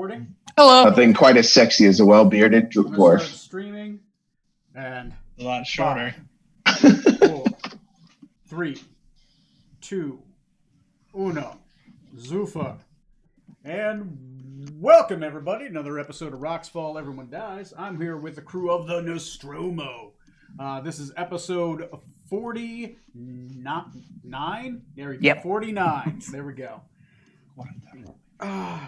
recording. Hello. Nothing quite as sexy as a well-bearded I'm gonna dwarf. start streaming, and A lot shorter. 5, 4, 3, 2, 1, Zuffa. And welcome everybody, another episode of Rocks Fall, Everyone Dies. I'm here with the crew of the Nostromo. This is episode 49. There we go. Yep. 49. There we go.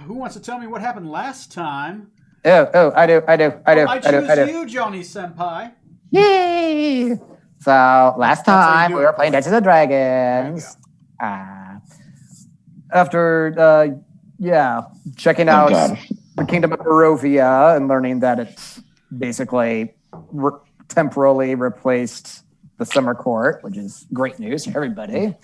Who wants to tell me what happened last time? I do. I choose you, Johnny Senpai. Yay! So last That's how you time do we it. were playing Dungeons and Dragons. After checking out God. the Kingdom of Barovia and learning that it's basically temporarily replaced the Summer Court, which is great news for everybody.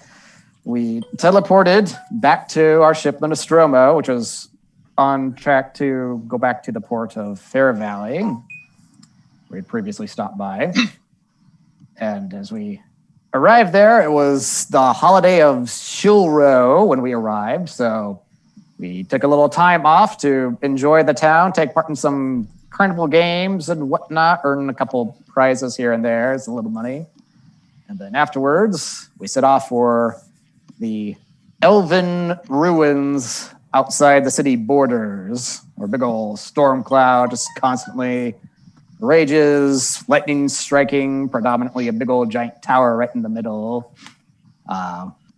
We teleported back to our ship, the Nostromo, which was on track to go back to the port of Fair Valley, where we had previously stopped by. And as we arrived there, it was the holiday of Shilro when we arrived. So we took a little time off to enjoy the town, take part in some carnival games and whatnot, earn a couple prizes here and there, it's a little money. And then afterwards, we set off for the Elven ruins outside the city borders, or big old storm cloud just constantly rages, lightning striking, predominantly a big old giant tower right in the middle,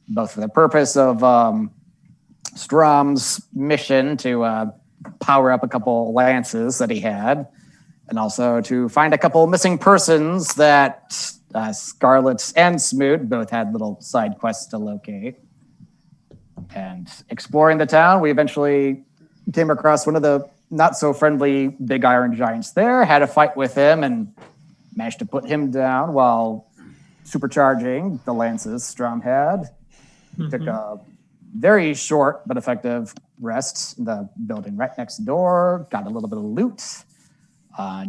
both for the purpose of Strom's mission to power up a couple lances that he had, and also to find a couple missing persons that Scarlet and Smoot both had little side quests to locate. And exploring the town, we eventually came across one of the not-so-friendly big iron giants there, had a fight with him, and managed to put him down while supercharging the lances Strom had. He took a very short but effective rest in the building right next door, got a little bit of loot,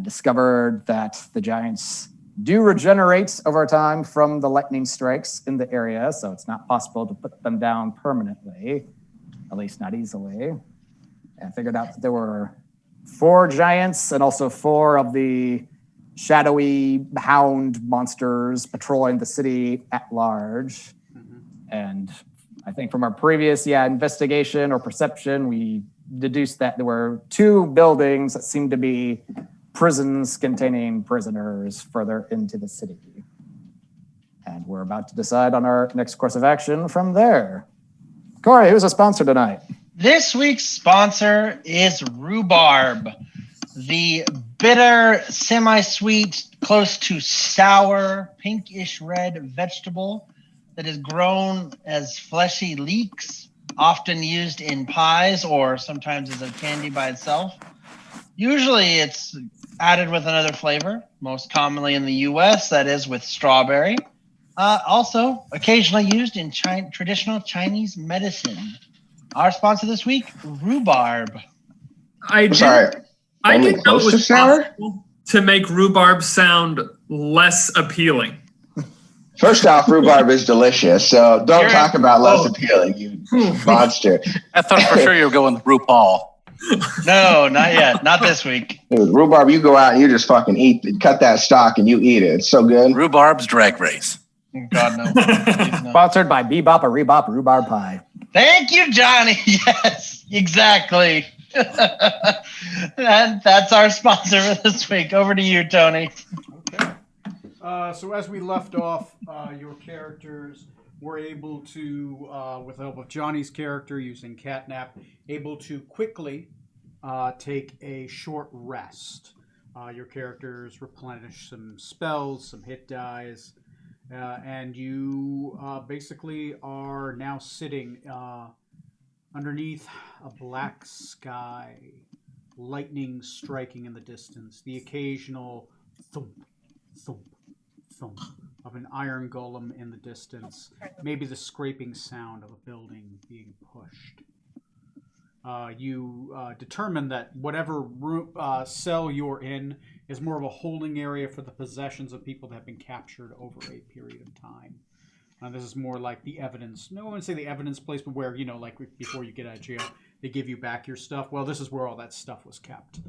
discovered that the giants do regenerate over time from the lightning strikes in the area, so it's not possible to put them down permanently, at least not easily. And figured out that there were 4 giants and also 4 of the shadowy hound monsters patrolling the city at large. And I think from our previous investigation or perception, we deduced that there were 2 buildings that seemed to be prisons containing prisoners further into the city. And we're about to decide on our next course of action from there. Corey, who's a sponsor tonight? This week's sponsor is rhubarb, the bitter, semi-sweet, close to sour, pinkish red vegetable that is grown as fleshy leeks, often used in pies or sometimes as a candy by itself. Usually it's added with another flavor, most commonly in the U.S., that is with strawberry. Also, occasionally used in traditional Chinese medicine. Our sponsor this week, rhubarb. I didn't know it was possible to make rhubarb sound less appealing. First off, rhubarb is delicious, so don't talk about less appealing, you monster. I thought for sure you were going with RuPaul. No, not yet. Not this week. With rhubarb, you go out and you just fucking cut that stalk and you eat it. It's so good. Rhubarb's Drag Race. God, no. Please, no. Sponsored by Bebop or Rebop Rhubarb Pie. Thank you, Johnny. Yes, exactly. And that's our sponsor for this week. Over to you, Tony. Okay. So as we left off, your characters were able to, with the help of Johnny's character using Catnap, able to quickly take a short rest. Your characters replenish some spells, some hit dies, and you basically are now sitting underneath a black sky, lightning striking in the distance, the occasional thump, thump, thump of an iron golem in the distance, maybe the scraping sound of a building being pushed. You determine that whatever cell you're in is more of a holding area for the possessions of people that have been captured over a period of time. This is more like the evidence. No, I wouldn't say the evidence place, but where, like before you get out of jail, they give you back your stuff. Well, this is where all that stuff was kept.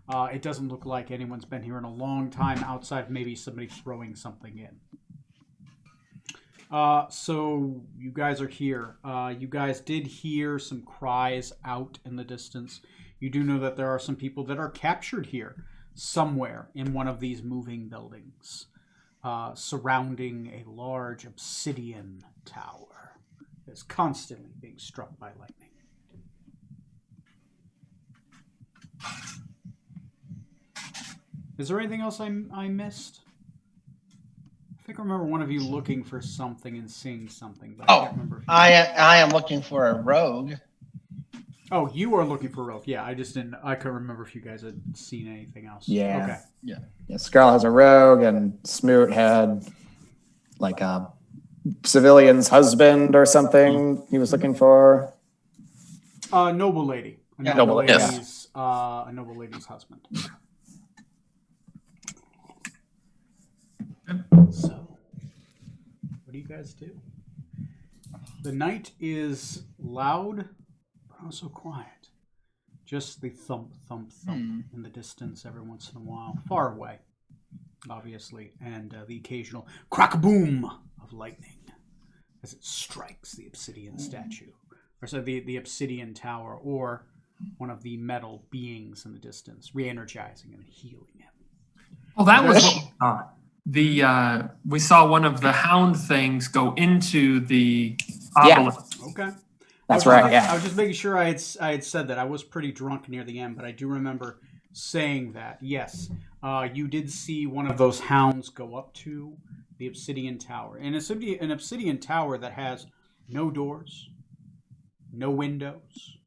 It doesn't look like anyone's been here in a long time outside of maybe somebody throwing something in. So you guys are here. You guys did hear some cries out in the distance. You do know that there are some people that are captured here somewhere in one of these moving buildings, surrounding a large obsidian tower that's constantly being struck by lightning. Is there anything else I missed? I think I remember one of you looking for something and seeing something. But I can't remember. I am looking for a rogue. Oh, you are looking for rogue. Yeah, I just didn't. I couldn't remember if you guys had seen anything else. Yeah. Okay. Yeah, Scarl has a rogue, and Smoot had like a civilian's husband or something he was looking for. Noble lady. Yeah, noble lady. Lady's, a noble lady's husband. So, what do you guys do? The night is loud, but also quiet. Just the thump, thump, thump in the distance every once in a while. Far away, obviously. And the occasional crack-a-boom of lightning as it strikes the obsidian statue. Or so the obsidian tower, or one of the metal beings in the distance, re-energizing and healing him. Well, that was what we thought. We saw one of the hound things go into the obelisk. Okay. That's right, yeah. I was just making sure I had said that. I was pretty drunk near the end, but I do remember saying that. Yes, you did see one of those hounds go up to the obsidian tower. And an obsidian tower that has no doors, no windows.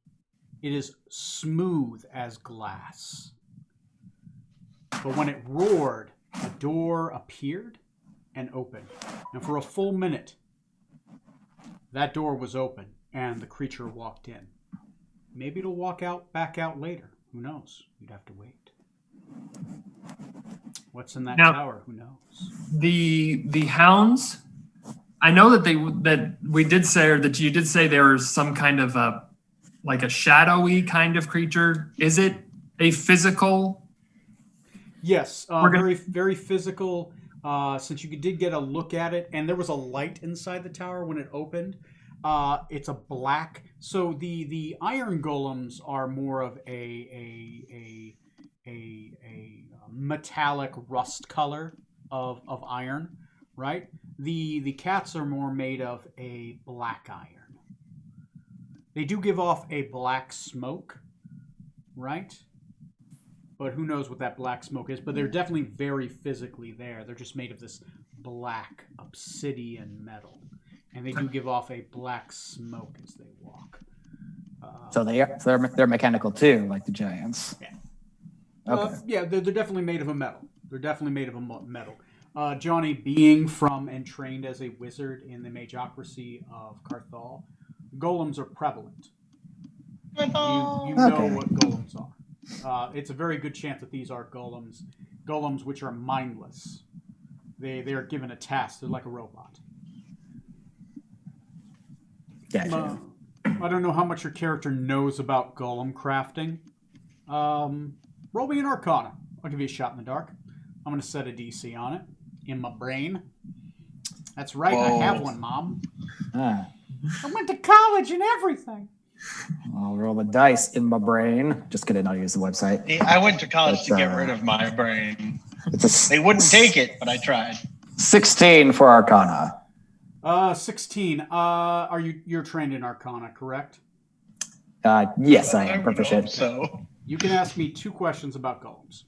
It is smooth as glass. But when it roared, a door appeared and opened. And for a full minute, that door was open and the creature walked in. Maybe it'll back out later. Who knows? You'd have to wait. What's in that tower? Who knows? The hounds. I know that we did say, or that you did say, there was some kind of a shadowy kind of creature. Is it a physical? Yes, very, very physical. Since you did get a look at it, and there was a light inside the tower when it opened. It's a black. So the iron golems are more of a metallic rust color of iron, right? The cats are more made of a black iron. They do give off a black smoke, right? But who knows what that black smoke is. But they're definitely very physically there. They're just made of this black obsidian metal. And they do give off a black smoke as they walk. So they're mechanical too, like the giants. Yeah. Okay. Yeah, they're definitely made of a metal. They're definitely made of a metal. Johnny, being from and trained as a wizard in the magocracy of Carthal, golems are prevalent. You know what golems are. It's a very good chance that these are golems which are mindless. They are given a task. They're like a robot. Gotcha. I don't know how much your character knows about golem crafting. Roll me an Arcana. I'll give you a shot in the dark. I'm going to set a DC on it in my brain. That's right. Whoa. I have one, Mom. I went to college and everything. I'll roll the dice in my brain. Just kidding. I'll use the website. I went to college to get rid of my brain. They wouldn't take it, but I tried. 16 for Arcana. 16. You're trained in Arcana, correct? Yes, I am proficient. So you can ask me 2 questions about golems.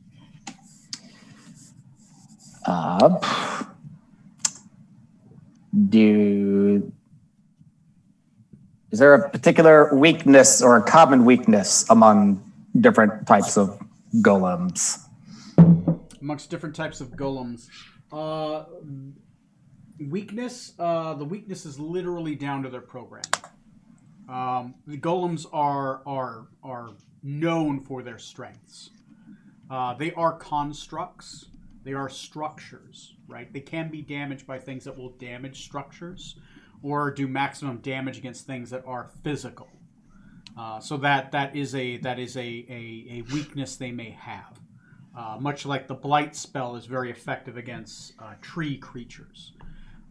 Is there a particular weakness or a common weakness among different types of golems? Amongst different types of golems. Weakness? The weakness is literally down to their programming. The golems are known for their strengths. They are constructs. They are structures, right? They can be damaged by things that will damage structures or do maximum damage against things that are physical. So that is a weakness they may have. Much like the blight spell is very effective against tree creatures.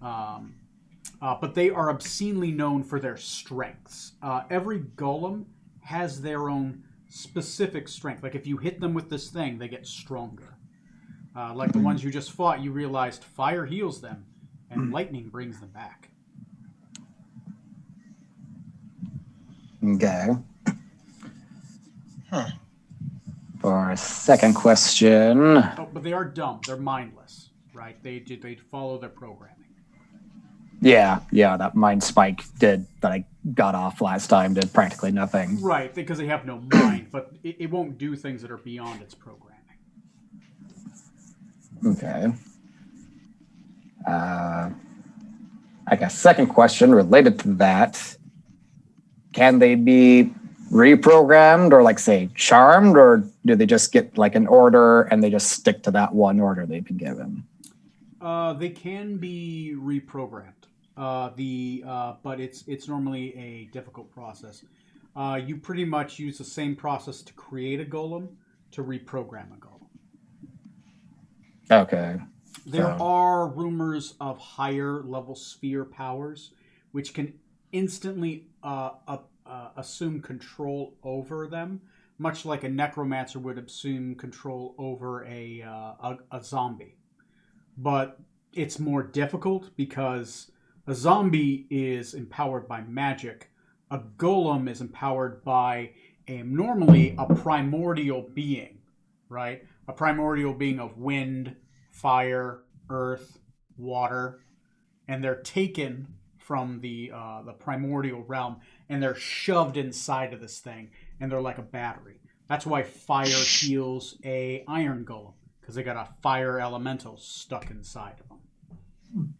But they are obscenely known for their strengths. Every golem has their own specific strength. Like if you hit them with this thing, they get stronger. Like the ones you just fought, you realized fire heals them and lightning brings them back. Okay. For our second question. Oh, but they are dumb. They're mindless, right? They follow their programming. Yeah, that mind spike that I got off last time did practically nothing. Right, because they have no mind, but it won't do things that are beyond its programming. Okay. I guess second question related to that. Can they be reprogrammed or like say charmed, or do they just get like an order and they just stick to that one order they've been given? They can be reprogrammed. But it's normally a difficult process. You pretty much use the same process to create a golem to reprogram a golem. Okay. There are rumors of higher level sphere powers, which can instantly assume control over them, much like a necromancer would assume control over a zombie. But it's more difficult because a zombie is empowered by magic. A golem is empowered by normally a primordial being, right? A primordial being of wind, fire, earth, water, and they're taken from the primordial realm and they're shoved inside of this thing, and they're like a battery. That's why fire heals a iron golem, because they got a fire elemental stuck inside of them,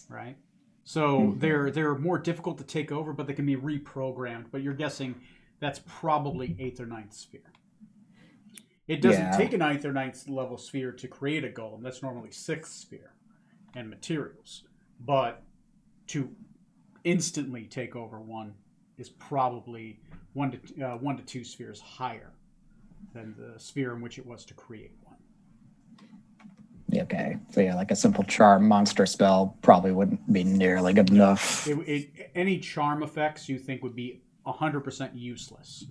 right? So they're more difficult to take over, but they can be reprogrammed. But you're guessing that's probably 8th or 9th sphere. It doesn't take a 9th or 9th level sphere to create a golem. That's normally 6th sphere and materials. But to instantly take over one is probably 1 to 2 spheres higher than the sphere in which it was to create one. Okay. So yeah, like a simple charm monster spell probably wouldn't be nearly good enough. Any charm effects you think would be 100% useless.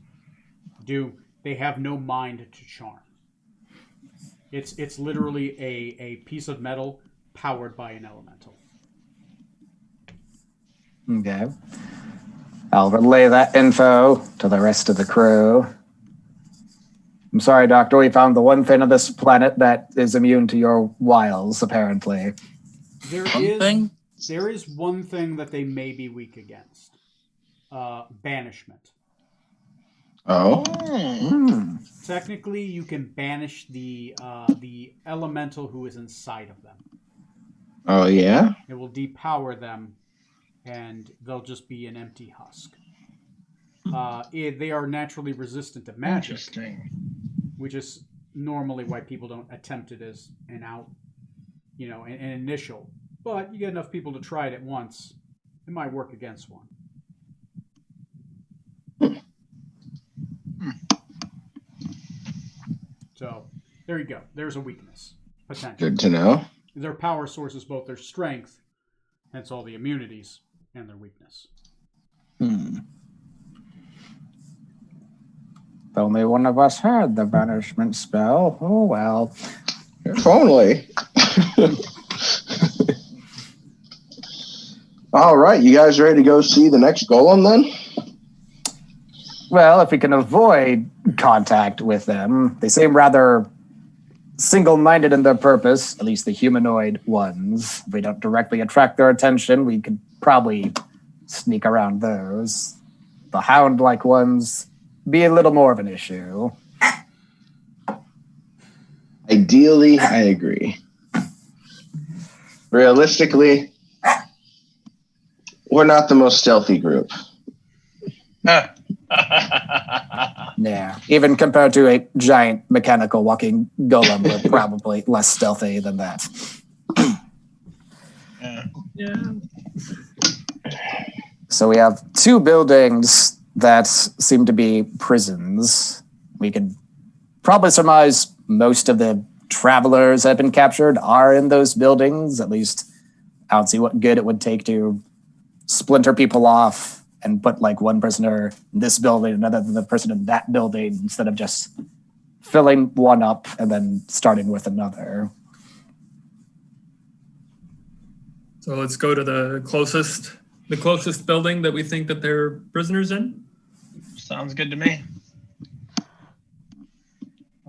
They have no mind to charm. It's literally a piece of metal powered by an elemental. Okay. I'll relay that info to the rest of the crew. I'm sorry, Doctor, we found the one thing on this planet that is immune to your wiles, apparently. There is one thing that they may be weak against. Banishment. Oh. Technically, you can banish the elemental who is inside of them. Oh, yeah? It will depower them, and they'll just be an empty husk. They are naturally resistant to magic. Interesting. Which is normally why people don't attempt it as an initial. But you get enough people to try it at once, it might work against one. So, there you go. There's a weakness. Potential. Good to know. Their power source is both their strength, hence all the immunities, and their weakness. If only one of us had the banishment spell. Oh, well. If only. All right, you guys ready to go see the next golem then? Well, if we can avoid contact with them, they seem rather single-minded in their purpose, at least the humanoid ones. If we don't directly attract their attention, we could probably sneak around those. The hound-like ones be a little more of an issue. Ideally, I agree. Realistically, we're not the most stealthy group. Yeah, even compared to a giant mechanical walking golem, we're probably less stealthy than that. Yeah. So we have 2 buildings that seem to be prisons. We could probably surmise most of the travelers that have been captured are in those buildings. At least I don't see what good it would take to splinter people off and put like one prisoner in this building, another than the person in that building, instead of just filling one up and then starting with another. So let's go to the closest building that we think that they're prisoners in. Sounds good to me.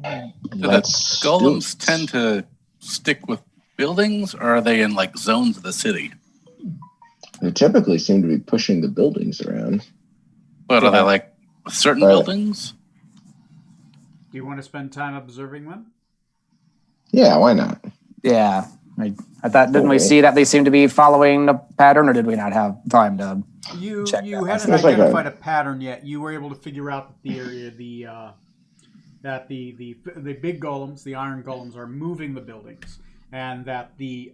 Do the Let's do golems it. tend to stick with buildings, or are they in like zones of the city? They typically seem to be pushing the buildings around. But are they like certain Right. buildings? Do you want to spend time observing them? Yeah, why not? Yeah. I thought, didn't we Okay. see that they seem to be following a pattern, or did we not have time to? You Check you that. hadn't Seems like identified a pattern yet. You were able to figure out that the big golems, the iron golems, are moving the buildings, and that the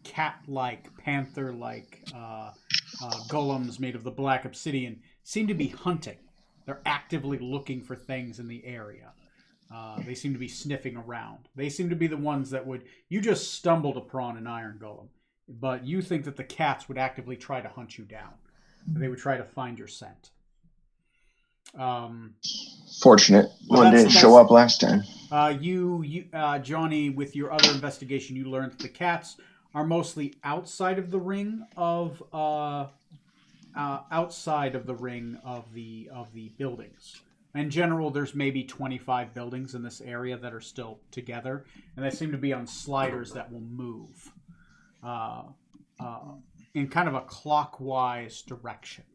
cat-like, panther-like golems made of the black obsidian seem to be hunting. They're actively looking for things in the area. They seem to be sniffing around. They seem to be the ones that would. You just stumbled upon an iron golem, but you think that the cats would actively try to hunt you down. They would try to find your scent. Fortunate. Well, One that's- didn't show up last time. Johnny, with your other investigation, you learned that the cats are mostly outside of the ring of the buildings. In general, there's maybe 25 buildings in this area that are still together, and they seem to be on sliders that will move in kind of a clockwise direction.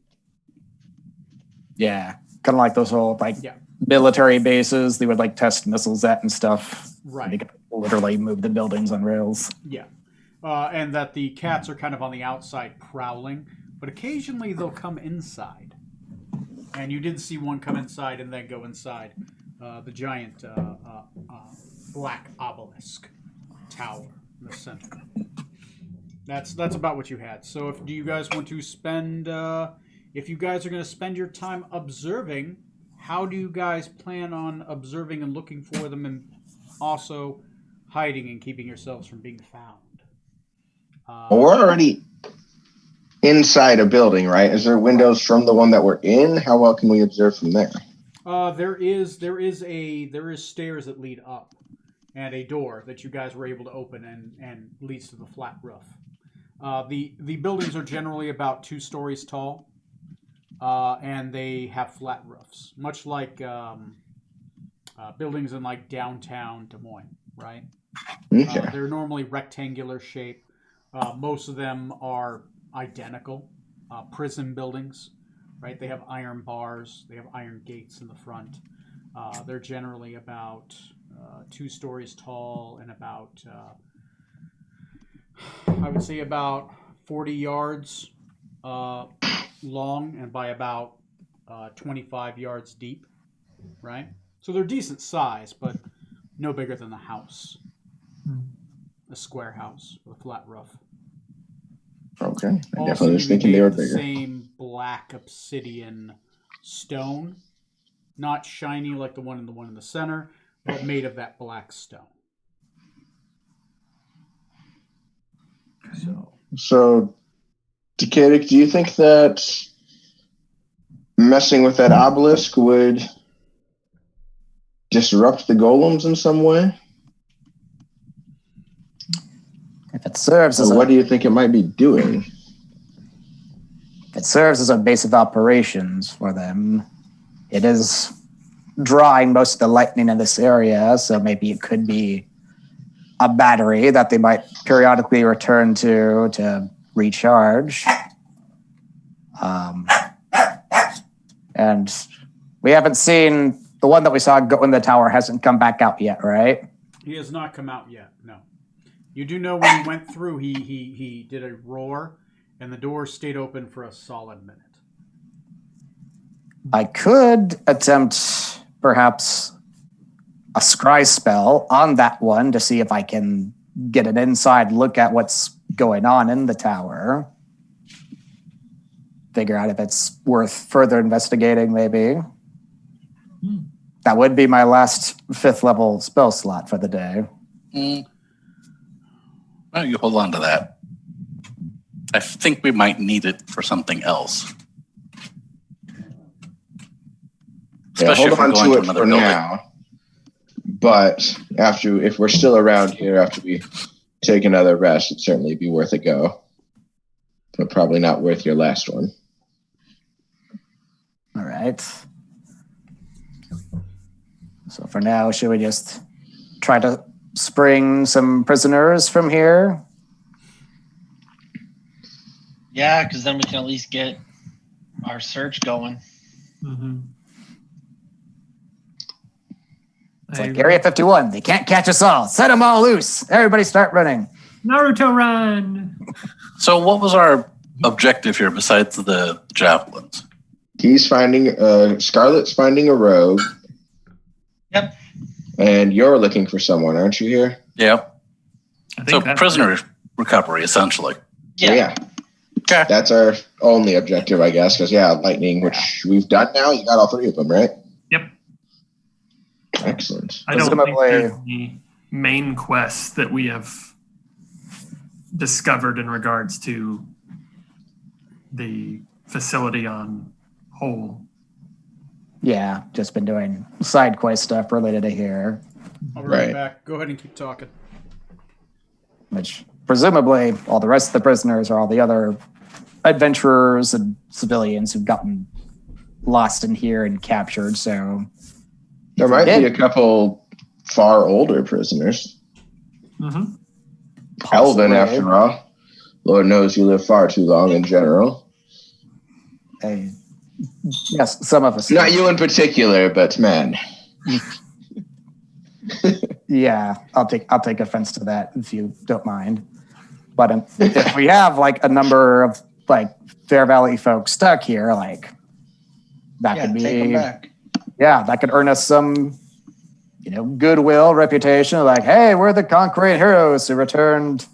Yeah, kind of like those old like Yeah. military bases they would like test missiles at and stuff. Right. They could literally move the buildings on rails. Yeah. And that the cats are kind of on the outside prowling, but occasionally they'll come inside. And you did see one come inside and then go inside the giant black obelisk tower in the center. That's about what you had. So do you guys want to spend, if you guys are going to spend your time observing, how do you guys plan on observing and looking for them and also hiding and keeping yourselves from being found? Well, we're already inside a building, right? Is there windows from the one that we're in? How well can we observe from there? There is stairs that lead up, and a door that you guys were able to open and leads to the flat roof. The buildings are generally about 2 stories tall, and they have flat roofs, much like buildings in like downtown Des Moines, right? Okay. They're normally rectangular shape. Most of them are identical prison buildings, right? They have iron bars, they have iron gates in the front. They're generally about 2 stories tall and about I would say about 40 yards long and by about 25 yards deep, right? So they're decent size, but no bigger than the house, a square house with a flat roof. Okay. I All definitely seem was to be thinking made they were of the bigger. same black obsidian stone, not shiny like the one in the center, but made of that black stone. So, Decadic, do you think that messing with that obelisk would disrupt the golems in some way? If it serves as Or a, what do you think it might be doing? if it serves as a base of operations for them, it is drawing most of the lightning in this area, so maybe it could be a battery that they might periodically return to recharge. And we haven't seen the one that we saw go in the tower hasn't come back out yet, right? He has not come out yet. No, you do know when he went through, he did a roar, and the door stayed open for a solid minute. I could attempt perhaps a scry spell on that one to see if I can get an inside look at what's going on in the tower. figure out if it's worth further investigating, maybe. Hmm. That would be my last 5th level spell slot for the day. Why don't you hold on to that? I think we might need it for something else. Yeah, Especially hold if we're on going to to it another for building. now. But if we're still around here after we take another rest, it'd certainly be worth a go. But probably not worth your last one. All right. So for now, should we just try to spring some prisoners from here? Yeah, because then we can at least get our search going. Mhm. It's like Area 51. They can't catch us all. Set them all loose. Everybody start running. Naruto run. So what was our objective here besides the javelins? He's finding Scarlet's finding a rogue. Yep. And you're looking for someone, aren't you here? Yeah. I So think that's prisoner recovery, essentially. So, yeah. Okay. That's our only objective, I guess. Because lightning, which we've done now. You got all 3 of them, right? Yep. Excellent. I don't think Presumably- there's any main quests that we have discovered in regards to the facility on Whole. Yeah, just been doing side quest stuff related to here, I'll be right Right. back. Go ahead and keep talking. which presumably all the rest of the prisoners are all the other adventurers and civilians who've gotten lost in here and captured. So There might be Yeah. a couple far older prisoners. Mm-hmm. Elvin, possibly- after all. Lord knows you live far too long in general. Hey, yes, some of us. Not you in particular, but man. Yeah, I'll take offense to that if you don't mind. But if we have like a number of like Fair Valley folks stuck here, like that Yeah, could take them be, back. yeah, that could earn us some, goodwill, reputation. Like, hey, we're the conquering heroes who returned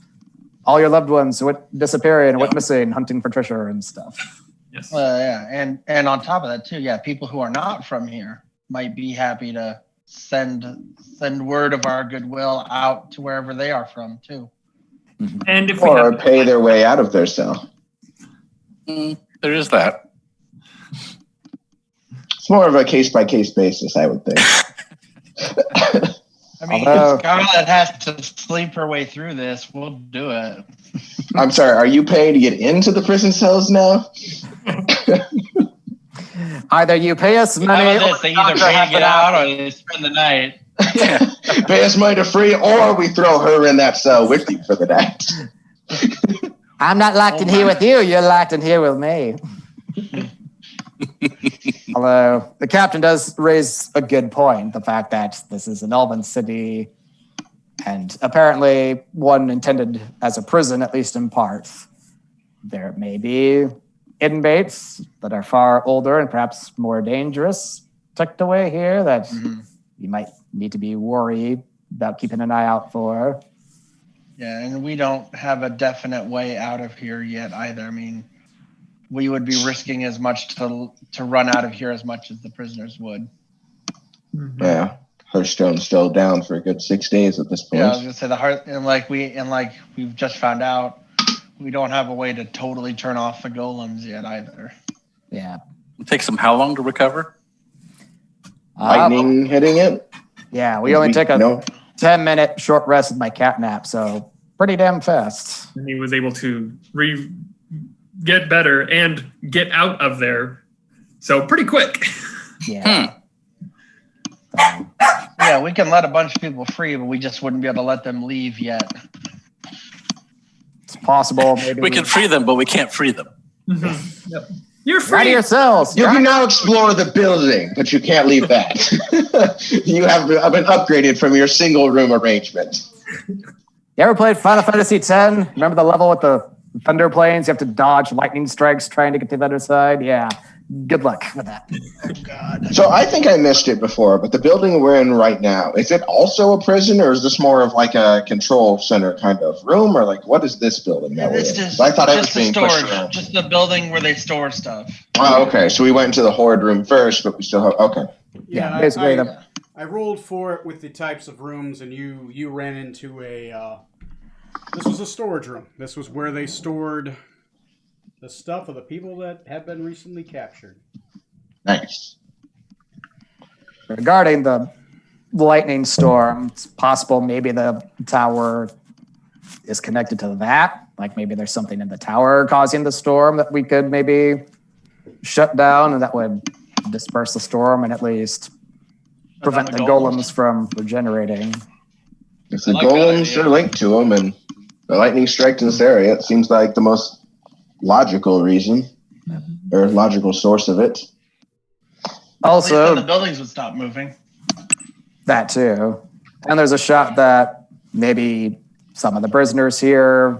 all your loved ones who went disappearing and went missing, hunting for treasure and stuff. Yes. Yeah, and on top of that too, yeah, people who are not from here might be happy to send word of our goodwill out to wherever they are from too. And if we Or have pay their way out of their cell. There is that. It's more of a case-by-case basis, I would think. I mean, Although- if Scarlet has to sleep her way through this, we'll do it. I'm sorry, are you paying to get into the prison cells now? Either you pay us money, How or about this? They the either doctor pay has to get it out or they spend the night. Pay us money to free, or we throw her in that cell with you for the night. I'm not locked in here with you. You're locked in here with me. Although the captain does raise a good point, the fact that this is an elven city and apparently one intended as a prison, at least in part. There may be inmates that are far older and perhaps more dangerous tucked away here that you might need to be worried about keeping an eye out for. Yeah, and we don't have a definite way out of here yet either. I mean, we would be risking as much to run out of here as much as the prisoners would. Yeah, Hearthstone's still down for a good 6 days at this point. Yeah, I was gonna say the heart, and like we've just found out, we don't have a way to totally turn off the golems yet either. Yeah. It takes them how long to recover? Lightning hitting it? Yeah, we only take a No. 10-minute short rest with my cat nap, so pretty damn fast. And he was able to get better and get out of there. So pretty quick. Yeah. Yeah, we can let a bunch of people free, but we just wouldn't be able to let them leave yet. It's possible. Maybe We can free them, but we can't free them. Yep. You're Out of free. yourselves. You can now explore the building, but you can't leave that. You have been upgraded from your single room arrangement. You ever played Final Fantasy X? Remember the level with the thunder planes? You have to dodge lightning strikes trying to get to the other side? Yeah. good luck with that. Oh God. So I think I missed it before, but the building we're in right now, is it also a prison, or is this more of like a control center kind of room, or like what is this building that we're in? It's 'Cause I thought I was just the being pushed storage, around. just the building where they store stuff. Oh, okay. So we went into the horde room first, but we still have okay. Yeah, basically I rolled for it with the types of rooms, and you ran into a. This was a storage room. This was where they stored the stuff of the people that have been recently captured. Nice. regarding the lightning storm, it's possible maybe the tower is connected to that. Like maybe there's something in the tower causing the storm that we could maybe shut down, and that would disperse the storm and at least prevent the golems from regenerating. If the I like that golems idea. are linked to them and the lightning strikes in this area, it seems like the most logical reason or logical source of it. At least then the Also, buildings would stop moving. that too. And there's a shot that maybe some of the prisoners here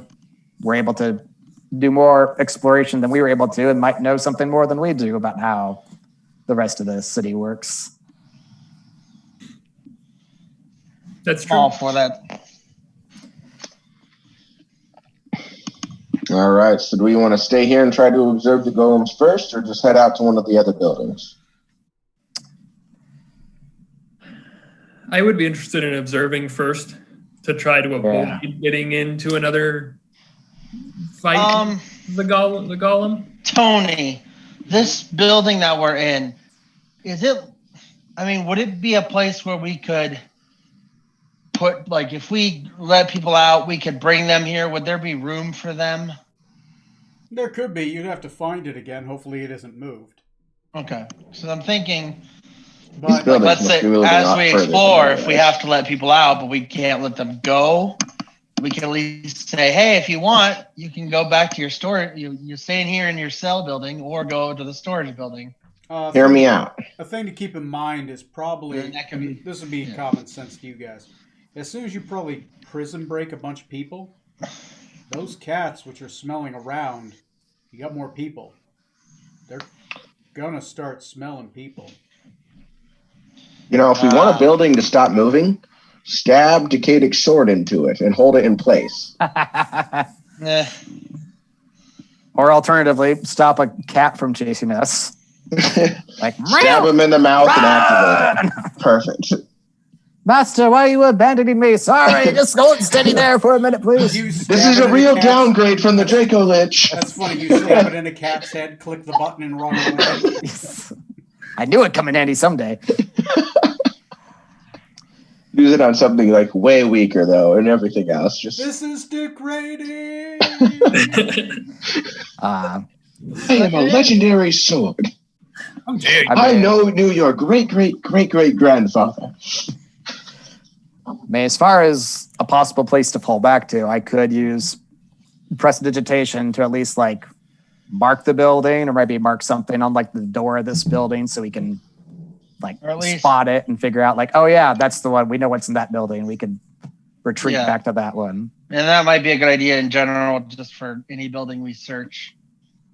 were able to do more exploration than we were able to and might know something more than we do about how the rest of the city works. That's true. All for that. All right. So do we want to stay here and try to observe the golems first, or just head out to one of the other buildings? I would be interested in observing first to try to avoid getting into another fight. The golem. Tony, this building that we're in, is it? I mean, would it be a place where we could put, like, if we let people out, we could bring them here? Would there be room for them? There could be. You'd have to find it again. Hopefully, it isn't moved. Okay, so I'm thinking, But buildings let's must say, be moving a as lot we further explore, than if we others. have to let people out, but we can't let them go, we can at least say, hey, if you want, you can go back to your storage. You're staying here in your cell building, or go to the storage building. Hear me out. A thing to keep in mind is probably And that could be- this would be yeah. common sense to you guys. As soon as you probably prison break a bunch of people, those cats which are smelling around, you got more people. They're gonna start smelling people. You know, if we want a building to stop moving, stab Decadic sword into it and hold it in place. Eh, Or alternatively, stop a cat from chasing us. Like, Stab him in the mouth and activate it. Perfect. Master, why are you abandoning me? Sorry, just hold steady there for a minute, please. You This stab is it a in real cat's- downgrade from the Draco Lich. That's funny. You stab it in a cat's head, click the button, and run away. I knew it'd come in handy someday. Use it on something like way weaker though, and everything else. Just This is degrading. Uh, I am a legendary sword. I knew your great grandfather. I mean, as far as a possible place to fall back to, I could use prestidigitation to at least like mark the building, or maybe mark something on like the door of this building so we can like Or at least- spot it and figure out like, oh yeah, that's the one. We know what's in that building. We could retreat Yeah. back to that one. and that might be a good idea in general, just for any building we search,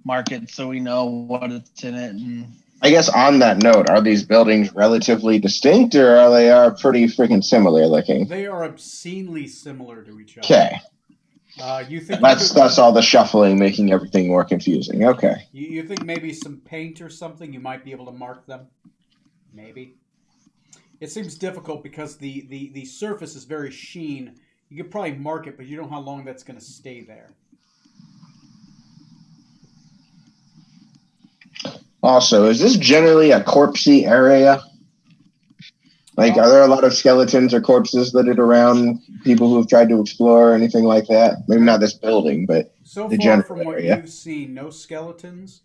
mark it so we know what it's in it. And I guess on that note, are these buildings relatively distinct, or are they pretty freaking similar looking? They are obscenely similar to each other. Okay, You think that's all the shuffling making everything more confusing. Okay. You think maybe some paint or something, you might be able to mark them? Maybe. It seems difficult because the surface is very sheen. You could probably mark it, but you don't know how long that's going to stay there. Also, is this generally a corpsey area? Like, are there a lot of skeletons or corpses littered around? People who have tried to explore or anything like that? Maybe not this building, but So The far general from what area. you've seen, no skeletons,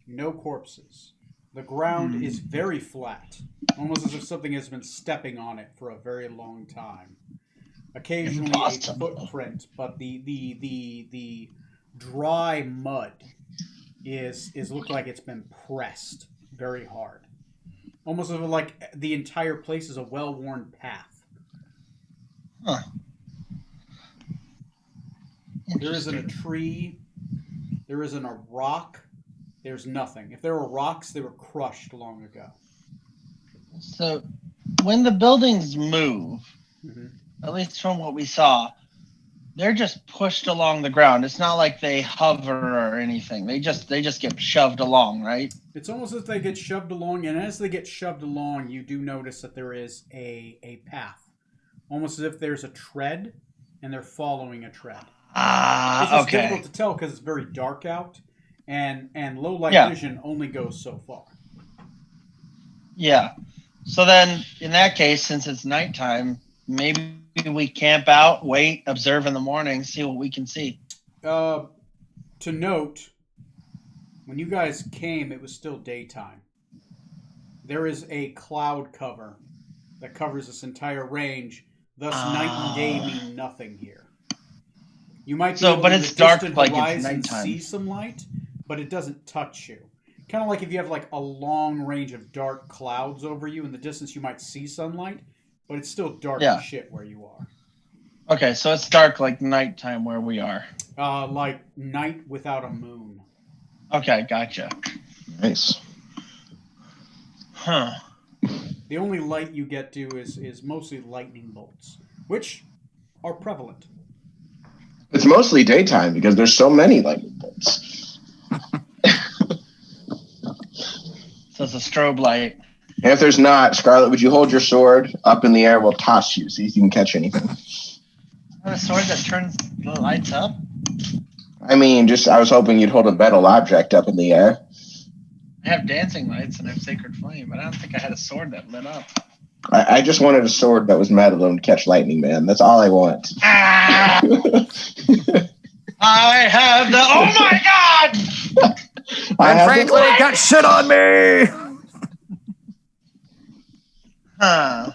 no corpses. The ground is very flat, almost as if something has been stepping on it for a very long time. Occasionally a Impossible. footprint, but the dry mud is looked like it's been pressed very hard. Almost as if like the entire place is a well-worn path. Huh. There isn't a tree. There isn't a rock. There's nothing. If there were rocks, they were crushed long ago. So when the buildings move, Mhm. at least from what we saw, they're just pushed along the ground. It's not like they hover or anything. They just get shoved along, right? It's almost as if they get shoved along, and as they get shoved along, you do notice that there is a path. Almost as if there's a tread, and they're following a tread. It's just Okay. difficult to tell because it's very dark out, and low light Yeah. vision only goes so far. Yeah. So then, in that case, since it's nighttime, maybe we camp out, wait, observe in the morning, see what we can see. To note, when you guys came, it was still daytime. There is a cloud cover that covers this entire range. Thus, night and day mean nothing here. You might be So, able but to it's the dark distant like it's horizon nighttime. see some light, but it doesn't touch you. Kind of like if you have like a long range of dark clouds over you in the distance, you might see sunlight, but it's still dark Yeah. as shit where you are. Okay, so it's dark like nighttime where we are. Like night without a moon. Okay, gotcha. Nice. Huh. The only light you get to is mostly lightning bolts, which are prevalent. It's mostly daytime because there's so many lightning bolts. So it's a strobe light. And if there's not, Scarlet, would you hold your sword up in the air? We'll toss you, see if you can catch anything. A sword that turns the lights up? I mean, I was hoping you'd hold a metal object up in the air. I have dancing lights and I have sacred flame, but I don't think I had a sword that lit up. I just wanted a sword that was metal and catch lightning, man. That's all I want. Ah! I have the. Oh my god! And frankly, got shit on me. Huh.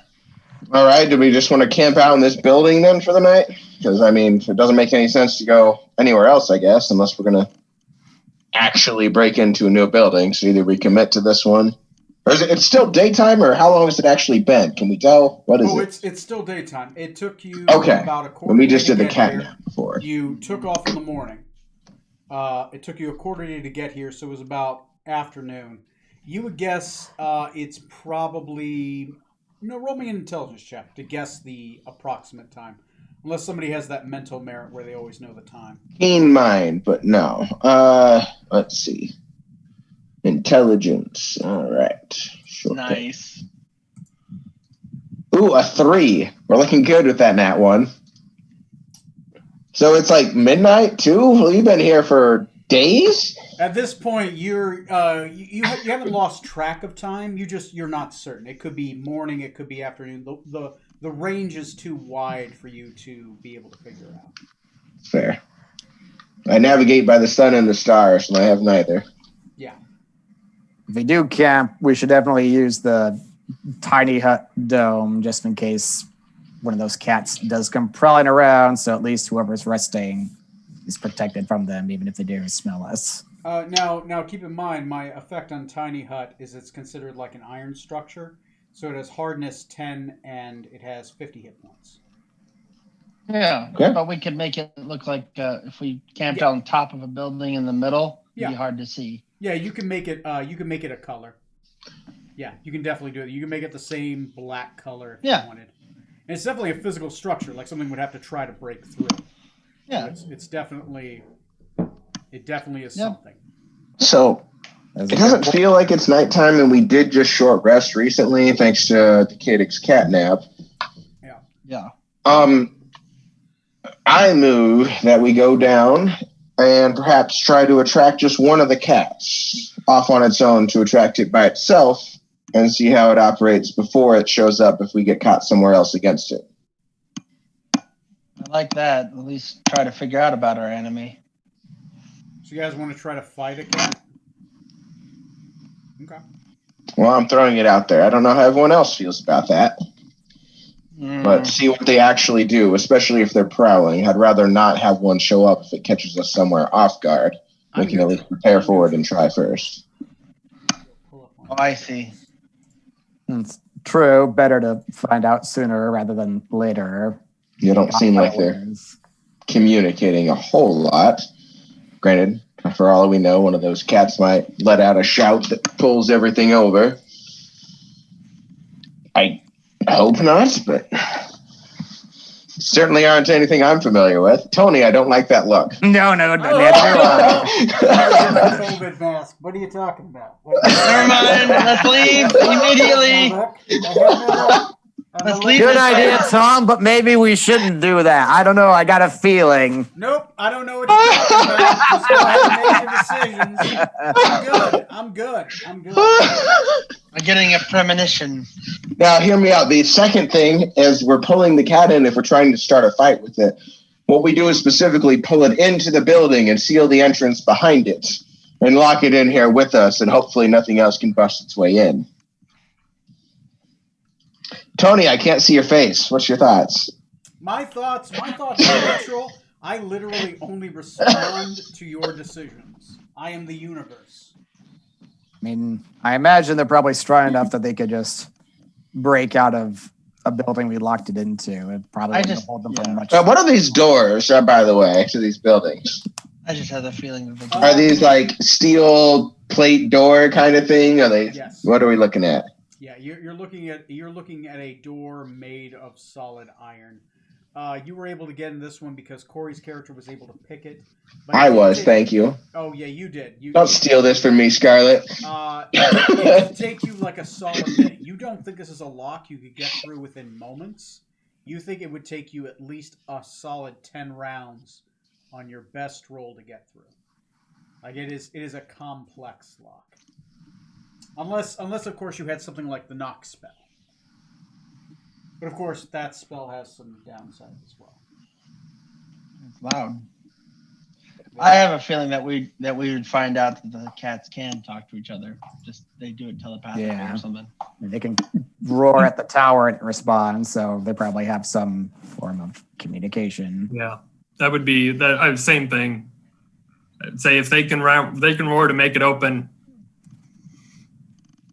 All right, do we just want to camp out in this building then for the night? Because, I mean, it doesn't make any sense to go anywhere else, I guess, unless we're going to actually break into a new building. So either we commit to this one, or is it's still daytime, or how long has it actually been? Can we tell? What is it? It's still daytime. It took you Okay. about a quarter When we day just to did the get cat here. nap before. You took off in the morning. It took you a quarter day to get here, so it was about afternoon. You would guess it's probably... roll me an intelligence check to guess the approximate time. Unless somebody has that mental merit where they always know the time. Keen mind, but no. Let's see. Intelligence. All right. Sure. Nice. Ooh, a 3. We're looking good with that nat 1. So it's like midnight too? Well, you've been here for days? At this point, you haven't lost track of time. You're not certain. It could be morning. It could be afternoon. The range is too wide for you to be able to figure it out. Fair. I navigate by the sun and the stars, and I have neither. Yeah. If we do camp, we should definitely use the tiny hut dome just in case one of those cats does come prowling around. So at least whoever's resting is protected from them, even if they do smell us. Now, keep in mind, my effect on Tiny Hut is it's considered like an iron structure. So it has hardness 10 and it has 50 hit points. Yeah, Okay. but we could make it look like if we camped on top of a building in the middle, it'd Yeah. be hard to see. Yeah, you can make it. You can make it a color. Yeah, you can definitely do it. You can make it the same black color if Yeah. you wanted. And it's definitely a physical structure, like something would have to try to break through. Yeah. It's definitely. It definitely is Yep. something. So As it doesn't feel like it's nighttime, and we did just short rest recently, thanks to Cadix cat nap. Yeah. I move that we go down and perhaps try to attract just one of the cats off on its own to attract it by itself and see how it operates before it shows up if we get caught somewhere else against it. I like that. At least try to figure out about our enemy. So you guys want to try to fight a cat? Okay. Well, I'm throwing it out there. I don't know how everyone else feels about that, but see what they actually do, especially if they're prowling. I'd rather not have one show up if it catches us somewhere off guard. We can at least prepare for it and try first. Pull up Oh, one. I see. It's true. Better to find out sooner rather than later. You don't seem like they're communicating a whole lot. Granted, For all we know, one of those cats might let out a shout that pulls everything over. I hope not, but certainly aren't anything I'm familiar with. Tony, I don't like that look. No, neither do I. COVID mask. What are you talking about? Never mind. Let's leave immediately. Let's leave Good this idea, place. Tom, but maybe we shouldn't do that. I don't know. I got a feeling. Nope, I don't know what you're talking about. Just go ahead and make your decisions. I'm good. I'm good. I'm getting a premonition. Now, hear me out. The second thing is we're pulling the cat in if we're trying to start a fight with it. What we do is specifically pull it into the building and seal the entrance behind it and lock it in here with us, and hopefully nothing else can bust its way in. Tony, I can't see your face. What's your thoughts? My thoughts are neutral. I literally only respond to your decisions. I am the universe. I mean, I imagine they're probably strong enough that they could just break out of a building we locked it into. It probably wouldn't hold them from much. What are these doors, by the way, to these buildings? I just have the feeling that Are these like steel plate door kind of thing? Are they? Yes. What are we looking at? Yeah, you're looking at a door made of solid iron. You were able to get in this one because Corey's character was able to pick it. But I was, thank you. Oh yeah, you did. Don't steal this from me, Scarlett. It would take you like a solid minute. You don't think this is a lock you could get through within moments. You think it would take you at least a solid 10 rounds on your best roll to get through. Like it is a complex lock. Unless of course you had something like the knock spell. But of course that spell has some downsides as well. it's loud. I have a feeling that we would find out that the cats can talk to each other. Just they do it telepathically Yeah. or something. They can roar at the tower and respond, so they probably have some form of communication. Yeah, that would be the same thing. I'd say if they can roar to make it open,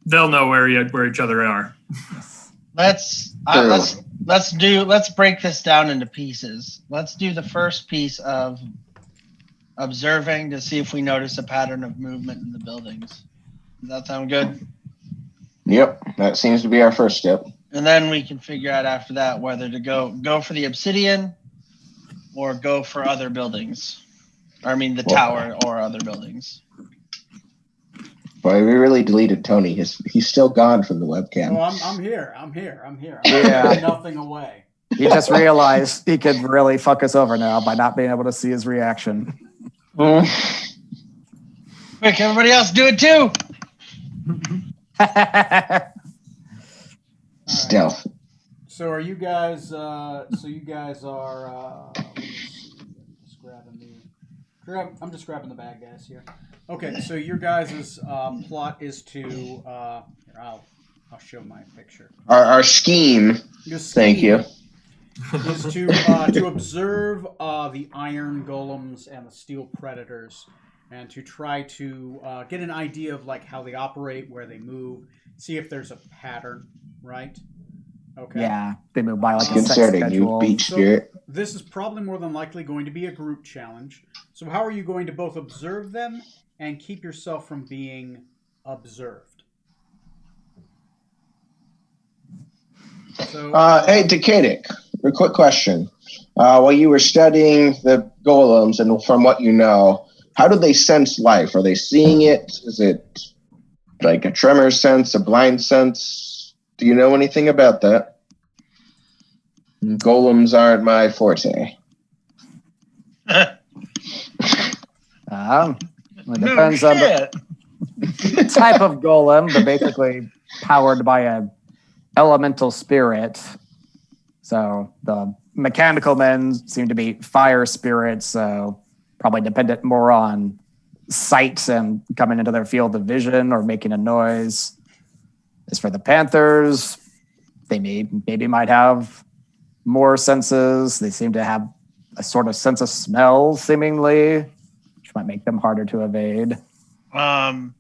they'll know where each other are. Let's break this down into pieces. Let's do the first piece of observing to see if we notice a pattern of movement in the buildings. Does that sound good? Yep, that seems to be our first step. And then we can figure out after that whether to go for the obsidian or go for other buildings. I mean the tower or other buildings. Boy, we really deleted Tony. He's still gone from the webcam. Oh, I'm here. I'm Yeah. giving nothing away. He just realized he could really fuck us over now by not being able to see his reaction. Quick, everybody else do it too. Stealth. So are you guys? So you guys are. Let me see. I'm just grabbing the bad guys here. Okay, so your guys' plot is to. Here, I'll show my picture. Our scheme. Thank you. Is to observe the iron golems and the steel predators, and to try to get an idea of like how they operate, where they move, see if there's a pattern, right? Okay. Yeah, they move by like a set Concerning you, schedule. beach spirit. This is probably more than likely going to be a group challenge. So how are you going to both observe them and keep yourself from being observed? So, Hey, Decadic, a quick question. While you were studying the golems, and from what you know, how do they sense life? Are they seeing it? Is it like a tremor sense, a blind sense? Do you know anything about that? Golems aren't my forte. It depends on the type of golem, but basically powered by a elemental spirit. So the mechanical men seem to be fire spirits, so probably dependent more on sight and coming into their field of vision or making a noise. As for the panthers, they maybe might have more senses. They seem to have a sort of sense of smell, seemingly, which might make them harder to evade. Being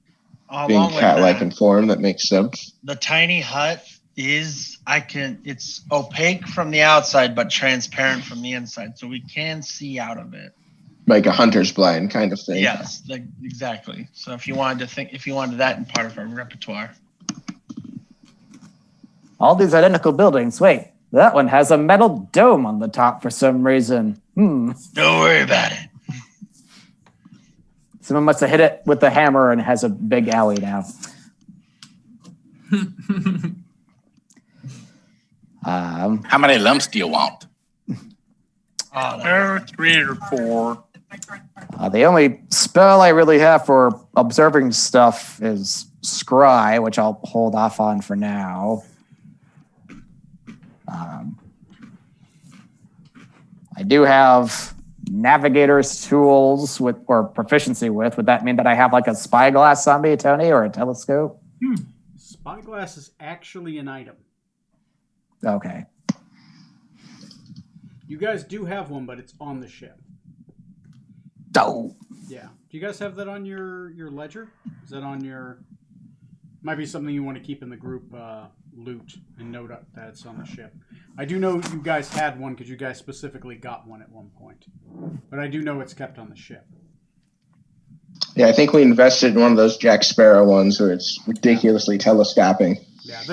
Along with cat-like that, in form, that makes sense. the tiny hut it's opaque from the outside but transparent from the inside, so we can see out of it. like a hunter's blind kind of thing. Yes, exactly. So if you wanted that in part of our repertoire. All these identical buildings. Wait, that one has a metal dome on the top for some reason. Don't worry about it. Someone must have hit it with a hammer and has a big alley now. How many lumps do you want? Oh, 3 or 4. The only spell I really have for observing stuff is Scry, which I'll hold off on for now. I do have Navigator's tools or proficiency with. Would that mean that I have like a spyglass on me, Tony, or a telescope? Spyglass is actually an item. Okay. You guys do have one, but it's on the ship. Oh. Yeah. Do you guys have that on your ledger? Is that on your... Might be something you want to keep in the group loot and note up that it's on the ship. I do know you guys had one because you guys specifically got one at one point. But I do know it's kept on the ship. Yeah, I think we invested in one of those Jack Sparrow ones where it's ridiculously telescoping. Yeah,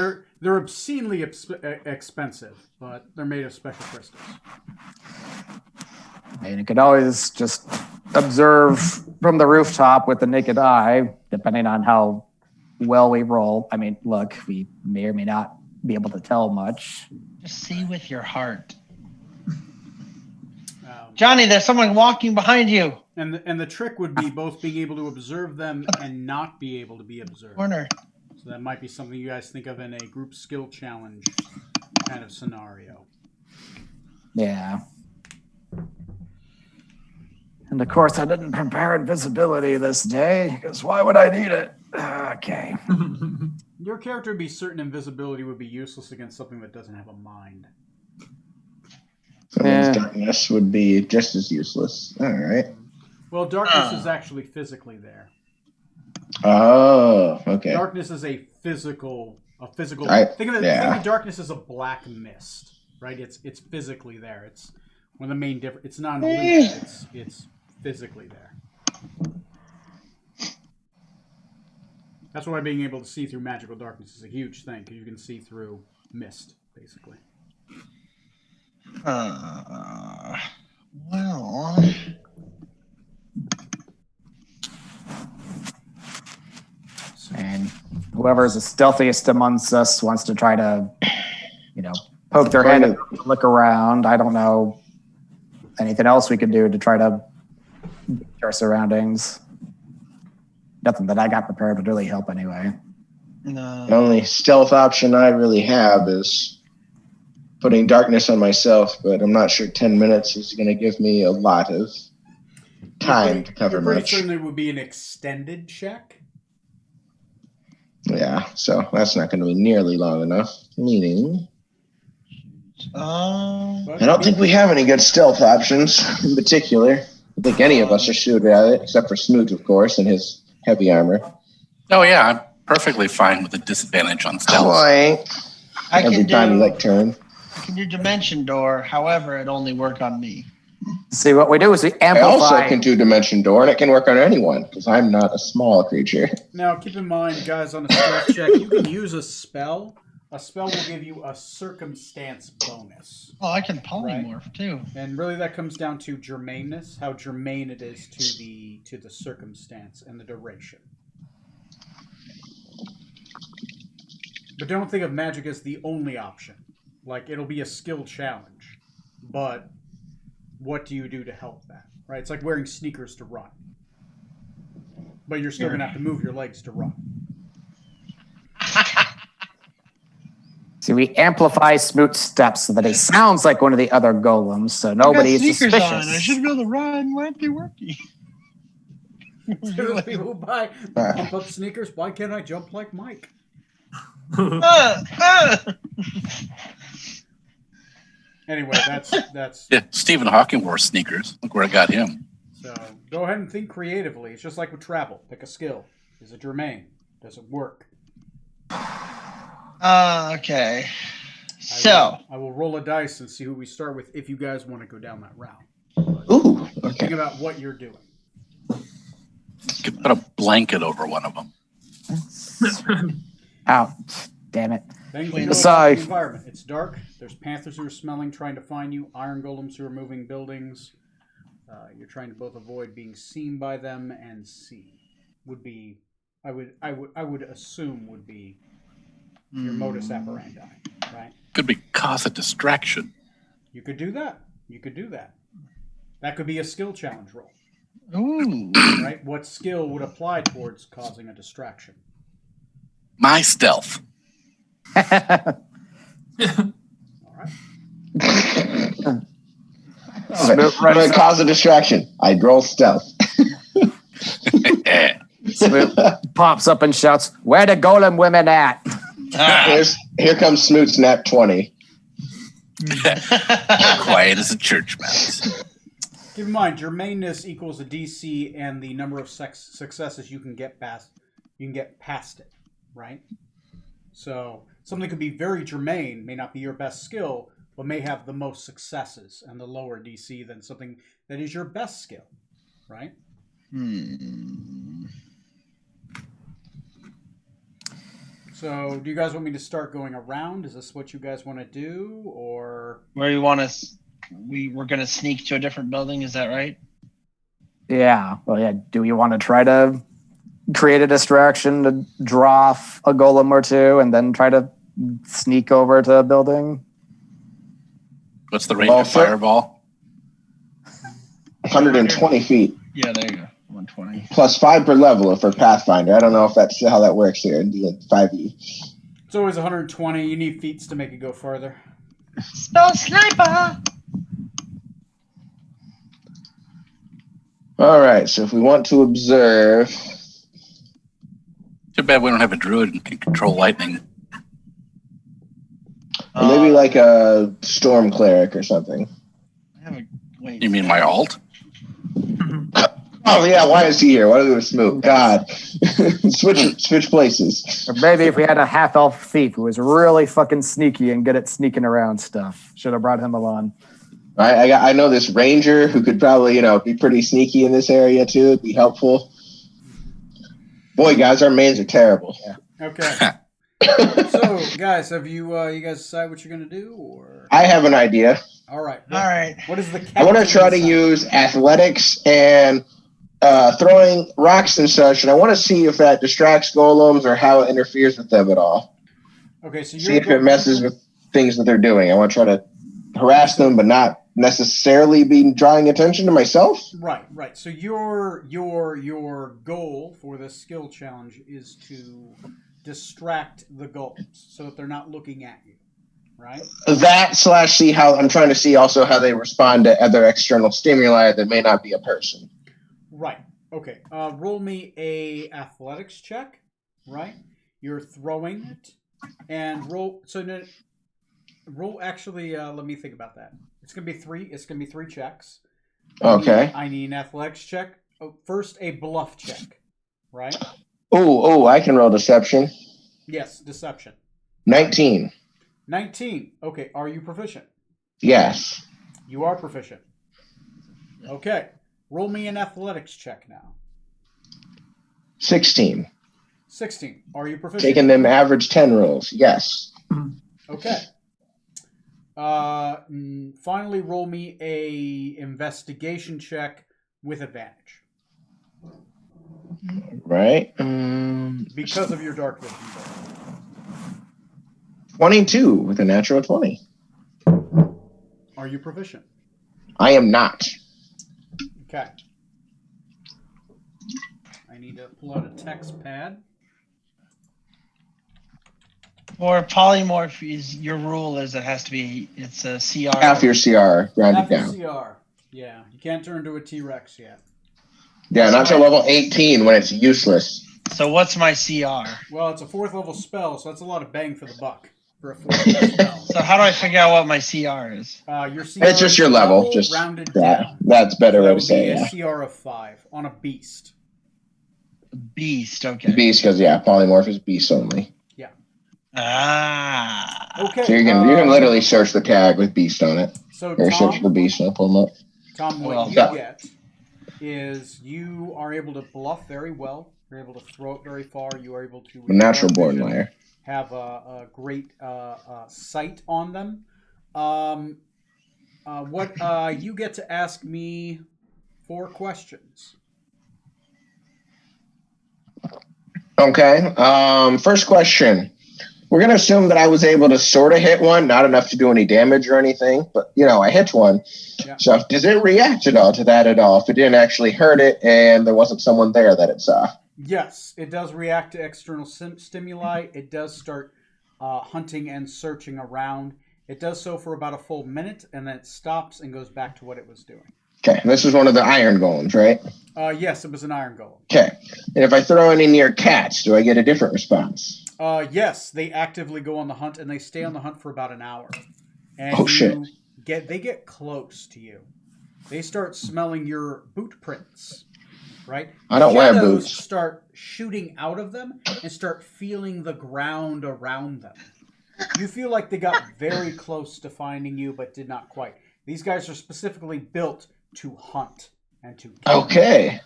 they're obscenely expensive, but they're made of special crystals. And you could always just observe from the rooftop with the naked eye, depending on how well we roll. I mean, look, we may or may not be able to tell much. just see with your heart. Johnny, there's someone walking behind you. And the trick would be both being able to observe them and not be able to be observed. Corner. So that might be something you guys think of in a group skill challenge kind of scenario. Yeah. And of course, I didn't prepare invisibility this day, because why would I need it? Okay. Your character would be certain invisibility would be useless against something that doesn't have a mind. Someone's darkness would be just as useless. All right. Well, darkness is actually physically there. Oh, okay. Darkness is a physical. Think of darkness as a black mist, right? It's physically there. It's one of the main difference. It's not an illusion. It's physically there. That's why being able to see through magical darkness is a huge thing, because you can see through mist, basically. Well. And whoever's the stealthiest amongst us wants to try to, poke their head and look around. I don't know anything else we could do to try to get our surroundings. Nothing that I got prepared would really help anyway. No. The only stealth option I really have is putting darkness on myself, but I'm not sure 10 minutes is going to give me a lot of time to cover You're pretty much. certain it would be an extended check. Yeah, so that's not going to be nearly long enough. Meaning, I don't think we have any good stealth options in particular. I think any of us are suited at it, except for Smoot, of course, and his heavy armor. Oh, yeah, I'm perfectly fine with a disadvantage on stealth. Clank. I Every time you turn. I can do Dimension Door. However, it only work on me. See, what we do is we I also amplify. can do Dimension Door, and it can work on anyone, because I'm not a small creature. Now, keep in mind, guys, on a stealth check, you can use a spell. A spell will give you a circumstance bonus. Oh, I can polymorph too. And really that comes down to germaneness, how germane it is to the circumstance and the duration. But don't think of magic as the only option. Like, it'll be a skill challenge. But what do you do to help that? Right? It's like wearing sneakers to run. But you're still going to have to move your legs to run. See, we amplify Smoot's steps so that he sounds like one of the other golems, so nobody's suspicious. I should be able to run. Why aren't they working? To those people who buy pump up sneakers, why can't I jump like Mike? Anyway, that's Yeah, Stephen Hawking wore sneakers. Look where I got him. so go ahead and think creatively. It's just like with travel. Pick a skill. Is it germane? Does it work? Okay. So I will roll a dice and see who we start with if you guys want to go down that route. Ooh, Think okay. about what you're doing. Could put a blanket over one of them. Out. Damn it. Then you Wait, know about so- the environment. It's dark. There's panthers who are smelling, trying to find you. Iron golems who are moving buildings. You're trying to both avoid being seen by them and see. Would be, I would assume would be your modus operandi, right? Could be cause a distraction. You could do that. You could do that. That could be a skill challenge roll, Ooh. right? What skill would apply towards causing a distraction? My stealth. All right. I'm going to cause a distraction. I'd roll stealth. Smoot pops up and shouts, "Where the golem women at?" Here comes Smoot Snap 20. Quiet as a church mouse. Keep in mind, germaneness equals a DC and the number of successes you can get past. You can get past it, right? So something could be very germane, may not be your best skill, but may have the most successes and the lower DC than something that is your best skill, right? So, do you guys want me to start going around? Is this what you guys want to do, or Where you want us? We're gonna sneak to a different building. Is that right? Yeah. Well, yeah. Do we want to try to create a distraction to draw off a golem or two and then try to sneak over to a building? What's the range Well, of fireball? 120 feet. Yeah, there you go. 120. Plus 5 per level for Pathfinder. I don't know if that's how that works here in 5e. it's always 120? You need feats to make it go further. Spell sniper. All right, so if we want to observe, Too bad we don't have a druid and can control lightning. or maybe like a storm cleric or something. I have a, wait. You mean my alt? Oh yeah, why is he here? Why do we smoke? God, switch places. Or maybe if we had a half-elf thief who was really fucking sneaky and good at sneaking around stuff, should have brought him along. I know this ranger who could probably be pretty sneaky in this area too. It'd be helpful. Boy, guys, our mains are terrible. Okay. So, guys, have you guys decide what you're gonna do, or I have an idea. all right? All right. What is the? I want to try to captain use athletics and throwing rocks and such, and I want to see if that distracts golems or how it interferes with them at all. decide? Okay, so See if it messes with things that they're doing. I want to try to harass them, but not necessarily be drawing attention to myself. Right. So your goal for this skill challenge is to distract the golems so that they're not looking at you, right? That / see how I'm trying to see also how they respond to other external stimuli that may not be a person. Right. Okay. Roll me a athletics check. Right. You're throwing it, and roll. So no, roll. Actually, let me think about that. It's gonna be 3. It's gonna be 3 checks. Okay. I need an athletics check. Oh, first, a bluff check. Right. Oh, I can roll deception. Yes. Deception. 19. 19. Okay. Are you proficient? Yes. You are proficient. Okay. Roll me an athletics check now. 16. 16. Are you proficient? Taking them average 10 rolls. Yes. Okay. Finally, roll me a investigation check with advantage Right. because of your dark vision. 22 with a natural 20. Are you proficient? I am not. Okay. I need to pull out a text pad. Or polymorph is your rule is it has to be it's a CR. Half your CR grounded Half your down. CR. Yeah, you can't turn into a T-Rex yet. Yeah, not till level 18 when it's useless. So what's my CR? Well, it's a 4th level spell, so that's a lot of bang for the buck for a 4th level spell. So how do I figure out what my CR is? Your CR It's just your level. Just rounded that. down. That's a better That way to would say be it. a CR of 5 on a beast. Beast. Okay. Beast, because polymorph is beast only. Ah. Okay. So you can literally search the tag with beast on it, So or search the Tom, beast and pull them up. Tom, what Well, you yeah. get is you are able to bluff very well. You're able to throw it very far. You are able to with Natural dark born vision, liar. have a great sight on them. What you get to ask me 4 questions. Okay. First question. We're gonna assume that I was able to sort of hit one, not enough to do any damage or anything, but I hit one. Yeah. So does it react at all to that at all? If it didn't actually hurt it and there wasn't someone there that it saw? Yes, it does react to external stimuli. It does start hunting and searching around. It does so for about a full minute, and then it stops and goes back to what it was doing. Okay. This is one of the iron golems, right? Yes, it was an iron golem. Okay. And if I throw any near cats, do I get a different response? Yes, they actively go on the hunt, and they stay on the hunt for about an hour. And Oh, shit. they get close to you. They start smelling your boot prints, right? I don't wear Shadows boots. start shooting out of them and start feeling the ground around them. You feel like they got very close to finding you, but did not quite. These guys are specifically built to hunt and to kill. Okay.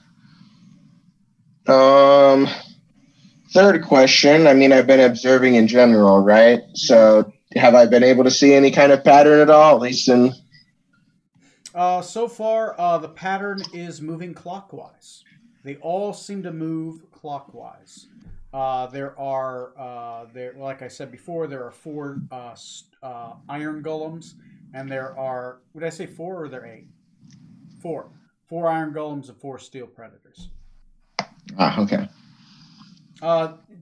Third question. I mean, I've been observing in general, right? So have I been able to see any kind of pattern at all? At least in So far, the pattern is moving clockwise. They all seem to move clockwise. There are, like I said before, there are 4 iron golems, and there are, would I say 4 or are there 8? 4. 4 iron golems and 4 steel predators. okay.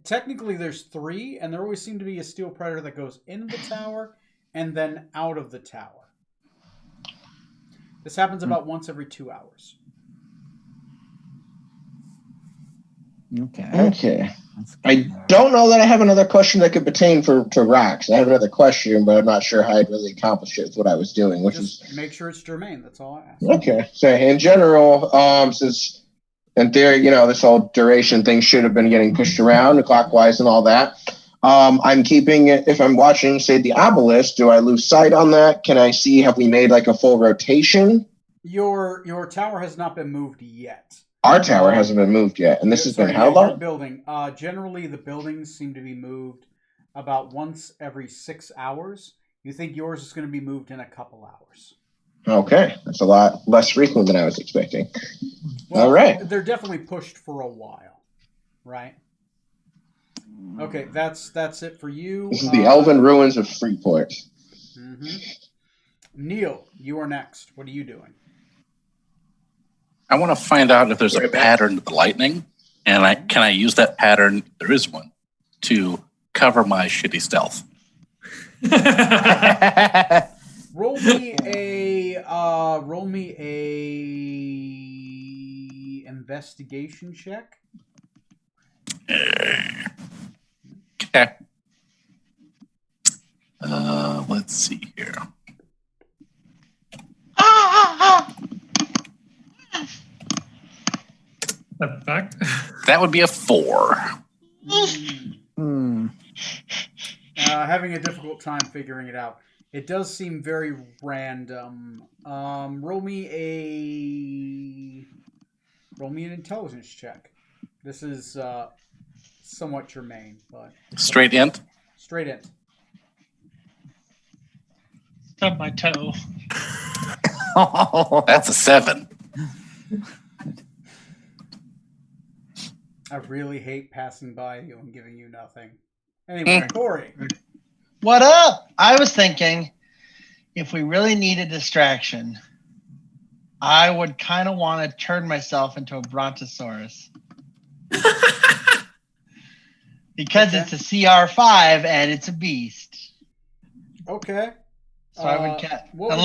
Technically, there's 3, and there always seem to be a steel predator that goes in the tower and then out of the tower. This happens about once every 2 hours. Okay. Okay. I don't know that I have another question that could pertain to rocks. I have another question, but I'm not sure how I'd really accomplish it with what I was doing, which is Just make sure it's germane. That's all I ask. okay. So in general, since in theory, this whole duration thing should have been getting pushed around clockwise and all that. I'm keeping it. If I'm watching, say, the obelisk, do I lose sight on that? Can I see? Have we made like a full rotation? Your tower has not been moved yet. Our tower hasn't been moved yet, and this has been how Your long? building. Generally, the buildings seem to be moved about once every 6 hours. You think yours is going to be moved in a couple hours. Okay, that's a lot less frequent than I was expecting. Well, All right. They're definitely pushed for a while, right? Okay, that's it for you. This is the Elven Ruins of Freeport. Mm-hmm. Neil, you are next. What are you doing? I want to find out if there's a pattern to the lightning, and can I use that pattern, if there is one, to cover my shitty stealth. Roll me a investigation check. Okay. Let's see here. Effect. That would be a 4. Having a difficult time figuring it out. It does seem very random. Roll me an intelligence check. This is somewhat germane, but Straight int. straight in. Stub my toe. That's a 7. I really hate passing by you and giving you nothing. Anyway, Corey. What up? I was thinking if we really need a distraction, I would kind of want to turn myself into a Brontosaurus. Because it's a CR5 and it's a beast. Okay. So I would what would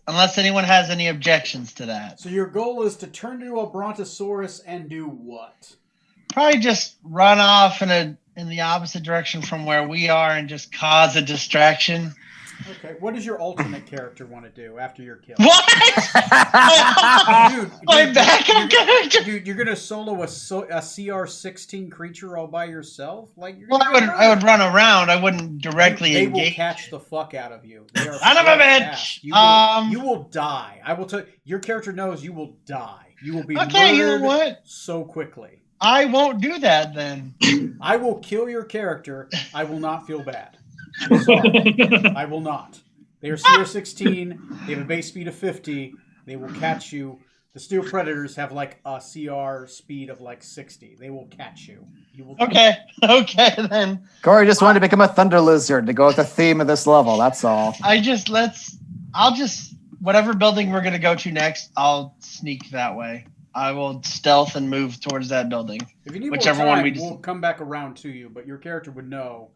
unless anyone has any objections to that. So your goal is to turn into a Brontosaurus and do what? Probably just run off in the opposite direction from where we are and just cause a distraction. Okay. What does your alternate character want to do after you're killed? What? Dude, My backup character. Dude, you're gonna solo a CR16 creature all by yourself? Like, you're Well, gonna I would run around. I wouldn't directly They will engage. catch the fuck out of you. They are Son of a so bitch! fast. Um, You will die. I will tell you. Your character knows you will die. You will be Okay, you know murdered what? so quickly. I won't do that then. I will kill your character. I will not feel bad. I'm sorry. I will not. They are CR16. They have a base speed of 50. They will catch you. The Steel Predators have like a CR speed of like 60. They will catch you. You will. Okay, okay then. Corey just wanted to become a thunder lizard to go with the theme of this level. That's all. I'll just whatever building we're gonna go to next, I'll sneak that way. I will stealth and move towards that building. If you need Whichever more one time, we just- we'll come back around to you. But your character would know.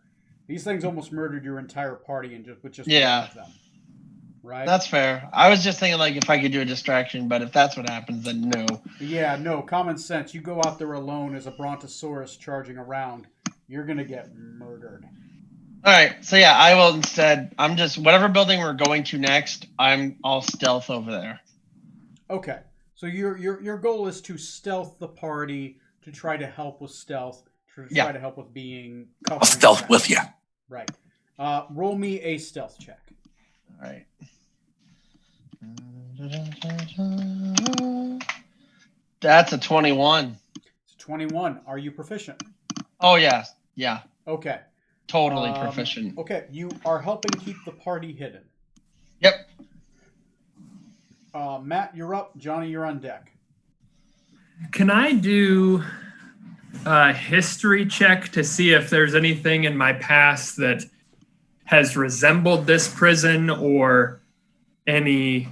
These things almost murdered your entire party and with just Yeah. one of them. Right. That's fair. I was just thinking like if I could do a distraction, but if that's what happens, then no. Yeah, no, common sense. You go out there alone as a brontosaurus charging around, you're going to get murdered. All right, so yeah, I will instead. I'm just whatever building we're going to next. I'll stealth over there. Okay. So your goal is to stealth the party, to try to help with stealth, to try Yeah. to help with being I'll covered. stealth with you. Right. Roll me a stealth check. All right. That's a 21. It's 21. Are you proficient? Oh yeah, yeah, Okay. totally Um, proficient. Okay, you are helping keep the party hidden. Yep. Matt, you're up. Johnny, you're on deck. Can I do a history check to see if there's anything in my past that has resembled this prison or any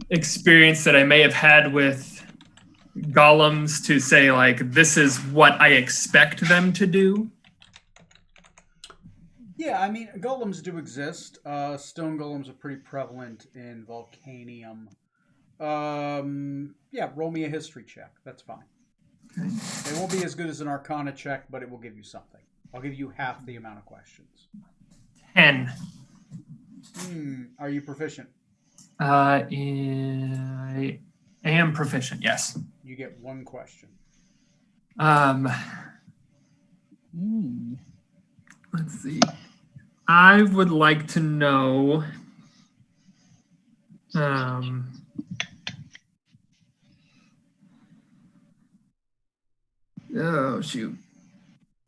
experience that I may have had with golems to say, like, this is what I expect them to do? Yeah, I mean, golems do exist. Stone golems are pretty prevalent in Volcanium. Yeah, roll me a history check. That's fine. It won't be as good as an Arcana check, but it will give you something. I'll give you half the amount of questions. 10. Are you proficient? I am proficient, yes. You get one question. Let's see. I would like to know. Oh shoot!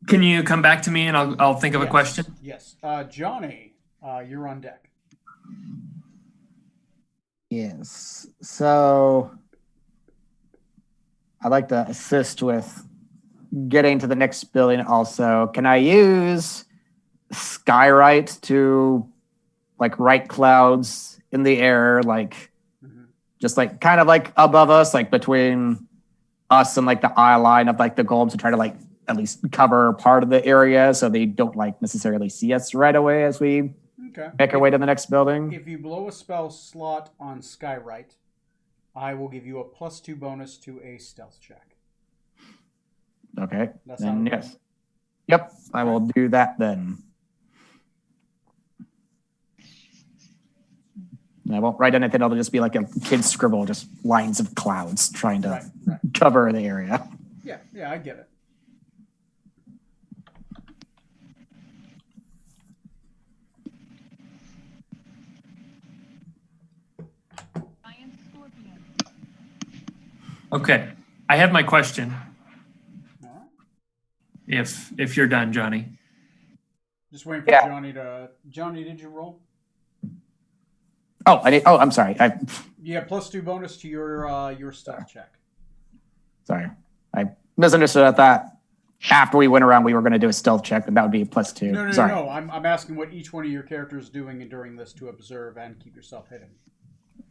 Can you come back to me and I'll think of a Yes, question? Yes. Johnny, you're on deck. Yes. So I'd like to assist with getting to the next building also. Can I use Skywrite to like write clouds in the air, like just like kind of like above us, like between us and like the eye line of like the golems to try to like at least cover part of the area so they don't like necessarily see us right away as we Okay. make our way to the next building? If you blow a spell slot on Skywrite, I will give you a +2 bonus to a stealth check. Okay. That Then sound good? yes. Yep, I will do that then. And I won't write anything. It'll just be like a kid's scribble, just lines of clouds trying to Right. cover the area. Yeah, I get it. Okay, I have my question. All right. If you're done, Johnny. Just waiting for Yeah. Johnny to. Johnny, did you roll? Oh, I'm sorry. Yeah, +2 bonus to your stealth check. Sorry. I misunderstood. I thought after we went around, we were going to do a stealth check, and that would be +2. No, Sorry. no. I'm asking what each one of your characters is doing during this to observe and keep yourself hidden.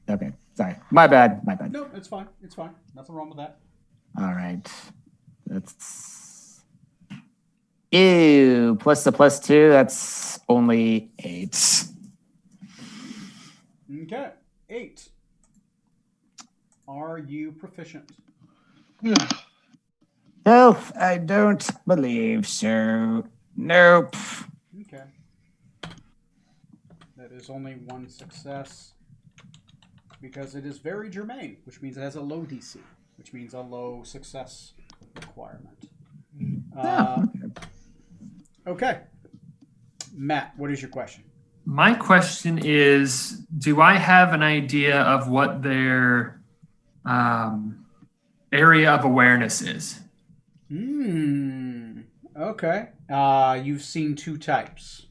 Okay. Sorry. My bad. No, it's fine. It's fine. Nothing wrong with that. All right. That's ew. Plus the +2. That's only 8. Okay. 8. Are you proficient? Health, I don't believe so. Nope. Okay. That is only one success because it is very germane, which means it has a low DC, which means a low success requirement. Okay. Matt, what is your question? My question is, do I have an idea of what their area of awareness is? Okay. You've seen two types.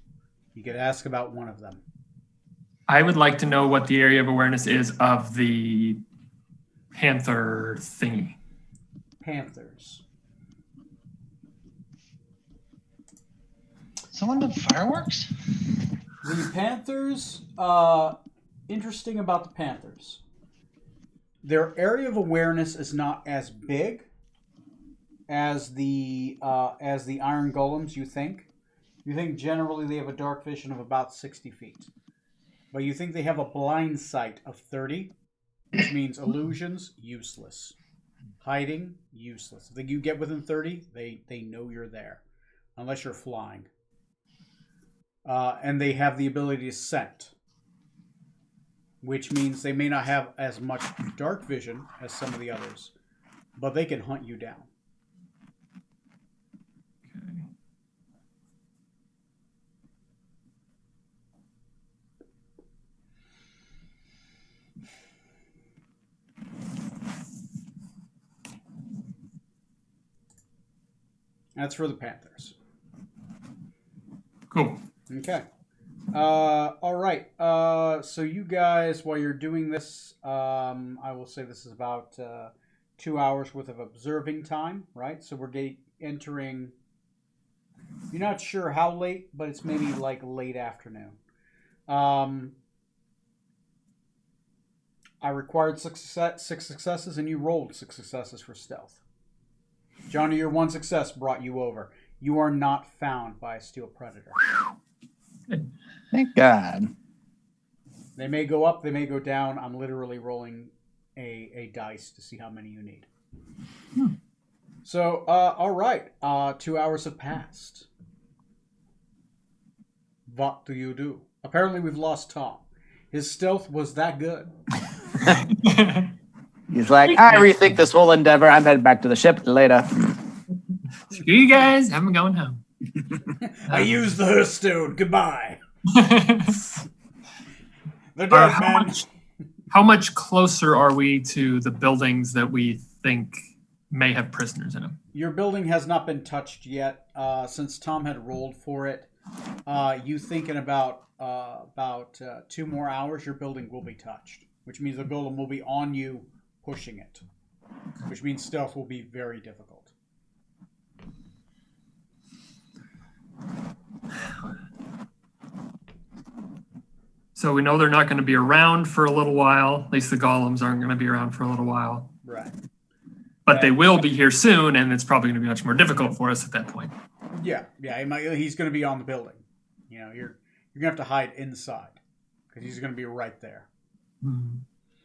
You could ask about one of them. I would like to know what the area of awareness is of the panther thingy. Panthers. Someone did fireworks? The Panthers, interesting about the Panthers. Their area of awareness is not as big as the Iron Golems, you think. You think generally they have a dark vision of about 60 feet. But you think they have a blind sight of 30, which means illusions, useless. Hiding, useless. If you get within 30, they know you're there. Unless you're flying. And they have the ability to scent. Which means they may not have as much dark vision as some of the others. But they can hunt you down. That's for the Panthers. Cool. Okay. All right. So you guys, while you're doing this, I will say this is about 2 hours worth of observing time, right? So we're entering. You're not sure how late, but it's maybe like late afternoon. I required six successes, and you rolled 6 successes for stealth. Johnny, your 1 success brought you over. You are not found by a steel predator. Thank God. They may go up, they may go down. I'm literally rolling a dice to see how many you need. So, all right. 2 hours have passed. What do you do? Apparently, we've lost Tom. His stealth was that good. He's like, I rethink this whole endeavor. I'm headed back to the ship later. Screw you guys. I'm going home. I used the Hearthstone. Goodbye. They're dead, man. How much closer are we to the buildings that we think may have prisoners in them? Your building has not been touched yet. Since Tom had rolled for it, you think in about 2 more hours, your building will be touched, which means the golem will be on you, pushing it, which means stealth will be very difficult. So we know they're not going to be around for a little while. At least the golems aren't going to be around for a little while. Right. But they will be here soon, and it's probably going to be much more difficult for us at that point. Yeah. He's going to be on the building. You know, you're going to have to hide inside because he's going to be right there.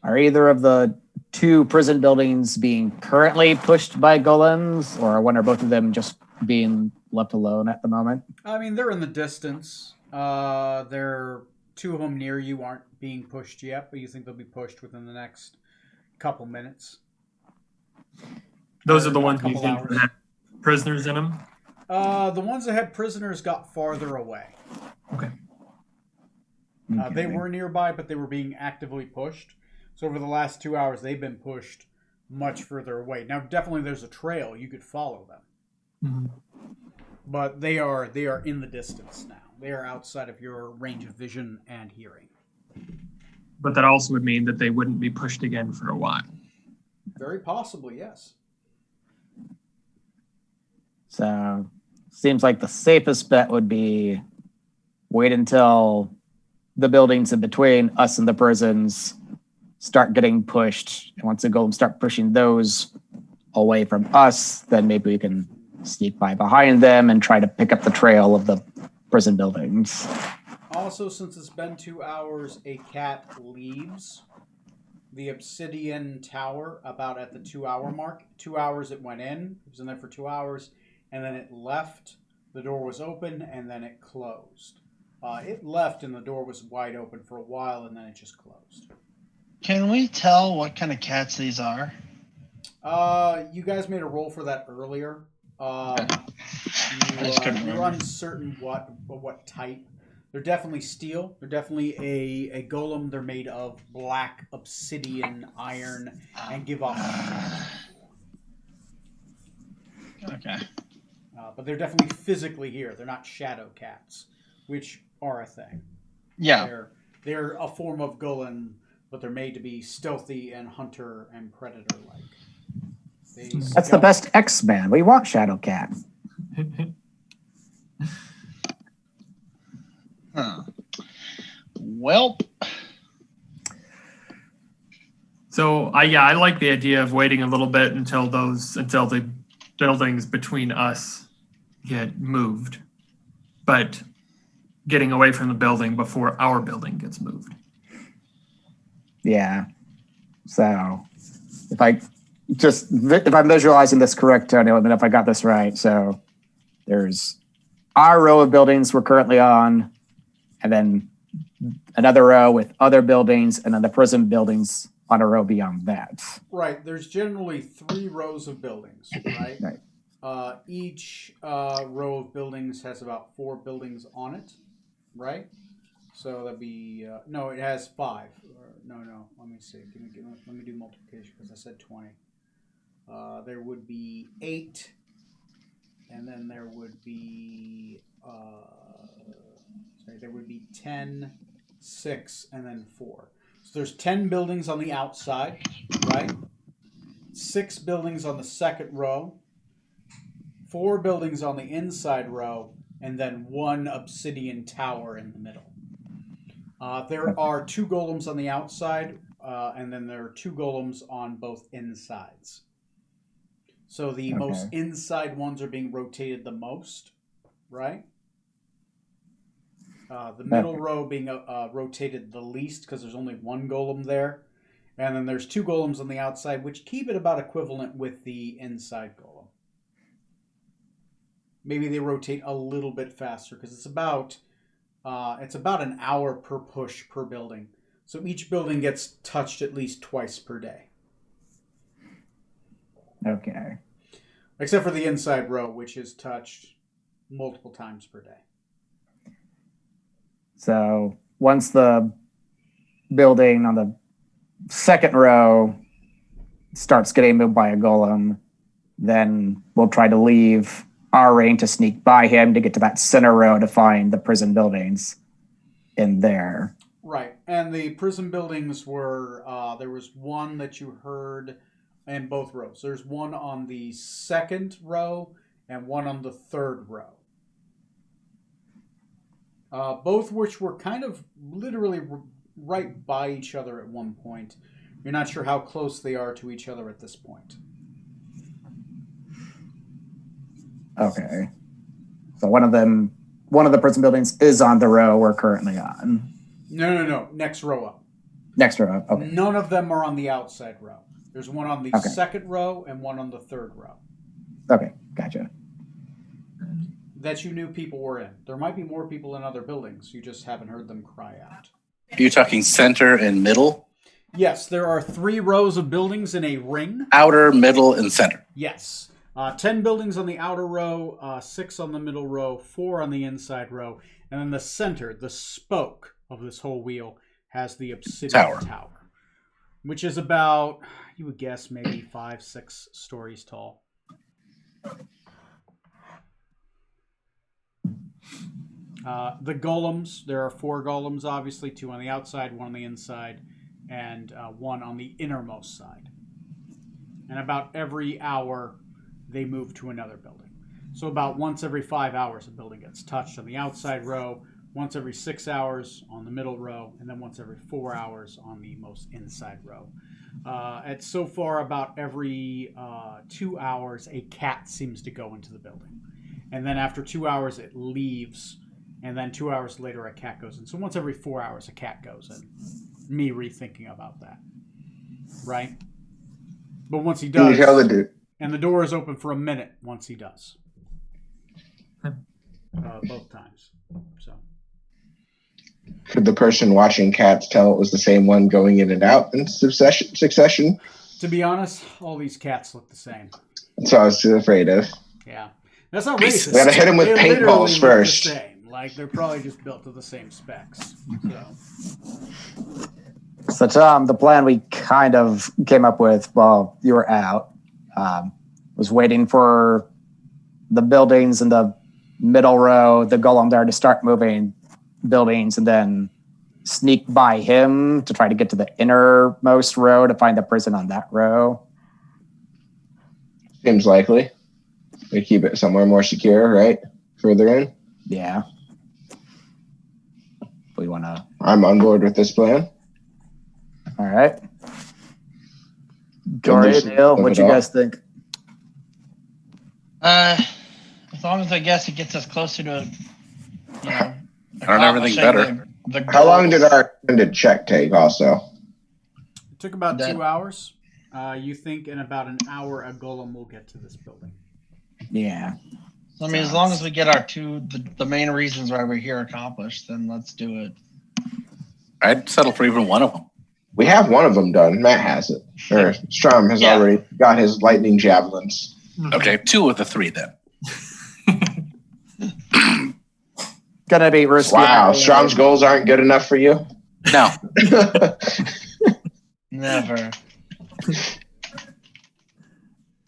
Are either of the 2 prison buildings being currently pushed by golems, or one or both of them just being left alone at the moment? I mean, they're in the distance. They're 2 of them near you aren't being pushed yet, but you think they'll be pushed within the next couple minutes. Those are the ones you couple think hours. that have prisoners in them? The ones that had prisoners got farther away. Okay. They were nearby, but they were being actively pushed. So over the last 2 hours, they've been pushed much further away. Now, definitely there's a trail. You could follow them. Mm-hmm. But they are in the distance now. They are outside of your range of vision and hearing. But that also would mean that they wouldn't be pushed again for a while. Very possibly, yes. So, seems like the safest bet would be wait until the buildings in between us and the prisons start getting pushed. And once the golems start pushing those away from us, then maybe we can sneak by behind them and try to pick up the trail of the prison buildings. Also, since it's been 2 hours, a cat leaves the obsidian tower about at the 2 hour mark. 2 hours it went in. It was in there for 2 hours. And then it left. The door was open and then it closed. It left and the door was wide open for a while and then it just closed. Can we tell what kind of cats these are? You guys made a roll for that earlier. I just couldn't You're remember. uncertain what type. They're definitely steel. They're definitely a golem. They're made of black obsidian iron and give off. Okay. But they're definitely physically here. They're not shadow cats, which are a thing. Yeah. They're a form of golem, but they're made to be stealthy and hunter and predator like. That's the best X-Men. We want Shadow Cat. Huh. Well, So I like the idea of waiting a little bit until the buildings between us get moved, but getting away from the building before our building gets moved. Yeah. So if I'm visualizing this correct, Tony, let me know if I got this right. So there's our row of buildings we're currently on, and then another row with other buildings, and then the prison buildings on a row beyond that. Right. There's generally 3 rows of buildings, right? Right. Each row of buildings has about 4 buildings on it, right? So that'd be no, it has 5. No. Let me see. Let me do multiplication because I said 20. There would be 8, and then there would be 10, 6, and then 4. So there's 10 buildings on the outside, right? 6 buildings on the second row, 4 buildings on the inside row, and then 1 obsidian tower in the middle. There are 2 golems on the outside, and then there are 2 golems on both insides. So the most inside ones are being rotated the most, right? The middle row being rotated the least because there's only 1 golem there. And then there's 2 golems on the outside, which keep it about equivalent with the inside golem. Maybe they rotate a little bit faster because it's about an hour per push per building. So each building gets touched at least twice per day. Okay. Except for the inside row, which is touched multiple times per day. So once the building on the second row starts getting moved by a golem, then we'll try to leave our ring to sneak by him to get to that center row to find the prison buildings in there. Right. And the prison buildings were, there was one that you heard in both rows. There's one on the second row and one on the third row. Both which were kind of literally right by each other at one point. You're not sure how close they are to each other at this point. Okay. So one of the prison buildings is on the row we're currently on. No. Next row up. Next row. Okay. None of them are on the outside row. There's one on the Okay. second row and one on the third row. Okay. Gotcha. That you knew people were in. There might be more people in other buildings. You just haven't heard them cry out. Are you talking center and middle? Yes, there are 3 rows of buildings in a ring. Outer, middle, and center. Yes. 10 buildings on the outer row, 6 on the middle row, 4 on the inside row. And then the center, the spoke of this whole wheel, has the obsidian tower. Which is about, you would guess, maybe 5-6 stories tall. The golems, there are 4 golems, obviously, 2 on the outside, 1 on the inside, and 1 on the innermost side. And about every hour, they move to another building. So about once every 5 hours, a building gets touched on the outside row, once every 6 hours on the middle row, and then once every 4 hours on the most inside row. At so far, about every 2 hours, a cat seems to go into the building. And then after 2 hours, it leaves. And then 2 hours later, a cat goes in. So once every 4 hours, a cat goes in. Me rethinking about that. Right? But once he does, You tell the dude. and the door is open for a minute once he does. Both times. So Could the person watching cats tell it was the same one going in and out in succession? To be honest, all these cats look the same. That's what I was afraid of. Yeah, that's not Racist. racist. We gotta hit 'em with They paintballs literally look first. The same. Like they're probably just built to the same specs. So, Tom, the plan we kind of came up with while you were out was waiting for the buildings in the middle row, the golem there, to start moving buildings, and then sneak by him to try to get to the innermost row to find the prison on that row. Seems likely. We keep it somewhere more secure, right? Further in. Yeah. We want to. I'm on board with this plan. All right. Jory, Neil, what you guys think? As long as I guess it gets us closer to, Aren't everything better? The How long did goals. our extended check take also? It took about That- 2 hours. You think in about an hour a golem will get to this building? Yeah. I mean, as long as we get our the main reasons why we're here accomplished, then let's do it. I'd settle for even one of them. We have one of them done. Matt has it. Or Strom has Yeah. already got his lightning javelins. Okay, 2 of the 3 then. Gonna be risky. Wow, Strom's goals aren't good enough for you? No, Never. so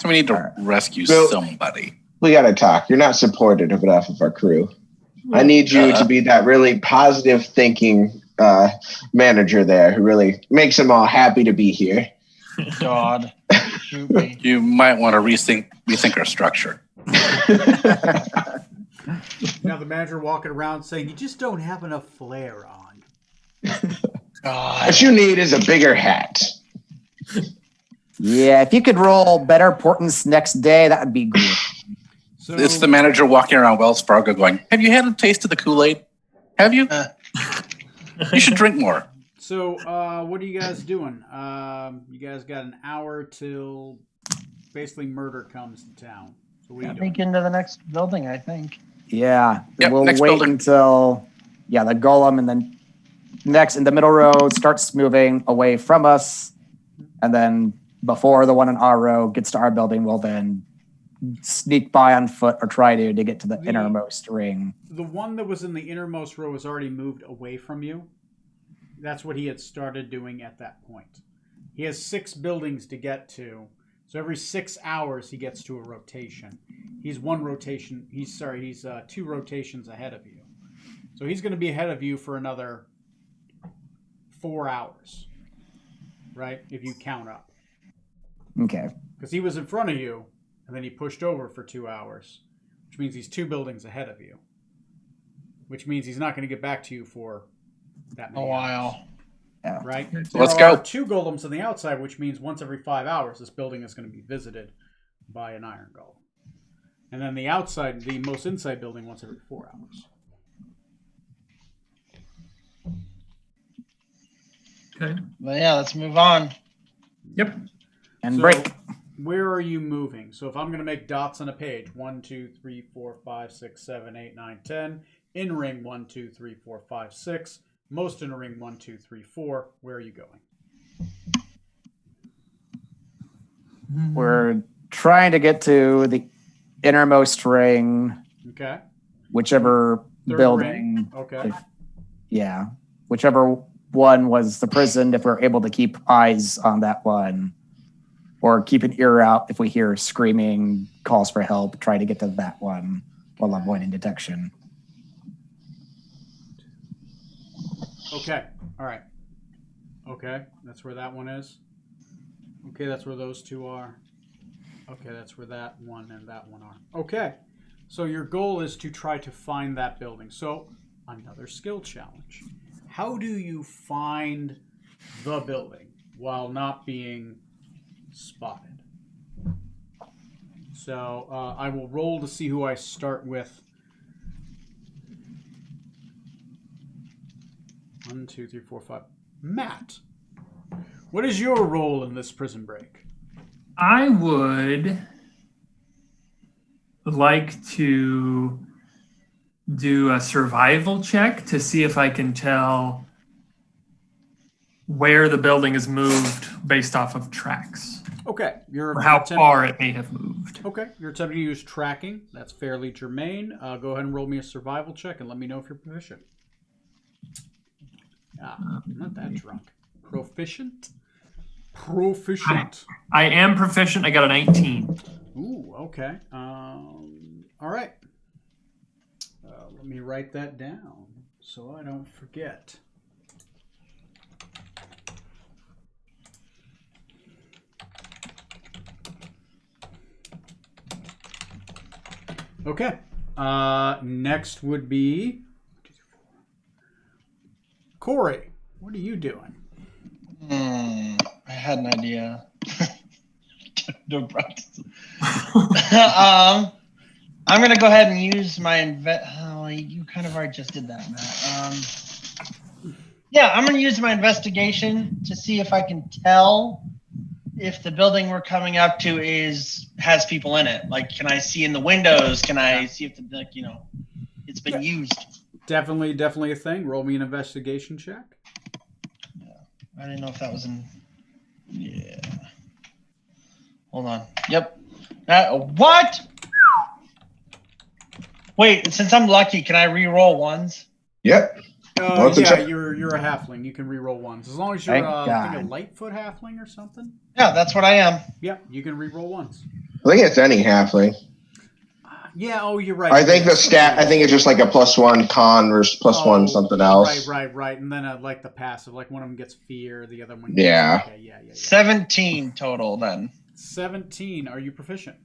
we need to rescue So- somebody. We gotta talk. You're not supportive enough of our crew. I need you to be that really positive thinking manager there who really makes them all happy to be here. God. Shoot me. You might want to rethink our structure. Now the manager walking around saying, "You just don't have enough flair on." God. What you need is a bigger hat. Yeah, if you could roll better portents next day, that would be good. So It's the manager walking around Wells Fargo going, "Have you had a taste of the Kool-Aid? Have you? You should drink more." So, what are you guys doing? You guys got an hour till basically murder comes to town. So what are I you doing? think into the next building, I think. Yeah. Yep, we'll next wait building. until the golem and then next in the middle row starts moving away from us. And then before the one in our row gets to our building, we'll then sneak by on foot or try to get to the innermost ring. The one that was in the innermost row was already moved away from you. That's what he had started doing at that point. He has 6 buildings to get to. So every 6 hours he gets to a rotation. He's 2 rotations ahead of you. So he's going to be ahead of you for another 4 hours. Right? If you count up. Okay. Because he was in front of you, and then he pushed over for 2 hours, which means he's 2 buildings ahead of you. Which means he's not going to get back to you for that A many hours. while. Right? Let's There are go. 2 golems on the outside, which means once every 5 hours, this building is going to be visited by an iron golem. And then the outside, the most inside building, once every 4 hours. Okay. But yeah, let's move on. Yep. And So, break. Where are you moving? So if I'm going to make dots on a page, 1, 2, 3, 4, 5, 6, 7, 8, 9, 10. In ring, 1, 2, 3, 4, 5, 6. Most in a ring, 1, 2, 3, 4. Where are you going? We're trying to get to the innermost ring, Okay. whichever Third building. ring. Okay. Yeah. Whichever one was the prison, if we're able to keep eyes on that one. Or keep an ear out if we hear screaming, calls for help, try to get to that one while avoiding detection. Okay. All right. Okay. That's where that one is. Okay. That's where those 2 are. Okay. That's where that one and that one are. Okay. So your goal is to try to find that building. So another skill challenge. How do you find the building while not being spotted? So I will roll to see who I start with. 1, 2, 3, 4, 5. Matt, what is your role in this prison break? I would like to do a survival check to see if I can tell where the building is moved based off of tracks, Okay, or how far it may have moved. Okay, you're attempting to use tracking. That's fairly germane. Go ahead and roll me a survival check and let me know if you're proficient. I'm not that drunk. Proficient? Proficient. I am proficient. I got a 19. Ooh, okay. All right. Let me write that down so I don't forget. Okay. Next would be Corey. What are you doing? I had an idea. Don't practice. I'm gonna go ahead and use my Oh, you kind of already just did that, Matt. Yeah, I'm gonna use my investigation to see if I can tell if the building we're coming up to has people in it. Like, can I see in the windows? Can I see if it's been used? Definitely a thing. Roll me an investigation check. I didn't know if that was in. Yeah. Hold on. Yep. What? Wait, since I'm lucky, can I re-roll ones? Yep. Yeah, check. you're a halfling. You can re-roll ones as long as you're Thank I think a God. Lightfoot halfling or something. Yeah, that's what I am. Yep, you can re-roll ones. I think it's any halfling. Yeah. Oh, you're right. I think the stat. I think it's just like a +1 con versus +1 something else. Right. And then like the passive, like one of them gets fear, the other one. Yeah. Okay, yeah. 17 total then. 17. Are you proficient?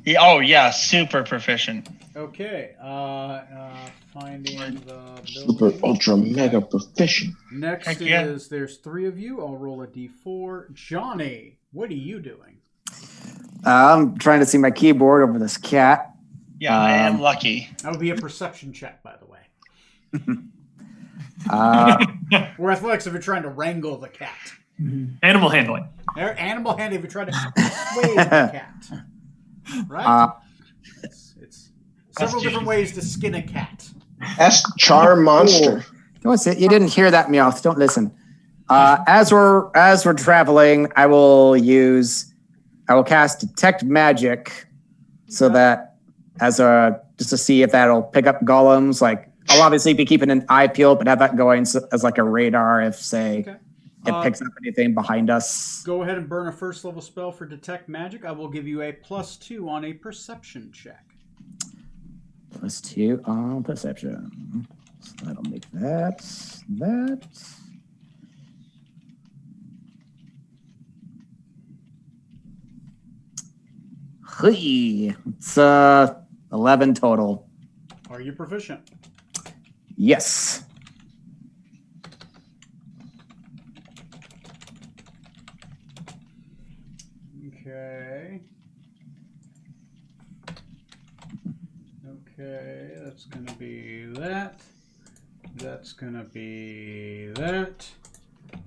Yeah, oh yeah, super proficient. Okay. Finding the Super building. ultra mega proficient. Next Heck yeah. is there's 3 of you. I'll roll a d4. Johnny, what are you doing? I'm trying to see my keyboard over this cat. Yeah, I am lucky. That would be a perception check, by the way. Or athletics if you're trying to wrangle the cat. Animal handling. Or animal hand if you're trying to persuade the cat. Right? It's several different ways to skin a cat. That's charm monster. Don't sit. You didn't hear that, Meowth. Don't listen. As we're traveling, I will cast detect magic, so that just to see if that'll pick up golems. Like, I'll obviously be keeping an eye peeled, but have that going as like a radar if Okay. it picks up anything behind us. Go ahead and burn a first level spell for detect magic. I will give you a +2 on a perception check. +2 on perception. So that'll make that. Hey, it's 11 total. Are you proficient? Yes. Okay. Okay, that's gonna be that. That's gonna be that.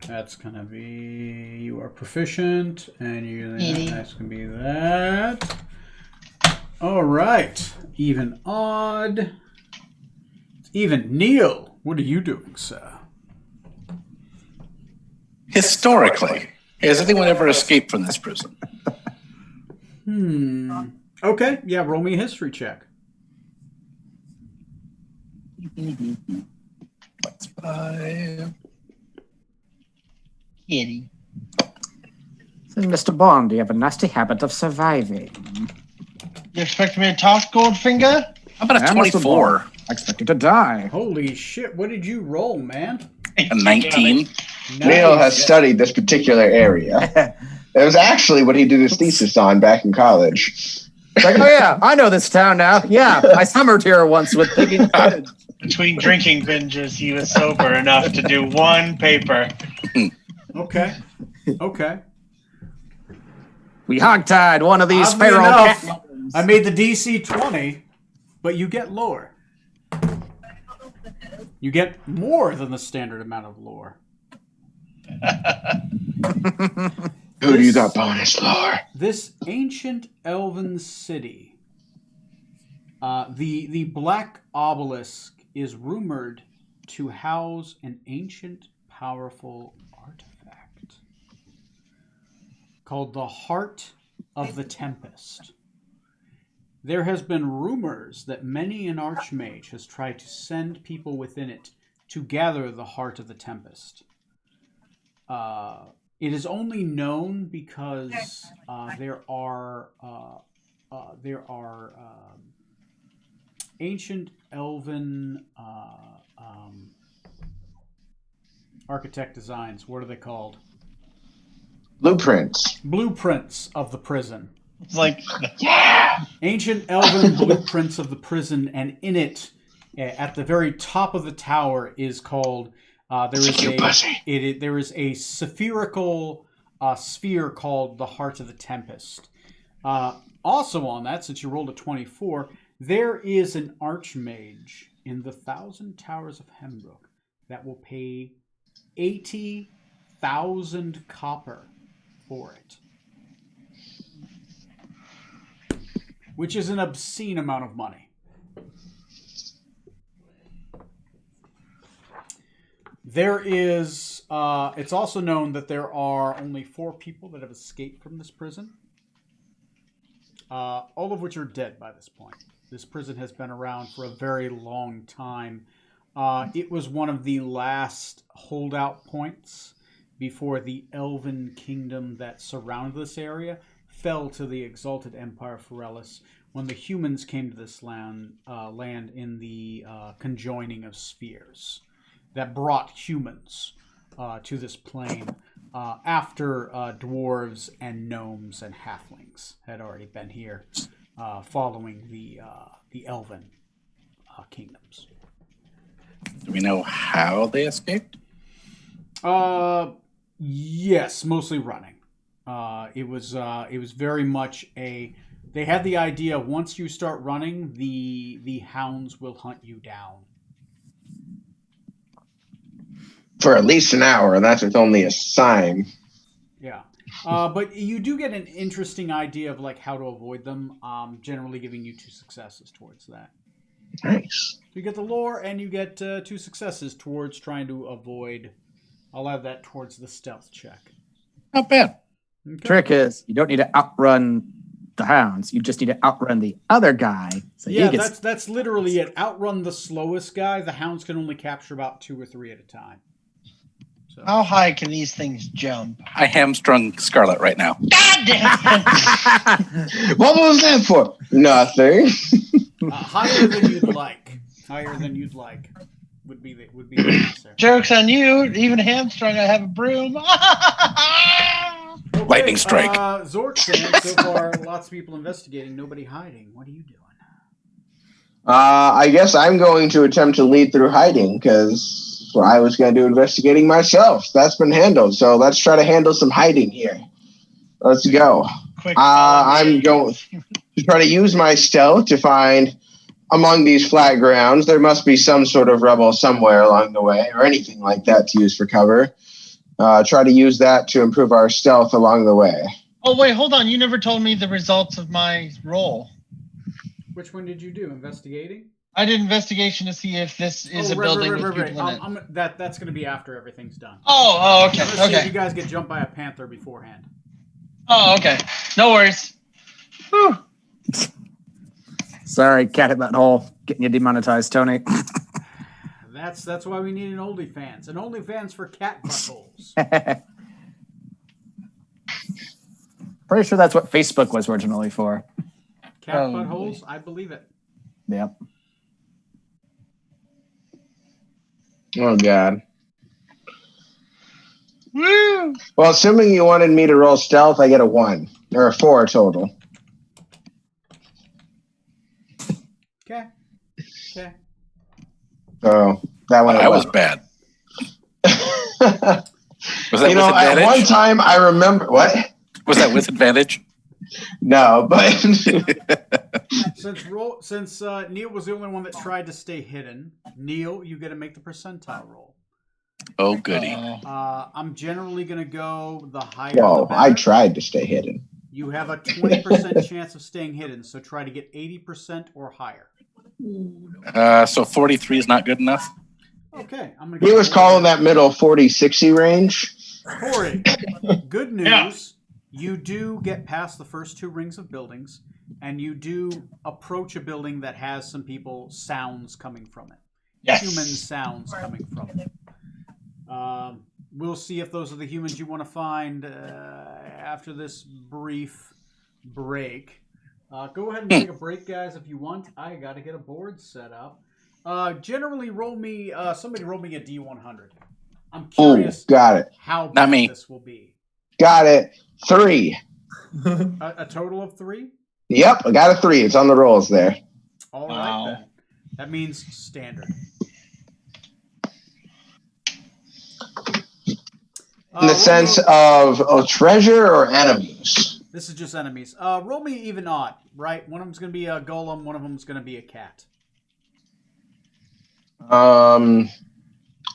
That's gonna be you are proficient, and that's gonna be that. All right, even odd. Even Neil, what are you doing, sir? Historically, has anyone ever escaped from this prison? Okay, yeah, roll me a history check. That's 5. Kitty. So, Mr. Bond, you have a nasty habit of surviving. You expect me to talk, Goldfinger? How about a Yeah, Mr. 24? Bond, I expect you to die. Holy shit, what did you roll, man? A 19? Neil has Nice. studied this particular area. It was actually what he did his thesis on back in college. It's like, oh yeah, I know this town now. Yeah, I summered here once with Piggy. Between drinking binges, he was sober enough to do one paper. Okay. Okay. We hogtied one of these Oddly feral enough, cat. I made the DC 20, but you get lore. You get more than the standard amount of lore. Who do you got bonus lore? This ancient elven city The Black Obelisk is rumored to house an ancient, powerful artifact called the Heart of the Tempest. There has been rumors that many an archmage has tried to send people within it to gather the Heart of the Tempest. It is only known because there are ancient elven architect designs. What are they called? Blueprints. Blueprints of the prison. It's like, Ancient elven blueprints of the prison, and in it, at the very top of the tower, is called. There is a spherical sphere called the Heart of the Tempest. Also on that, since you rolled a 24, there is an archmage in the 1,000 Towers of Hembrook that will pay 80,000 copper for it, which is an obscene amount of money. There is, it's also known that there are only 4 people that have escaped from this prison, all of which are dead by this point. This prison has been around for a very long time. It was one of the last holdout points before the elven kingdom that surrounded this area fell to the exalted Empire Forellis when the humans came to this land in the conjoining of spheres that brought humans to this plane after dwarves and gnomes and halflings had already been here following the elven kingdoms. Do we know how they escaped? Yes, mostly running. It was very much a. They had the idea once you start running, the hounds will hunt you down. For at least an hour, and that's with only a sign. Yeah. But you do get an interesting idea of like how to avoid them. Generally giving you 2 successes towards that. Nice. You get the lore, and you get 2 successes towards trying to avoid. I'll add that towards the stealth check. Not bad. Okay. Trick is you don't need to outrun the hounds. You just need to outrun the other guy. So Yeah, he gets that's literally it. Outrun the slowest guy. The hounds can only capture about 2 or 3 at a time. So. how high can these things jump? I hamstrung Scarlet right now. God damn it! What was that for? Nothing. Higher than you'd like. Higher than you'd like would be the answer. Joke's on you. Even hamstrung, I have a broom. Okay, Lightning strike. Zorksan, so far, lots of people investigating, nobody hiding. What are you doing? I guess I'm going to attempt to lead through hiding because I was going to do investigating myself. That's been handled. So let's try to handle some hiding here. Let's go. Quick, I'm going to try to use my stealth to find among these flat grounds. There must be some sort of rubble somewhere along the way or anything like that to use for cover. Try to use that to improve our stealth along the way. Oh, wait, hold on. You never told me the results of my roll. Which one did you do? Investigating? I did investigation to see if this is a building with people in it. That's going to be after everything's done. Oh, okay, Let's see if you okay. guys get jumped by a panther beforehand. Oh, okay. No worries. Whew. sorry, cat hit that hole, getting you demonetized, Tony. That's why we need an OnlyFans. An OnlyFans for cat buttholes. Pretty sure that's what Facebook was originally for. Cat Oh, buttholes? I believe it. Yep. Oh, God. Woo! Well, assuming you wanted me to roll stealth, I get a 1 or a 4 total. Okay. Okay. So that one. That was bad. Was that You know, with at advantage? one time I remember what? Was that with advantage? No, but Since Neil was the only one that tried to stay hidden, Neil, you get to make the percentile roll. Oh, goody. Uh-oh. I'm generally going to go the higher the well, better. I tried to stay hidden. You have a 20% chance of staying hidden, so try to get 80% or higher. So 43 is not good enough. Okay, I'm gonna. He was calling that middle 40-60 range. Corey, good news. Yeah. You do get past the first 2 rings of buildings, and you do approach a building that has some sounds coming from it. Yes. Human sounds coming from it. We'll see if those are the humans you want to find after this brief break. Go ahead and take a break, guys, if you want. I got to get a board set up. Generally, somebody roll me a D100. I'm curious Got it. how Not bad me. this will be. Got it. 3. A total of 3? Yep, I got a 3. It's on the rolls there. All right, Wow. then. That means standard. In the sense of treasure or enemies? This is just enemies. Roll me even odd, right? One of them's going to be a golem, one of them's going to be a cat. I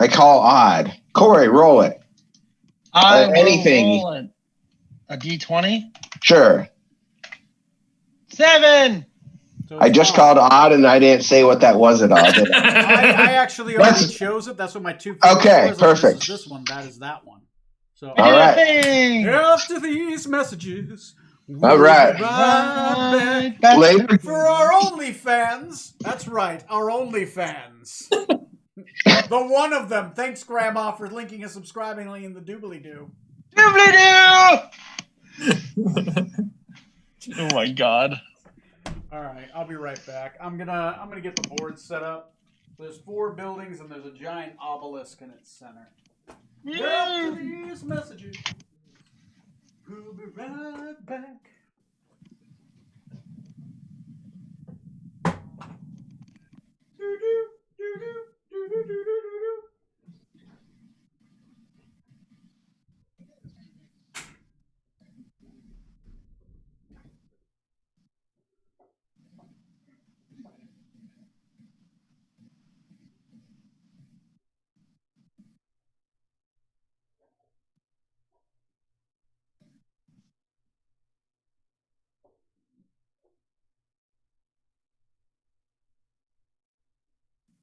call odd. Corey, roll it. I will anything. roll a D20. Sure. 7. So I it's just odd. called odd and I didn't say what that was at all, did I? I actually already chose it. That's what my 2 Okay, was. perfect. This is this one. That is that one. So All right. Thing. after these messages, All right. be right back. Back. Later. For our OnlyFans. That's right, our OnlyFans. The one of them. Thanks, Grandma, for linking and subscribing in the doobly-doo. Doobly-doo! Oh my god. All right, I'll be right back. I'm gonna get the board set up. There's 4 buildings and there's a giant obelisk in its center. After these messages, we'll be right back. Do-do, do-do, do-do, do-do-do-do.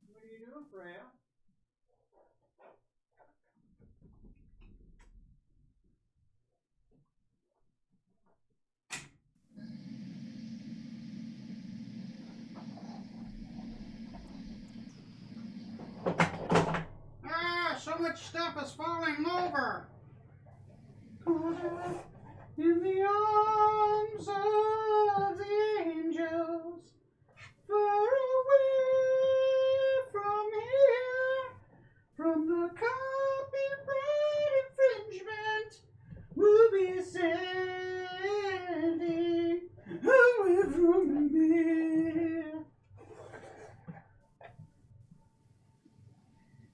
What are you doing, Freya? So much stuff is falling over. In the arms of the angels, far away from here, from the copyright infringement, we'll be sending away from here.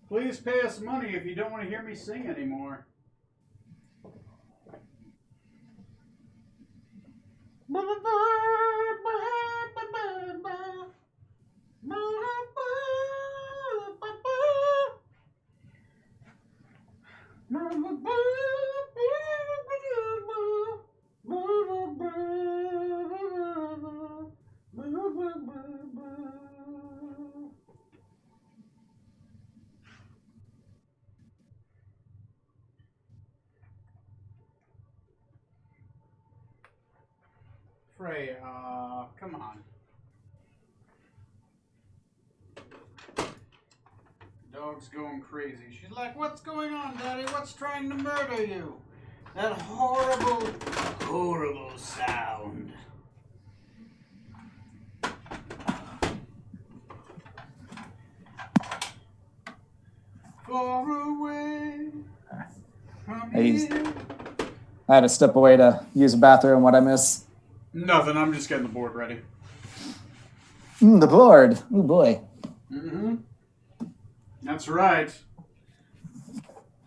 Please pay us money if you don't want to hear me sing anymore. Freya, come on. Dog's going crazy. She's like, what's going on, Daddy? What's trying to murder you? That horrible, horrible sound. Far away from here. I had to step away to use a bathroom. What I miss? Nothing. I'm just getting the board ready. The board. Oh boy. Mm-hmm. That's right.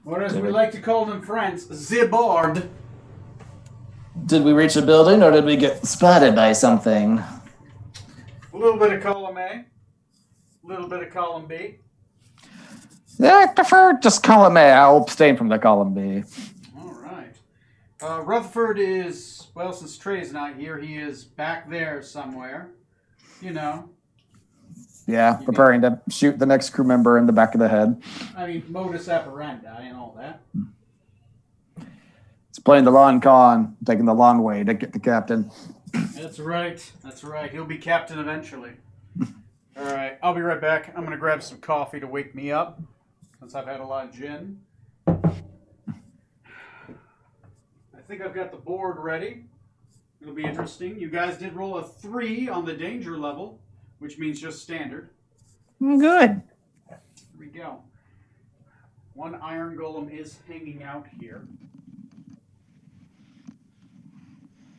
Or as we like to call them French, the board. Did we reach a building or did we get spotted by something? A little bit of column A, a little bit of column B. Yeah, I prefer just column A. I'll abstain from the column B. All right. Rutherford is, well, since Trey's not here, he is back there somewhere. You know, Yeah, preparing to shoot the next crew member in the back of the head. I mean, modus operandi and all that. He's playing the long con, taking the long way to get the captain. That's right. That's right. He'll be captain eventually. All right. I'll be right back. I'm going to grab some coffee to wake me up since I've had a lot of gin. I think I've got the board ready. It'll be interesting. You guys did roll a 3 on the danger level, which means just standard. Good. Here we go. One iron golem is hanging out here.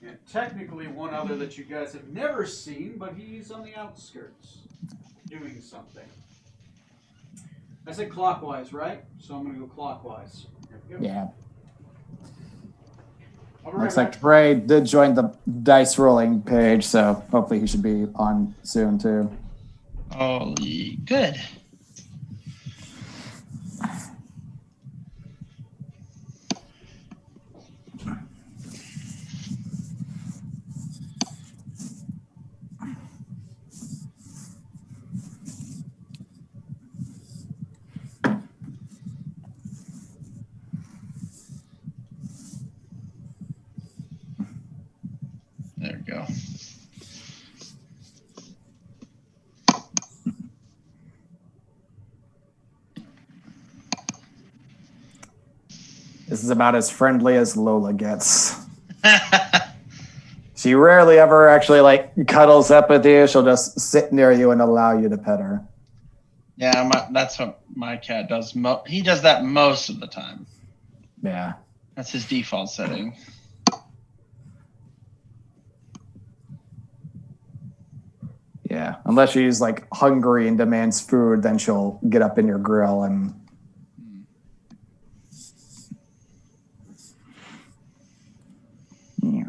And technically one other that you guys have never seen, but he's on the outskirts doing something. I said clockwise, right? So I'm going to go clockwise. There we go. Yeah. I'll be right Looks back. like Trey did join the dice rolling page, so hopefully he should be on soon too. Holy good. There we go. This is about as friendly as Lola gets. She rarely ever actually like cuddles up with you. She'll just sit near you and allow you to pet her. Yeah, that's what my cat does. He does that most of the time. Yeah. That's his default setting. Yeah. Unless she's like hungry and demands food, then she'll get up in your grill and. Yeah.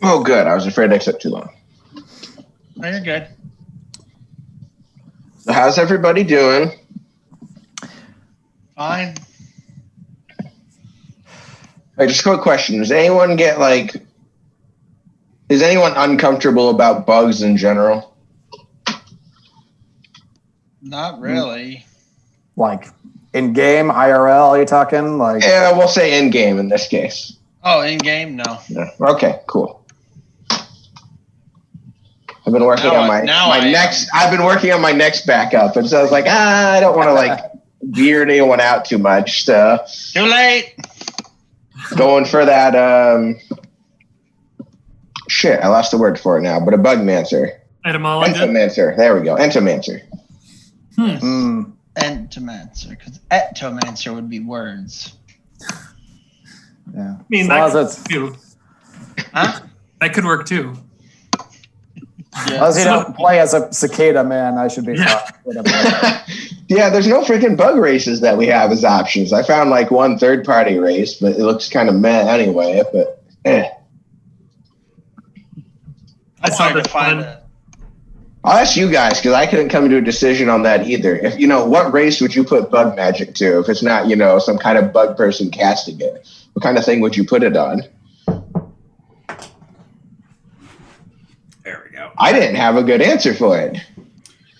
Oh, good. I was afraid I took too long. No, you're good. So how's everybody doing? Fine. Hey, just a quick question. Does anyone get like? Is anyone uncomfortable about bugs in general? Not really. Like in game IRL, are you talking? Like Yeah, we'll say in game in this case. Oh, in game, no. Yeah. Okay, cool. I've been working Now on I- my now my I am. next. I've been working on my next backup, and so I was like, I don't want to like weird anyone out too much. So Too late. going for that. Shit, I lost the word for it now. But a bugmancer, Etymologist. entomancer. There we go, entomancer. Entomancer, because ectomancer would be words. yeah. I mean, As that long could, as it's- too. Huh? That could work too. as long as you don't play as a cicada man, I should be Yeah. fine. Whatever. Yeah, there's no freaking bug races that we have as options. I found like one third-party race, but it looks kind of meh anyway. But I saw wanted this to find one. it. I'll ask you guys because I couldn't come to a decision on that either. If what race would you put bug magic to? If it's not some kind of bug person casting it, what kind of thing would you put it on? There we go. I didn't have a good answer for it.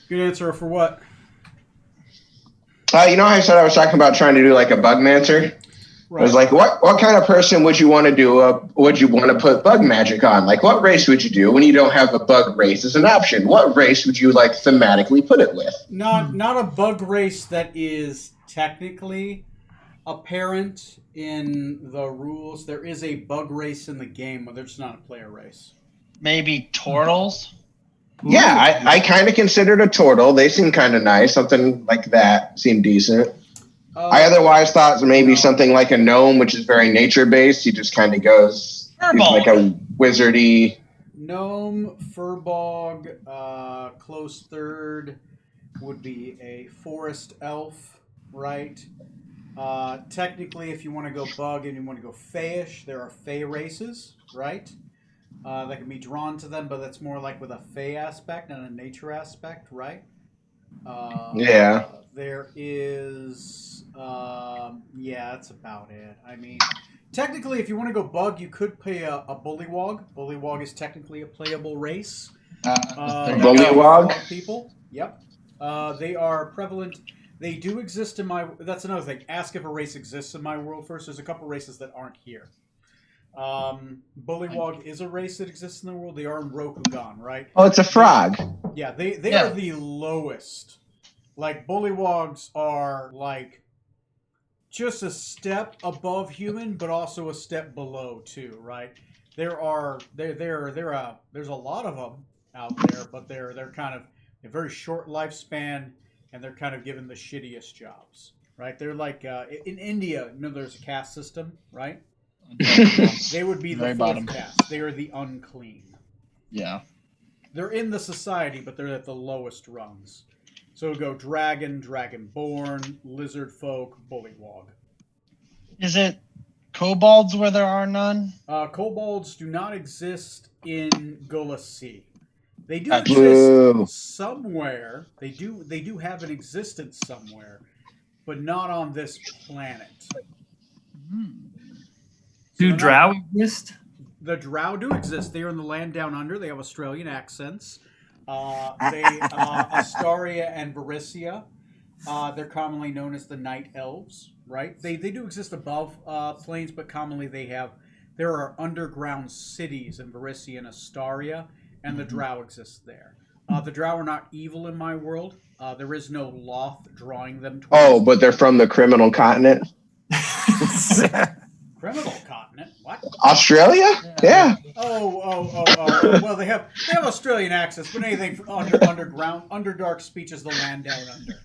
Good answer for what? How I said I was talking about trying to do like a bugmancer? I was like, what kind of person would you want to do? Would you want to put bug magic on? Like, what race would you do when you don't have a bug race as an option? What race would you like thematically put it with? Not a bug race that is technically apparent in the rules. There is a bug race in the game, but there's not a player race. Maybe turtles. Yeah, I kind of considered a turtle. They seem kind of nice. Something like that seemed decent. I otherwise thought maybe something like a gnome, which is very nature based. He just kind of goes he's like a wizardy. Gnome, Furbog, close third would be a forest elf, right? Technically, if you want to go bug and you want to go fayish, there are fey races, right? That can be drawn to them, but that's more like with a fey aspect and a nature aspect, right? Yeah. There is, yeah, that's about it. I mean, technically, if you want to go bug, you could play a bullywog. Bullywog is technically a playable race. Bullywog? People. Yep. They are prevalent. They do exist in my. That's another thing. Ask if a race exists in my world first. There's a couple races that aren't here. Bullywog is a race that exists in the world. They are in Rokugan, right? Oh, it's a frog. Yeah, they are the lowest. Like, Bullywogs are, like, just a step above human, but also a step below, too, right? There's a lot of them out there, but they're kind of a very short lifespan, and they're kind of given the shittiest jobs, right? They're like, in India, there's a caste system, right? They would be the Very fourth bottom. caste. They are the unclean. Yeah. They're in the society, but they're at the lowest rungs. So go dragon, dragonborn, lizard folk, bullywog. Is it kobolds where there are none? Kobolds do not exist in Gula Sea. They do Boo. exist somewhere. They do have an existence somewhere, but not on this planet. Do drow exist? The drow do exist. They are in the land down under. They have Australian accents. Astaria and Varisia. They're commonly known as the Night Elves, right? They do exist above planes, but commonly there are underground cities in Varisia and Astaria, and the Drow exist there. The Drow are not evil in my world. There is no Loth drawing them towards. Oh, but they're from the criminal continent. Criminal continent? What? Australia? Yeah. Oh. Well, they have Australian accents, but anything underground, Underdark speech is the land down under.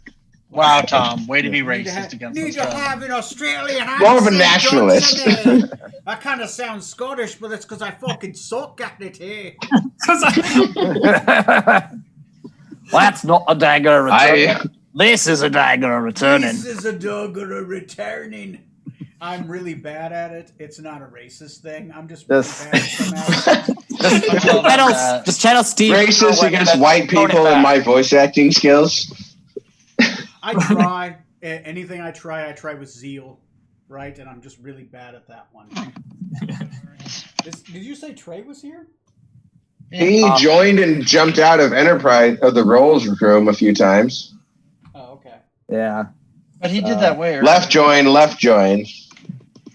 Wow, Tom, way to be Need racist against to Australia. have an Australian accent. More of a nationalist. don't you? I kind of sound Scottish, but it's because I fucking suck at it, hey. That's not a dagger returning. This is a dagger returning. This is a dagger returning. I'm really bad at it. It's not a racist thing. I'm just really bad at some accents. Just channel Steve. Racist against white people and my voice acting skills. I try. Anything I try with zeal, right? And I'm just really bad at that one. Did you say Trey was here? He joined and jumped out of Enterprise of the Rolls room a few times. Oh, okay. Yeah. But he did that way earlier. Left join.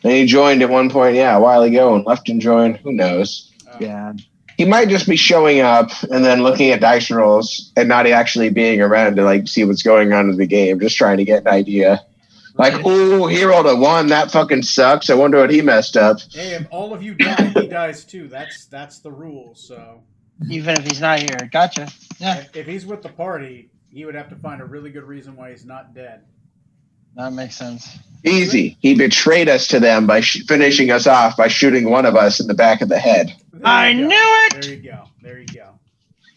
And he joined at one point, a while ago, and left and joined. Who knows? Yeah. He might just be showing up and then looking at dice rolls and not actually being around to see what's going on in the game. Just trying to get an idea. Like, ooh, he rolled a 1. That fucking sucks. I wonder what he messed up. Hey, if all of you die, he dies too. That's the rule. So Even if he's not here. Gotcha. Yeah, if he's with the party, he would have to find a really good reason why he's not dead. that makes sense. Easy. He betrayed us to them by finishing us off by shooting one of us in the back of the head. I knew it! There you go.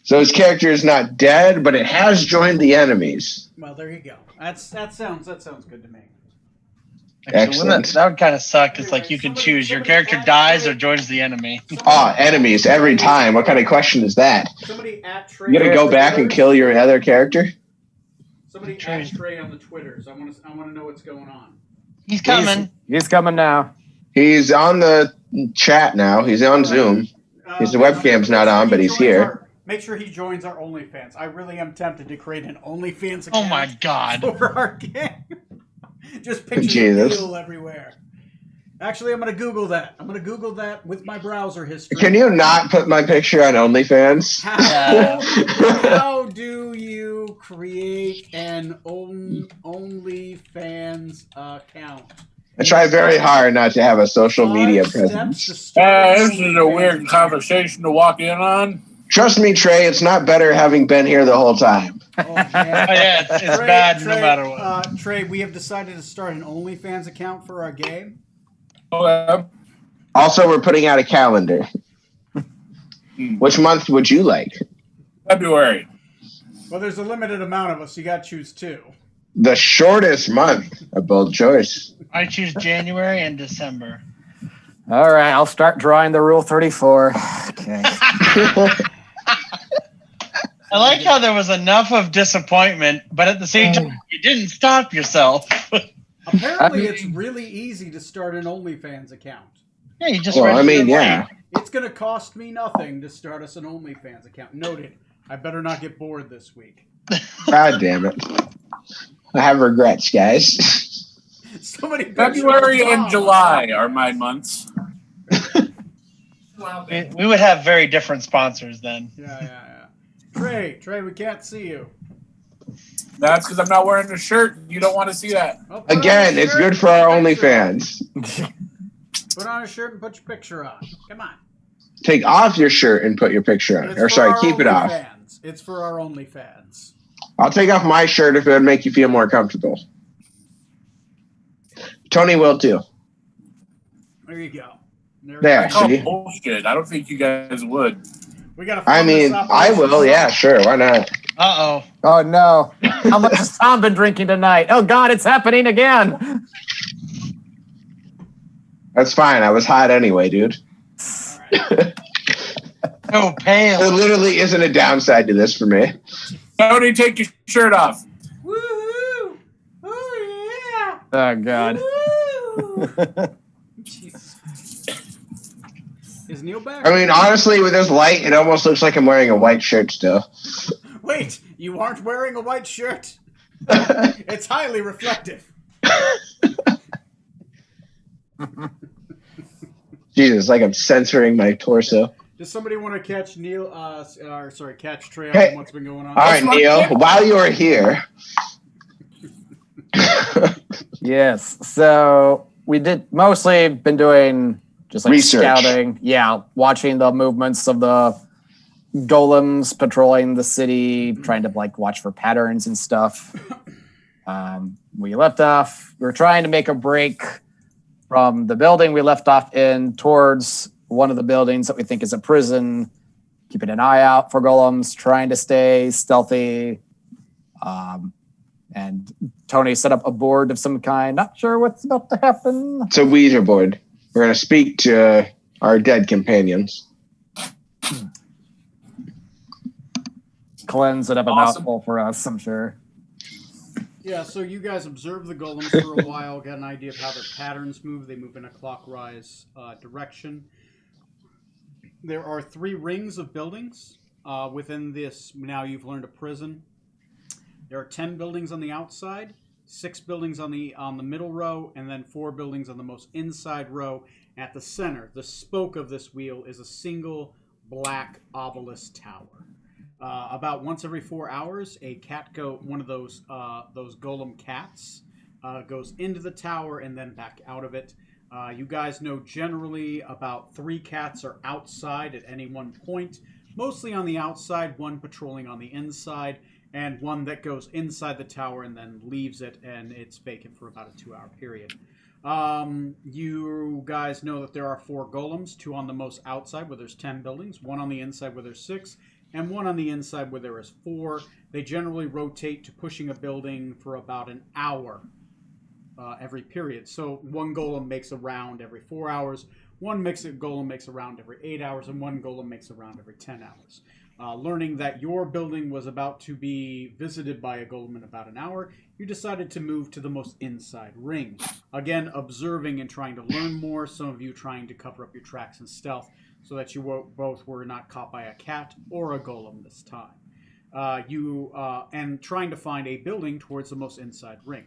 So his character is not dead, but it has joined the enemies. Well, there you go. That sounds good to me. Excellent. That would kind of suck. It's like you can choose. Your character dies or joins the enemy. Enemies every time. What kind of question is that? Somebody at Trey. You gonna go back and kill your other character? Somebody at Trey on the Twitters. I want to know what's going on. He's coming. He's coming now. He's on the chat now. He's on Zoom. His webcam's not on, but he's here. Make sure he joins our OnlyFans. I really am tempted to create an OnlyFans account. Oh my god. For our game. Just pictures Jesus. of Neil everywhere. Actually, I'm going to Google that. I'm going to Google that with my browser history. Can you not put my picture on OnlyFans? How do you create an OnlyFans account? I try very hard not to have a social media presence. This is a weird conversation to walk in on. Trust me, Trey, it's not better having been here the whole time. Oh, Oh, man. yeah, it's bad no matter what. Trey, we have decided to start an OnlyFans account for our game. Also, we're putting out a calendar. Which month would you like? February. Well, there's a limited amount of us. You got to choose 2. The shortest month. A bold choice. I choose January and December. All right, I'll start drawing the Rule 34. Okay. I like how there was enough of disappointment, but at the same time, you didn't stop yourself. Apparently, it's really easy to start an OnlyFans account. Yeah, you just Well, I register mean, the yeah. link. It's going to cost me nothing to start us an OnlyFans account. Noted. I better not get bored this week. God damn it. I have regrets, guys. Somebody February and July are my months. We would have very different sponsors then. Yeah. Trey, we can't see you. That's because I'm not wearing a shirt. You don't want to see that. Oh, put on Again, a it's shirt good and for put our your picture on. OnlyFans. Put on a shirt and put your picture on. Come on. Take off your shirt and put your picture on. It's Or for sorry, our keep it off. OnlyFans. It's for our OnlyFans. I'll take off my shirt if it would make you feel more comfortable. Tony will too. There you go. There. Oh, See? bullshit. I don't think you guys would. We gotta. I film this mean, I operation. will. Yeah, sure. Why not? Uh-oh. Oh, no. How much has Tom been drinking tonight? Oh, God, it's happening again. That's fine. I was hot anyway, dude. So pale. There literally isn't a downside to this for me. Tony, take your shirt off. Woohoo! Oh Oh, God. yeah! Jesus. Is Neil back? I mean, honestly, with this light, it almost looks like I'm wearing a white shirt still. Wait, you aren't wearing a white shirt. It's highly reflective. Jesus, like I'm censoring my torso. Does somebody want to catch Neil? Catch Trey on Hey. what's been going on? All right, Neil, while you're here. Yes. So we did mostly been doing just like Research. scouting. Yeah. Watching the movements of the golems patrolling the city, trying to like watch for patterns and stuff. We left off. We were trying to make a break from the building we left off in towards one of the buildings that we think is a prison, keeping an eye out for golems, trying to stay stealthy. And Tony set up a board of some kind. Not sure what's about to happen. It's a Ouija board. We're going to speak to our dead companions. Cleanse it up a Awesome. mouthful for us, I'm sure. Yeah, so you guys observe the golems for a while, get an idea of how their patterns move. They move in a clockwise direction. There are 3 rings of buildings within this. Now you've learned a prison. There are 10 buildings on the outside, 6 buildings on the middle row, and then 4 buildings on the most inside row. At the center, the spoke of this wheel is a single black obelisk tower. About once every 4 hours, one of those golem cats, goes into the tower and then back out of it. You guys know generally about 3 cats are outside at any one point, mostly on the outside, 1 patrolling on the inside, and 1 that goes inside the tower and then leaves it, and it's vacant for about a 2-hour period. You guys know that there are 4 golems, 2 on the most outside where there's 10 buildings, 1 on the inside where there's 6, and 1 on the inside where there is 4. They generally rotate to pushing a building for about an hour every period. So 1 golem makes a round every 4 hours, 1 golem makes a round every 8 hours, and 1 golem makes a round every 10 hours. Learning that your building was about to be visited by a golem in about an hour, you decided to move to the most inside ring. Again, observing and trying to learn more, some of you trying to cover up your tracks and stealth so that you both were not caught by a cat or a golem this time. And trying to find a building towards the most inside ring.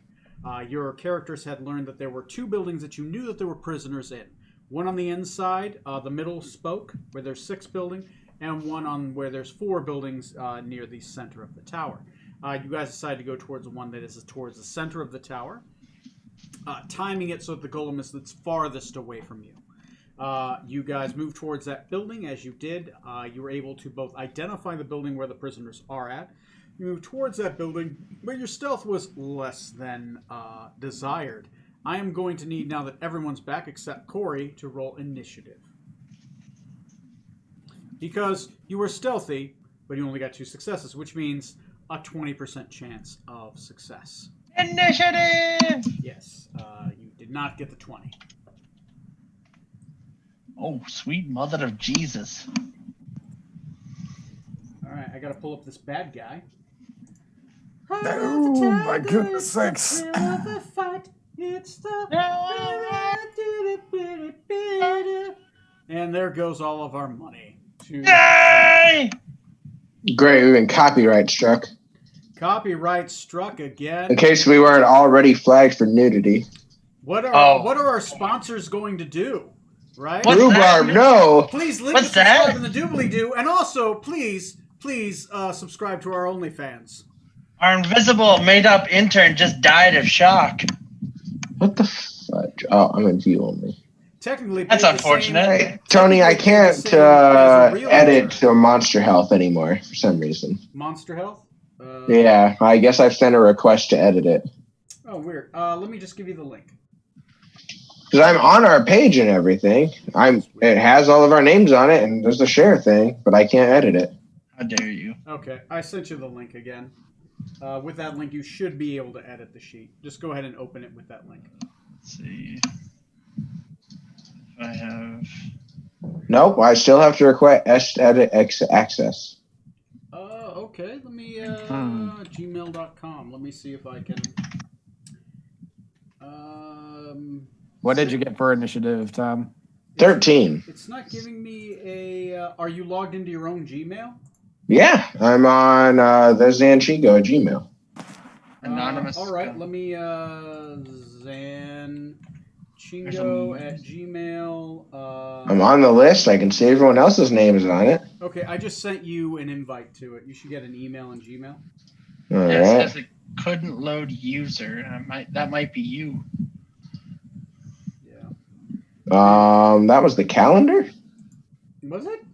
Your characters had learned that there were 2 buildings that you knew that there were prisoners in. 1 on the inside, the middle spoke, where there's 6 buildings, and 1 on where there's 4 buildings near the center of the tower. You guys decided to go towards the one that is towards the center of the tower, timing it so that the golem is that's farthest away from you. You guys move towards that building. As you did, you were able to both identify the building where the prisoners are at. You move towards that building, but your stealth was less than desired. I am going to need, now that everyone's back except Corey, to roll initiative. Because you were stealthy, but you only got 2 successes, which means a 20% chance of success. Initiative! Yes, you did not get the 20. Oh, sweet mother of Jesus. All right, I got to pull up this bad guy. Oh my goodness sakes. And there goes all of our money. Yay! Great, we've been copyright struck. Copyright struck again. In case we weren't already flagged for nudity. What are our sponsors going to do? Right? What's Rhubarb, that? no! Please link What's and subscribe that? in the doobly-doo, and also please subscribe to our OnlyFans. Our invisible made-up intern just died of shock. What the fudge? Oh, I'm in view only. Technically, That's paid the unfortunate. same- Hey, Tony, I technically paid the can't same as a real edit intern. to Monster Health anymore for some reason. Monster Health. Yeah, I guess I've sent a request to edit it. Oh, weird. Let me just give you the link. Because I'm on our page and everything. It has all of our names on it, and there's the share thing, but I can't edit it. How dare you? Okay, I sent you the link again. With that link, you should be able to edit the sheet. Just go ahead and open it with that link. Let's see. If I have. Nope, I still have to request edit access. Okay. Let me gmail.com. Let me see if I can. What did you get for initiative, Tom? 13. It's not giving me a. Are you logged into your own Gmail? Yeah, I'm on the Zanchigo Gmail. Anonymous. All right. Let me Zanchingo at Gmail. I'm on the list. I can see everyone else's name is on it. Okay, I just sent you an invite to it. You should get an email in Gmail. All It right. says it couldn't load user. That might be you. Yeah. That was the calendar? Was it?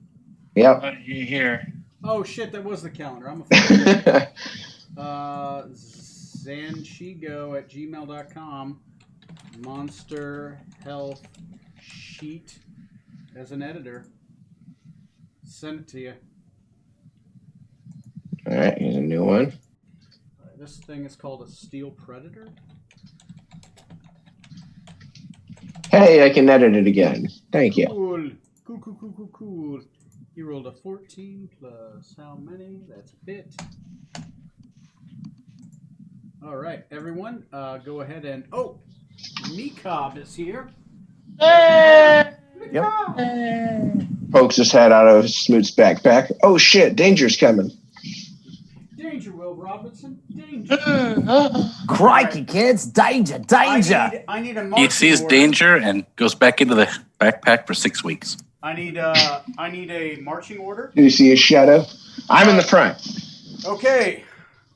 Yep. What do you hear? Oh shit, that was the calendar. I'm a fucking Zanchigo at gmail.com. Monster Health Sheet as an editor. Send it to you. All right, here's a new one. This thing is called a Steel Predator. Hey, I can edit it again. Thank you. Cool. Cool. You rolled a 14 plus how many? That's a bit. All right, everyone, go ahead and... Oh, Meekob is here. Hey! Yep. Pokes his head out of Smoot's backpack. Oh shit, danger's coming. Danger, Will Robinson. Danger. Crikey, kids. Danger, danger. I need a He marching sees order. danger and goes back into the backpack for 6 weeks. I need a marching order. Do you see his shadow? I'm in the front. Okay.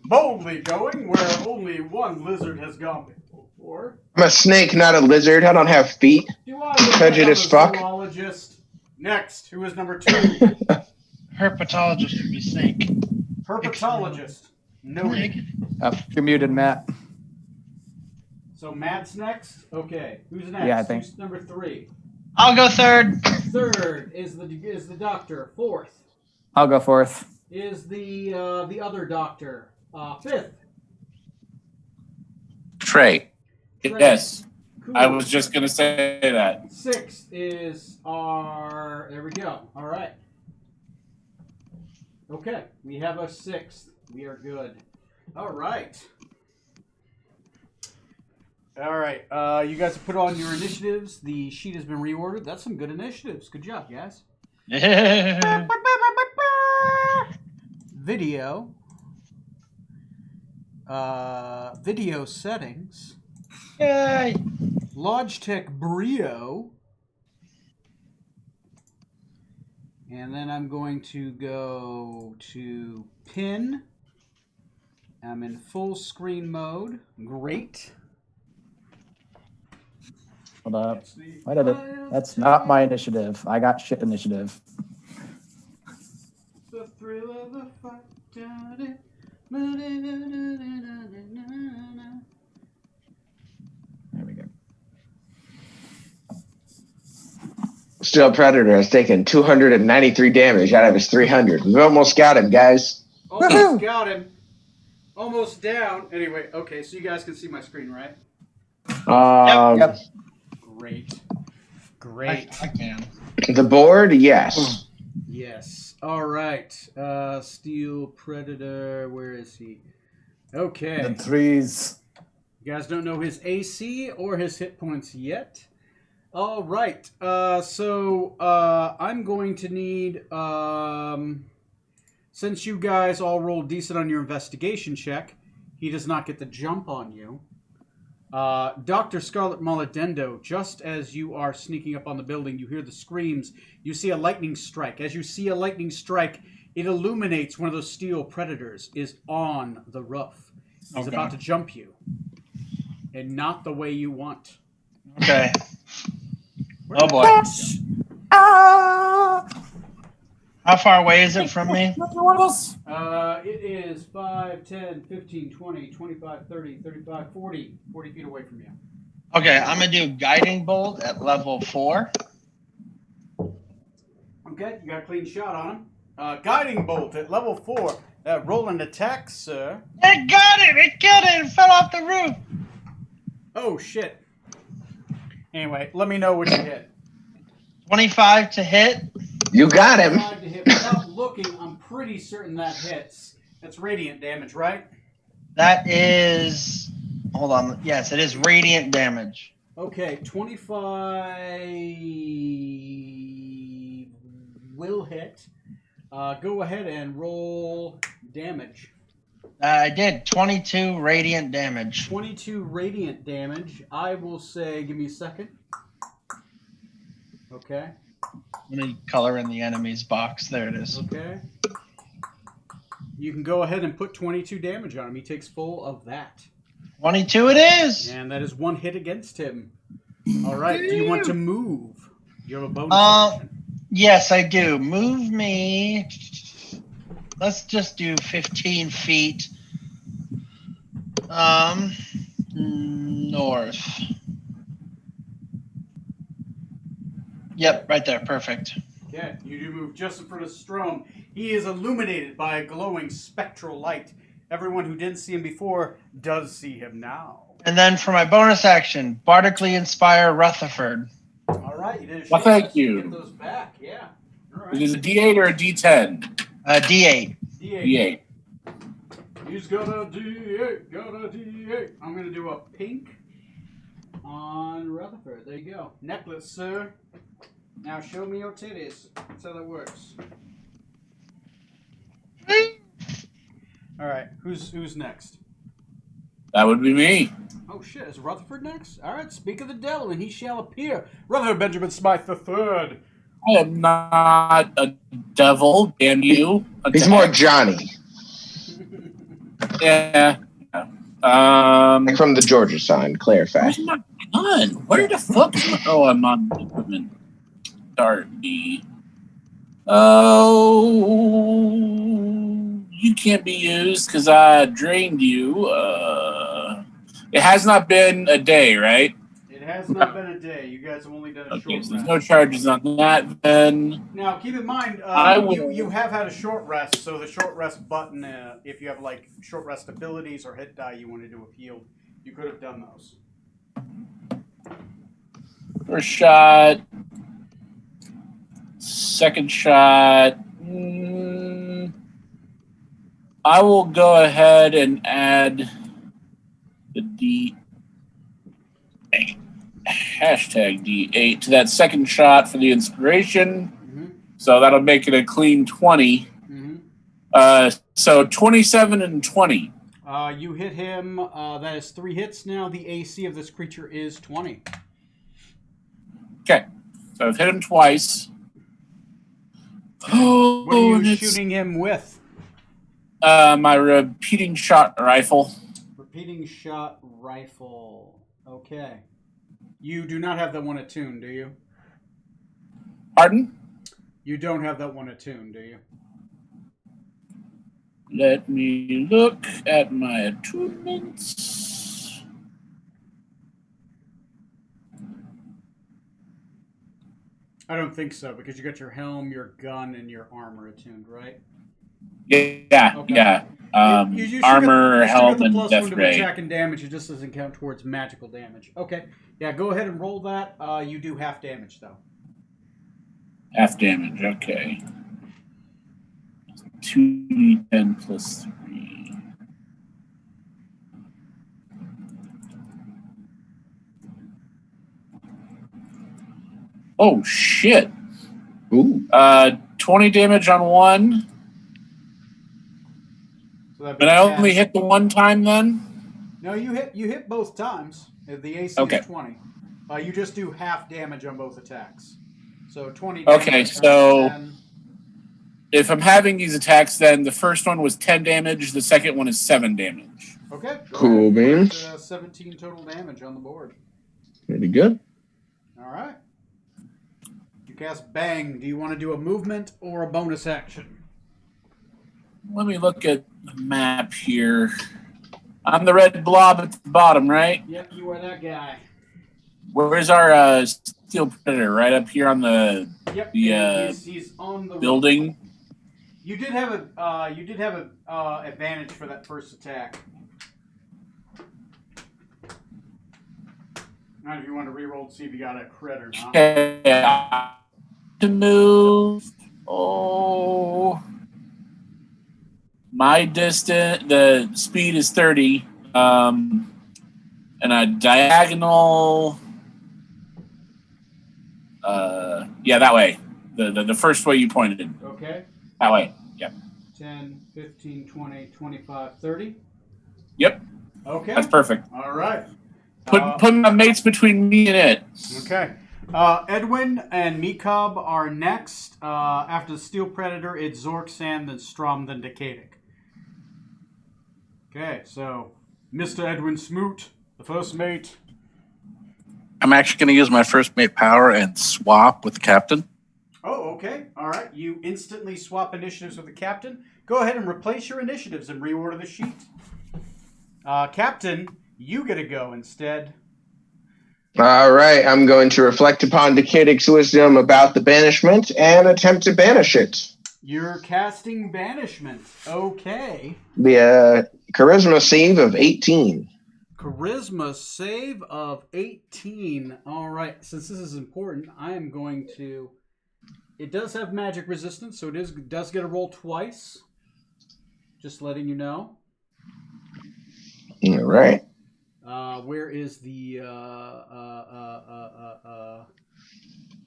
Boldly going where only one lizard has gone before. I'm a snake, not a lizard. I don't have feet. Do I look Prejudice like I'm a fuck. zoologist? Next, who is number 2? Herpetologist would be snake. Herpetologist. Noted. You're muted, Matt. So Matt's next. Okay, who's next? Yeah, I think- Who's number 3? I'll go third. Third is the doctor. Fourth I'll go fourth. is the other doctor. Fifth. Trey. Trey. Yes, Cool. I was just gonna say that. Sixth is our. There we go. All right. Okay, we have a 6th. We are good. All right. All right. You guys have put on your initiatives. The sheet has been reordered. That's some good initiatives. Good job, guys. Video. Video settings. Yay! Logitech Brio. And then I'm going to go to pin. I'm in full screen mode. Great. Hold up. It's the Why did it? That's not my initiative. I got shit initiative. The thrill of the fight. There we go. Steel Predator has taken 293 damage out of his 300. We almost got him, guys. Almost got him. Almost down. Anyway, okay, so you guys can see my screen, right? Yep. Great. I Great. can. The board, yes. Yes. All right. Steel Predator. Where is he? Okay. The threes. You guys don't know his AC or his hit points yet. All right. So I'm going to need, since you guys all rolled decent on your investigation check, he does not get the jump on you. Dr. Scarlet Molodendo, just as you are sneaking up on the building, you hear the screams. You see a lightning strike. As you see a lightning strike, it illuminates one of those steel predators is on the roof. He's Okay. about to jump you. And not the way you want. Okay. Where Oh did boy. Ah! How far away is it from me? It is 5, 10, 15, 20, 25, 30, 35, 40. 40 feet away from you. Okay, I'm gonna do guiding bolt at level 4. Okay, you got a clean shot on him. Guiding bolt at level 4. Roll an attack, sir. It got it! It killed it! It fell off the roof! Oh, shit. Anyway, let me know what you hit. 25 to hit. You got him. 5 to hit. Without looking, I'm pretty certain that hits. That's radiant damage, right? That is. Hold on. Yes, it is radiant damage. Okay, 25 will hit. Go ahead and roll damage. I did 22 radiant damage. 22 radiant damage. I will say, give me a second. Okay. Let me color in the enemy's box. There it is. Okay. You can go ahead and put 22 damage on him. He takes full of that. 22 it is. And that is one hit against him. All right. Do you want to move? You have a bonus action. Yes, I do. Move me. Let's just do 15 feet. North. Yep, right there. Perfect. Okay. You do move just in front of Strom. He is illuminated by a glowing spectral light. Everyone who didn't see him before does see him now. And then for my bonus action, Bardically Inspire Rutherford. All right. You did a Well, short thank rest. you. Get those back. Yeah. All right. Is it a D8 or a D10? D8. D8. D8. He's got a D8, got a D8. I'm going to do a pink on Rutherford. There you go. Necklace, sir. Now show me your titties. That's how that works. All right, who's next? That would be me. Oh shit, is Rutherford next? All right, speak of the devil and he shall appear. Rutherford Benjamin Smythe III. I am not a devil, damn you. He's more Johnny. Yeah. Like from the Georgia sign, clarify. Where's my gun? Where the fuck? Oh, I'm on equipment. Start B. Oh, you can't be used because I drained you. It has not been a day, right? It has not been a day. You guys have only done a Okay, short so there's rest. no charges on that then. Now, keep in mind, I will- you have had a short rest, so the short rest button, if you have like short rest abilities or hit die you want to do with healed, you could have done those. First shot. Second shot. I will go ahead and add the D8. Hashtag D8 to that second shot for the inspiration. Mm-hmm. So that'll make it a clean 20. Mm-hmm. So 27 and 20. You hit him. That is 3 hits now. The AC of this creature is 20. Okay. So I've hit him twice. Oh, What are you and it's, shooting him with? my repeating shot rifle. Repeating shot rifle. Okay. You do not have that one attuned, do you? Pardon? You don't have that one attuned, do you? Let me look at my attunements. I don't think so, because you got your helm, your gun, and your armor attuned, right? Yeah, Okay. yeah. You still Armor, got, helm, the and plus death one to ray. attack and damage. It just doesn't count towards magical damage. Okay. Yeah, go ahead and roll that. You do half damage, though. Half damage, okay. 2d10 plus 3. Oh, shit. Ooh. 20 damage on one. So that'd be And I only 10. hit the one time then? No, you hit both times. The AC Okay. is 20. You just do half damage on both attacks. So 20 Okay, damage. so- 10. If I'm having these attacks, then the first one was 10 damage, the second one is 7 damage. Okay. go Cool ahead. beans. Put, 17 total damage on the board. Pretty good. All right. You cast Bang. Do you want to do a movement or a bonus action? Let me look at the map here. I'm the red blob at the bottom, right? Yep, you are that guy. Where's our steel predator? Right up here on the Yep. The, he's on the building. You did have a advantage for that first attack. Now, if you want to reroll to see if you got a crit or not. Okay. To move. Oh. My distance, the speed is 30. And a diagonal. Yeah, that way. The first way you pointed. Okay. That way. Yep. 10, 15, 20, 25, 30. Yep. Okay. That's perfect. All right. Put my mates between me and it. Okay. Edwin and Mekob are next. After the Steel Predator, it's Zorksan, then Strom, then Decadic. Okay, so Mr. Edwin Smoot, the first mate. I'm actually going to use my first mate power and swap with the captain. Oh, okay. All right. You instantly swap initiatives with the captain. Go ahead and replace your initiatives and reorder the sheet. Captain, you get to go instead. All right, I'm going to reflect upon Decadic's wisdom about the banishment and attempt to banish it. You're casting Banishment. Okay. The charisma save of 18. Charisma save of 18. All right. Since this is important, I am going to... It does have magic resistance, so it does get a roll twice. Just letting you know. All right. Where is the...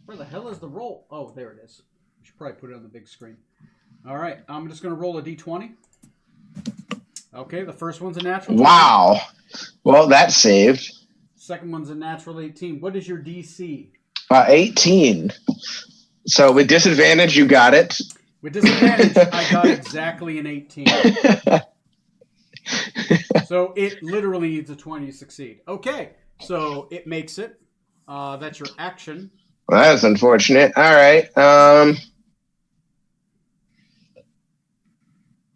where the hell is the roll? Oh, there it is. I should probably put it on the big screen. All right. I'm just going to roll a d20. Okay, the first one's a natural. Wow. Well, that saved. Second one's a natural 18. What is your DC? 18. So with disadvantage, you got it. With disadvantage, I got exactly an 18. So it literally needs a 20 to succeed. Okay, so it makes it. That's your action. Well, that's unfortunate. All right.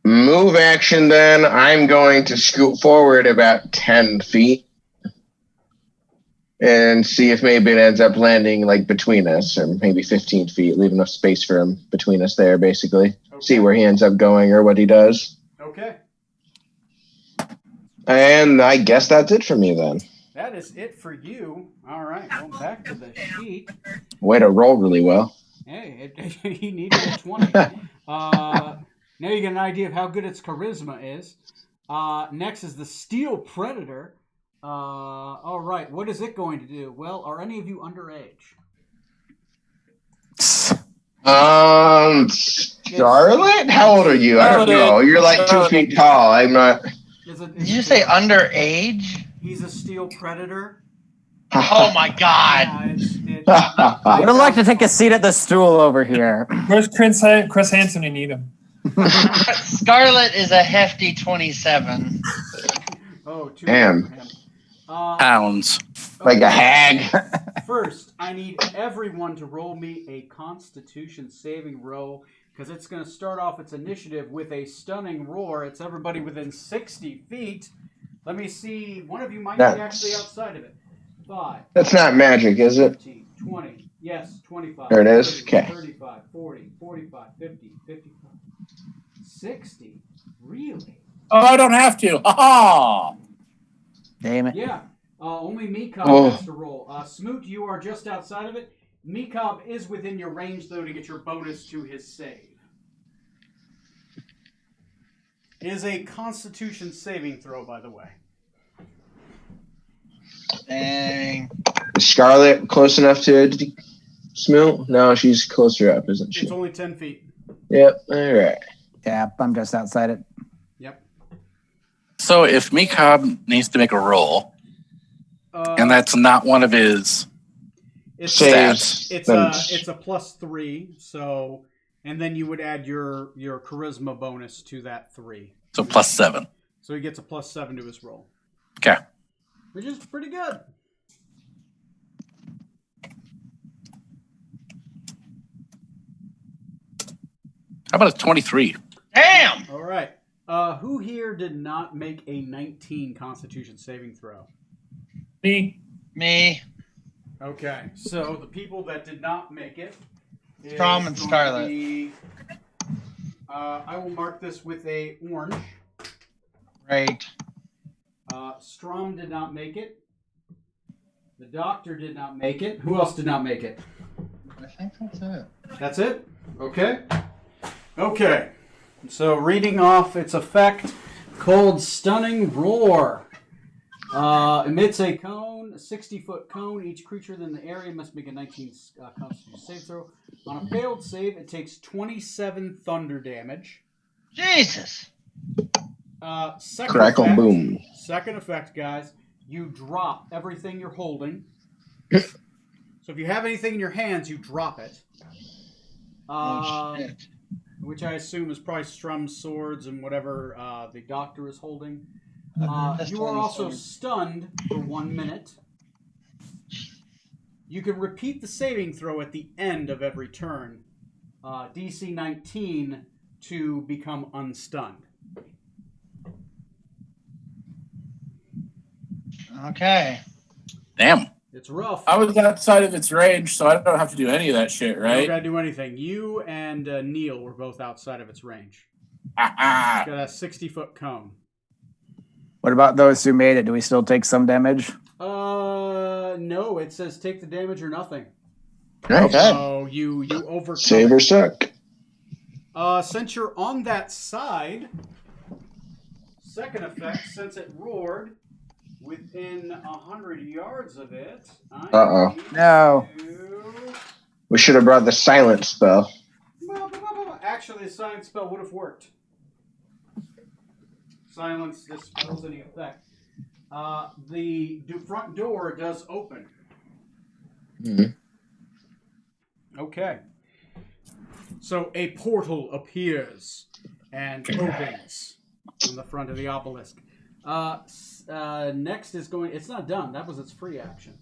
Move action then. I'm going to scoot forward about 10 feet and see if maybe it ends up landing like between us, or maybe 15 feet. Leave enough space for him between us there, basically. Okay. See where he ends up going or what he does. Okay, And I guess that's it for me then. that is it for you. All right, going back to the sheet. Way to roll really well. Hey, he needed a 20. Now you get an idea of how good its charisma is. Next is the Steel Predator. All right, what is it going to do? Well, are any of you underage? Scarlet? How old are you? I don't know. You're like 2 feet tall. I'm not. Did you say underage? He's a Steel Predator. Oh my god. I would like to take a seat at the stool over here. Where's Chris Hansen? We need him. Scarlet is a hefty 27. Oh, too Damn. bad for him. Pounds. Like a Okay. hag. First, I need everyone to roll me a Constitution saving roll because it's going to start off its initiative with a stunning roar. It's everybody within 60 feet. Let me see. One of you might be That's- actually outside of it. 5, That's not magic, is it? 15, 20. Yes, 25. There it is. 30, Okay. 35, 40, 45, 50, 55, 60. Really? Oh, I don't have to. Ha Damn it. Yeah. Only Mekob Oh. has to roll. Smoot, you are just outside of it. Mekob is within your range, though, to get your bonus to his save. It is a Constitution saving throw, by the way. Dang. Is Scarlet close enough to Smoot? No, she's closer up, isn't she? It's only 10 feet. Yep. All right. Yeah, I'm just outside it. Yep. So if Mekob needs to make a roll, and that's not one of his it's Saves. it's then a +3, so and then you would add your charisma bonus to that 3. so +7. So he gets a +7 to his roll. Okay. Which is pretty good. How about a 23? Damn. All right. Who here did not make a 19 Constitution saving throw? Me. Me. Okay, so the people that did not make it. is Strom and going to Scarlet. be- I will mark this with a orange. Right. Strom did not make it. The doctor did not make it. Who else did not make it? I think that's it. That's it? Okay. Okay. So reading off its effect, Cold Stunning Roar. Emits a cone, a 60-foot cone. Each creature in the area must make a 19 Constitution save throw. On a failed save, it takes 27 thunder damage. Jesus. Second Crackle effect, boom. Second effect, guys. You drop everything you're holding. So if you have anything in your hands, you drop it. Oh, shit. Which I assume is probably Strum's swords and whatever the doctor is holding. That's You are one also sword. stunned for 1 minute. You can repeat the saving throw at the end of every turn. DC 19 to become unstunned. Okay. Damn. It's rough. I was outside of its range, so I don't have to do any of that shit, You don't right? gotta do anything. You and Neil were both outside of its range. Ah, Got a 60-foot cone. What about those who made it? Do we still take some damage? No. It says take the damage or nothing. Nice. So you overcome. Save or suck. Since you're on that side, second effect, since it roared within 100 yards of it, I Uh-oh. need No. to- We should have brought the silent spell. Actually, the silence spell would have worked. Silence dispels any effect. The front door does open. Mhm. Okay. So a portal appears and opens on the front of the obelisk. Next is going. It's not done. That was its free action.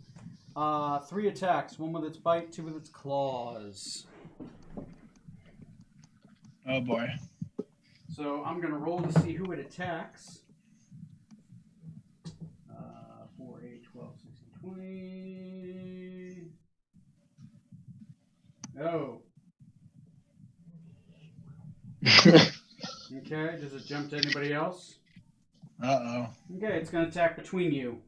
3 attacks. 1 with its bite, 2 with its claws. Oh boy. So I'm going to roll to see who it attacks. 4, 8, 12, 16, 20. Oh. Okay, does it jump to anybody else? Uh-oh. Okay, it's going to attack between you.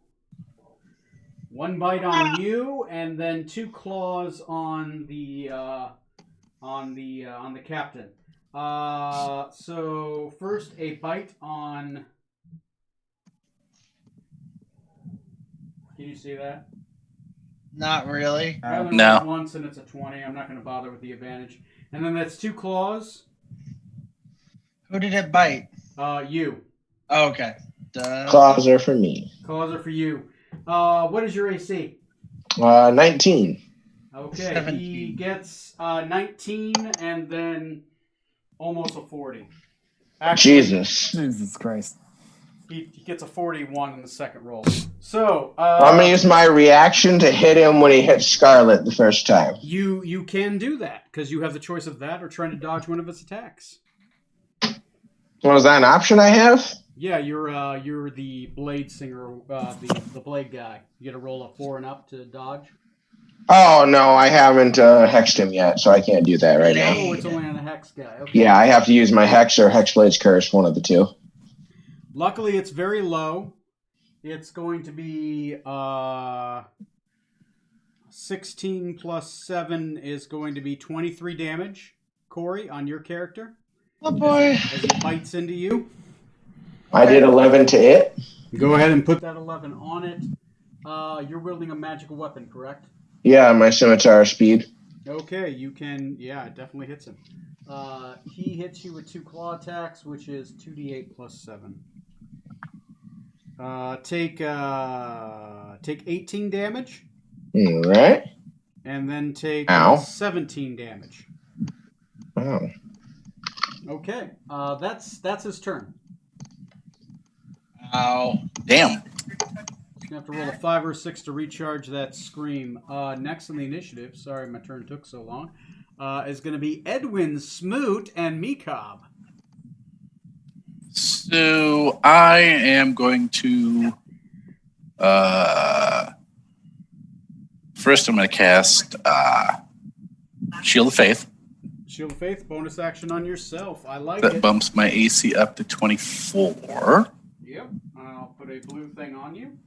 1 bite on you, and then 2 claws on the captain. So first a bite on. Can you see that? Not really. I only No. rolled once, and it's a 20. I'm not going to bother with the advantage. And then that's 2 claws. Who did it bite? You. Oh, okay. Duh. Claws are for me. Claws are for you. What is your AC? 19. Okay, 17. he gets 19 and then almost a 40. Actually, Jesus. Jesus Christ. He gets a 41 in the second roll. So I'm gonna use my reaction to hit him when he hits Scarlet the first time. you can do that because you have the choice of that or trying to dodge one of its attacks. Well, is that an option I have? Yeah, you're the blade singer, the blade guy. You get to roll a 4 and up to dodge. Oh no, I haven't hexed him yet, so I can't do that right now. Oh, it's only on a hex guy. Okay. Yeah, I have to use my hex or Hexblade's Curse, one of the two. Luckily, it's very low. It's going to be 16 plus 7 is going to be 23 damage, Corey, on your character. Oh boy. As it bites into you. I did 11 to it. Go ahead and put that 11 on it. You're wielding a magical weapon, correct? Yeah, my scimitar speed. Okay, you can. Yeah, it definitely hits him. He hits you with 2 claw attacks, which is 2d8 plus 7. Take 18 damage, All right. and then take Ow. 17 damage. Oh. Okay, that's his turn. Ow. Damn. You have to roll a 5 or 6 to recharge that scream. Next on the initiative, sorry my turn took so long, is going to be Edwin, Smoot, and Mekob. So I am going to first I'm going to cast Shield of Faith. Shield of Faith, bonus action on yourself. I like That it. bumps my AC up to 24. Yep, I'll put a blue thing on you.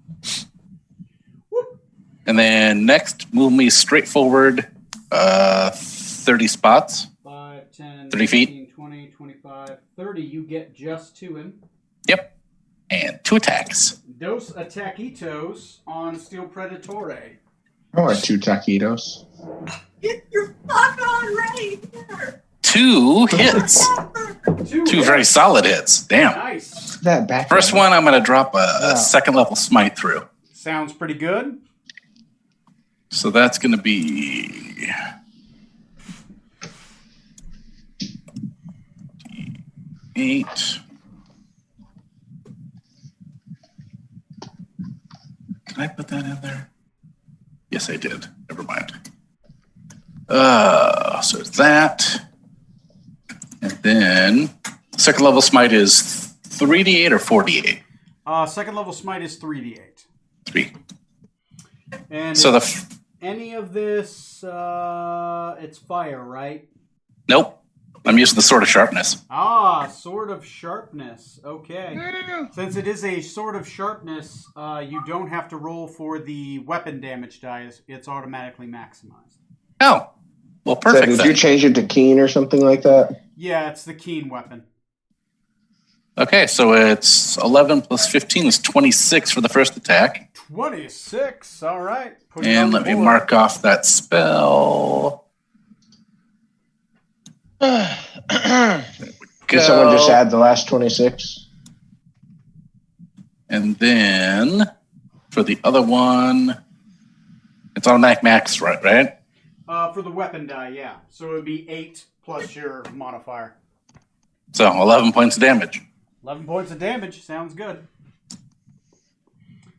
And then next, move me straight forward 30 spots. 5, 10, 30 feet. 15, 20, 25, 30. You get just to him. Yep. And 2 attacks. Dos Ataquitos on Steel Predatore. I want 2 taquitos. Get your fuck on right here. 2 hits. 2 hits. very solid hits. Damn. Nice. That back. First one, I'm going to drop a second level smite through. Sounds pretty good. So that's going to be 8. Can I put that in there? Yes, I did. Never mind. So it's that. And then second level smite is 3d8 or 4d8? Second level smite is 3d8. 3. And So any of this, it's fire, right? nope. I'm using the Sword of Sharpness. Sword of Sharpness. Okay. Since it is a Sword of Sharpness, you don't have to roll for the weapon damage die. It's automatically maximized. Oh, well, So perfect. did then. you change it to keen or something like that? Yeah, it's the keen weapon. Okay, so it's 11 plus 15 is 26 for the first attack. 26. All right. Put it on And the let me board. mark off that spell. Can someone just add the last 26? And then for the other one, it's automatic max, right? For the weapon die, yeah. So it would be 8 plus your modifier. So 11 points of damage. 11 points of damage. Sounds good.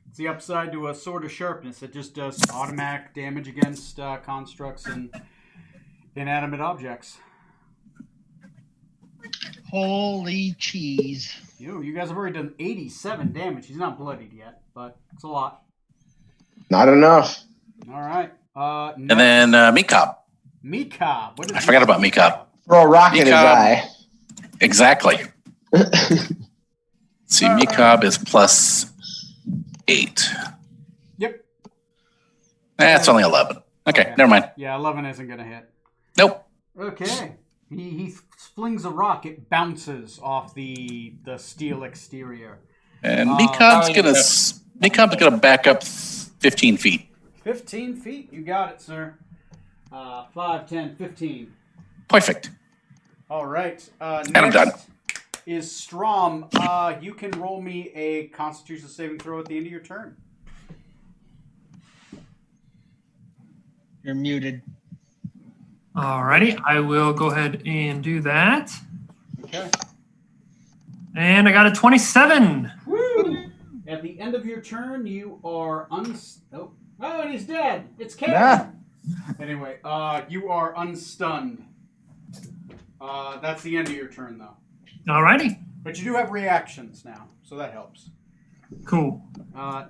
It's the upside to a Sword of Sharpness. It just does automatic damage against constructs and inanimate objects. Holy cheese. You guys have already done 87 damage. He's not bloodied yet, but it's a lot. Not enough. All right. And then Mekob. Mekob. What is I forgot about Mekob. Throw a rock in his Mekob. eye. Exactly. See, Mekob is plus 8. Yep. It's only 11. Okay, never mind. Yeah, 11 isn't going to hit. Nope. Okay. He flings a rock. It bounces off the steel exterior. And Meekob's gonna back up 15 feet. 15 feet. You got it, sir. 5, 10, 15. Perfect. All right. And I'm done. Is Strom. You can roll me a Constitution saving throw at the end of your turn. You're muted. Alrighty, I will go ahead and do that. Okay. And I got a 27. Woo! At the end of your turn, you are oh, and he's dead. It's Kevin. Nah. Anyway, you are unstunned. That's the end of your turn, though. Alrighty. But you do have reactions now, so that helps. Cool.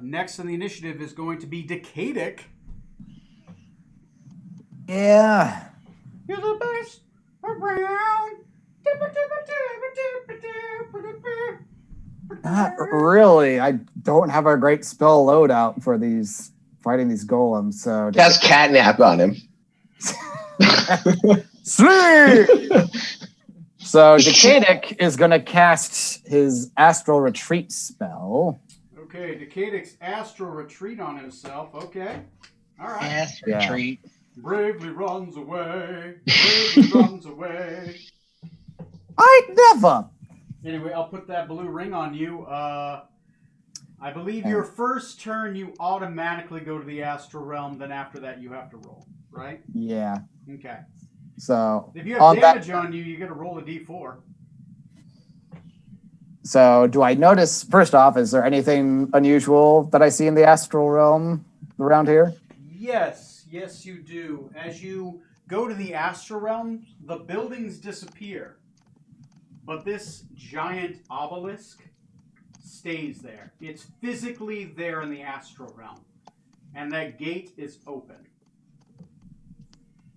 Next on the initiative is going to be Decadic. Yeah. You're the best around. Not really. I don't have a great spell loadout for these fighting these golems. So Cast catnap on him. Sweet! So Decadic is going to cast his Astral Retreat spell. Okay, Decadic's Astral Retreat on himself. Okay. All right. Yes, Yeah. retreat. Bravely runs away. Bravely runs away. I never. Anyway, I'll put that blue ring on you. I believe your first turn you automatically go to the Astral Realm. Then after that you have to roll, right? Yeah. Okay. So If you have on damage that, on you, you got to roll a d4. so do I notice? First off, is there anything unusual that I see in the Astral Realm around here? Yes, you do. As you go to the Astral Realm, the buildings disappear. But this giant obelisk stays there. It's physically there in the Astral Realm. And that gate is open.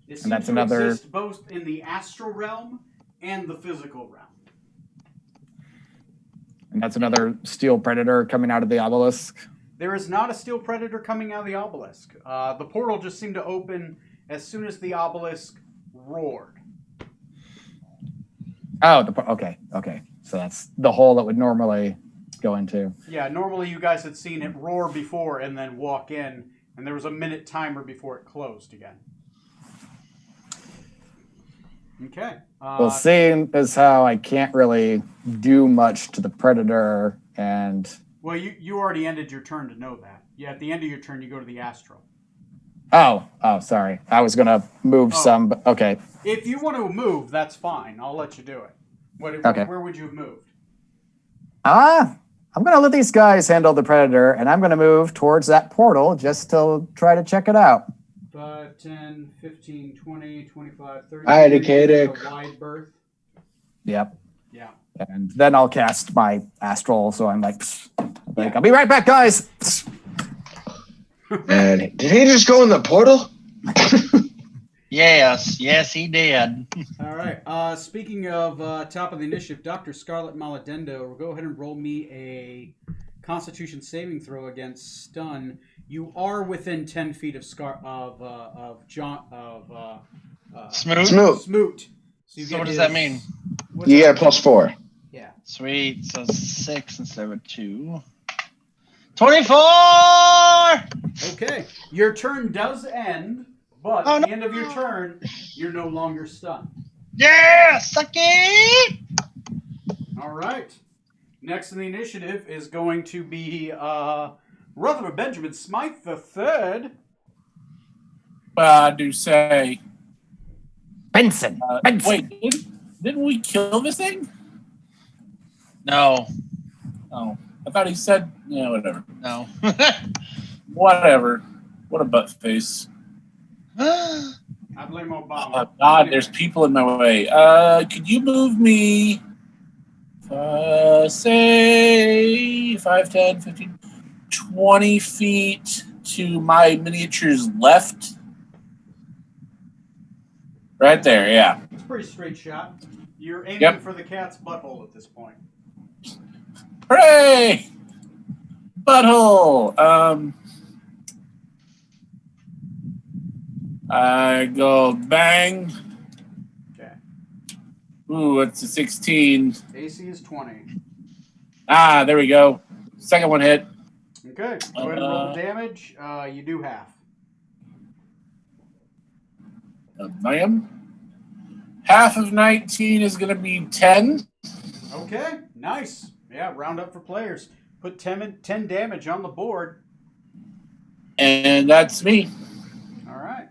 It seems And that's to another- exist both in the Astral Realm and the physical realm. And that's another steel predator coming out of the obelisk. There is not a steel predator coming out of the obelisk. The portal just seemed to open as soon as the obelisk roared. Oh, okay. So that's the hole that would normally go into. Yeah, normally you guys had seen it roar before and then walk in, and there was a minute timer before it closed again. Okay. Well, seeing as how I can't really do much to the predator, and Well, you already ended your turn to know that. Yeah, at the end of your turn, you go to the astral. oh, sorry, I was gonna move some. But okay, If you want to move, that's fine. I'll let you do it. Okay. Where would you have moved? I'm gonna let these guys handle the predator, and I'm gonna move towards that portal just to try to check it out. 5, 10, 15, 20, 25, 30. Hi, Decadic. A wide berth. Yep. Yeah. And then I'll cast my astral, so I'm like, I'll be right back, guys. And did he just go in the portal? Yes, he did. All right. Speaking of top of the initiative, Dr. Scarlet Maladendo, go ahead and roll me a Constitution saving throw against stun. You are within 10 feet of Smoot. Smoot. So what does that mean? What's You that? get a +4. Yeah. Sweet. So 6 instead of 2. 24! Okay. Your turn does end, but Oh, at the no. end of your turn, you're no longer stunned. Yeah, suck it! All right. Next in the initiative is going to be Rutherford Benjamin Smythe III. Well, I do say. Benson. Wait, didn't we kill this thing? No. Oh, I thought he said. Yeah, whatever. No. Whatever. What a butt face. I blame Obama. Oh, God, there's people in my way. Could you move me, say, 5, 10, 15, 20 feet to my miniature's left? Right there, yeah. It's a pretty straight shot. You're aiming Yep. for the cat's butthole at this point. Hooray! Butthole! I go bang. Okay. Ooh, it's a 16. AC is 20. Ah, there we go. Second one hit. Okay. Go ahead and roll the damage. You do half. Million. Half of 19 is going to be 10. Okay. Nice. Yeah, round up for players. Put 10 damage on the board. And that's me. All right.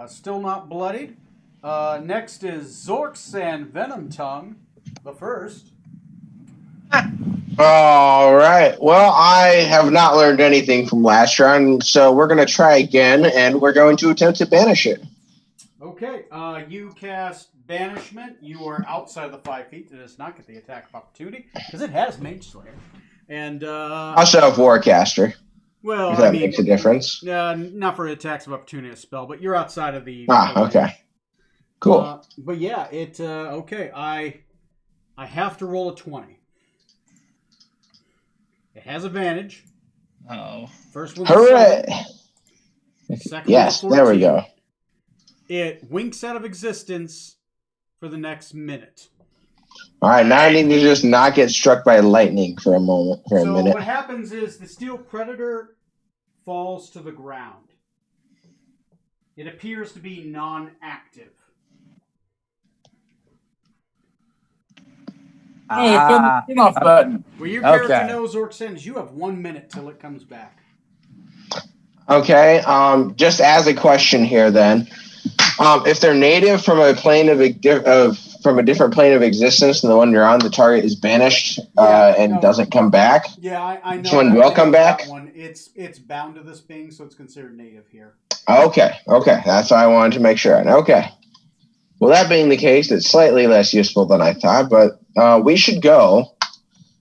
Still not bloodied. Next is Zorks and Venom Tongue, the first. All right. Well, I have not learned anything from last round, so we're going to try again, and we're going to attempt to banish it. Okay, you cast Banishment. You are outside of the 5 feet. It does not get the attack of opportunity because it has Mage Slayer. And Also have Warcaster, well, if that makes a difference. not for attacks of opportunity spell, but you're outside of the. Okay. Cool. But yeah, it okay. I have to roll a 20. It has advantage. Oh. First one. Hooray! Second Yes, one, there we 14. go. It winks out of existence for the next minute. All right, now I need to just not get struck by lightning for a moment, for a So minute. what happens is the Steel Predator falls to the ground. It appears to be non-active. Hey, turn off button. Well, your character Okay. knows Orc Sends. You have 1 minute till it comes back. Okay, just as a question here, then, if they're native from a plane from a different plane of existence than the one you're on, the target is banished and doesn't come back. Yeah, I know. Which one that. will I come know that back? One. It's bound to this being, so it's considered native here. Okay, that's what I wanted to make sure. Okay. Well, that being the case, it's slightly less useful than I thought, but we should go.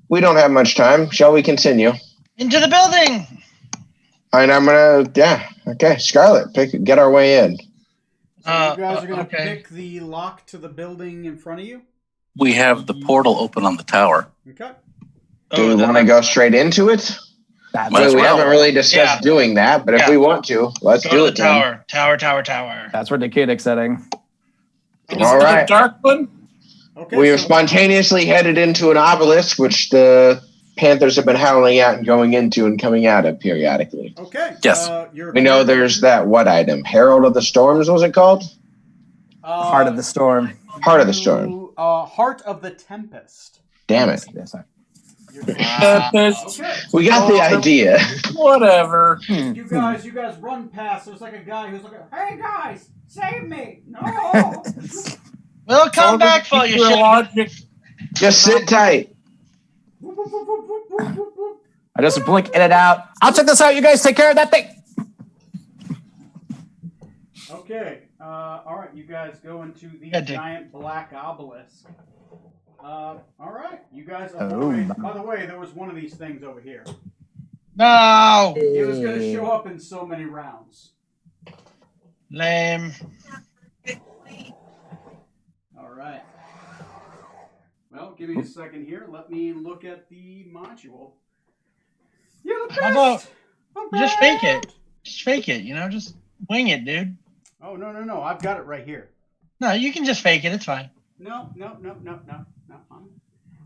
We don't have much time. Shall we continue? Into the building. And I'm okay. Scarlet, get our way in. So you guys are going to okay. pick the lock to the building in front of you? We have the portal open on the tower. Okay. Do we want to go straight into it? Might Well, as we well. haven't really discussed doing that, but if we want to, let's Go do to the it. Then. tower. That's where Nikita's setting. Is All it right. the dark one? Okay. We have so- spontaneously headed into an obelisk, which the Panthers have been howling at and going into and coming out of periodically. Okay. Yes. We know there's that what item? Herald of the Storms, was it called? Heart of the Storm. Heart of the Storm. Heart of the Tempest. Damn it. Yeah, sorry. Okay. We got the idea. Whatever. You guys run past. There's like a guy who's like, "Hey guys, save me!" No. We'll come back for you. Your Shit. logic. Just sit tight. I just blink in and out. I'll check this out. You guys take care of that thing. Okay. All right. You guys go into the Yeah, Dick. giant black obelisk. All right. You guys Oh, avoid. my. By the way, there was one of these things over here. No. It was going to show up in so many rounds. Lame. All right. Well, give me a second here. Let me look at the module. You're the best. How about I'm just fake bad. it? Just fake it. Just wing it, dude. Oh no! I've got it right here. No, you can just fake it. It's fine. No. Don't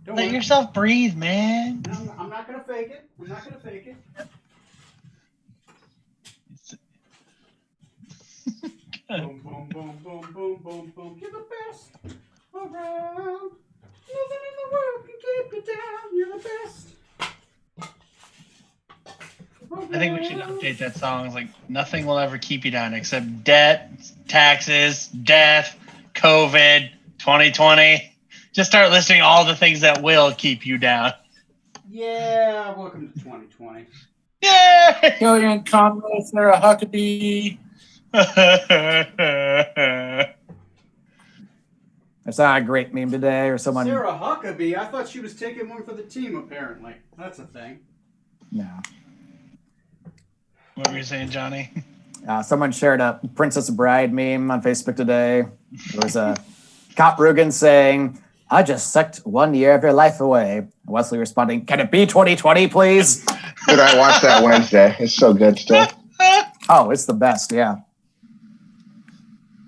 Let worry. yourself breathe, man. No, I'm not gonna fake it. Boom, boom, boom, boom, boom, boom, boom. You're the best around. Nothing in the world can keep you down. You're the best. I think we should update that song. It's like nothing will ever keep you down except debt, taxes, death, COVID, 2020. Just start listing all the things that will keep you down. Yeah, welcome to 2020. Yay! Killian Conway, Sarah Huckabee. I saw a great meme today, or someone. Sarah Huckabee, I thought she was taking one for the team, apparently. That's a thing. No. What were you saying, Johnny? Someone shared a Princess Bride meme on Facebook today. It was a Cop Rugen saying, "I just sucked 1 year of your life away." Wesley responding, "Can it be 2020, please?" Dude, I watched that Wednesday. It's so good still. Oh, it's the best. Yeah.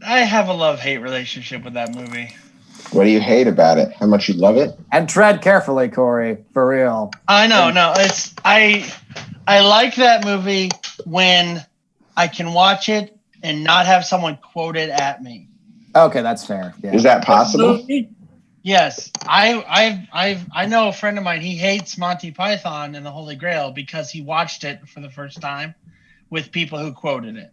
I have a love-hate relationship with that movie. What do you hate about it? How much you love it? And tread carefully, Corey. For real. I know, no, it's I like that movie when I can watch it and not have someone quote it at me. Okay, that's fair. Yeah. Is that possible? Yes, I know a friend of mine. He hates Monty Python and the Holy Grail because he watched it for the first time with people who quoted it.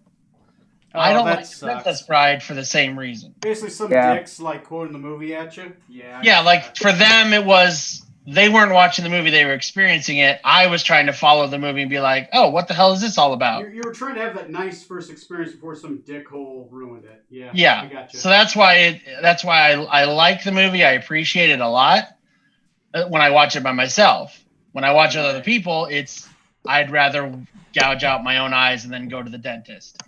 I don't that like sucks. Princess Bride for the same reason. Basically, some Yeah. dicks like quoting the movie at you. Yeah. Yeah, like for them it was they weren't watching the movie; they were experiencing it. I was trying to follow the movie and be like, "Oh, what the hell is this all about?" You were trying to have that nice first experience before some dickhole ruined it. Yeah. Yeah. I got you. So that's why I like the movie. I appreciate it a lot when I watch it by myself. When I watch it with other people, I'd rather gouge out my own eyes and then go to the dentist.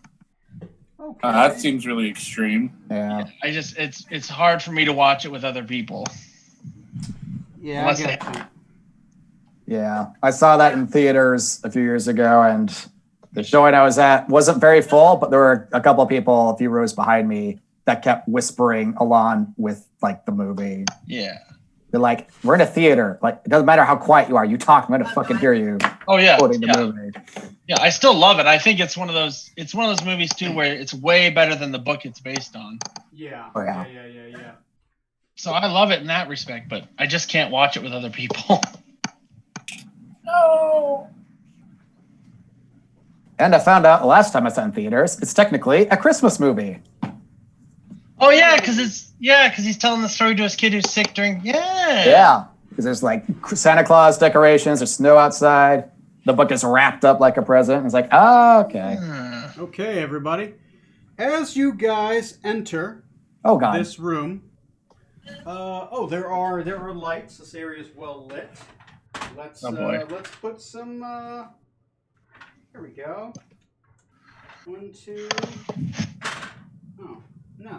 Okay. That seems really extreme. Yeah. It's hard for me to watch it with other people. Yeah. Unless I get you. Yeah. I saw that in theaters a few years ago, and the showing I was at wasn't very full, but there were a couple of people a few rows behind me that kept whispering along with like the movie. Yeah. They're like, we're in a theater. Like, it doesn't matter how quiet you are. You talk, I'm gonna fucking hear you Oh yeah. quoting the Yeah. movie. Yeah, I still love it. I think it's one of those movies too where it's way better than the book it's based on. Yeah. Oh, yeah. Yeah. So I love it in that respect, but I just can't watch it with other people. No. And I found out the last time I saw it in theaters, it's technically a Christmas movie. Oh yeah, because he's telling the story to his kid who's sick during Yeah. Because there's like Santa Claus decorations, there's snow outside. The book is wrapped up like a present. It's like, oh, okay. Okay, everybody. As you guys enter Oh, God. this room, there are lights. This area is well lit. Let's let's put some. Here we go. 1, 2.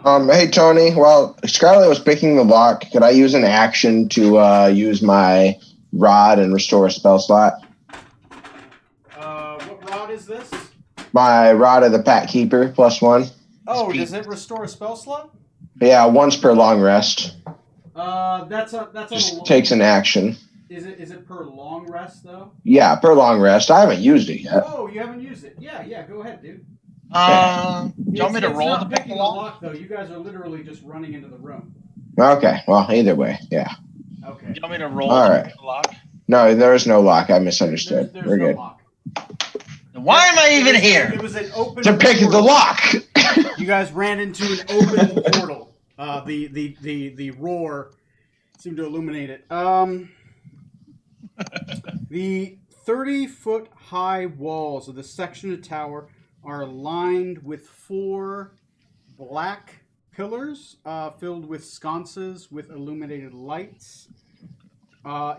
Oh no. Hey Tony, while Scarlett was picking the lock, could I use an action to use my rod and restore a spell slot? What rod is this? My rod of the Pact Keeper +1. Oh, does it restore a spell slot? Yeah, once per long rest. That's on Just takes an action. Is it per long rest though? Yeah, per long rest. I haven't used it yet. Oh, you haven't used it. Yeah. Go ahead, dude. Do you want me to It's roll not to pick picking the lock? lock though. You guys are literally just running into the room. Okay, well, either way, yeah. Okay. Do you want me to roll All to right. pick the lock? No, there is no lock. I misunderstood. There's We're no good. lock. Why am I even here? It was an open To pick the portal. lock! You guys ran into an open portal. The roar seemed to illuminate it. The 30-foot high walls of the section of the tower are lined with 4 black pillars filled with sconces with illuminated lights.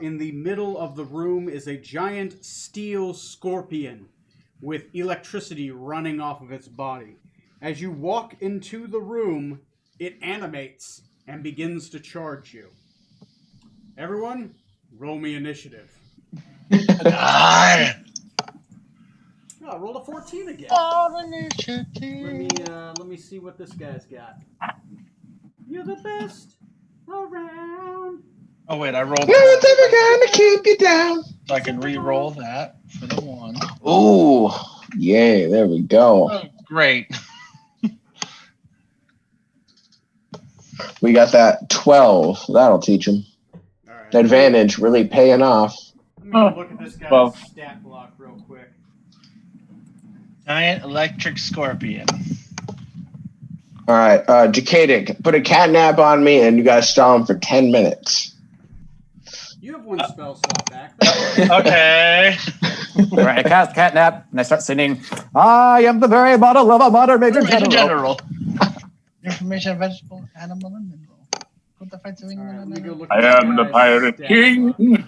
In the middle of the room is a giant steel scorpion with electricity running off of its body. As you walk into the room, it animates and begins to charge you. Everyone, roll me initiative. God. Oh, roll a 14 again. Initiative. Let me see what this guy's got. You're the best around. Oh wait, I rolled No one's ever gonna keep you down. so I can re-roll that for the 1. Ooh, yay, there we go. Oh, great. We got that 12. That'll teach him. All right. Advantage really paying off. Let me go look at this guy's Well. stat block real quick. Giant electric scorpion. All right, Jacadic, put a catnap on me and you guys stall him for 10 minutes. You have 1 spell slot back. Okay. All right, I cast Catnap, and I start singing, I am the very model of a modern Major General. General. Information, vegetable, animal, and mineral. Put the fights of All right, let me go look I at am this the guy's pirate stat king. block.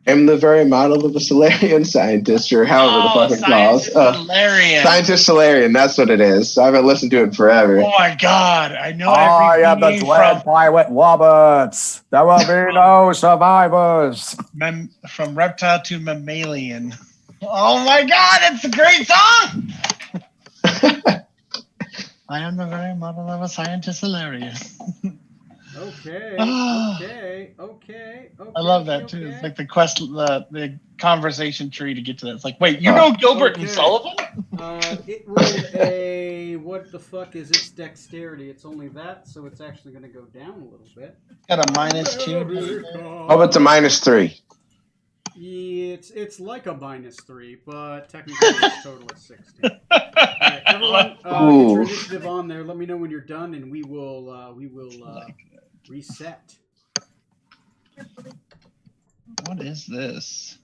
I'm the very model of a Solarian scientist, or however the fuck it calls. Solarian. Scientist Solarian, that's what it is. I haven't listened to it forever. Oh my god, I know I am the everything dread pirate Wobbits. There will be no survivors. from reptile to mammalian. Oh my god, it's a great song! I am the very model of a scientist Solarian. Okay. I love that too. It's like the the conversation tree to get to that. It's like, wait, you know Gilbert and Okay. Sullivan? It rolled a what the fuck is its dexterity? It's only that, so it's actually going to go down a little bit. Got a -2. Oh, it's a -3. Yeah, it's like a -3, but technically it's total of 60. Alright, everyone, get Ooh. your initiative on there. Let me know when you're done, and we will reset. What is this?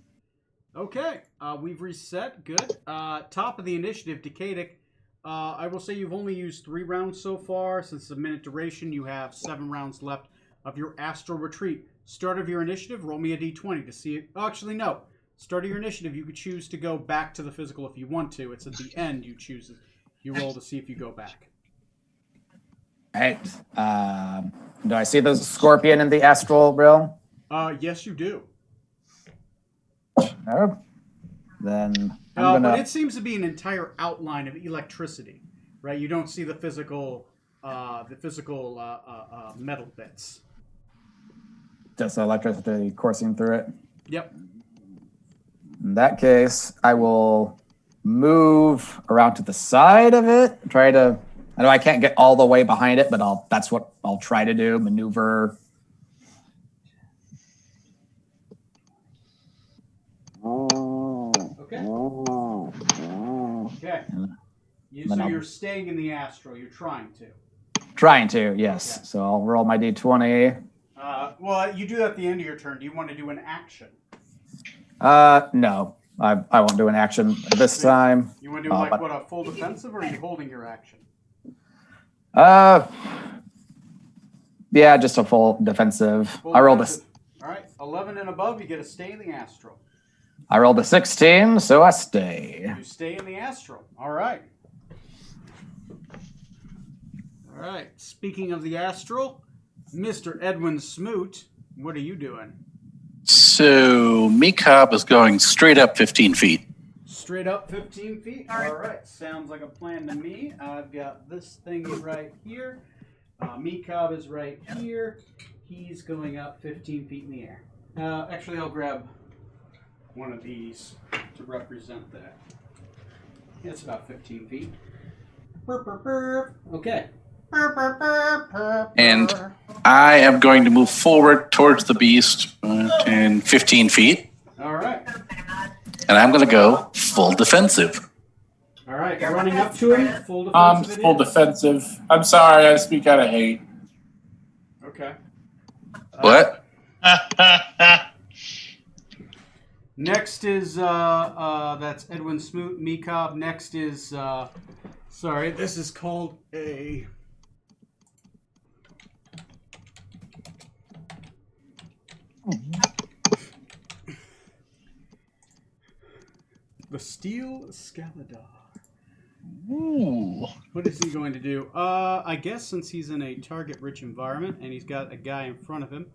Okay, we've reset. Good. Top of the initiative, Decadic. I will say you've only used 3 rounds so far. Since it's a minute duration, you have 7 rounds left of your astral retreat. Start of your initiative, roll me a d20 to see it. Oh, actually, no. Start of your initiative, you could choose to go back to the physical if you want to. It's at the end you choose it. You roll to see if you go back. All right. Do I see the scorpion in the astral realm? Yes, you do. No. Then I'm But gonna. it seems to be an entire outline of electricity, right? You don't see the physical metal bits. Just electricity coursing through it. Yep. In that case, I will move around to the side of it. Try to. I know I can't get all the way behind it, but that's what I'll try to do. Maneuver. Okay. Okay. So you're staying in the astral. You're trying to. Trying to, yes. Okay. So I'll roll my d20. Well, you do that at the end of your turn. Do you want to do an action? No, I won't do an action this time. You want to do a full defensive, or are you holding your action? Yeah, just a full defensive. Full I rolled defensive. All right, 11 and above, you get to stay in the astral. a 16, so I stay. You stay in the astral. All right. All right. Speaking of the astral, Mr. Edwin Smoot, what are you doing? So Mecob is going straight up 15 feet. Straight up 15 feet. All right. Sounds like a plan to me. I've got this thing right here. Mecob is right here. He's going up 15 feet in the air. Actually, I'll grab one of these to represent that. It's about 15 feet. Burp, burp, burp. Okay. Burp, burp, burp, burp, And burp. I am going to move forward towards the beast 10, 15 feet. All right. And I'm going to go full defensive. All right. Running up to him. Full defensive. it Full is. defensive. I'm sorry, I speak out of hate. Okay. What? Next is that's Edwin Smoot, Mecob. Next is sorry, this is called a the Steel Scaladar. Ooh. What is he going to do? I guess since he's in a target-rich environment and he's got a guy in front of him,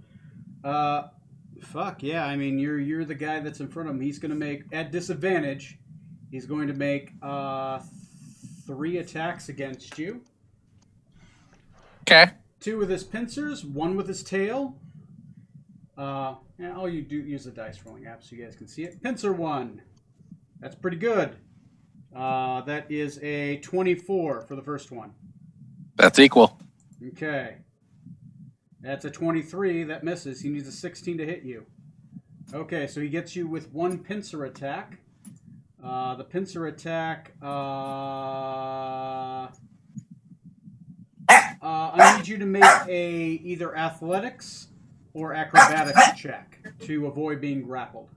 fuck yeah! I mean, you're the guy that's in front of him. He's going to make at disadvantage. He's going to make 3 attacks against you. Okay. 2 with his pincers, 1 with his tail. And all you do use the dice rolling app so you guys can see it. Pincer 1. That's pretty good. That is a 24 for the first one. That's equal. Okay. That's a 23. That misses. He needs a 16 to hit you. Okay, so he gets you with 1 pincer attack. The pincer attack... I need you to make a either athletics or acrobatics check to avoid being grappled.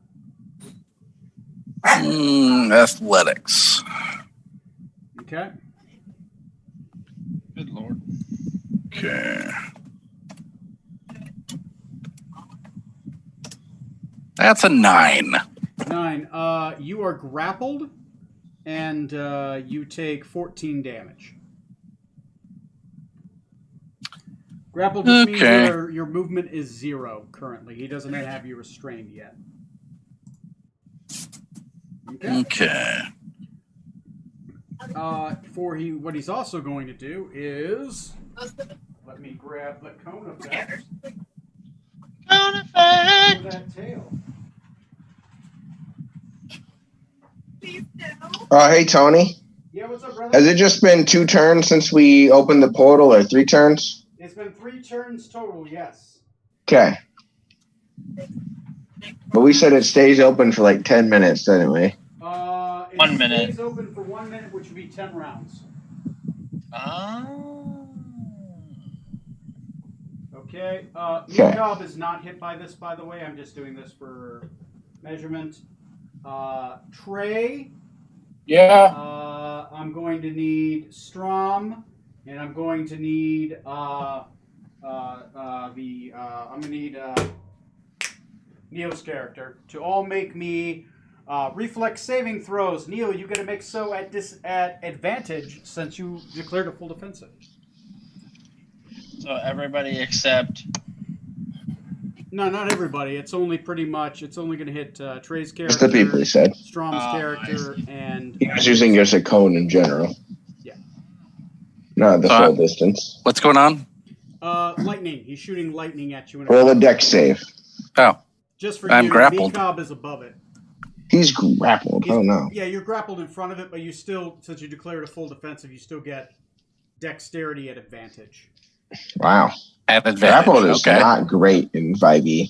Athletics. Okay. Good lord. Okay. That's a 9. 9. You are grappled, and you take 14 damage. Grappled just means your movement is 0 currently. He doesn't have you restrained yet. Okay. What he's also going to do is, let me grab the cone effect. Cone effect. For that tail. Hey, Tony. Yeah, what's up, brother? Has it just been 2 turns since we opened the portal, or 3 turns? It's been 3 turns total, yes. Okay. But we said it stays open for like 10 minutes, didn't we? 1 minute. It stays open for 1 minute, which would be 10 rounds. Oh. Okay. Okay. Mikab is not hit by this, by the way. I'm just doing this for measurement. Trey. Yeah. I'm going to need Strom, and I'm going to need I'm gonna need Neo's character to all make me reflex saving throws. Neo, you gotta make so at advantage since you declared a full defensive. So everybody except. No, not everybody. It's only pretty much. It's only gonna hit Trey's character, Just the people he said. Strom's Oh, character, and He was using it as a cone in general. Yeah. Not the full distance. What's going on? lightning. He's shooting lightning at you. Roll a deck save. Oh, Just for I'm you, grappled. Mikab is above it. He's grappled. Oh no. Yeah, you're grappled in front of it, but you still, since you declared a full defensive, you still get dexterity at advantage. Wow. at advantage. Grappled is Okay. not great in 5e.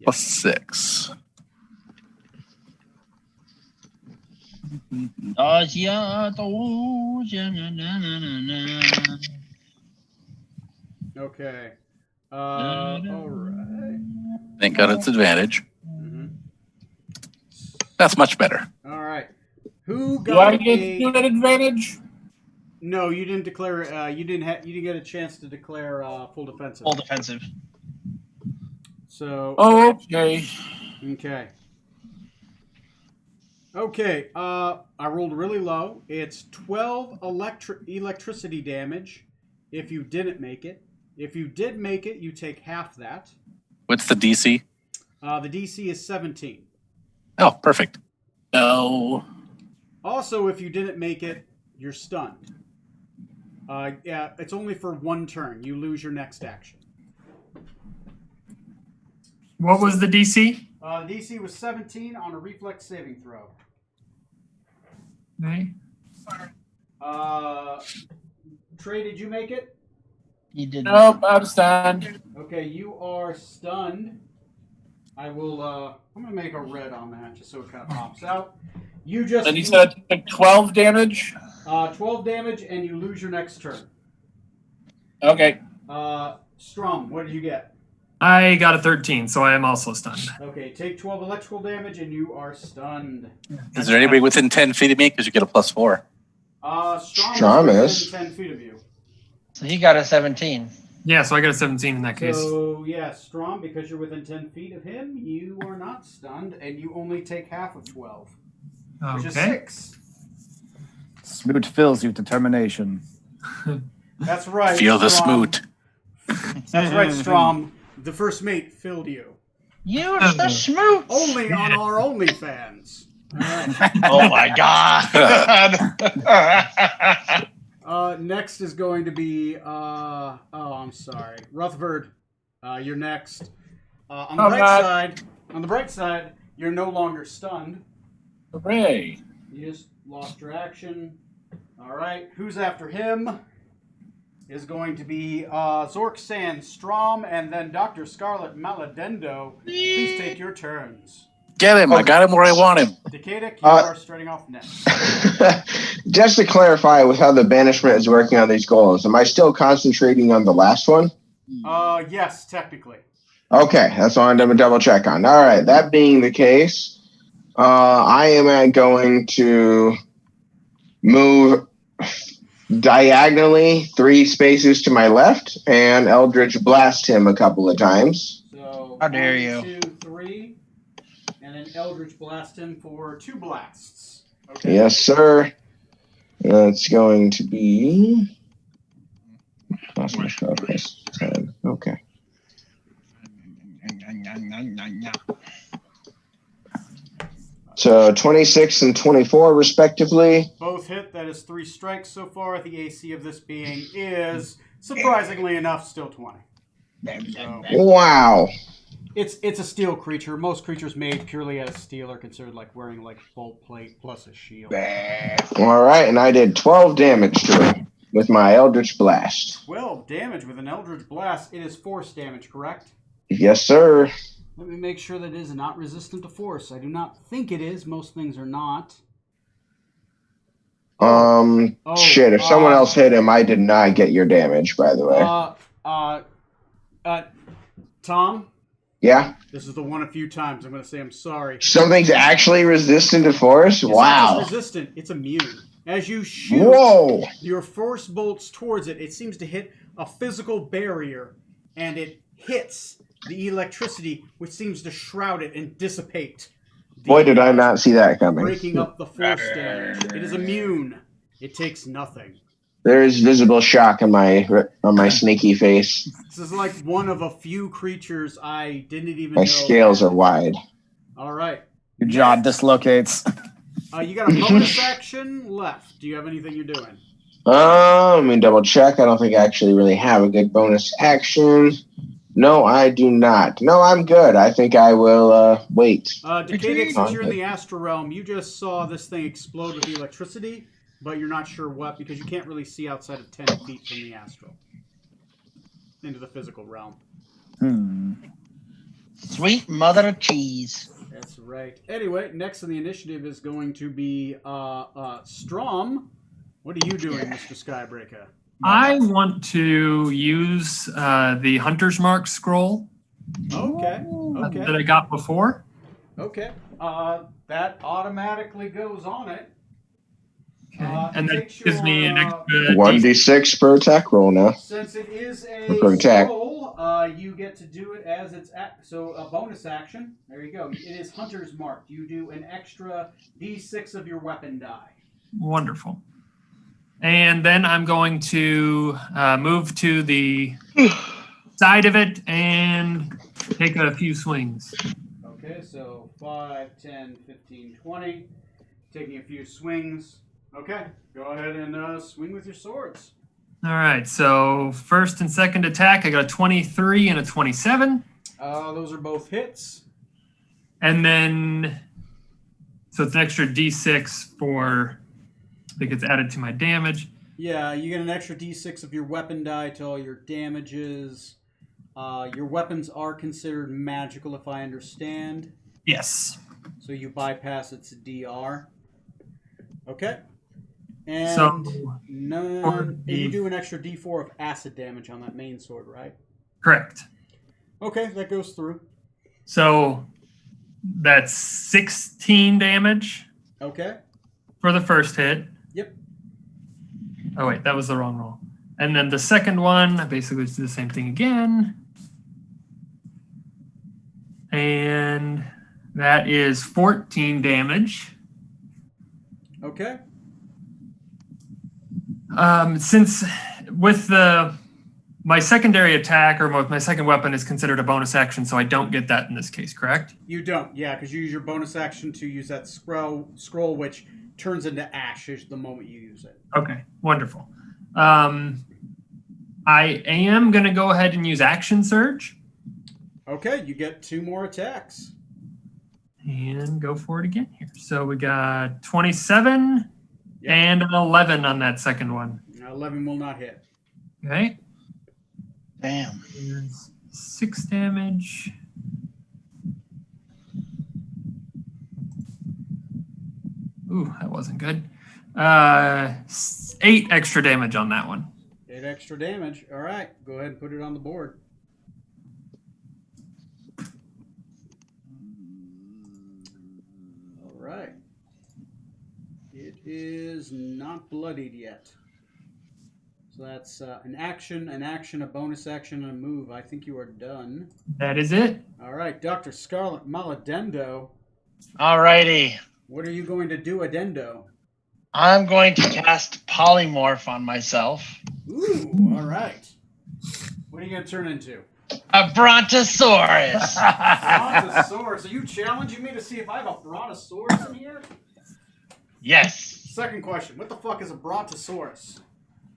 Plus 6. Okay. All right. Thank God it's advantage. Mhm. That's much better. All right. Who Do I got get a? to do that advantage? No, you didn't declare. You didn't get a chance to declare full defensive. Full defensive. So Oh, okay. okay. Okay. I rolled really low. It's 12 electricity damage. If you didn't make it, if you did make it, you take half that. What's the DC? The DC is 17. Oh, perfect. No. Also, if you didn't make it, you're stunned. Yeah, it's only for one turn. You lose your next action. What was the DC? The DC was 17 on a reflex saving throw. Okay. Trey, did you make it? He did. Nope, I'm stunned. Okay, you are stunned. I will. I'm gonna make a red on that just so it kind of pops out. You just. And you said I took 12 damage? 12 damage, and you lose your next turn. Okay. Strom, what did you get? I got a 13, so I am also stunned. Okay, take 12 electrical damage, and you are stunned. Is there anybody within 10 feet of me? Because you get a +4. Strom is. is within 10 feet of you. So he got a 17. Yeah, so I got a 17 in that case. So, yeah, Strom, because you're within 10 feet of him, you are not stunned, and you only take half of 12, which is Okay. 6. Smoot fills you with determination. That's right. Feel the Strom. smoot. That's right, Strom. The first mate filled you. Use the schmoot. Only on our OnlyFans. All right. Oh my god. Next is going to be. I'm sorry, Rutherford. You're next. On the Oh, bright God. side, you're no longer stunned. Hooray. You just lost your action. All right, who's after him? Is going to be Zork-San Strom, and then Dr. Scarlet Maladendo. Please take your turns. Get him. I got him where I want him. Decada, you are starting off next. Just to clarify with how the banishment is working on these goals, am I still concentrating on the last one? Yes, technically. Okay, that's all I'm going to double check on. All right, that being the case, I am going to move diagonally 3 spaces to my left and Eldritch Blast him a couple of times. So How dare 1, you. 2, 3, and then Eldritch Blast him for 2 blasts. Okay. Yes, sir. That's going to be. Lost my focus. Okay. So 26 and 24, respectively. Both hit. That is 3 strikes so far. The AC of this being is, surprisingly enough, still 20. So, Wow. it's a steel creature. Most creatures made purely out of steel are considered like wearing like bolt plate plus a shield. All right, and I did 12 damage to him with my Eldritch Blast. 12 damage with an Eldritch Blast. It is force damage, correct? Yes, sir. Let me make sure that it is not resistant to force. I do not think it is. Most things are not. Shit, if someone else hit him, I did not get your damage, by the way. Tom, Yeah. this is the one a few times I'm going to say I'm sorry. Something's actually resistant to force? It's not Wow. just resistant, it's immune. As you shoot Whoa. your force bolts towards it, it seems to hit a physical barrier, and it hits the electricity, which seems to shroud it and dissipate. Boy, did I not see that coming. Breaking up the force damage. It is immune. It takes nothing. There is visible shock on my snaky face. This is like one of a few creatures I didn't even My know. scales are wide. All right. Your jaw dislocates. You got a bonus action left. Do you have anything you're doing? Let me double check. I don't think I actually really have a good bonus action. No, I do not. No, I'm good. I think I will wait. Decadix, since you're in the astral realm, you just saw this thing explode with the electricity, but you're not sure what because you can't really see outside of 10 feet from the astral into the physical realm. Sweet mother of cheese. That's right. Anyway, next on the initiative is going to be Strom. What are you doing, Mr. Skybreaker? I want to use the Hunter's Mark scroll Okay. that I got before. Okay. That automatically goes on it. Okay. And that takes gives me an your, extra 1d6 per attack roll now. Since it is a Per attack. scroll, you get to do it as it's so a bonus action. There you go. It is Hunter's Mark. You do an extra d6 of your weapon die. Wonderful. And then I'm going to move to the side of it and take a few swings. Okay, so 5, 10, 15, 20. Taking a few swings. Okay, go ahead and swing with your swords. All right, so first and second attack, I got a 23 and a 27. Those are both hits. And then, so it's an extra d6 for, I think it's added to my damage. Yeah, you get an extra d6 of your weapon die to all your damages. Your weapons are considered magical, if I understand. Yes. So you bypass its DR. Okay. And So, and you do an extra d4 of acid damage on that main sword, right? correct. Okay, that goes through. So that's 16 damage Okay. for the first hit. Yep. Oh, wait, that was the wrong roll. And then the second one, I basically do the same thing again. And that is 14 damage. Okay. Since with my secondary attack or my second weapon is considered a bonus action, so I don't get that in this case, correct? You don't, yeah, because you use your bonus action to use that scroll, which turns into ashes the moment you use it. Okay, wonderful. I am going to go ahead and use Action Surge Okay, you get 2 more attacks. and go for it again here. So we got 27 Yep. and an 11 on that second one. 11 will not hit. Okay, Damn. here's 6 damage. Ooh, that wasn't good. 8 extra damage on that one. 8 extra damage. All right, go ahead and put it on the board. All right. It is not bloodied yet. So that's an action, a bonus action, and a move. I think you are done. That is it. All right, Dr. Scarlet Maladendo, Alrighty. what are you going to do, Addendo? I'm going to cast Polymorph on myself. Ooh, all right. What are you going to turn into? A Brontosaurus. Brontosaurus. Are you challenging me to see if I have a Brontosaurus in here? Yes. Second question. What the fuck is a Brontosaurus?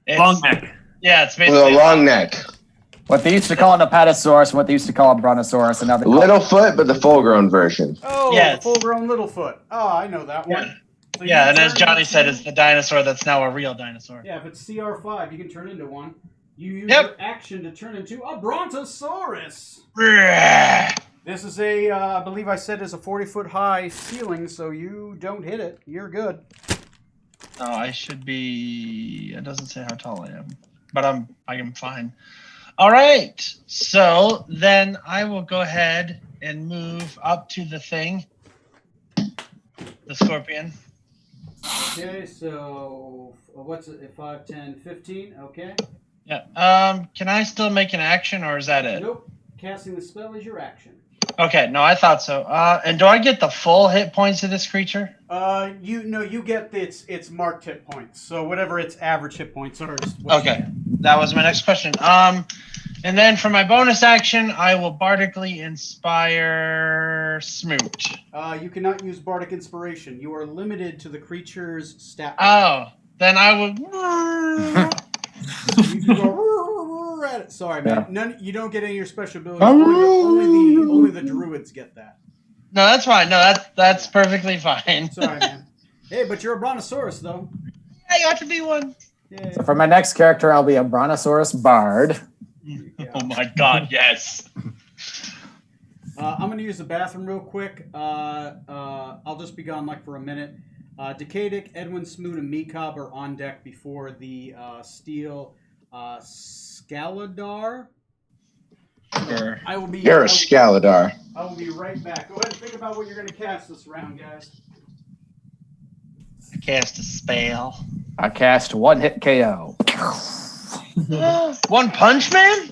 It's, Long neck. Yeah, it's With basically a long neck. What they used to call an Apatosaurus, what they used to call a Brontosaurus, and now they call Little foot, but the full grown version. Oh, Yes. the full-grown Littlefoot. Oh, I know that one. Yeah. So you Yeah, can and as turn Johnny into- said, it's the dinosaur that's now a real dinosaur. Yeah, if it's CR5, you can turn into one. You use Yep. your action to turn into a Brontosaurus. Yeah. This is a, I believe I said, is a 40-foot high ceiling, so you don't hit it. You're good. No, I should be. It doesn't say how tall I am, but I am fine. All right. So then I will go ahead and move up to the thing. The scorpion. Okay, so what's it? 5, 10, 15. Okay. Yeah. Can I still make an action, or is that it? Nope. Casting the spell is your action. Okay. No, I thought so. And do I get the full hit points of this creature? You get its marked hit points. So whatever its average hit points are. Is what you Okay. get. That was my next question. And then for my bonus action, I will bardically inspire Smoot. You cannot use bardic inspiration. You are limited to the creature's stat. Oh, then I will. You can go at it. Sorry, man. Yeah. You don't get any of your special abilities. Only the druids get that. No, that's fine. No, that's perfectly fine. Sorry, man. Hey, but you're a brontosaurus, though. Yeah, you ought to be one. Yeah. So for my next character, I'll be a Brontosaurus Bard. Oh my God, yes. I'm going to use the bathroom real quick. I'll just be gone for a minute. Decadic, Edwin, Smoot, and Meekob are on deck before the steel Scaladar. Sure. I will be. You're a Scaladar. I will be right back. Go ahead and think about what you're going to cast this round, guys. Cast a spell. I cast one hit KO. One Punch Man?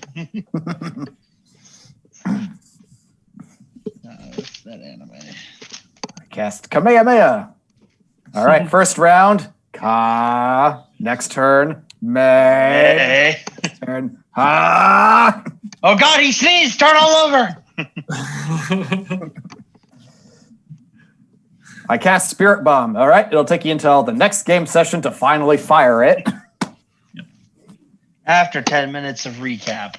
What's that anime? I cast Kamehameha. All right, first round. Ka. Next turn. May. Hey. Turn. Ha. Oh God, he sneezed. Start all over. I cast Spirit Bomb. All right, it'll take you until the next game session to finally fire it. After 10 minutes of recap.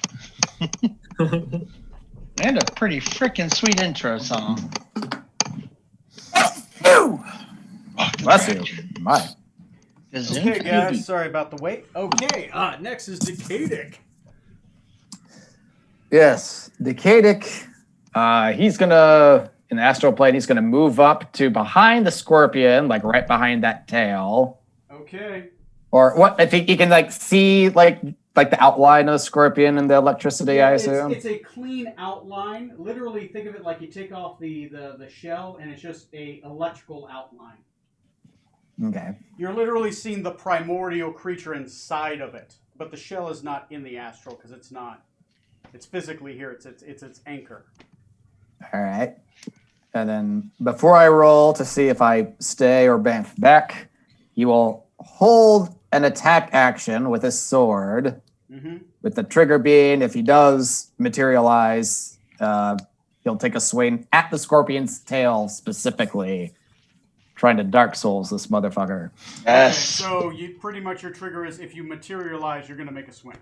And a pretty freaking sweet intro song. Bless you. My. Okay, guys. Sorry about the wait. Okay. Next is Decadic. Yes, Decadic. He's gonna in the astral plane. He's gonna move up to behind the scorpion, like right behind that tail. Okay. Or what? I think you can see like the outline of the scorpion and the electricity. I assume. It's a clean outline. Literally, think of it like you take off the shell, and it's just a electrical outline. Okay. You're literally seeing the primordial creature inside of it, but the shell is not in the astral because it's not. It's physically here. It's its anchor. All right. And then before I roll to see if I stay or bamf back, he will hold an attack action with his sword. Mm-hmm. With the trigger being, if he does materialize, he'll take a swing at the scorpion's tail specifically, trying to Dark Souls this motherfucker. Yes. Okay, so you pretty much your trigger is if you materialize, you're going to make a swing.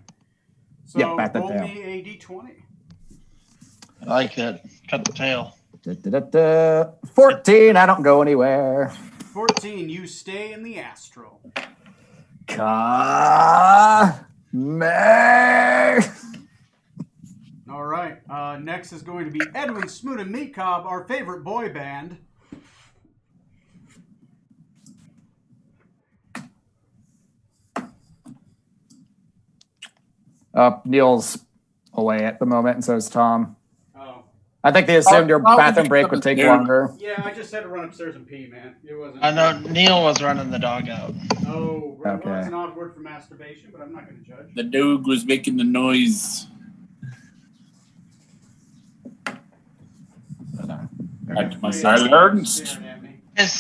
So Yep, at the roll tail. me a d20. I like it. Cut the tail. 14, I don't go anywhere. 14, you stay in the astral. May. All right. Next is going to be Edwin, Smoot, and Meekob, our favorite boy band. Neil's away at the moment, and so is Tom. Oh. I think they assumed your Probably bathroom break would take longer. Yeah, I just had to run upstairs and pee, man. It wasn't. I know Neil was running the dog out. Oh, right. Okay. Well, it's an odd word for masturbation, but I'm not going to judge. The dog was making the noise. Like my silence. Staring at me. Is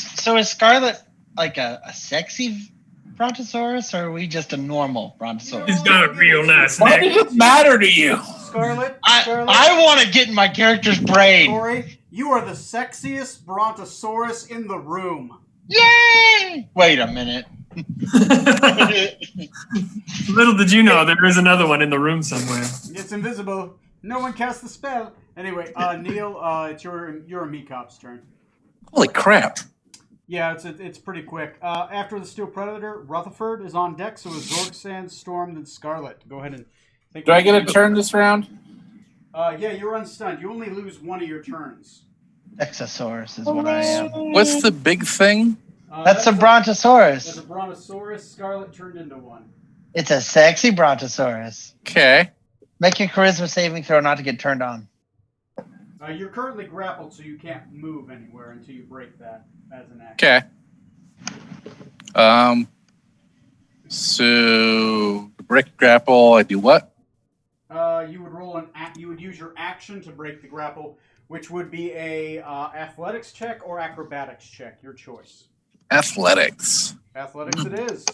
Scarlet like a sexy brontosaurus, or are we just a normal brontosaurus? He's got a real nice Why neck. does it matter to you? Scarlet, I want to get in my character's brain. Corey, you are the sexiest brontosaurus in the room. Yay! Wait a minute. Little did you know, there is another one in the room somewhere. It's invisible. No one casts the spell. Anyway, Neil, it's your Meekop's turn. Holy crap. Yeah, it's pretty quick. After the Steel Predator, Rutherford is on deck, so is Zorksand, Storm, and Scarlet. Go ahead and think. Do I get a turn this round? Yeah, you're unstunned. You only lose one of your turns. Exosaurus is what I am. What's the big thing? That's a That's brontosaurus. a Brontosaurus. Scarlet turned into one. It's a sexy brontosaurus. Okay. Make a charisma saving throw not to get turned on. You're currently grappled, so you can't move anywhere until you break that as an action. Okay. So break grapple, I do what? You would roll you would use your action to break the grapple, which would be a athletics check or acrobatics check, your choice. Athletics. Athletics it is.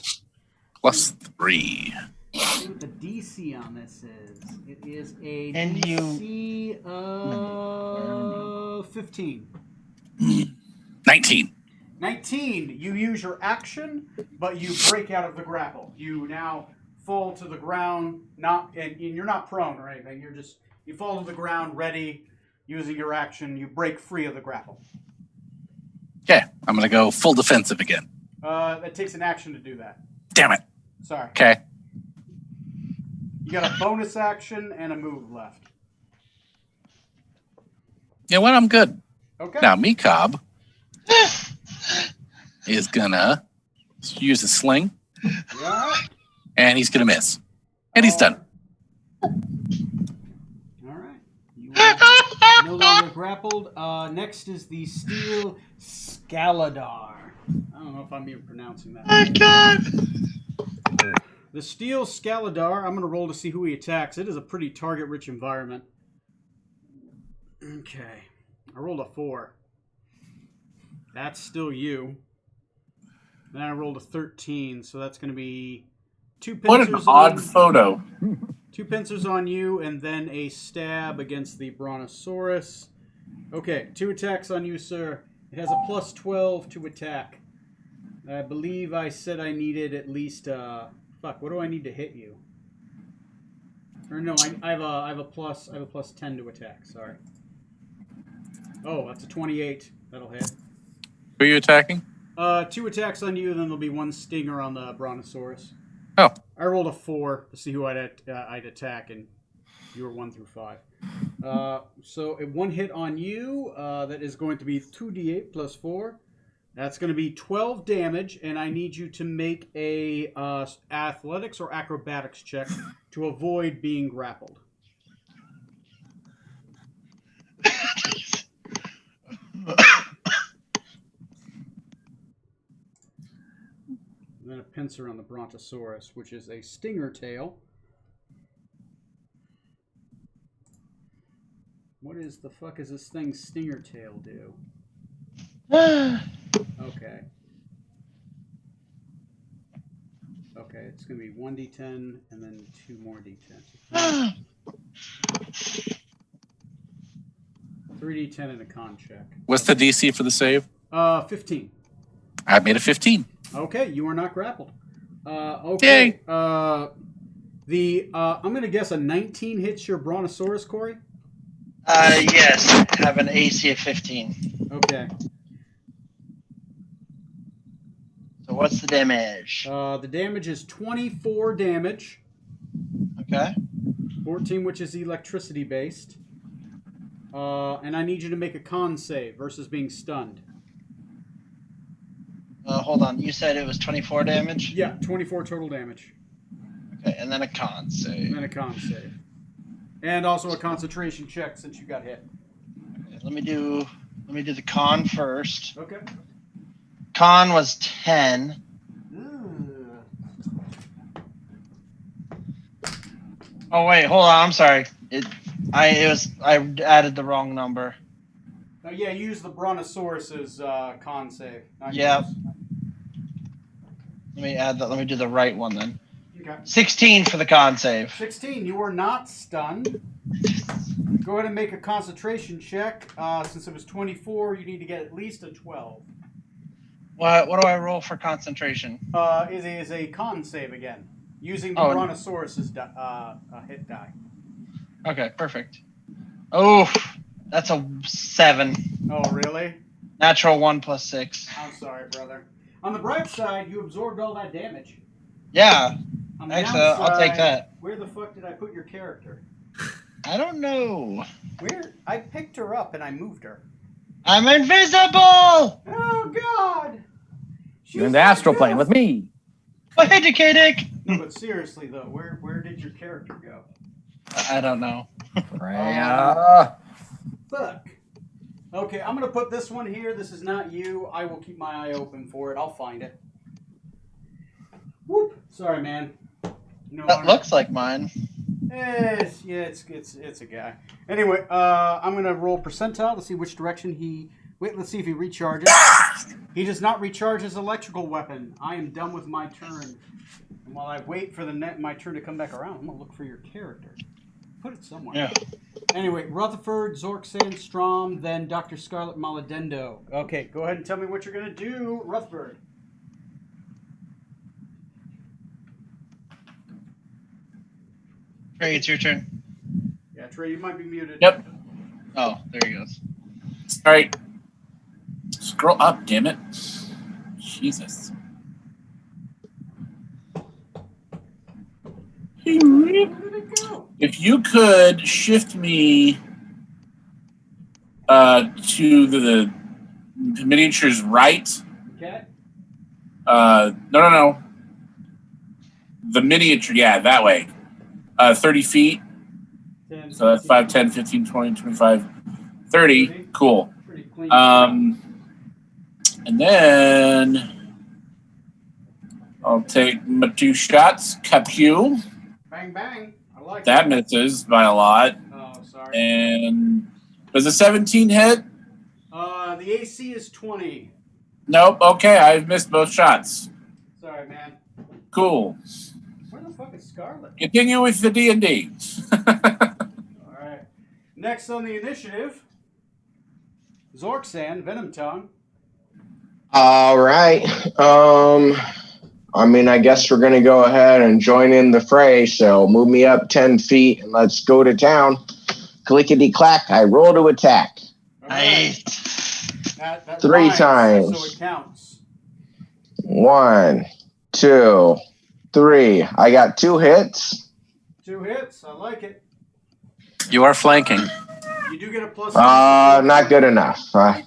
+3. See what the DC on this is. It is a And DC of 15. 19. 19. You use your action, but you break out of the grapple. You now fall to the ground, and you're not prone or anything. You fall to the ground, ready, using your action. You break free of the grapple. Okay, I'm gonna go full defensive again. That takes an action to do that. Damn it. Sorry. Okay. You got a bonus action and a move left. You know what? I'm good. Okay. Now, Mekob is gonna use a sling, Yeah. and he's gonna miss, and he's done. All right. You are no longer grappled. Next is the Steel Scaladar. I don't know if I'm even pronouncing that. My God. The Steel Scaladar, I'm going to roll to see who he attacks. It is a pretty target-rich environment. Okay. I rolled a 4. That's still you. Then I rolled a 13, so that's going to be 2 What an pincers odd on, photo. 2 pincers on you, and then a stab against the Brontosaurus. Okay, 2 attacks on you, sir. It has a +12 to attack. I believe I said I needed at least... Fuck, what do I need to hit you? Or no, I have a plus 10 to attack, sorry. Oh, that's a 28. That'll hit. Who are you attacking? 2 attacks on you, then there'll be 1 stinger on the Brontosaurus. Oh. I rolled a 4 to see who I'd attack, and you were 1 through 5. So 1 hit on you, that is going to be 2d8 plus 4. That's going to be 12 damage, and I need you to make a athletics or acrobatics check to avoid being grappled. And then a pincer on the Brontosaurus, which is a stinger tail. What is the fuck is this thing stinger tail do? Okay. Okay, it's going to be 1d10 and then 2 more d10s. 3d10 and a con check. What's the DC for the save? 15. I made a 15. Okay, you are not grappled. Okay. Yay. I'm going to guess a 19 hits your Brontosaurus, Corey? Yes. I have an AC of 15. Okay. So what's the damage? The damage is 24 damage. Okay. 14, which is electricity based. And I need you to make a con save versus being stunned. Hold on. You said it was 24 damage? Yeah, 24 total damage. Okay, and then a con save. And then a con save. And also a concentration check since you got hit. Okay, let me do the con first. Okay. Con was 10. Oh wait, hold on. I'm sorry. I added the wrong number. Yeah, use the Brontosaurus's con save. Yep. Let me add that. Let me do the right one then. Okay. 16 for the con save. 16. You are not stunned. Go ahead and make a concentration check. Since it was 24, you need to get at least a 12. What do I roll for concentration? It is a con save again, using the Oh. Brontosaurus's hit die. Okay, perfect. Oh, that's a 7. Oh, really? Natural 1 plus 6. I'm sorry, brother. On the bright side, you absorbed all that damage. Yeah, On the actually, I'll take downside, that. Where the fuck did I put your character? I don't know. Where? I picked her up and I moved her. I'm invisible! Oh, God! You're in the astral plane with me. Oh, hey, Decadic! No, but seriously, though, where did your character go? I don't know. Freya. Fuck. Okay, I'm gonna put this one here. This is not you. I will keep my eye open for it. I'll find it. Whoop. Sorry, man. No, That looks like mine. It's a guy. Anyway, I'm gonna roll percentile to see which direction he. Wait, let's see if he recharges. He does not recharge his electrical weapon. I am done with my turn. And while I wait for my turn to come back around, I'm gonna look for your character. Put it somewhere. Yeah. Anyway, Rutherford, Zork Strom, then Dr. Scarlet Maladendo. Okay, go ahead and tell me what you're gonna do, Rutherford. Trey, it's your turn. Yeah, Trey, you might be muted. Yep. Oh, there he goes. All right. Scroll up, damn it. Jesus. Where did it go? If you could shift me to the miniature's right. Okay. No. The miniature, yeah, that way. 30 feet. 10, So that's 5, 10, 15, 20, 25, 30. Cool. Pretty clean. And then I'll take my 2 shots. Capu. Bang, bang. I like That misses by a lot. Oh, sorry. And does a 17 hit? The AC is 20. Nope. Okay, I've missed both shots. Sorry, man. Cool. Where the fuck is Scarlet? Continue with the D&D. All right. Next on the initiative, Zorksan, Venom Tongue. All right. I mean, I guess we're going to go ahead and join in the fray. So move me up 10 feet and let's go to town. Clickety clack. I roll to attack. All right. That 3 rhymes, times. So it counts. 1, 2, 3. I got 2 hits. 2 hits. I like it. You are flanking. You do get a plus. Not good enough.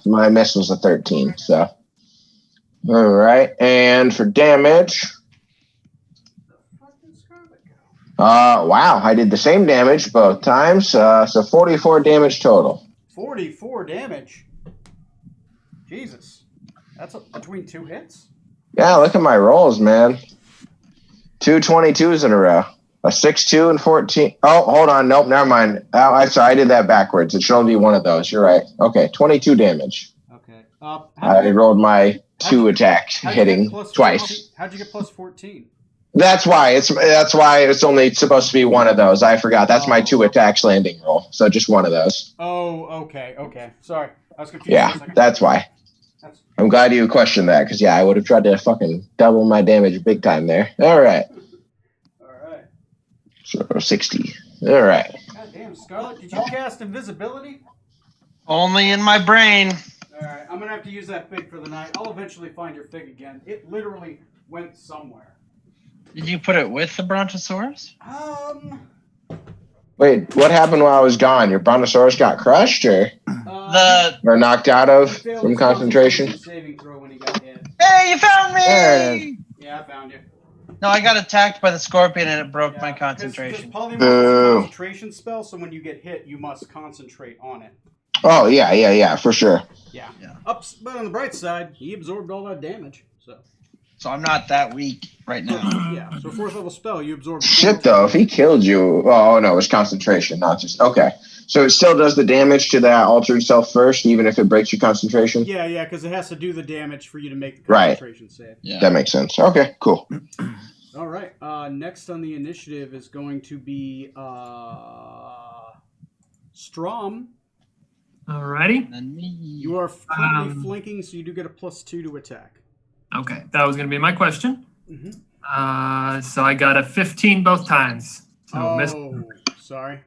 My miss was a 13. So, all right. And for damage, wow, I did the same damage both times. So 44 damage total. 44 damage. Jesus. That's between 2 hits? Yeah, look at my rolls, man. 2 22s in a row. A 6, 2, and 14. Oh, hold on. Nope, never mind. Oh, I'm sorry. I did that backwards. It should only be one of those. You're right. Okay, 22 damage. Okay. I rolled my 2 attacks, hitting twice. How'd you get plus 14? That's why it's only supposed to be one of those. I forgot. That's my 2 attacks landing roll. So just one of those. Oh, okay. Sorry. I was confused. Yeah, that's why. I'm glad you questioned that because, yeah, I would have tried to fucking double my damage big time there. All right. So 60. All right. God damn, Scarlet, did you cast invisibility? Only in my brain. All right, I'm going to have to use that fig for the night. I'll eventually find your fig again. It literally went somewhere. Did you put it with the Brontosaurus? Wait, what happened while I was gone? Your Brontosaurus got crushed or knocked out of from concentration? Saving throw when he got hit. Hey, you found me! There it is. Yeah, I found you. No, I got attacked by the scorpion and it broke my concentration. Polymorph is a concentration spell, so when you get hit, you must concentrate on it. Oh, yeah, for sure. Yeah. But on the bright side, he absorbed all that damage. So I'm not that weak right now. Yeah, so 4th level spell, you absorb. Shit, though, if he killed you... Oh, no, it's concentration, not just... Okay. So it still does the damage to that altered self first, even if it breaks your concentration? Yeah, because it has to do the damage for you to make the concentration save. Yeah. That makes sense. Okay, cool. All right. Next on the initiative is going to be Strom. Alrighty. You are currently flanking, so you do get a +2 to attack. Okay, that was going to be my question. Mm-hmm. So I got a 15 both times. So sorry.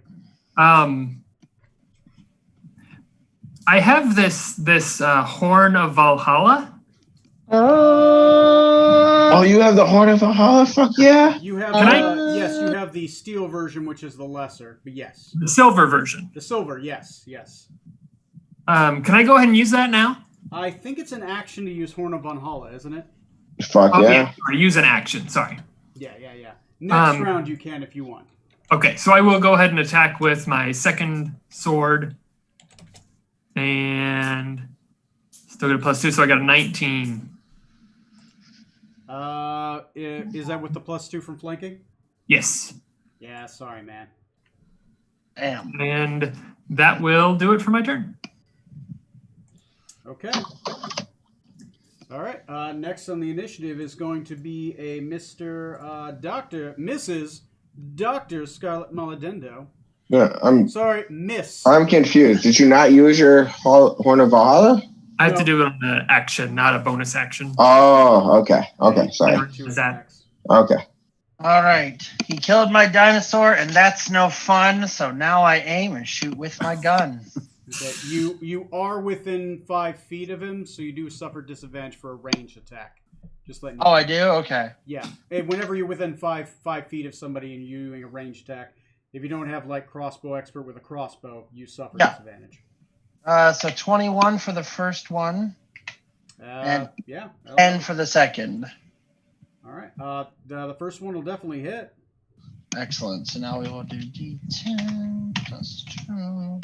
I have this Horn of Valhalla. Oh, you have the Horn of Valhalla? Fuck yeah. You have yes, you have the steel version, which is the lesser, but yes. The silver version. The silver, yes. Can I go ahead and use that now? I think it's an action to use Horn of Valhalla, isn't it? Fuck yeah. Or use an action, sorry. Yeah. Next round you can if you want. Okay, so I will go ahead and attack with my second sword. And still get a +2, so I got a 19. Is that with the +2 from flanking? Yes. Yeah, sorry, man. Damn. And that will do it for my turn. Okay. All right. Next on the initiative is going to be a Mrs. Dr. Scarlet Maladendo. Yeah, Sorry, Miss. I'm confused. Did you not use your Horn of Valhalla? I have to do it on the action, not a bonus action. Oh, okay. Okay, sorry. Is that Okay. All right. He killed my dinosaur, and that's no fun. So now I aim and shoot with my gun. Okay. You are within 5 feet of him, so you do suffer disadvantage for a ranged attack. Just letting you Oh, I do? Okay. Yeah. And whenever you're within 5 feet of somebody and you're doing a ranged attack, if you don't have like crossbow expert with a crossbow, you suffer disadvantage. So 21 for the first one. And yeah. 10 for the second. All right. The first one will definitely hit. Excellent. So now we will do D10 plus 2.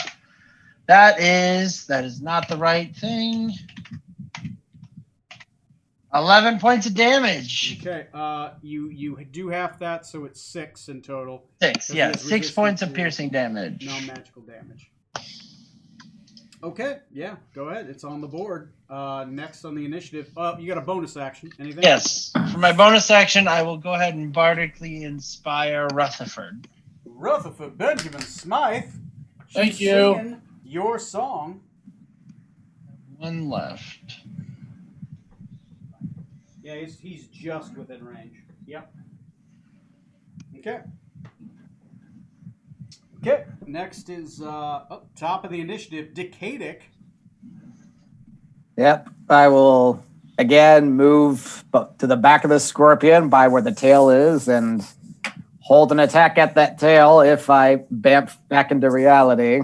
That is not the right thing. 11 points of damage. Okay. You do half that, so it's 6 in total. 6, yeah. 6 points of piercing damage. No magical damage. Okay, yeah, go ahead. It's on the board. Next on the initiative. You got a bonus action. Anything? Yes. For my bonus action, I will go ahead and bardically inspire Rutherford. Rutherford Benjamin Smythe. Thank you. Singing your song. One left. Yeah, he's just within range. Yep. Okay. Okay, next is up top of the initiative, Decadic. Yep. I will again move to the back of the scorpion by where the tail is and hold an attack at that tail if I bamf back into reality.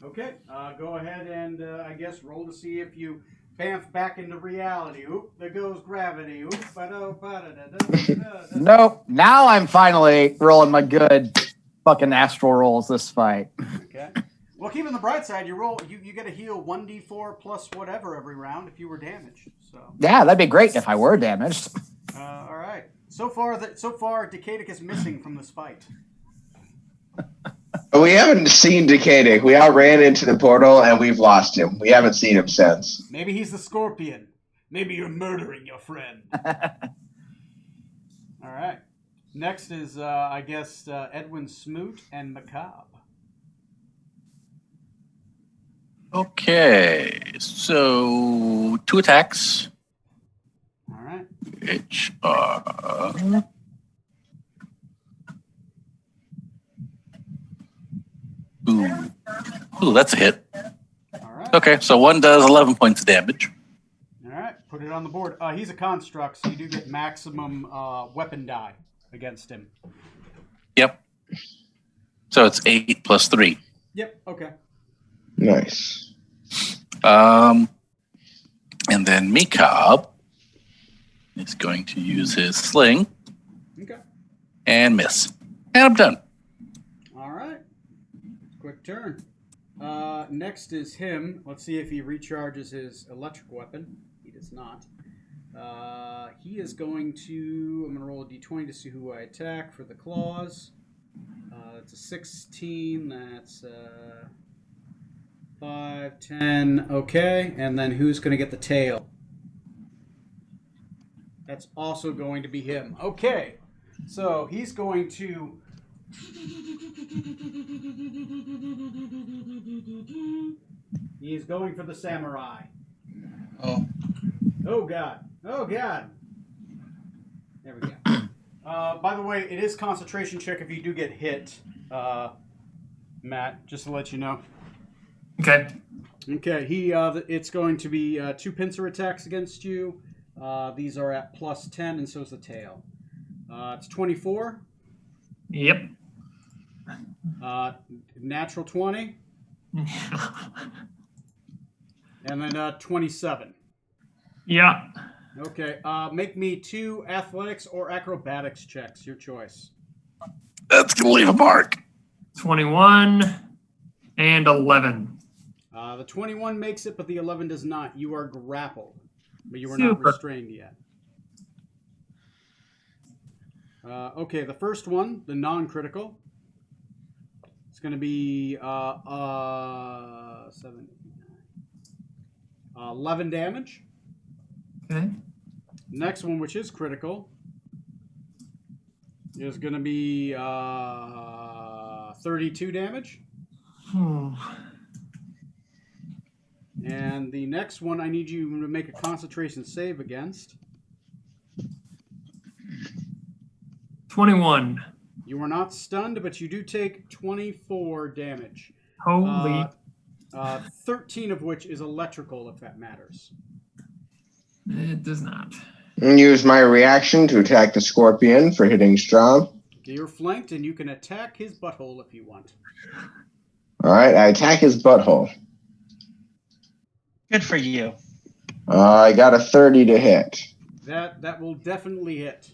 Okay, go ahead and I guess roll to see if you bamf back into reality. Oop, there goes gravity. Oop, Nope. Now I'm finally rolling my good fucking astral rolls this fight. Okay. Well, keep on the bright side. You get to heal 1d4 plus whatever every round if you were damaged. So. Yeah, that'd be great if I were damaged. All right. So far, Decadic is missing from this fight. But we haven't seen Decadic. We all ran into the portal and we've lost him. We haven't seen him since. Maybe he's the scorpion. Maybe you're murdering your friend. All right. Next is, I guess, Edwin Smoot and Macabre. Okay, so 2 attacks, All right. which are ooh, that's a hit. All right. Okay, so one does 11 points of damage. All right. Put it on the board. He's a construct, so you do get maximum weapon die against him. Yep. So it's 8 plus 3. Yep. Okay. Nice. And then Mikab is going to use his sling Okay. and miss. And I'm done. All right. Quick turn. Next is him. Let's see if he recharges his electric weapon. He does not. He is going to... I'm going to roll a d20 to see who I attack for the claws. That's a 16. That's 5, 10. Okay. And then who's going to get the tail? That's also going to be him. Okay. So he's going to... He is going for the samurai. Oh. Oh, God. Oh, God. There we go. By the way, it is concentration check if you do get hit, Matt, just to let you know. Okay. Okay, it's going to be 2 pincer attacks against you. These are at plus 10, and so is the tail. It's 24. Yep. Natural 20. And then 27. Yeah. Okay, make me 2 athletics or acrobatics checks, your choice. That's going to leave a mark. 21 and 11. The 21 makes it, but the 11 does not. You are grappled, but you are not Super. restrained yet. Okay, the first one, the non-critical, it's going to be 11 damage. Okay. Next one, which is critical, is going to be 32 damage. And the next one, I need you to make a concentration save against. 21. You are not stunned, but you do take 24 damage. Holy. 13 of which is electrical, if that matters. It does not. And use my reaction to attack the scorpion for hitting Strom. You're flanked, and you can attack his butthole if you want. All right, I attack his butthole. Good for you. I got a 30 to hit. That will definitely hit.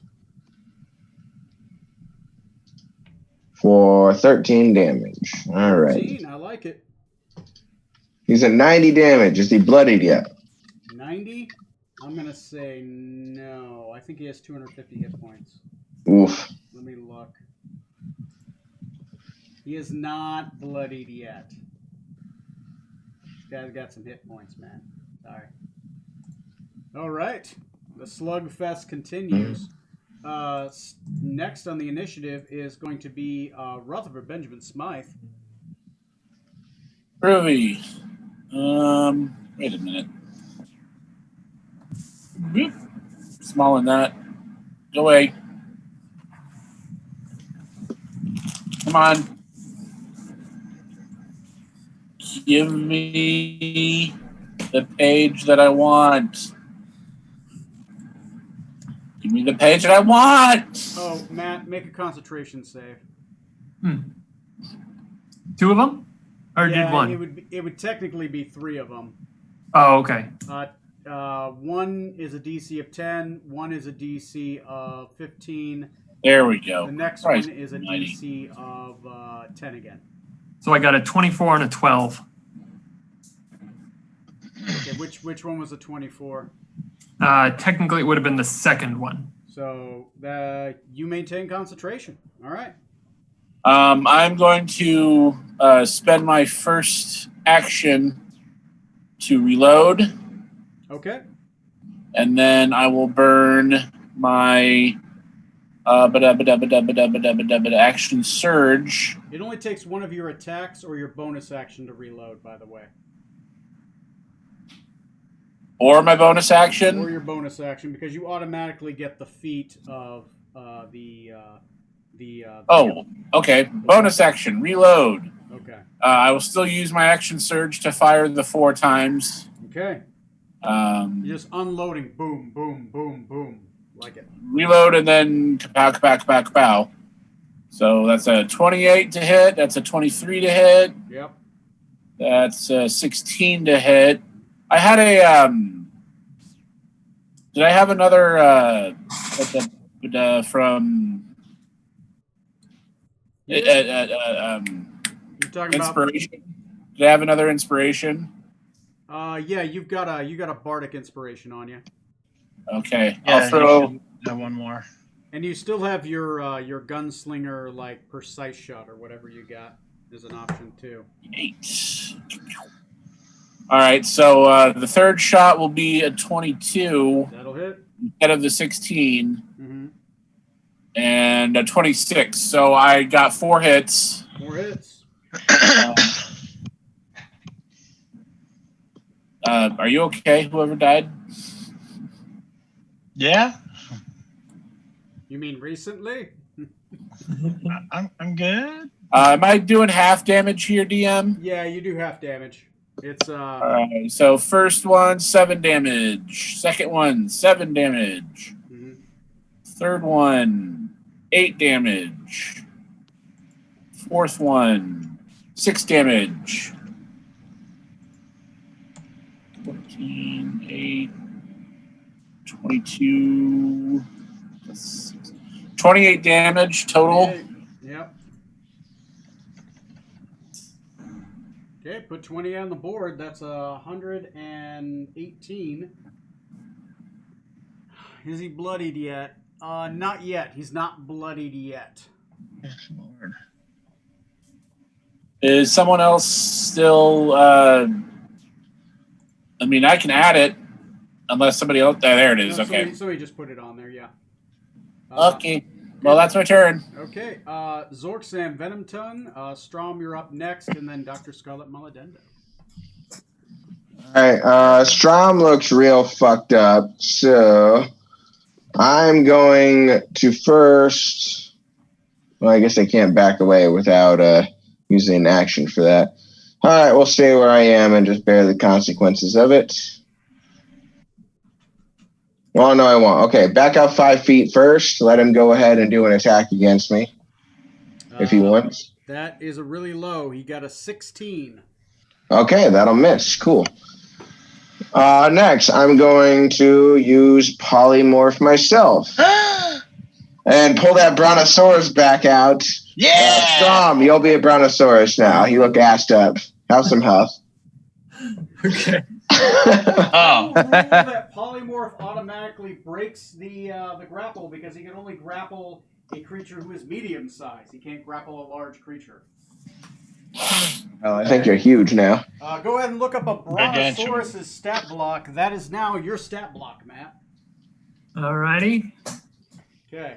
For 13 damage. All right. 13, I like it. He's at 90 damage. Is he bloodied yet? 90? I'm going to say no. I think he has 250 hit points. Oof. Let me look. He is not bloodied yet. Guy's got some hit points, man. Sorry. All right. The slugfest continues. Next on the initiative is going to be Rutherford Benjamin Smythe. Groovy. Wait a minute. Boop. Small in that. Go away. Come on. Give me the page that I want. Give me the page that I want. Oh, Matt, make a concentration save. 2 of them? Or did one? It would technically be 3 of them. Oh, okay. One is a DC of 10. One is a DC of 15. There we go. The next Christ one is a almighty. DC of 10 again. So I got a 24 and a 12. Okay, which one was a 24? Technically, it would have been the second one. So you maintain concentration. All right. I'm going to spend my first action to reload, Okay. and then I will burn my action surge. It only takes one of your attacks or your bonus action to reload, by the way. Or my bonus action. Or your bonus action, because you automatically get the feat of the. Oh, okay. Bonus action, reload. Okay. I will still use my action surge to fire the 4 times. Okay. You're just unloading. Boom, boom, boom, boom. Like it. Reload and then kapow, kapow, kapow, kapow. So that's a 28 to hit. That's a 23 to hit. Yep. That's a 16 to hit. I had a. Did I have another from You're talking inspiration? Did I have another inspiration? about. Yeah, you got a bardic inspiration on you, Okay, Yeah, I'll throw. you should have one more. and you still have your gunslinger like precise shot or whatever you got as an option too. 8. All right, so the third shot will be a 22 That'll hit. instead of the 16, Mm-hmm. and a 26. So I got 4 hits. 4 hits. Are you okay, whoever died? Yeah, You mean recently? I'm good. Am I doing half damage here, DM? Yeah, you do half damage. It's So first one, 7 damage. Second one, 7 damage. mhm. Third one, 8 damage. Fourth one, 6 damage. 14, 8, 22, 28 damage total. Yep. Okay, put 20 on the board. That's 118. Is he bloodied yet? Not yet. He's not bloodied yet. Lord. Is someone else still? I mean, I can add it unless somebody else. There it is. No, Okay. somebody just put it on there. Yeah. Okay. Well, that's my turn. Okay. Zorksan, Venom Tongue. Strom, you're up next, and then Dr. Scarlet Maladendo. All right. Strom looks real fucked up, so I'm going to first. Well, I guess I can't back away without using an action for that. All right, we'll stay where I am and just bear the consequences of it. Oh, no, I won't. Okay, back up 5 feet first. Let him go ahead and do an attack against me if he wants. That is a really low. He got a 16. Okay, that'll miss. Cool. Next, I'm going to use Polymorph myself and pull that Brontosaurus back out. Yeah. Strom, you'll be a Brontosaurus now. You look assed up. Have some health. Okay. Oh. Rule that Polymorph automatically breaks the grapple because he can only grapple a creature who is medium sized. He can't grapple a large creature. Well, I think you're huge now. Go ahead and look up a Gargantuan. Brontosaurus' stat block. That is now your stat block, Matt. Alrighty. Okay.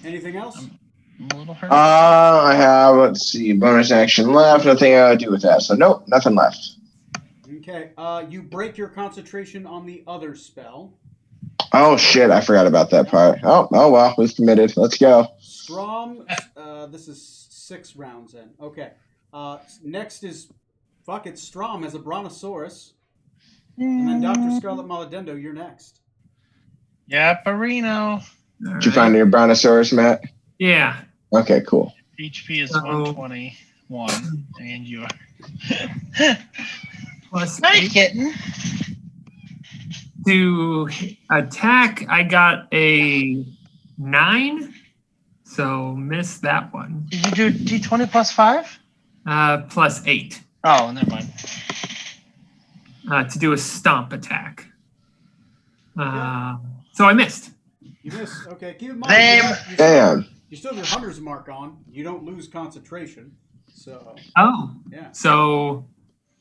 Anything else? I'm a little hurt. I have, let's see, bonus action left. Nothing I do with that. So, nope, nothing left. Okay. You break your concentration on the other spell. Oh, shit, I forgot about that part. Oh well, we've committed. Let's go. Strom, this is 6 rounds in. Okay. Next is, Strom as a Brontosaurus. And then Dr. Scarlet Maladendo, you're next. Yeah, Perino. Did you find your Brontosaurus, Matt? Yeah. Okay, cool. HP is So- 121, and you are. Plus Hi, 8. kitten. To attack, I got a 9. So miss that one. Did you do D20 plus 5? Plus 8. Oh, never mind. To do a stomp attack. So I missed. You missed. Okay, keep in mind. Damn. Damn. You still have your hunter's mark on. You don't lose concentration. So, Oh. yeah. So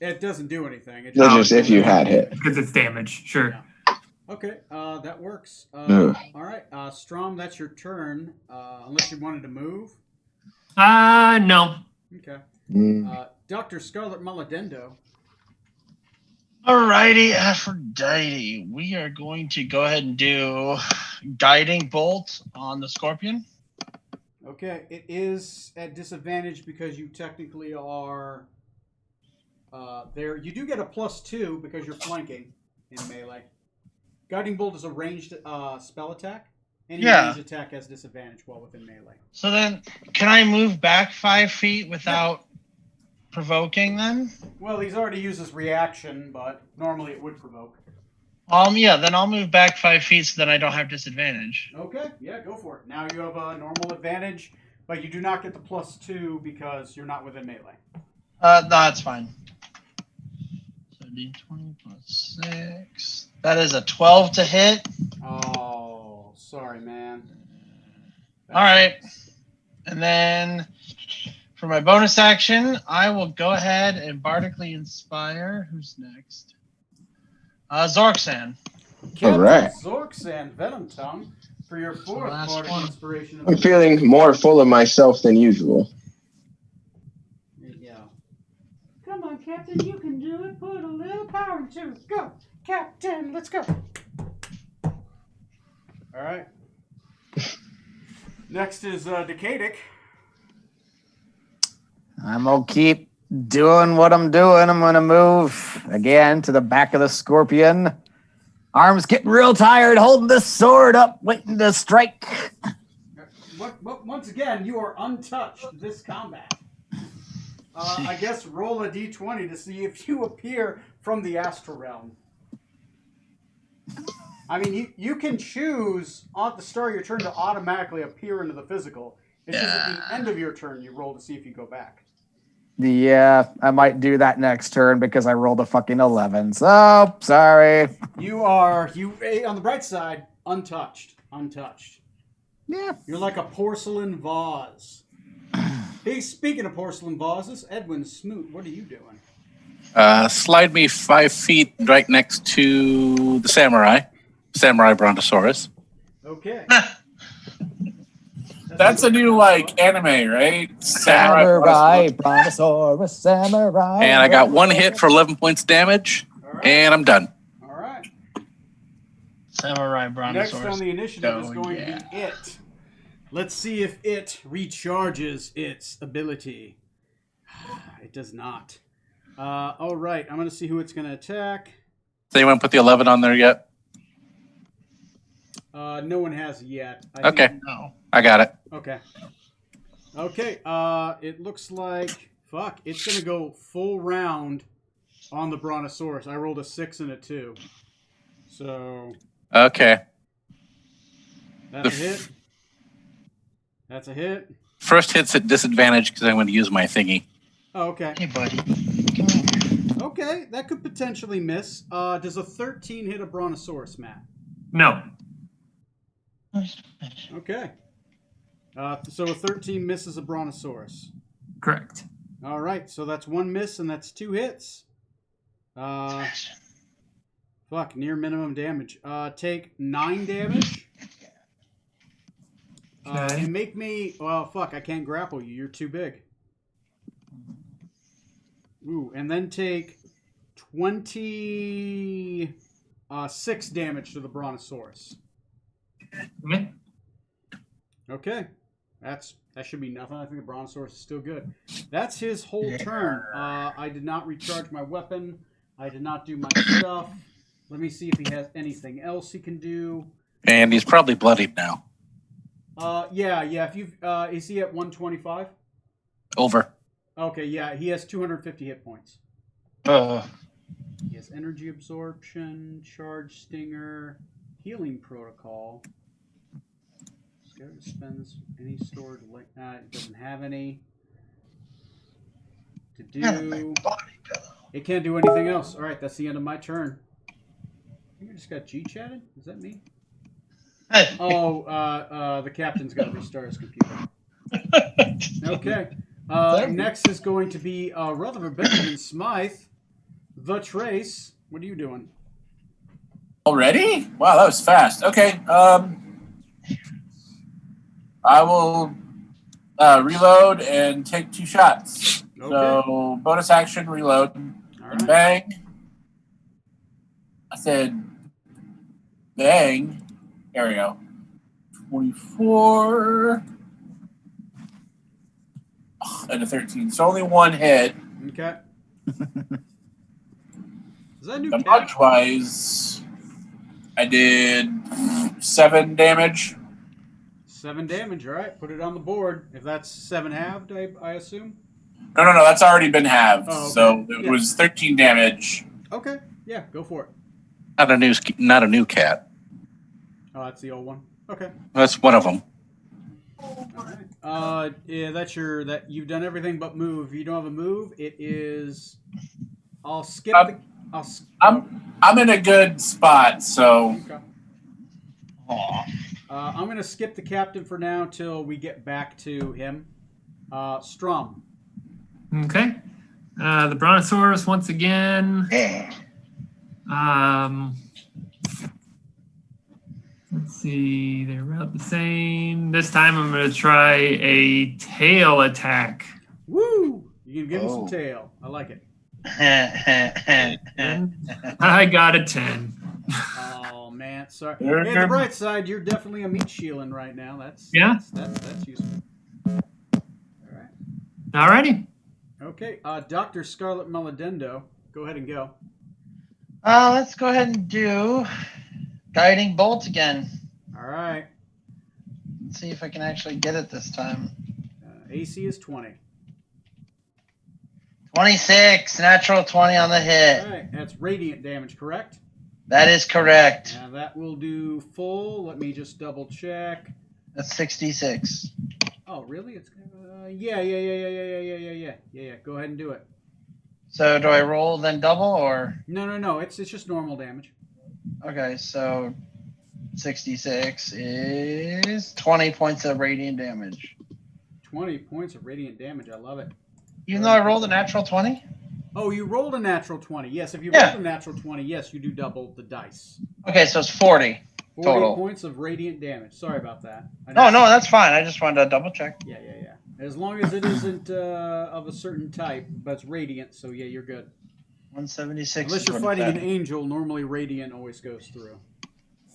It doesn't do anything. It That's just if you had hit. because it's damage. Sure. Yeah. Okay, that works. Ugh. All right, Strom, that's your turn. Unless you wanted to move. No. Okay. Mm. Dr. Scarlet Maladendo. Alrighty, Aphrodite. We are going to go ahead and do Guiding Bolt on the Scorpion. Okay, it is at disadvantage because you technically are there. You do get a +2 because you're flanking in melee. Guiding Bolt is a ranged spell attack. Any ranged attack has disadvantage while within melee. So then, can I move back 5 feet without provoking them? Well, he's already used his reaction, but normally it would provoke. Yeah, then I'll move back 5 feet so then I don't have disadvantage. Okay, yeah, go for it. Now you have a normal advantage, but you do not get the +2 because you're not within melee. No, that's fine. So D20 plus 6. That is a 12 to hit. Oh, sorry, man. All right. And then for my bonus action, I will go ahead and Bardically Inspire. Who's next? Zorksan. Captain right. Zorksan, Venom Tongue, for your 4th last Bardic one. Inspiration. I'm feeling more full of myself than usual. Yeah. Come on, Captain, you can do it. Put a little power into it. Go, Captain, let's go. All right. Next is Decadic. I'm gonna keep doing what I'm doing. I'm gonna move again to the back of the Scorpion. Arms getting real tired, holding this sword up, waiting to strike. Once again, you are untouched this combat. I guess roll a d20 to see if you appear from the Astral Realm. I mean, you can choose at the start of your turn to automatically appear into the physical. It's just at the end of your turn you roll to see if you go back. Yeah, I might do that next turn because I rolled a fucking 11. So, sorry. You are, on the bright side, untouched. Untouched. Yeah. You're like a porcelain vase. Hey, speaking of porcelain vases, Edwin Smoot, what are you doing? Slide me 5 feet right next to the Samurai Brontosaurus. Okay. That's a new like anime, right? Samurai, Brontosaurus, Samurai. And I got 1 hit for 11 points damage, and I'm done. All right. Samurai Next Brontosaurus. on the initiative is Oh, going yeah. to be it. Let's see if it recharges its ability. It does not. All right, I'm going to see who it's going to attack. Does anyone put the 11 on there yet? No one has yet. Okay. No. I got it. Okay. Okay. It looks like it's going to go full round on the Brontosaurus. I rolled a 6 and a 2. So Okay. that's a hit. That's a hit. First hit's at disadvantage because I'm going to use my thingy. Oh, okay. Hey, buddy. Come here. Okay, that could potentially miss. Does a 13 hit a Brontosaurus, Matt? No. Okay. So a 13 misses a Brontosaurus. Correct. All right, so that's 1 miss and that's 2 hits. Near minimum damage. Take 9 damage. Okay. And make me... Well, I can't grapple you. You're too big. Ooh, and then take 26 damage to the Brontosaurus. Okay. Okay. That should be nothing. I think the Brontosaurus is still good. That's his whole turn. I did not recharge my weapon. I did not do my stuff. Let me see if he has anything else he can do. And he's probably bloodied now. Yeah. If you is he at 125? Over. Okay, yeah. He has 250 hit points. He has energy absorption, charge stinger, healing protocol. Scared spends any stored like that. It doesn't have any to do. It can't do anything else. All right, that's the end of my turn. I think I just got G-chatted. Is that me? Oh, the captain's got to restart his computer. Okay. Next is going to be Rutherford Benjamin Smythe. The Trace. What are you doing? Already? Wow, that was fast. Okay. I will reload and take 2 shots. Okay. So bonus action, reload, All and right. bang. I said bang. There we go. 24 and a 13. So only 1 hit. Okay. Is that a new The cat? punch wise, I did 7 damage. 7 damage. All right. Put it on the board. If that's 7 halved, I assume. No, that's already been halved. Oh, okay. So it Yeah. was 13 damage. Okay. Yeah. Go for it. Not a new cat. Oh, that's the old one. Okay. That's one of them. All right. Yeah, that you've done everything but move. You don't have a move. It is. I'll skip the. I'm in a good spot, so Okay. I'm gonna skip the captain for now till we get back to him. Strum. Okay. The Brontosaurus once again. Let's see. They're about the same. This time I'm going to try a tail attack. Woo! You can give him some tail. I like it. And I got a 10. Oh man, sorry. Hey, the bright side, you're definitely a meat shielding right now. That's useful. All right. Alrighty. Okay. Dr. Scarlet Melodendo, go ahead and go. Let's go ahead and do Guiding Bolt again. All right. Let's see if I can actually get it this time. AC is 20. 26, natural 20 on the hit. All right. That's radiant damage, correct? That is correct. Now that will do full. Let me just double check. That's 66. Oh, really? It's yeah. Go ahead and do it. So do I roll then double or? No. It's just normal damage. Okay, so 66 is 20 points of radiant damage. 20 points of radiant damage. I love it. Even though I rolled a natural 20? Oh, you rolled a natural 20. Yes, if you Yeah. rolled a natural 20, yes, you do double the dice. Okay, so it's 40 40 total. points of radiant damage. Sorry about that. No, that's fine. I just wanted to double check. Yeah. As long as it isn't of a certain type, but it's radiant, so yeah, you're good. 176. Unless is you're what fighting it's an at. angel, normally radiant always goes through.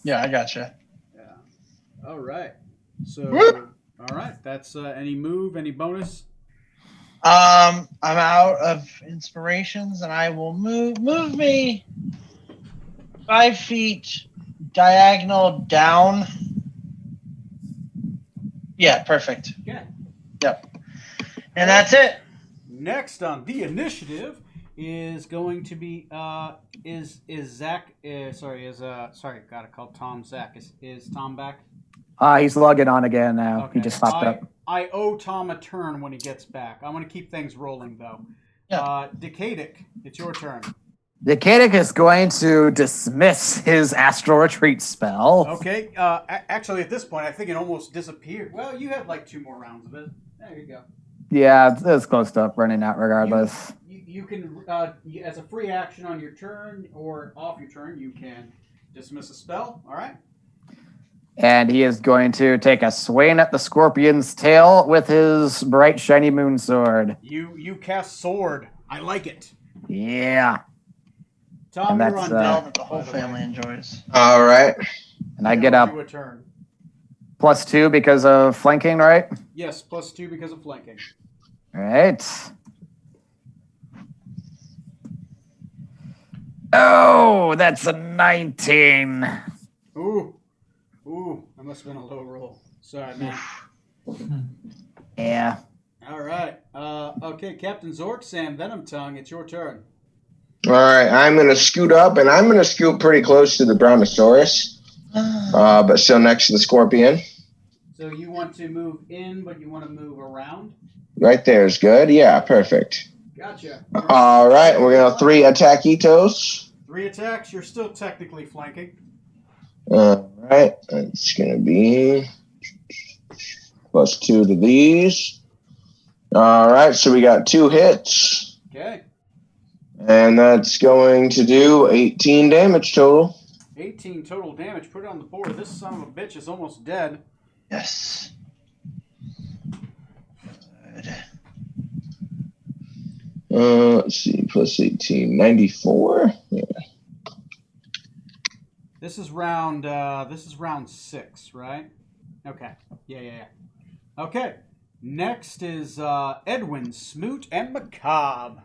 Yeah, I gotcha. Yeah. All right. So, Whoop. all right. That's any move, any bonus? I'm out of inspirations, and I will move me 5 feet diagonal down. Yeah, perfect. Okay. Yep. And that's it. Next on the initiative is going to be is Zach? Gotta call Tom Zach. Is Tom back? He's logging on again now. Okay. He just popped up. I owe Tom a turn when he gets back. I'm going to keep things rolling, though. Yeah. Decadic, it's your turn. The Kadic is going to dismiss his astral retreat spell. Okay. Actually, at this point, I think it almost disappeared. Well, you have like 2 more rounds of it. There you go. Yeah, it's close to running out regardless. You can, as a free action on your turn or off your turn, you can dismiss a spell. All right. And he is going to take a swing at the scorpion's tail with his bright shiny moon sword. You cast sword. I like it. Yeah. Tom, And you're on that's, Spell deck. that the whole by the way. family enjoys. All right. And I get up You a turn. +2 because of flanking, right? Yes, +2 because of flanking. All right. Oh, that's a 19. Ooh, that must have been a low roll. Sorry, man. Yeah. All right. Okay, Captain Zork, Sam Venom Tongue, it's your turn. All right. I'm going to scoot up, and I'm going to scoot pretty close to the Brontosaurus, but still next to the scorpion. So you want to move in, but you want to move around? Right there is good. Yeah, perfect. Gotcha. All right. We're going to 3 attackitos. 3 attacks. You're still technically flanking. All right. It's going to be +2 to these. All right. So we got 2 hits. Okay. And that's going to do 18 damage total. 18 total damage. Put it on the board. This son of a bitch is almost dead. Yes. Good. Let's see. +18. 94. Yeah. This is round 6, right? Okay. Yeah. Okay. Next is Edwin, Smoot, and Macabre.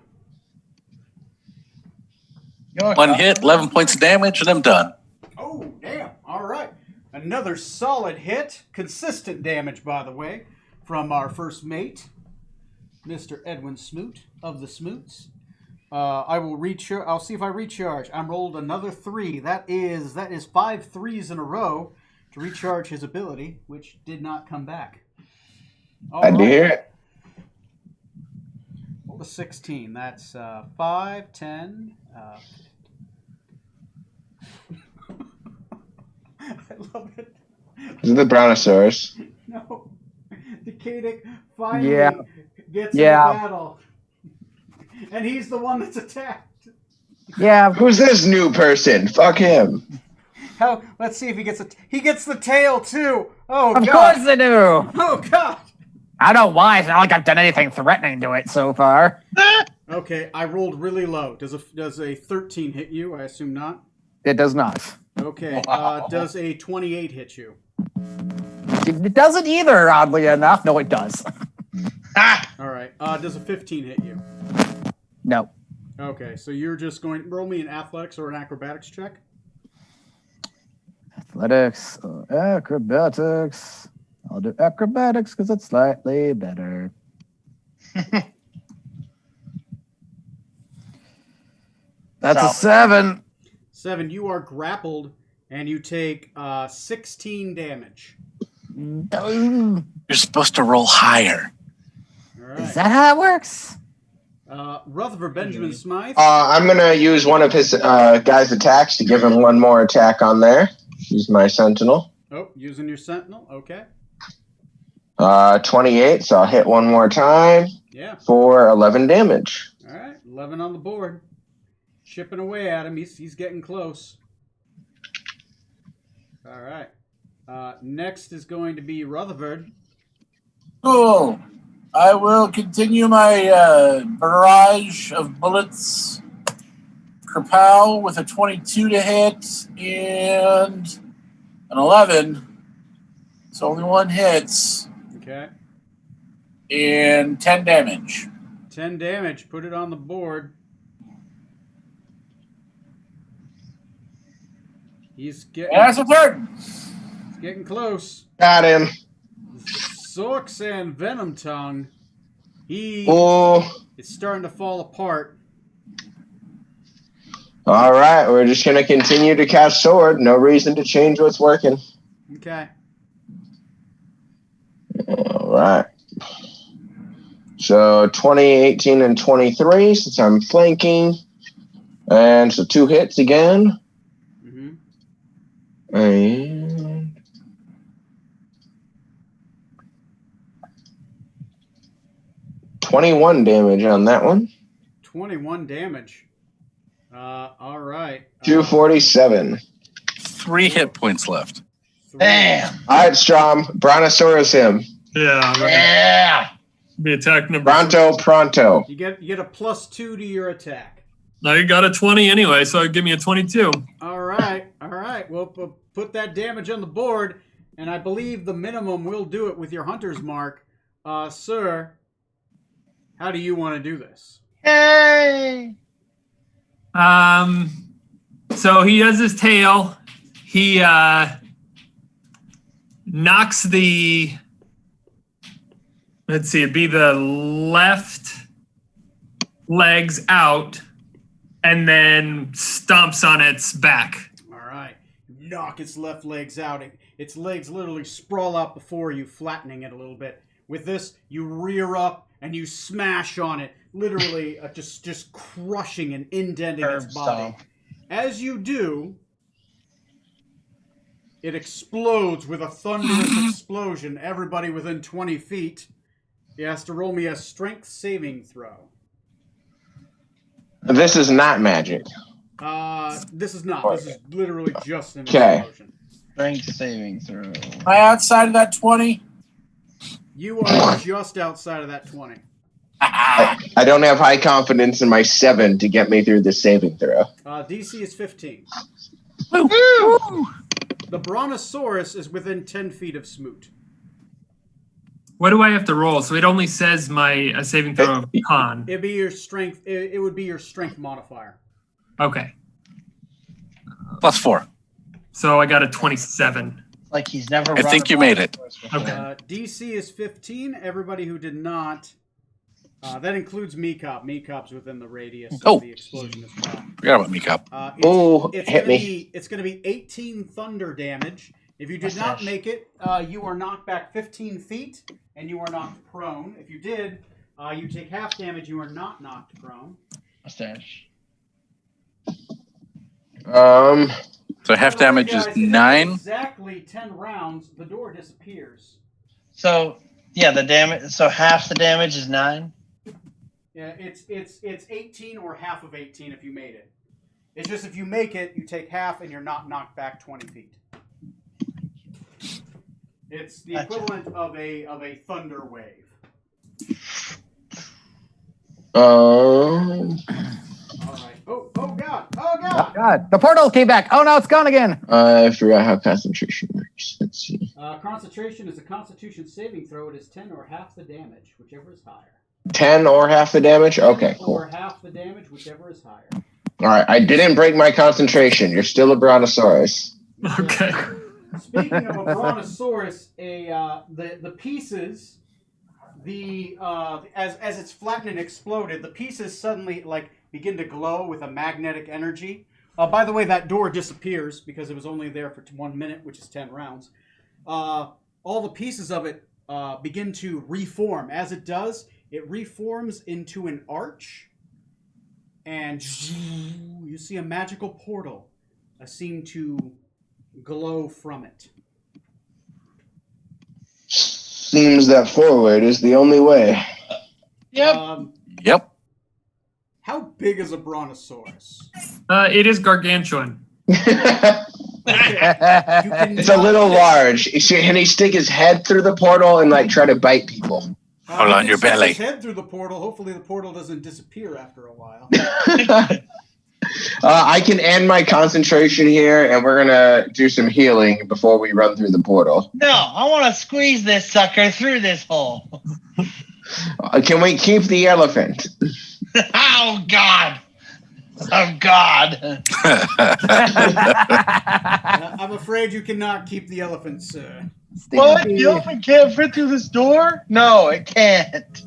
One hit, 11 points of damage, and I'm done. Oh, damn. All right. Another solid hit. Consistent damage, by the way, from our first mate, Mr. Edwin Smoot of the Smoots. I will recharge. I'll see if I recharge. I'm rolled another 3. That is 5 threes in a row to recharge his ability, which did not come back. All I did hear it. Roll a 16. That's 5, 10. I love it. This is the Brontosaurus. No. Decadic finally Yeah. gets Yeah. in the battle. And he's the one that's attacked. Yeah. Who's this new person? Fuck him. How? Let's see if he gets he gets the tail too. Oh Of god. course they do. Oh god. I don't know why. It's not like I've done anything threatening to it so far. Okay, I rolled really low. Does a 13 hit you? I assume not. It does not. Okay. Wow. Does a 28 hit you? It doesn't either, oddly enough. No, it does. All right. Does a 15 hit you? No. Okay, so you're just going roll me an athletics or an acrobatics check. Athletics, acrobatics. I'll do acrobatics because it's slightly better. That's a 7. 7, you are grappled and you take 16 damage. No. You're supposed to roll higher. All right. Is that how it works? Rutherford Benjamin Smythe. I'm gonna use one of his guys' attacks to give him one more attack on there. Use my sentinel. Oh, using your sentinel. Okay. 28, so I'll hit one more time Yeah. for 11 damage. All right. 11 on the board. Chipping away at him. He's getting close. All right. Next is going to be Rutherford. Cool. I will continue my barrage of bullets. Kerpow with a 22 to hit and an 11. So only one hits Okay. and 10 damage. 10 damage. Put it on the board. He's getting, That's a turn. he's getting close. Got him. Sorks and Venom Tongue. He Oh, is starting to fall apart. all right. We're just gonna continue to cast sword. No reason to change what's working. Okay. All right. So 20, 18, and 23, since I'm flanking. And so 2 hits again. Mm-hmm. And 21 damage on that one. 21 damage. All right. 247. 3 hit points left. 3. Damn. All right, Strom. Brontosaurus him. Yeah. Yeah. Be attack number. Pronto. You get a +2 to your attack. I got a 20 anyway, so give me a 22. All right. Well, put that damage on the board, and I believe the minimum will do it with your hunter's mark. Sir, how do you want to do this? Hey. So he does his tail. He knocks the. Let's see, it'd be the left legs out, and then stomps on its back. All right. Knock its left legs out. Its legs literally sprawl out before you, flattening it a little bit. With this, you rear up and you smash on it, literally just crushing and indenting its Curb body. stomp. As you do, it explodes with a thunderous explosion. Everybody within 20 feet, he has to roll me a strength saving throw. This is not magic. This is not. This is literally just an Okay. explosion. Strength saving throw. Am I outside of that 20? You are just outside of that 20. I don't have high confidence in my 7 to get me through this saving throw. DC is 15. Woo! The Brontosaurus is within 10 feet of Smoot. What do I have to roll? So it only says my saving throw of con. It'd be your strength. It would be your strength modifier. Okay. +4. So I got a 27. Like he's never. I run think a you made it. Brontosaurus before. Okay. DC is 15. Everybody who did not. That includes Meekop. Meekop's within the radius of Oh. the explosion as well. Forgot about Meekop. Oh, it's hit gonna me. be it's going to be 18 thunder damage. If you did not Mustache. make it, you are knocked back 15 feet, and you are knocked prone. If you did, you take half damage. You are not knocked prone. Mustache. So half damage Guys, is in 9. Exactly 10 rounds. The door disappears. So yeah, the damage. So half the damage is 9. Yeah, it's 18 or half of 18 if you made it. It's just if you make it, you take half, and you're not knocked back 20 feet. It's the Gotcha. equivalent of a thunder wave. All right. Oh God! Oh Oh, God! God. The portal came back. Oh, no, it's gone again. I forgot how concentration works. Let's see. Concentration is a Constitution saving throw. It is 10 or half the damage, whichever is higher. 10 or half the damage? Okay, 10 cool. Or half the damage, whichever is higher. All right, I didn't break my concentration. You're still a Brontosaurus. Okay. Speaking of a Brontosaurus, the pieces, as it's flattened and exploded, the pieces suddenly begin to glow with a magnetic energy. By the way, that door disappears because it was only there for 1 minute, which is 10 rounds. All the pieces of it begin to reform. As it does, it reforms into an arch, and you see a magical portal seem to glow from it. Seems that forward is the only way. Yep. Yep. How big is a brontosaurus? It is gargantuan. It's a little large. Can he stick his head through the portal and like try to bite people? Hold on your belly. His head through the portal. Hopefully, the portal doesn't disappear after a while. I can end my concentration here, and we're gonna do some healing before we run through the portal. No, I want to squeeze this sucker through this hole. Can we keep the elephant? Oh God! Oh God! I'm afraid you cannot keep the elephant, sir. What? The elephant can't fit through this door? No, it can't.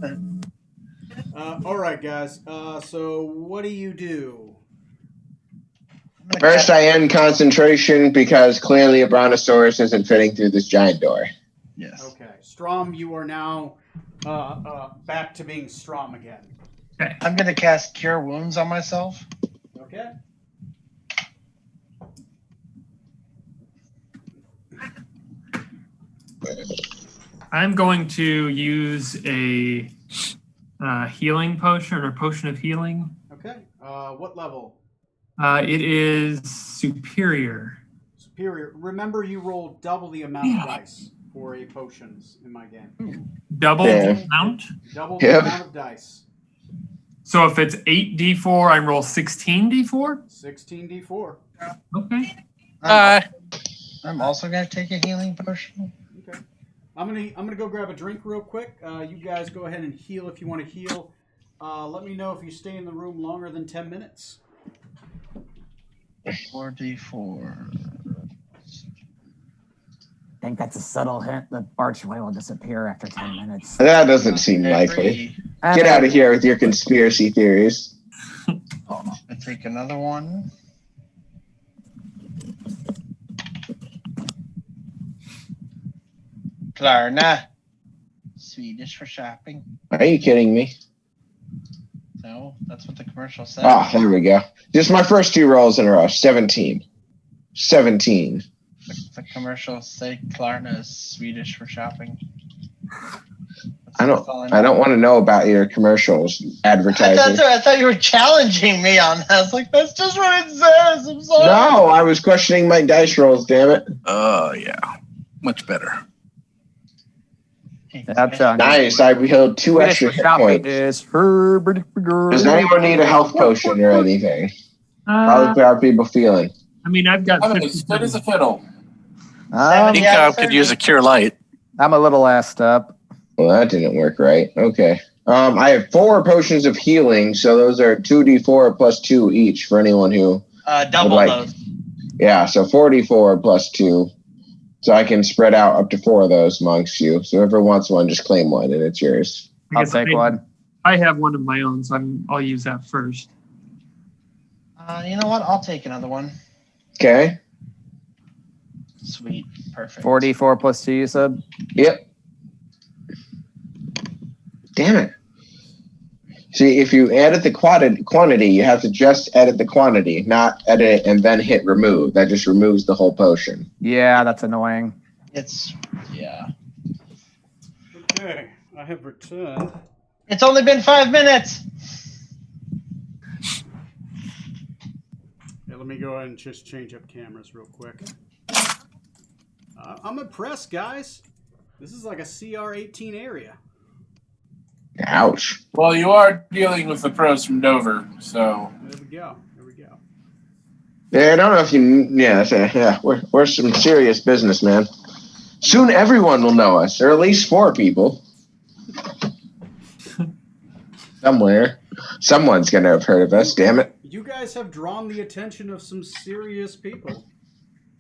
All right, guys. So what do you do? First, I end concentration because clearly a brontosaurus isn't fitting through this giant door. Yes. Okay, Strom, you are now back to being Strom again. I'm gonna cast Cure Wounds on myself. Okay. I'm going to use a healing potion or potion of healing. Okay. What level? It is superior. Superior. Remember, you roll double the amount of dice for a potions in my game. Double the amount? Double the amount of dice. So if it's 8d4, I roll 16d4? 16d4. Okay. I'm also gonna take a healing potion. Okay. I'm gonna go grab a drink real quick. You guys go ahead and heal if you want to heal. Let me know if you stay in the room longer than 10 minutes. 4d4. I think that's a subtle hint that archway will disappear after 10 minutes. That doesn't seem likely. Get out of here with your conspiracy theories. I take another one. Klarna. Swedish for shopping. Are you kidding me? No, that's what the commercial said. Ah, there we go. Just my first 2 rolls in a row. 17. 17. The commercials say Klarna is Swedish for shopping. I don't want to know about your commercials advertising. I thought you were challenging me on that. I was like, that's just what it says. I'm sorry. No, I was questioning my dice rolls, damn it. Oh, yeah. Much better. That's Nice. I healed 2 extra hit points. Does anyone need a health potion or anything? How are people feeling? I mean, I've got. I'm as good as a fiddle. I think I could use a cure light. I'm a little assed up. Well, that didn't work right. Okay. I have 4 potions of healing, so those are 2d4 plus 2 each for anyone who double those. Yeah, so 4d4 plus 2. So I can spread out up to 4 of those amongst you. So whoever wants one, just claim one, and it's yours. I'll take one. I have one of my own, so I'll use that first. You know what? I'll take another one. Okay. Sweet. Perfect. 44 plus 2, you said? Yep. Damn it. See, if you edit the quantity, you have to just edit the quantity, not edit and then hit remove. That just removes the whole potion. Yeah, that's annoying. Yeah. Okay, I have returned. It's only been 5 minutes. Yeah, let me go ahead and just change up cameras real quick. I'm impressed, guys. This is like a CR18 area. Ouch. Well, you are dealing with the pros from Dover, so. There we go. There we go. Yeah, I don't know if you. Yeah. We're some serious business, man. Soon everyone will know us, or at least 4 people. Somewhere. Someone's going to have heard of us, damn it. You guys have drawn the attention of some serious people.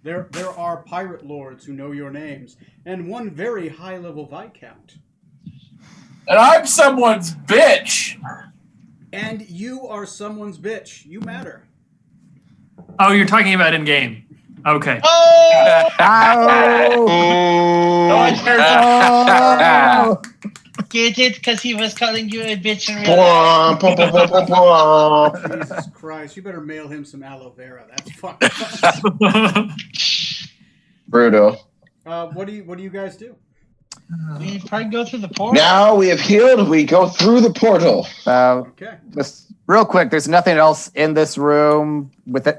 There are pirate lords who know your names, and one very high-level Viscount. And I'm someone's bitch. And you are someone's bitch. You matter. Oh, you're talking about in game. Okay. Oh! Oh! Get it? Because he was calling you a bitch in real life. Bwah, bwah, bwah, bwah, bwah. Jesus Christ! You better mail him some aloe vera. That's fucked up. Brutal. What do you guys do? We probably go through the portal. Now we have healed. We go through the portal. Okay. Just real quick, there's nothing else in this room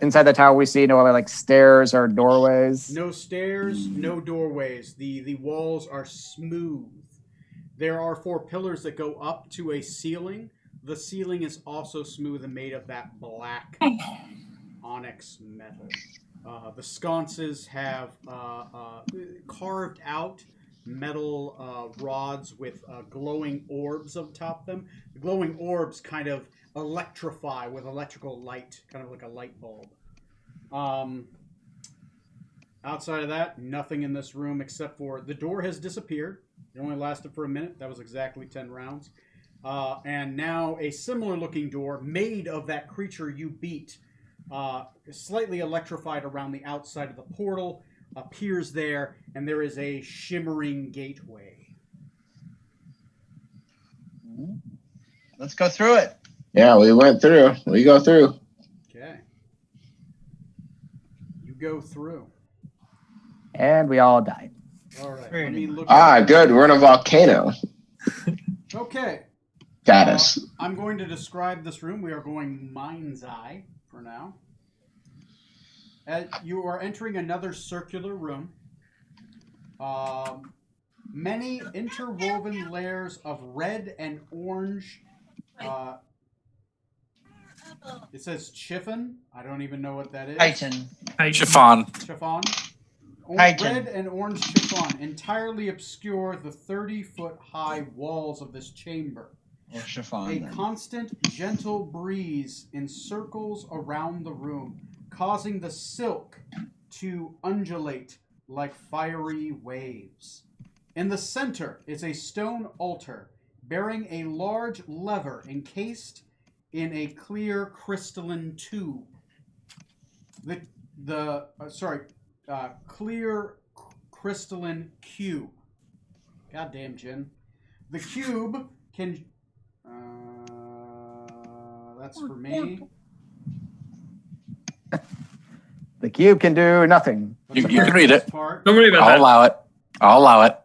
inside the tower we see, no other like stairs or doorways. No stairs, no doorways. The walls are smooth. There are 4 pillars that go up to a ceiling. The ceiling is also smooth and made of that black onyx metal. The sconces have carved out metal rods with glowing orbs atop them. The glowing orbs kind of electrify with electrical light, kind of like a light bulb. Outside of that, nothing in this room except for the door has disappeared. It only lasted for a minute. That was exactly 10 rounds. And now a similar looking door made of that creature you beat, slightly electrified around the outside of the portal, appears there, and there is a shimmering gateway. Let's go through it. Yeah, we went through. We go through. Okay. You go through. And we all died. All right. Very Let me look Good. We're in a volcano. Okay. Got us. I'm going to describe this room. We are going mind's eye for now. You are entering another circular room. Many interwoven layers of red and orange. It says chiffon. I don't even know what that is. Titan. Chiffon. Chiffon. Titan. Red and orange chiffon entirely obscure the 30-foot high walls of this chamber. Or chiffon. A Then. constant, gentle breeze encircles around the room, causing the silk to undulate like fiery waves. In the center is a stone altar bearing a large lever encased in a clear crystalline tube. Clear crystalline cube. Goddamn, Jin. The cube can. That's for me. The cube can do nothing. You can read it. Part. Don't worry about I'll that. allow it. I'll allow it.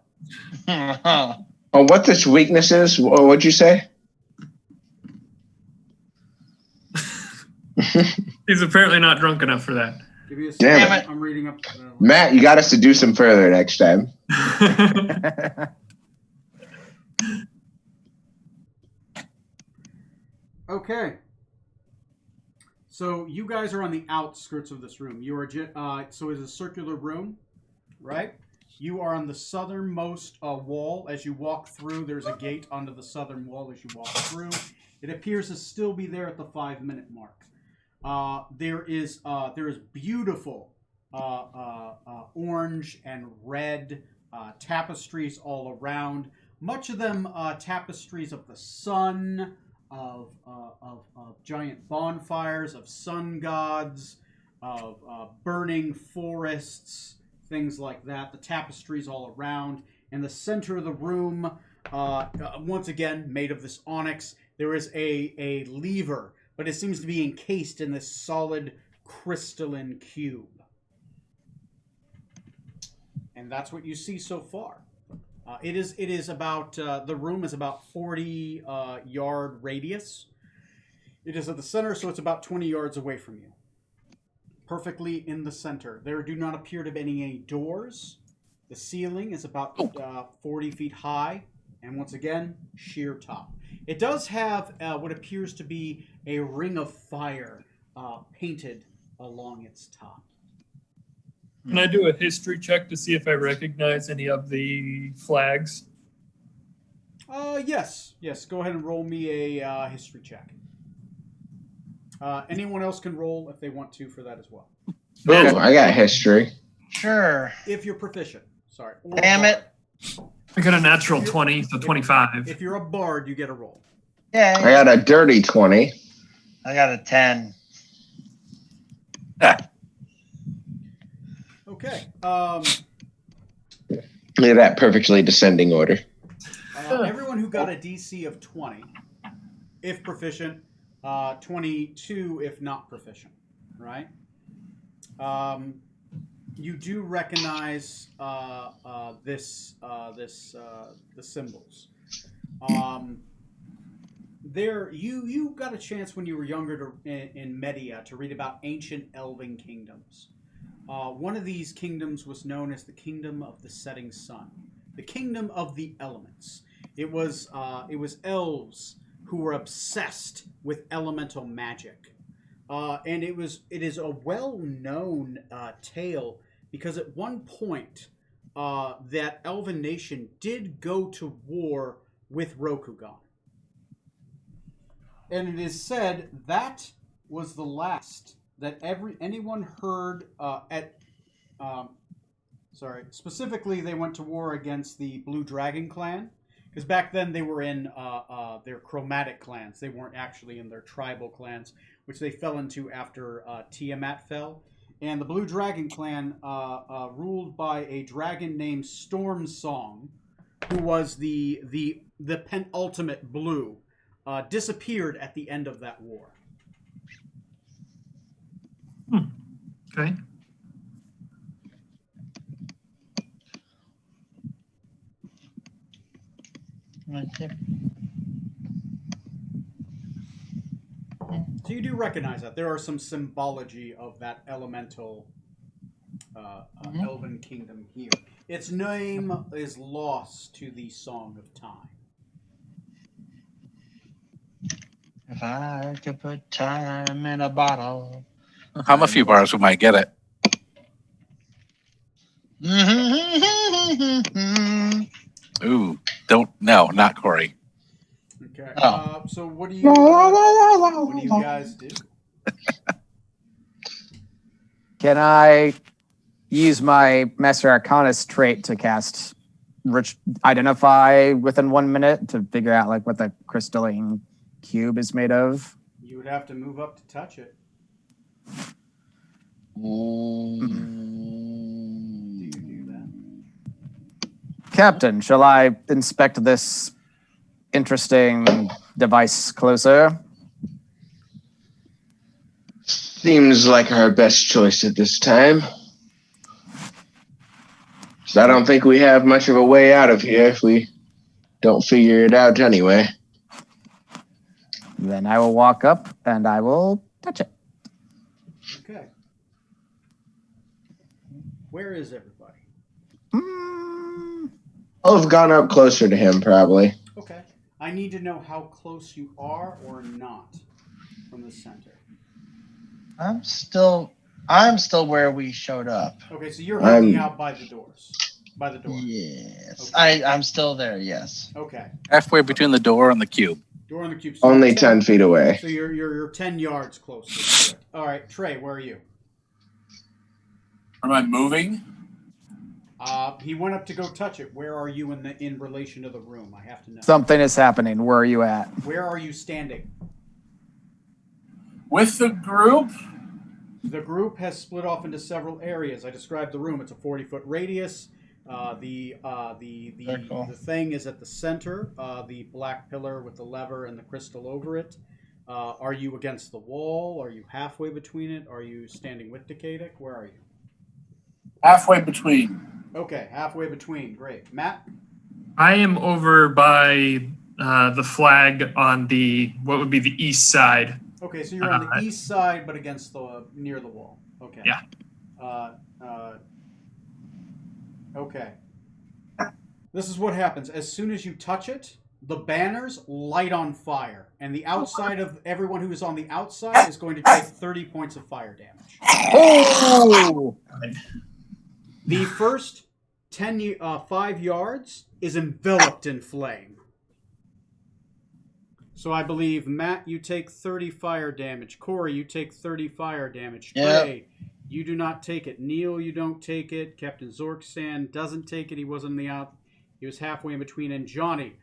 Oh, what this weakness is? What'd you say? He's apparently not drunk enough for that. Give me a Damn second. it. I'm reading up. Matt, you got us to do some further next time. Okay. So you guys are on the outskirts of this room. You are so it's a circular room, right? You are on the southernmost wall. As you walk through, there's a gate onto the southern wall as you walk through. It appears to still be there at the 5-minute mark. There is beautiful orange and red tapestries all around. Much of them tapestries of the sun, of giant bonfires, of sun gods, of burning forests, things like that. The tapestries all around. In the center of the room, once again, made of this onyx, there is a lever, but it seems to be encased in this solid crystalline cube. And that's what you see so far. It is about, the room is about 40 yard radius. It is at the center, so it's about 20 yards away from you. Perfectly in the center. There do not appear to be any doors. The ceiling is about 40 feet high, and once again, sheer top. It does have what appears to be a ring of fire painted along its top. Can I do a history check to see if I recognize any of the flags? Yes. Go ahead and roll me a history check. Anyone else can roll if they want to for that as well. Ooh, I got history. Sure. If you're proficient. Sorry. Or Damn a it. bard. I got a natural 20, so 25. If you're a bard, you get a roll. I Yeah. got a dirty 20. I got a 10. Okay. Look at that perfectly descending order. Everyone who got a DC of 20, if proficient, 22 if not proficient, right? You do recognize the symbols. There, you got a chance when you were younger in Media to read about ancient elven kingdoms. One of these kingdoms was known as the Kingdom of the Setting Sun, the Kingdom of the Elements. It was elves who were obsessed with elemental magic, and it is a well-known tale because at one point that elven nation did go to war with Rokugan, and it is said that was the last that anyone heard specifically they went to war against the Blue Dragon clan, because back then they were in their chromatic clans. They weren't actually in their tribal clans, which they fell into after Tiamat fell. And the Blue Dragon clan, ruled by a dragon named Storm Song, who was the penultimate blue, disappeared at the end of that war. Okay. Right there. So you do recognize that there are some symbology of that elemental elven kingdom here. Its name is lost to the Song of Time. If I could put time in a bottle. How a few bars we might get it. Ooh, not Corey. Okay. Oh. So what do you guys do? Can I use my Master Arcanist trait to cast Identify within 1 minute to figure out like what the crystalline cube is made of? You would have to move up to touch it. Do you do that? Captain, shall I inspect this interesting device closer? Seems like our best choice at this time. So I don't think we have much of a way out of here if we don't figure it out anyway. Then I will walk up and I will touch it. Okay. Where is everybody? I'll have gone up closer to him, probably. Okay. I need to know how close you are or not from the center. I'm still where we showed up. Okay, so you're hanging out by the doors. By the door. Yes. Okay. I'm still there, yes. Okay. Halfway between the door and the cube. Door on the cube. So Only you're 10 feet away. So you're 10 yards closer to it. All right, Trey, where are you? Am I moving? He went up to go touch it. Where are you in relation to the room? I have to know. Something is happening. Where are you at? Where are you standing? With the group? The group has split off into several areas. I described the room. It's a 40-foot radius. The thing is at the center. The black pillar with the lever and the crystal over it. Are you against the wall? Are you halfway between it? Are you standing with Decadic? Where are you? Halfway between. Okay, halfway between. Great. Matt? I am over by the flag on what would be the east side. Okay, so you're on the east side, but against near the wall. Okay. Yeah. Okay. This is what happens. As soon as you touch it, the banners light on fire, and the outside of everyone who is on the outside is going to take 30 points of fire damage. Oh! The first 5 yards is enveloped in flame. So I believe, Matt, you take 30 fire damage. Corey, you take 30 fire damage. Trey, you do not take it. Neil, you don't take it. Captain Zorksan doesn't take it. He wasn't in the out. He was halfway in between. And Johnny.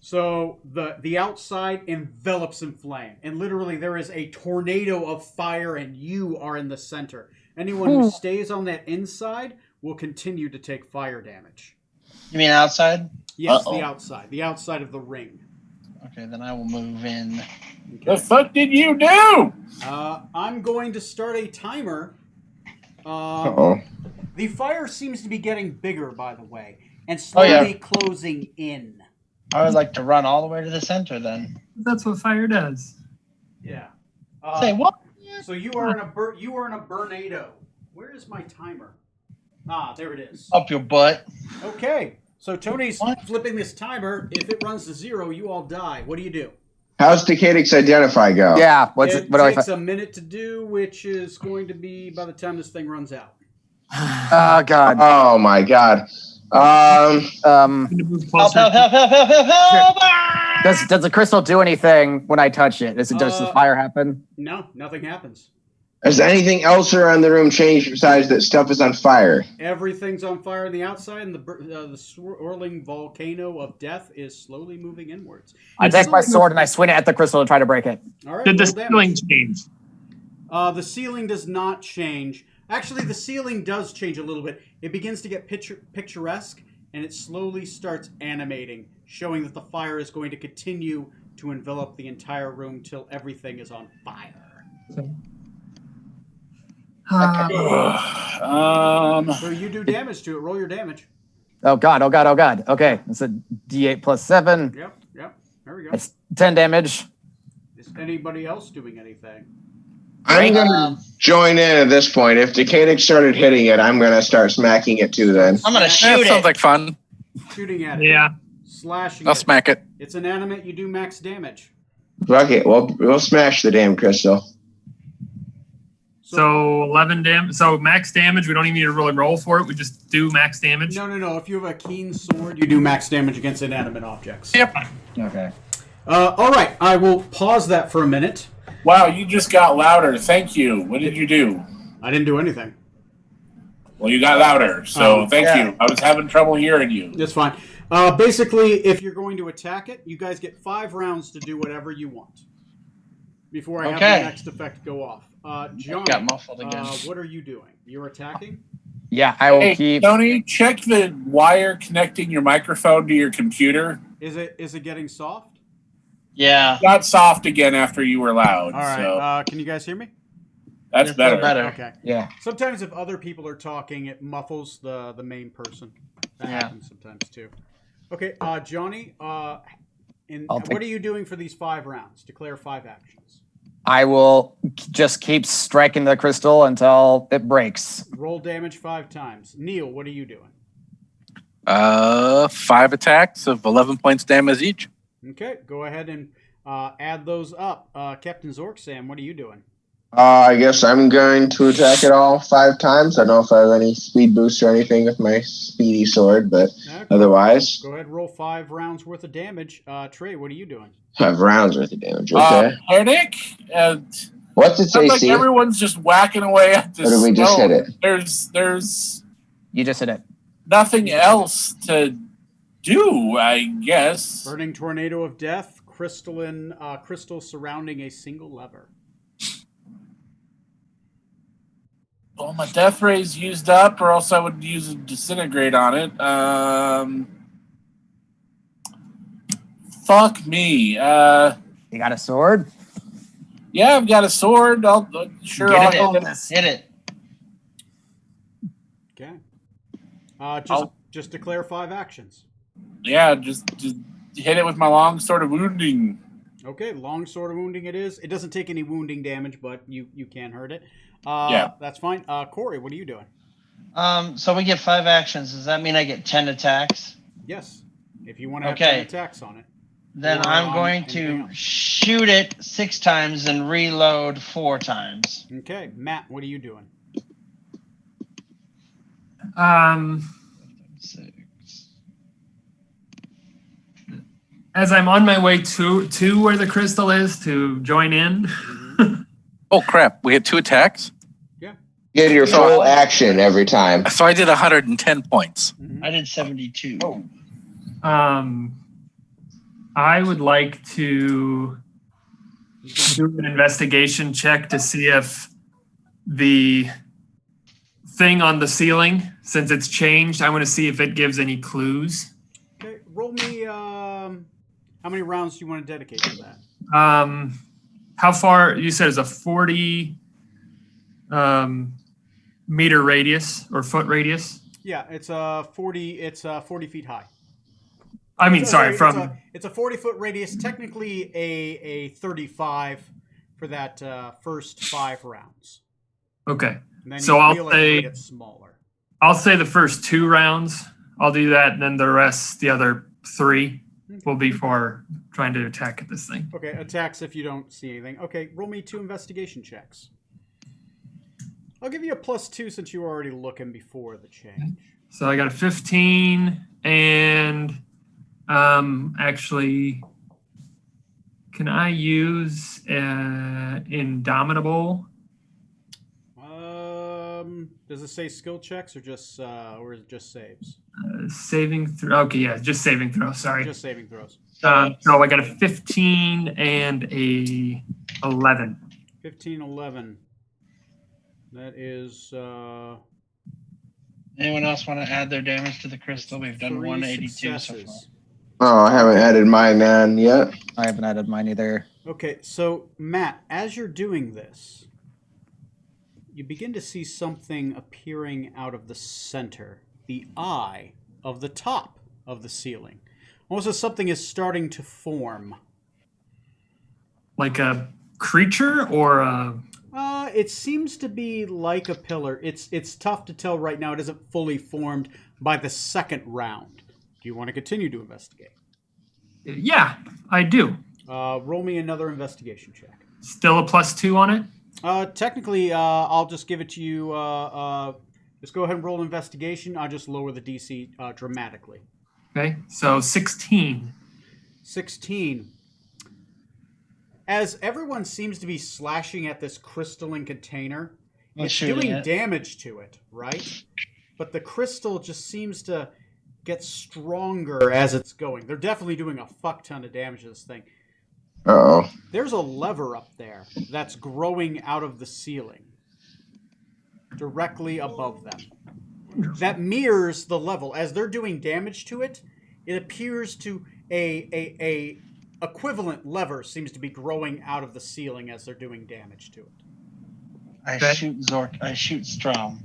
So the outside envelops in flame, and literally there is a tornado of fire, and you are in the center. Anyone who stays on that inside will continue to take fire damage. You mean outside? Yes, Uh-oh. the outside of the ring. Okay, then I will move in. The fuck did you do? I'm going to start a timer. Uh-oh. The fire seems to be getting bigger, by the way, and slowly closing in. I would like to run all the way to the center then. That's what fire does. Yeah. Say what? So you are in a burnado. Where is my timer? Ah, there it is. Up your butt. Okay. So Tony's What? flipping this timer. If it runs to 0, you all die. What do you do? How's Decadix Identify go? Yeah. What It do I? takes a minute to do, which is going to be by the time this thing runs out. Oh God. Oh my God. I'm gonna move Help, closer. help. Does the crystal do anything when I touch it? Does the fire happen? No, nothing happens. Has anything else around the room changed besides that stuff is on fire? Everything's on fire on the outside, and the swirling volcano of death is slowly moving inwards. I take my sword and I swing it at the crystal to try to break it. All right, Did the roll damage. ceiling change? The ceiling does not change. Actually, the ceiling does change a little bit. It begins to get picturesque, and it slowly starts animating, showing that the fire is going to continue to envelop the entire room till everything is on fire. So you do damage to it. Roll your damage. Oh God. Okay. It's a D8 plus 7. Yep. There we go. It's 10 damage. Is anybody else doing anything? I'm going to join in at this point. If Decadix started hitting it, I'm going to start smacking it too then. I'm gonna That shoot sounds it. like fun. Shooting at it. Yeah. Slashing I'll it. smack it. It's inanimate. You do max damage. Fuck it. We'll smash the damn crystal. So 11 damage. So max damage. We don't even need to really roll for it. We just do max damage. No. If you have a keen sword, you do max damage against inanimate objects. Yep. Okay. All right. I will pause that for a minute. Wow, you just got louder. Thank you. What did you do? I didn't do anything. Well, you got louder, so Oh, thank yeah. you. I was having trouble hearing you. That's fine. Basically, if you're going to attack it, you guys get 5 rounds to do whatever you want before I have Okay. the next effect go off. John, Got muffled again. what are you doing? You're attacking? Yeah, I will Hey, keep. Tony, check the wire connecting your microphone to your computer. Is it getting soft? Yeah. Got soft again after you were loud. All right. So Can you guys hear me? that's It's still better. Okay. Yeah. Sometimes if other people are talking, it muffles the main person. That Yeah. happens sometimes too. Okay, Johnny. I'll What take- are you doing for these 5 rounds? Declare 5 actions. I will just keep striking the crystal until it breaks. Roll damage 5 times. Neil, what are you doing? 5 attacks of 11 points damage each. Okay, go ahead and add those up. Captain Zorksam, what are you doing? I guess I'm going to attack it all 5 times. I don't know if I have any speed boost or anything with my speedy sword, but Okay. otherwise, Go ahead, roll 5 rounds worth of damage. Trey, what are you doing? 5 rounds worth of damage. Okay. Headache? What's its Sounds like AC? everyone's just whacking away at this. Or did we just stone. hit it? There's You just hit it. nothing else to do, I guess. Burning tornado of death, crystal surrounding a single lever. Well, my death ray's used up, or else I would use a disintegrate on it. Fuck me. You got a sword? Yeah, I've got a sword. I'll sure. Get I'll it. Hit it. Okay. Just I'll- just declare 5 actions. Yeah, just hit it with my long sword of wounding. Okay, long sword of wounding it is. It doesn't take any wounding damage, but you can hurt it. Yeah. That's fine. Corey, what are you doing? So we get 5 actions. Does that mean I get 10 attacks? Yes. If you want to have Okay. 10 attacks on it. Then Or I'm on going anything to else. shoot it 6 times and reload 4 times. Okay, Matt, what are you doing? 6. As I'm on my way to where the crystal is to join in. Oh crap! We had 2 attacks, Get your full action every time. so I did 110 points. I did 72. I would like to do an investigation check to see if the thing on the ceiling, since it's changed, I want to see if it gives any clues. Okay, roll me. How many rounds do you want to dedicate to that? How far? You said it's a 40 meter radius or foot radius. Yeah, it's a 40. It's 40 feet high. I mean, sorry, it's a 40-foot radius. Technically, a 35 for that first 5 rounds. Okay. And then So you I'll feel say- it gets smaller. I'll say the first 2 rounds. I'll do that, and then the rest, the other 3, will be for trying to attack this thing. Okay, attacks if you don't see anything. Okay, roll me 2 investigation checks. I'll give you a +2 since you were already looking before the change. So I got a 15, and actually, can I use Indomitable? Does it say skill checks or just or is it just saves? Saving throw. Okay, yeah, just saving throw. Sorry. Just saving throws. So I got a 15 and a 11. 15, 11. That is Anyone else want to add their damage to the crystal? We've done 3 182 so far. successes. Oh, I haven't added mine on yet. I haven't added mine either. Okay, so Matt, as you're doing this, you begin to see something appearing out of the center, the eye of the top of the ceiling. Almost as something is starting to form. Like a creature or a. It seems to be like a pillar. It's tough to tell right now. It isn't fully formed by the second round. Do you want to continue to investigate? Yeah, I do. Roll me another investigation check. Still a +2 on it? Technically, I'll just give it to you. Just go ahead and roll investigation. I'll just lower the DC dramatically. Okay, so 16. 16. As everyone seems to be slashing at this crystalline container, Well, it's shooting doing it. damage to it, right? But the crystal just seems to get stronger as it's going. They're definitely doing a fuck ton of damage to this thing. Oh, There's a lever up there that's growing out of the ceiling, directly above them. That mirrors the level. As they're doing damage to it, it appears to a equivalent lever seems to be growing out of the ceiling as they're doing damage to it. I Okay. shoot Zork. I shoot Strom.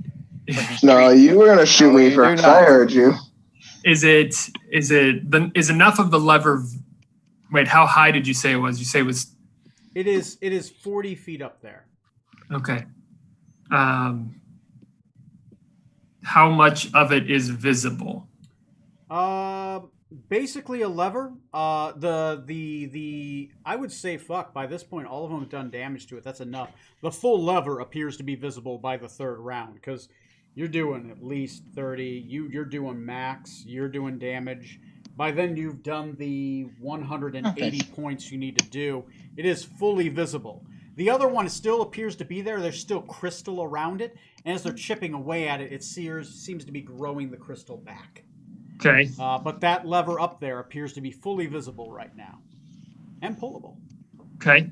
no, you were going to shoot me do first. not. I heard you. Is enough of the lever? Wait, how high did you say it was? You say it was It is 40 feet up there. okay. How much of it is visible? Basically a lever. The I would say fuck. By this point, all of them have done damage to it. That's enough. The full lever appears to be visible by the third round because you're doing at least 30. You're doing max. You're doing damage. By then, you've done the 180 points you need to do. It is fully visible. The other one still appears to be there. There's still crystal around it, and as they're chipping away at it, it seems to be growing the crystal back. Okay. But that lever up there appears to be fully visible right now. And pullable. Okay.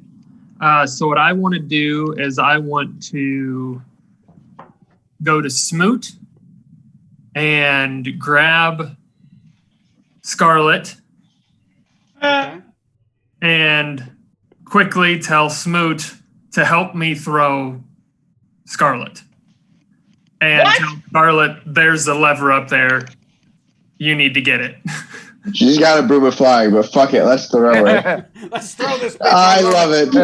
So what I want to do is I want to go to Smoot and grab Scarlet Okay. and quickly tell Smoot to help me throw Scarlet. And What? tell Scarlet, there's a lever up there. You need to get it. She's got a broom of flying, but fuck it. Let's throw it. Let's throw this bitch. I love it.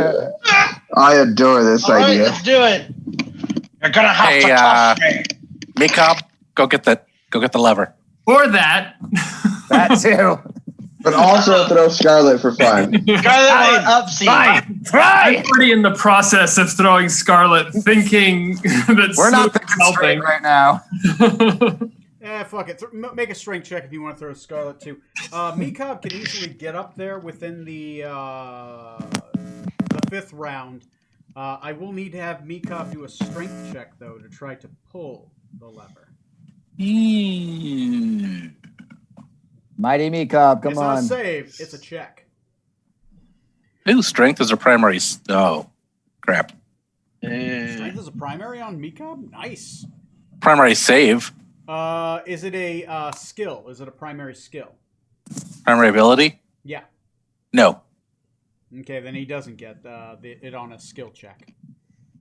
I adore this All right, idea. let's do it. You're gonna have Hey, to trust me. Mikop, go get the lever. Or that. That too. But also throw Scarlet for fun. Scarlet or Upsy. Fine. Try. I'm already in the process of throwing Scarlet, thinking that We're not Smoot is thinking straight right now. helping. Fuck it. Make a strength check if you want to throw Scarlet too. Mikov can easily get up there within the 5th round. I will need to have Mikov do a strength check though to try to pull the lever. Mighty Mikov, come It's not on. a save. It's a check. Ooh, strength is a primary. Oh, crap. Strength is a primary on Mekob? Nice. Primary save. Is it a skill? Is it a primary skill? Primary ability? Yeah. No. Okay, then he doesn't get it on a skill check.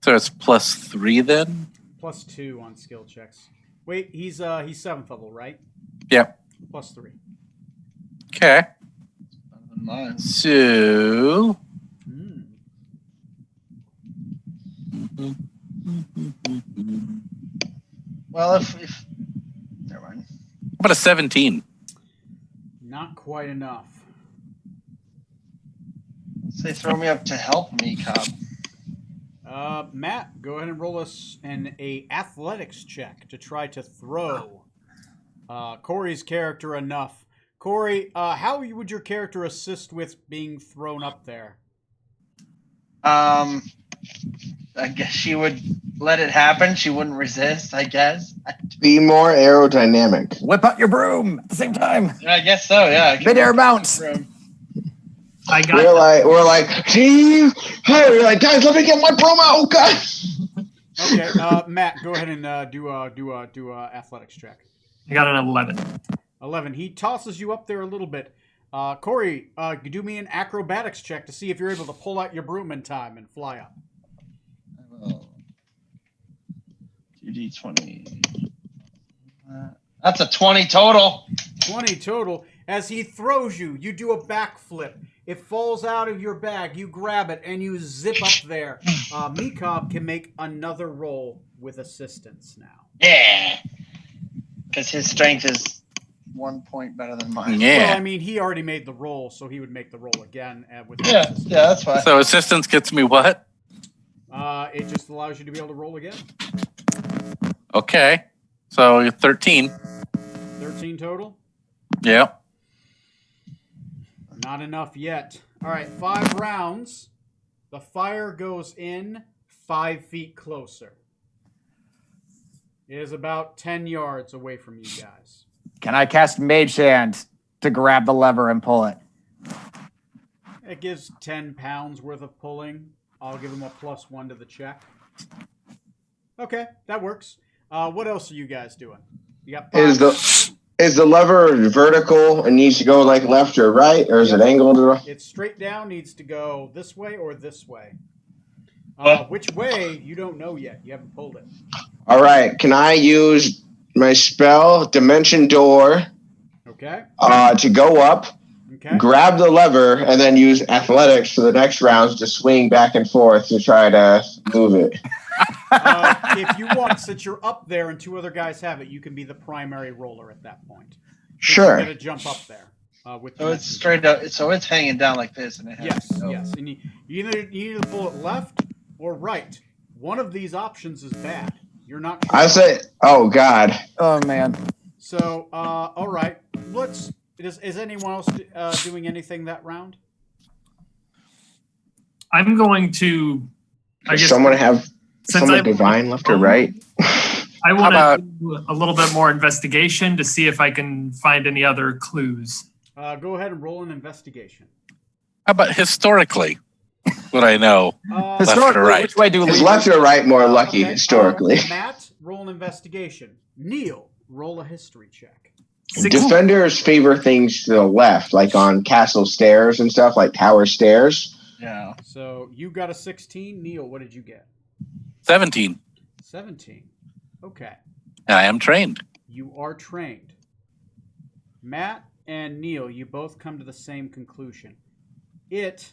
So it's +3 then? +2 on skill checks. Wait, he's 7th level, right? Yep. +3. Okay. Mine. So. Well, if never mind. How about a 17? Not quite enough. Say throw me up to help me, Cobb. Matt, go ahead and roll us an athletics check to try to throw Corey's character enough. Corey, how would your character assist with being thrown up there? I guess she would let it happen. She wouldn't resist, I guess. Be more aerodynamic. Whip out your broom at the same time. I guess so, yeah. Mid-air bounce. I got We're like, Steve, hey, we're like, guys, let me get my broom out, okay? Okay, Matt, go ahead and do a athletics check. I got an 11. 11. He tosses you up there a little bit. Corey, do me an acrobatics check to see if you're able to pull out your broom in time and fly up. 2d20. That's a 20 total. 20 total. As he throws you, you do a backflip. It falls out of your bag. You grab it and you zip up there. Mekob can make another roll with assistance now. Yeah. Because his strength is 1 point better than mine. Yeah. Well, I mean, he already made the roll, so he would make the roll again with assistance. Yeah, that's fine. So assistance gets me what? It just allows you to be able to roll again. Okay. So 13. 13 total. Yeah. Not enough yet. All right, 5 rounds. The fire goes in 5 feet closer. It is about 10 yards away from you guys. Can I cast Mage Hand to grab the lever and pull it? It gives 10 pounds worth of pulling. I'll give him a +1 to the check. Okay, that works. What else are you guys doing? You got 5. Is the lever vertical and needs to go like left or right, or is it angled? It's straight down, needs to go this way or this way. Which way, you don't know yet. You haven't pulled it. All right. Can I use my spell, Dimension Door, Okay. to go up, Okay. grab the lever, and then use athletics for the next rounds to swing back and forth to try to move it? If you want, since you're up there and 2 other guys have it, you can be the primary roller at that point. Sure. You're going to jump up there. With So it's straight up. So it's hanging down like this, and it has Yes, to go. yes. And you either pull it left or right. One of these options is bad. You're not sure. I say, oh God. Oh, man. So, all right. Is anyone else doing anything that round? I'm going to. I Does guess someone have since someone I've- divine left or right? I want How to do a little bit more investigation to see if I can find any other clues. Go ahead and roll an investigation. How about historically? What I know. Uh, Left or right? Which way do Is we? left or right more lucky okay, historically? Matt, roll an investigation. Neil, roll a history check. Defenders favor things to the left, like on castle stairs and stuff, like tower stairs. Yeah. So you got a 16. Neil, what did you get? 17. 17. Okay. And I am trained. You are trained. Matt and Neil, you both come to the same conclusion. This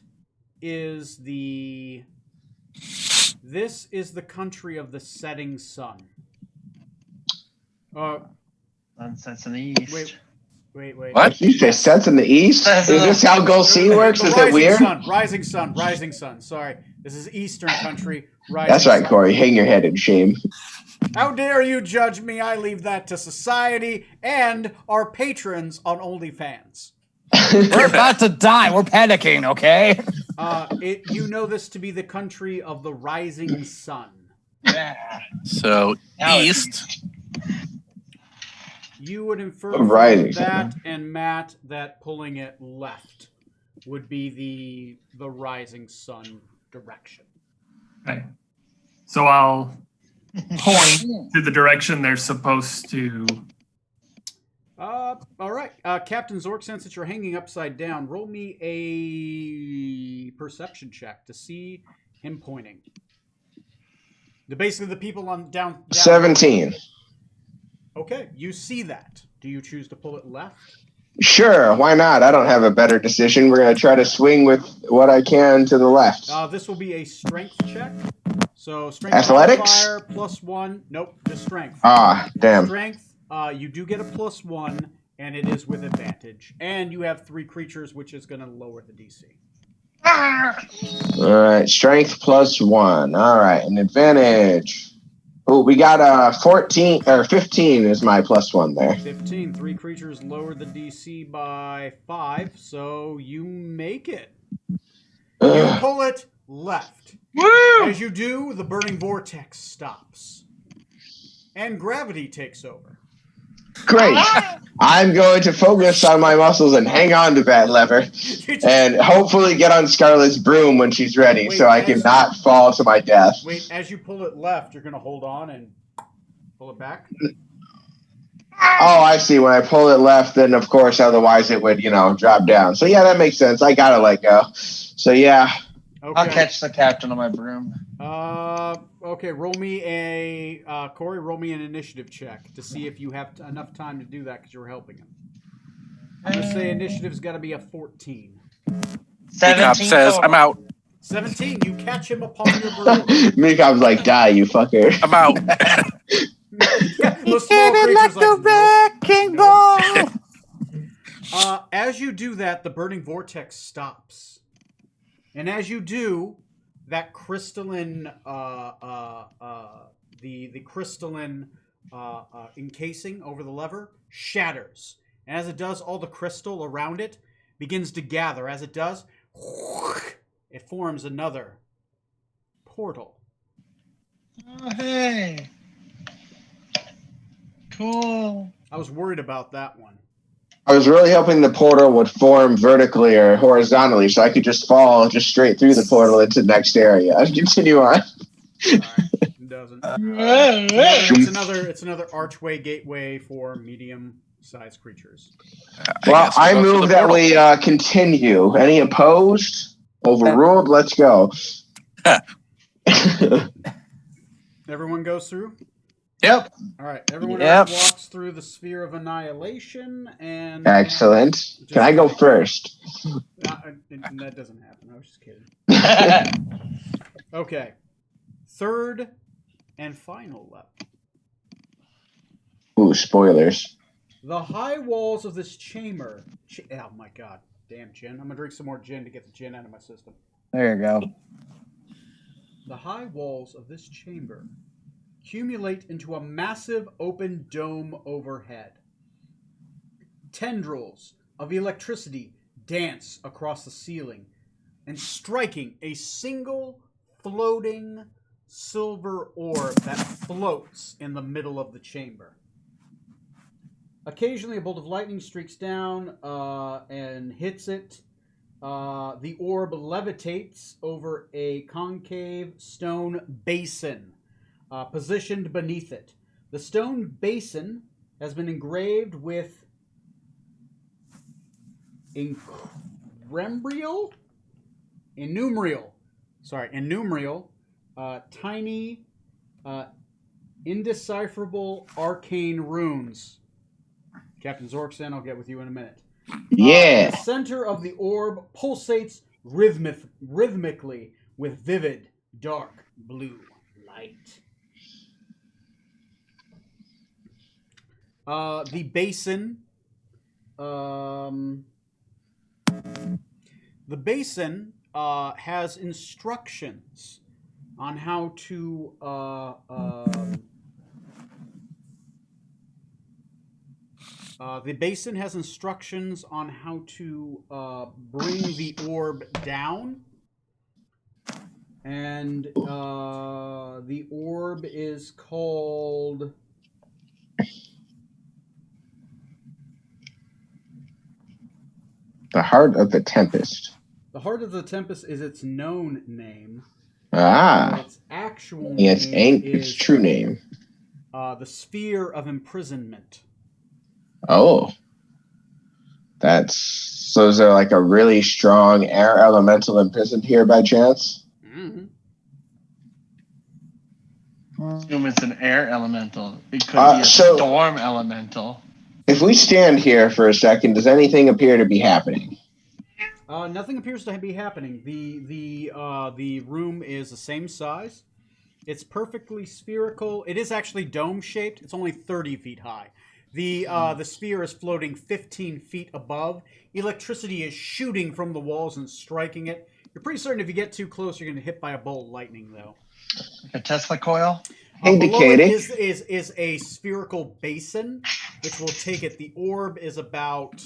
is the country of the setting sun. Sunsets in the east. Wait. What? You say sets in the east? Is this how Gold Sea works? The Is it weird? Rising sun. Sorry. This is Eastern country. Rising That's right, sun. Corey. Hang your head in shame. How dare you judge me? I leave that to society and our patrons on OnlyFans. We're about to die. We're panicking, okay? You know this to be the country of the rising sun. Yeah. So Now it's east. You would infer Rising from that sun. and Matt that pulling it left would be the rising sun direction. Okay. So I'll point to the direction they're supposed to. All right, Captain Zork, since that you're hanging upside down, roll me a perception check to see him pointing. Basically, the people on down 17. Okay, you see that. Do you choose to pull it left? Sure, why not? I don't have a better decision. We're going to try to swing with what I can to the left. This will be a strength check. So strength Athletics? modifier +1. Nope, just strength. Ah, damn. Strength, you do get a +1, and it is with advantage. And you have 3 creatures, which is going to lower the DC. All right, strength +1. All right, an advantage. Oh, we got 14 or 15 is my +1 there. 15. 3 creatures lower the DC by 5, so you make it. You pull it left. Woo! As you do, the burning vortex stops. And gravity takes over. Great. I'm going to focus on my muscles and hang on to that lever and hopefully get on Scarlet's broom when she's ready so I can not fall to my death. Wait, as you pull it left, you're going to hold on and pull it back? Oh, I see. When I pull it left, then of course, otherwise it would, drop down. So yeah, that makes sense. I gotta let go. So yeah. Okay. I'll catch the captain on my broom. Okay, roll me Corey, roll me an initiative check to see if you have enough time to do that because you're helping him. I'm going to say initiative's got to be a 14. 17 says, total. I'm out. 17, you catch him upon your broom. Mikop's like, die, you fucker. I'm out. Those small creatures like, wrecking ball. as you do that, the burning vortex stops. And as you do, that crystalline, the crystalline encasing over the lever shatters. And as it does, all the crystal around it begins to gather. As it does, it forms another portal. Oh, hey. Cool. I was worried about that one. I was really hoping the portal would form vertically or horizontally so I could just fall just straight through the portal into the next area. I'd continue on. All right, it doesn't. It's another archway gateway for medium-sized creatures. Well, guess we'll I go through move the that portal. we continue. Any opposed? Overruled? Let's go. Everyone goes through? Yep. All right, everyone Yep. else walks through the sphere of annihilation, and Excellent. Can I go first? That doesn't happen. I was just kidding. Okay, third and final level. Ooh, spoilers. The high walls of this chamber. Oh my god, damn gin! I'm gonna drink some more gin to get the gin out of my system. There you go. The high walls of this chamber accumulate into a massive open dome overhead. Tendrils of electricity dance across the ceiling and striking a single floating silver orb that floats in the middle of the chamber. Occasionally, a bolt of lightning streaks down and hits it. The orb levitates over a concave stone basin positioned beneath it. The stone basin has been engraved with innumerable, tiny, indecipherable arcane runes. Captain Zorksen, I'll get with you in a minute. Yeah. The center of the orb pulsates rhythmically with vivid, dark blue light. The basin. The basin has instructions on how to the basin has instructions on how to bring the orb down. And the orb is called... The Heart of the Tempest. The Heart of the Tempest is its known name. Ah, Its actual yeah, its name is its true name. the Sphere of Imprisonment. Oh, that's so. Is there like a really strong air elemental imprisoned here by chance? Mm-hmm. Assume it's an air elemental. It could be a So- storm elemental. If we stand here for a second, does anything appear to be happening? Nothing appears to be happening. The room is the same size. It's perfectly spherical. It is actually dome shaped. It's only 30 feet high. The sphere is floating 15 feet above. Electricity is shooting from the walls and striking it. You're pretty certain if you get too close, you're going to hit by a bolt of lightning, though. Like a Tesla coil? Below it Indicating. is a spherical basin, which will take it. The orb is about,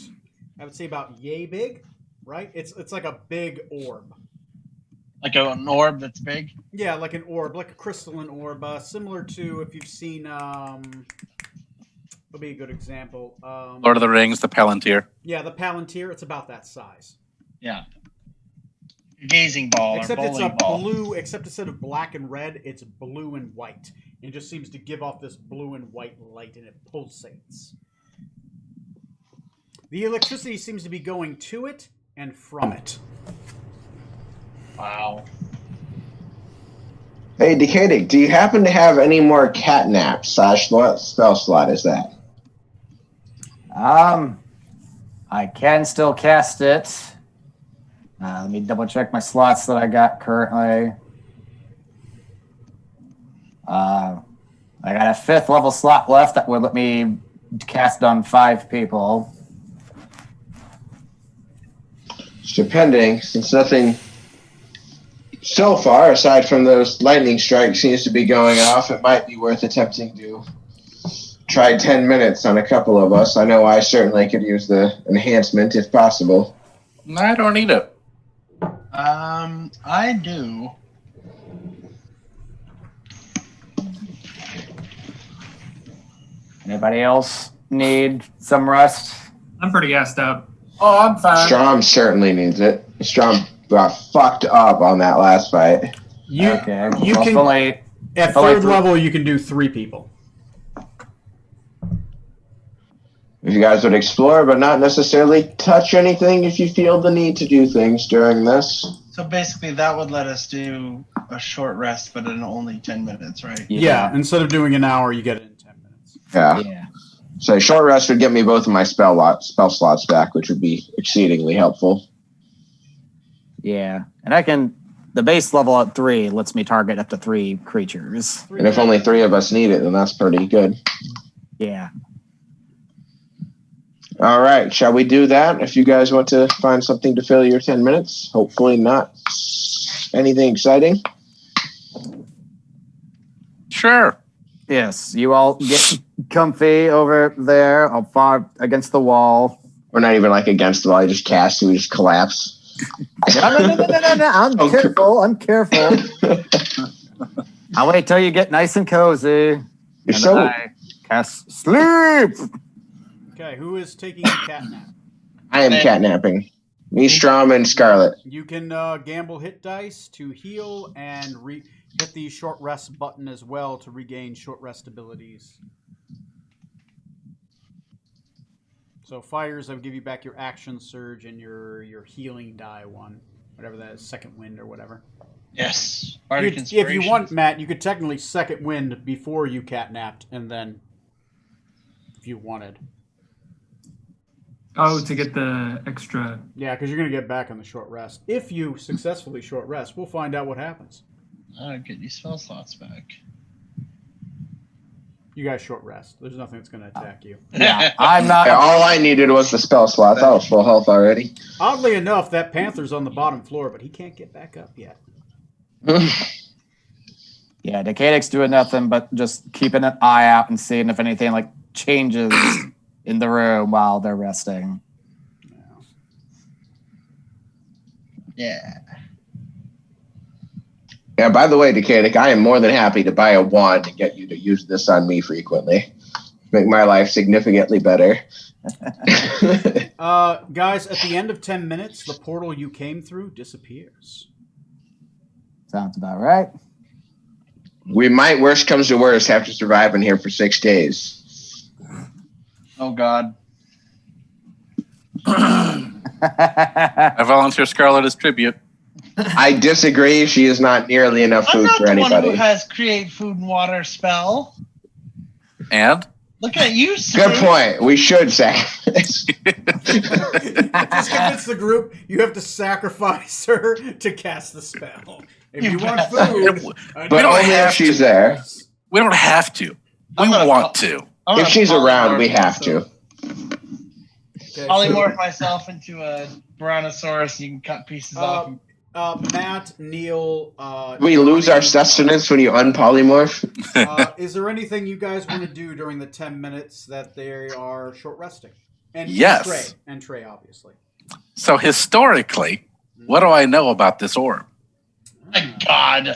I would say, about yay big, right? It's like a big orb. Like an orb that's big? Yeah, like an orb, like a crystalline orb, similar to if you've seen. What would be a good example? Lord of the Rings, the Palantir. Yeah, the Palantir. It's about that size. Yeah. A gazing ball Except or it's bowling a ball. blue. Except instead of black and red, it's blue and white. It just seems to give off this blue and white light, and it pulsates. The electricity seems to be going to it and from it. Wow. Hey, Decadic, do you happen to have any more catnap spell slot? Is that? I can still cast it. Let me double check my slots that I got currently. I got a 5th level slot left that would let me cast on 5 people. Depending, since nothing so far, aside from those lightning strikes, seems to be going off, it might be worth attempting to try 10 minutes on a couple of us. I know I certainly could use the enhancement if possible. No, I don't need it. I do. Anybody else need some rest? I'm pretty gassed up. Oh, I'm fine. Strom certainly needs it. Strom got fucked up on that last fight. You Okay. you well, can only, at only third three- level you can do 3 people. If you guys would explore, but not necessarily touch anything if you feel the need to do things during this. So basically, that would let us do a short rest, but in only 10 minutes, right? Yeah, instead of doing an hour, you get it in 10 minutes. Yeah. Yeah. So short rest would get me both of my spell slots back, which would be exceedingly helpful. Yeah. And I can, the base level at 3 lets me target up to 3 creatures. And if only 3 of us need it, then that's pretty good. Yeah. All right, shall we do that? If you guys want to find something to fill your 10 minutes, hopefully not anything exciting. Sure. Yes. You all get comfy over there. I'll far against the wall. We're not even like against the wall. I just cast, so we just collapse. No. I'm Oh, careful. I'm careful. I'll wait till you get nice and cozy. You're And so. I cast sleep. Okay, who is taking a catnap? I am catnapping. Me, Strom, and Scarlet. You can gamble hit dice to heal and hit the short rest button as well to regain short rest abilities. So fires, I'll give you back your action surge and your healing die one, whatever that is, second wind or whatever. Yes. If you want, Matt, you could technically second wind before you catnapped, and then if you wanted. Oh, to get the extra. Yeah, because you're going to get back on the short rest. If you successfully short rest, we'll find out what happens. I'll get these spell slots back. You guys short rest. There's nothing that's going to attack you. Yeah, I'm not. Yeah, all I needed was the spell slots. I was full health already. Oddly enough, that panther's on the bottom floor, but he can't get back up yet. Yeah, Decadic's doing nothing but just keeping an eye out and seeing if anything like changes in the room while they're resting. Yeah. Yeah, by the way, Decadic, I am more than happy to buy a wand and get you to use this on me frequently. Make my life significantly better. Guys, at the end of 10 minutes, the portal you came through disappears. Sounds about right. We might, worst comes to worst, have to survive in here for 6 days. Oh God. I volunteer Scarlet as tribute. I disagree. She is not nearly enough I'm food not for the one anybody. who has create food and water spell. And Look at you, Good Sue. point. We should sacrifice. Just convince the group you have to sacrifice her to cast the spell. If you want food, But don't only have if she's there. we don't have to. We I'm gonna want to. I'm If gonna she's around, we polymorph have myself. to. Okay, Polymorph myself into a Brontosaurus. You can cut pieces off. Matt, Neil, We lose our Johnny, sustenance when you unpolymorph. is there anything you guys want to do during the 10 minutes that they are short resting? And Yes. Trey, obviously. So historically, what do I know about this orb? My God.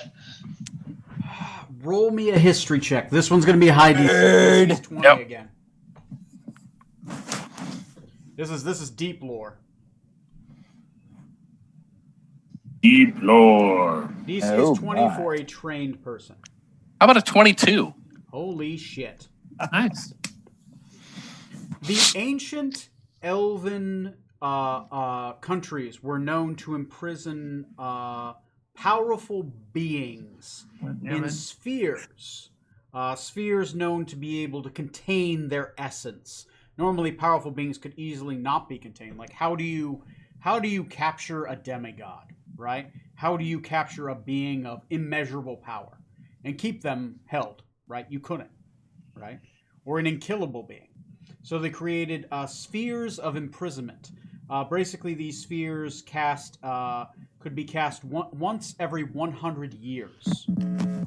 Roll me a history check. This one's going to be high DC. This is 20 Yep. again. This is deep lore. Deep lore. DC Oh, is 20 my. for a trained person. How about a 22? Holy shit. Nice. The ancient elven countries were known to imprison powerful beings in spheres. Spheres known to be able to contain their essence. Normally, powerful beings could easily not be contained. Like, how do you capture a demigod, right? How do you capture a being of immeasurable power and keep them held, right? You couldn't, right? Or an unkillable being. So they created spheres of imprisonment. Basically, these spheres could be cast once every 100 years,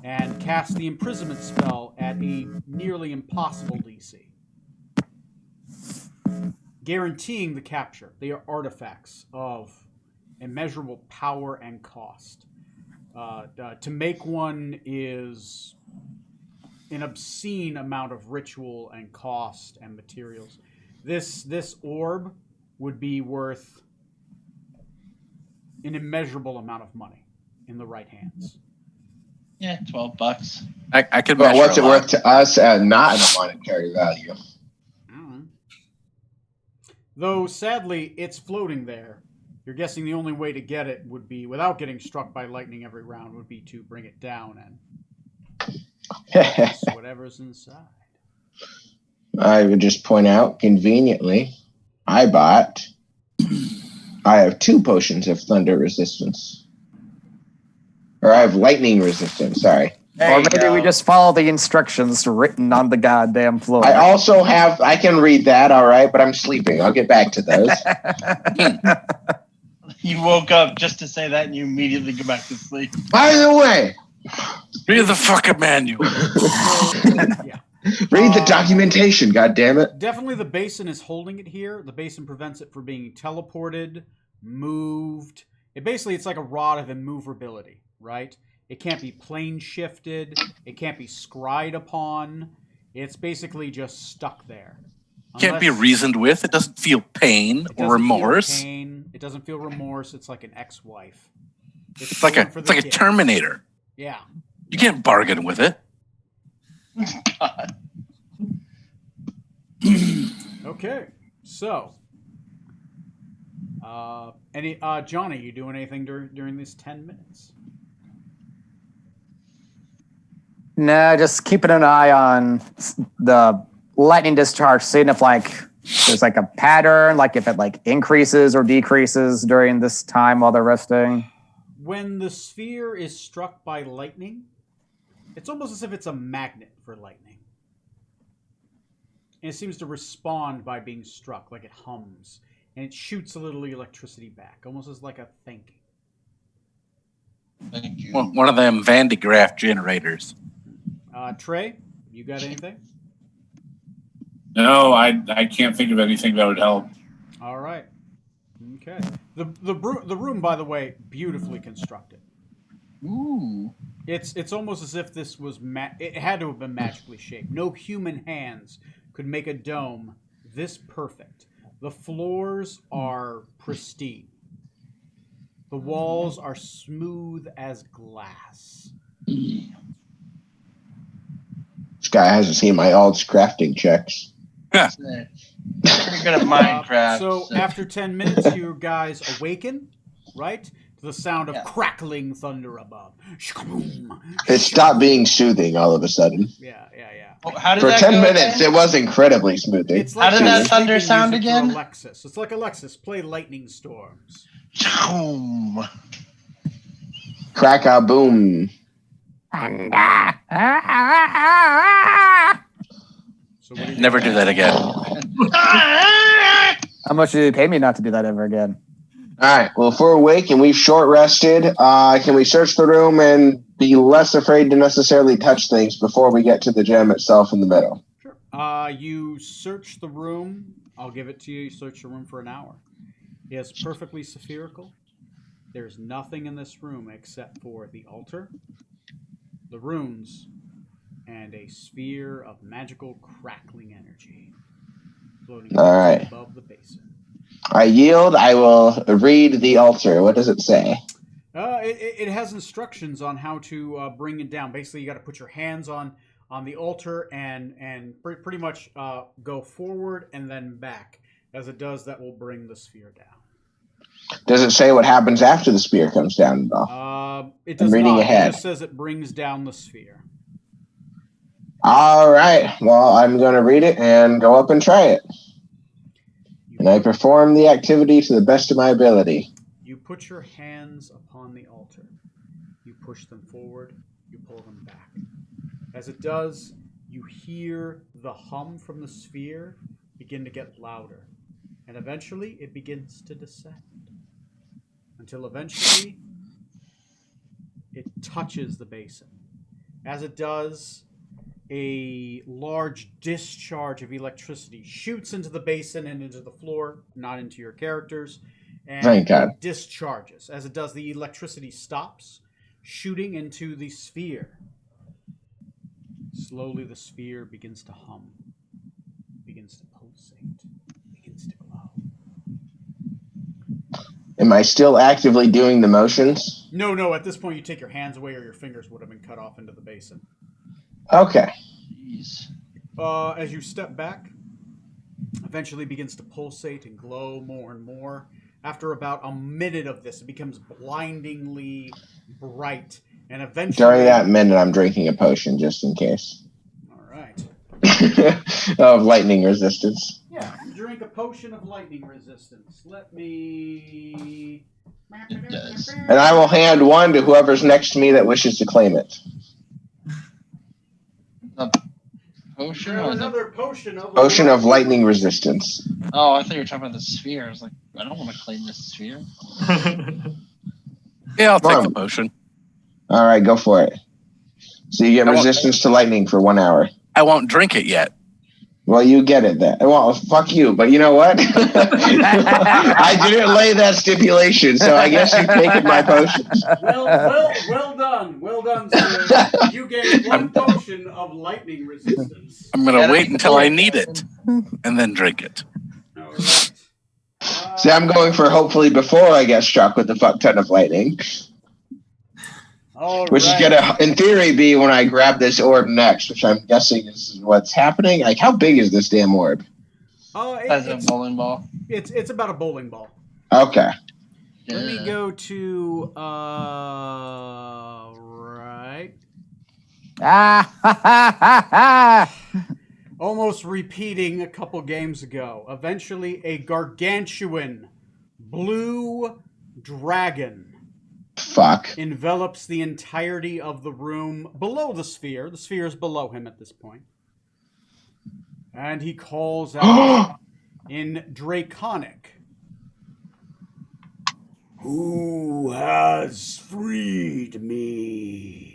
and cast the imprisonment spell at a nearly impossible DC, guaranteeing the capture. They are artifacts of immeasurable power and cost. To make one is an obscene amount of ritual and cost and materials. This orb would be worth an immeasurable amount of money in the right hands. Yeah, $12. I could But measure what's a it lot. worth to us and not in a monetary value? Though sadly, it's floating there. You're guessing the only way to get it would be, without getting struck by lightning every round, would be to bring it down and guess whatever's inside. I would just point out, conveniently, I have 2 potions of thunder resistance. Or I have lightning resistance, sorry. Or maybe we just follow the instructions written on the goddamn floor. I also have, I can read that, all right, but I'm sleeping. I'll get back to those. You woke up just to say that and you immediately go back to sleep. By the way, Read the fucking manual. Yeah. read the documentation, God damn it. Definitely the basin is holding it here. The basin prevents it from being teleported, moved. It's like a rod of immovability, right? It can't be plane shifted. It can't be scryed upon. It's basically just stuck there. Can't be Unless- reasoned with. It doesn't feel pain it or doesn't remorse. feel pain. It doesn't feel remorse. It's like an ex-wife. It's like a kids. Terminator. Yeah. You can't bargain with it. God. Okay. So, Johnny, you doing anything during these 10 minutes? No, just keeping an eye on the lightning discharge, seeing if there's a pattern, if it increases or decreases during this time while they're resting. When the sphere is struck by lightning, it's almost as if it's a magnet for lightning. And it seems to respond by being struck, like it hums. And it shoots a little electricity back, almost as like a thank you. Thank you. One of them Van de Graaff generators. Trey, you got anything? No, I can't think of anything that would help. All right. Okay. The room, by the way, beautifully constructed. Ooh. It's almost as if this was it had to have been magically shaped. No human hands could make a dome this perfect. The floors are pristine. The walls are smooth as glass. This guy hasn't seen my alts crafting checks. Pretty good at Minecraft. So after 10 minutes, you guys awaken, right? To the sound of crackling thunder above. It stopped being soothing all of a sudden. Yeah. Oh, how did For that 10 go minutes, again? it was incredibly smoothing. It's like How did that sleeping thunder music sound for again? Alexis. It's like Alexis, play lightning storms. Boom. Crack a boom. So what do you Never do that again. How much do you pay me not to do that ever again? All right. Well, if we're awake and we've short rested, can we search the room and be less afraid to necessarily touch things before we get to the gem itself in the middle? Sure. You search the room. I'll give it to you. You search the room for an hour. It's perfectly spherical. There's nothing in this room except for the altar, the runes, and a sphere of magical crackling energy floating All right. above the basin. I yield. I will read the altar. What does it say? It has instructions on how to bring it down. Basically, you got to put your hands on the altar and pretty much go forward and then back. As it does, that will bring the sphere down. Does it say what happens after the spear comes down at all? It does reading not. ahead. It just says it brings down the sphere. All right. Well, I'm going to read it and go up and try it. And I perform the activity to the best of my ability. You put your hands upon the altar. You push them forward. You pull them back. As it does, you hear the hum from the sphere begin to get louder. And eventually, it begins to descend. Until eventually, it touches the basin. As it does, a large discharge of electricity shoots into the basin and into the floor, not into your characters, and Thank God. it discharges. As it does, the electricity stops, shooting into the sphere. Slowly, the sphere begins to hum, begins to pulsate, begins to glow. Am I still actively doing the motions? No, at this point, you take your hands away or your fingers would have been cut off into the basin. Okay. Jeez. As you step back, eventually begins to pulsate and glow more and more. After about a minute of this, it becomes blindingly bright, and eventually... During that minute, I'm drinking a potion just in case. All right. Of lightning resistance. Yeah, drink a potion of lightning resistance. Let me... It does. And I will hand one to whoever's next to me that wishes to claim it. Potion? Or the... Another potion of... Potion of lightning resistance. Oh, I thought you were talking about the sphere. I was like, I don't want to claim this sphere. Yeah, I'll take Come the on. potion. All right, go for it. So you get I won't- resistance to lightning for 1 hour. I won't drink it yet. Well, you get it then. Well, fuck you. But you know what? I didn't lay that stipulation, so I guess you've taken my potions. Well done, sir. You gain one potion of lightning resistance. I'm going Yeah, to wait that's until cool. I need it and then drink it. All right. See, I'm going for hopefully before I get struck with a fuck ton of lightning, All which is right. going to, in theory, be when I grab this orb next, which I'm guessing is what's happening. Like, how big is this damn orb? As a bowling ball. It's about a bowling ball. Okay. Let me go to right. Almost repeating a couple games ago. Eventually, a gargantuan blue dragon Fuck. envelops the entirety of the room below the sphere. The sphere is below him at this point. And he calls out in Draconic. Who has freed me?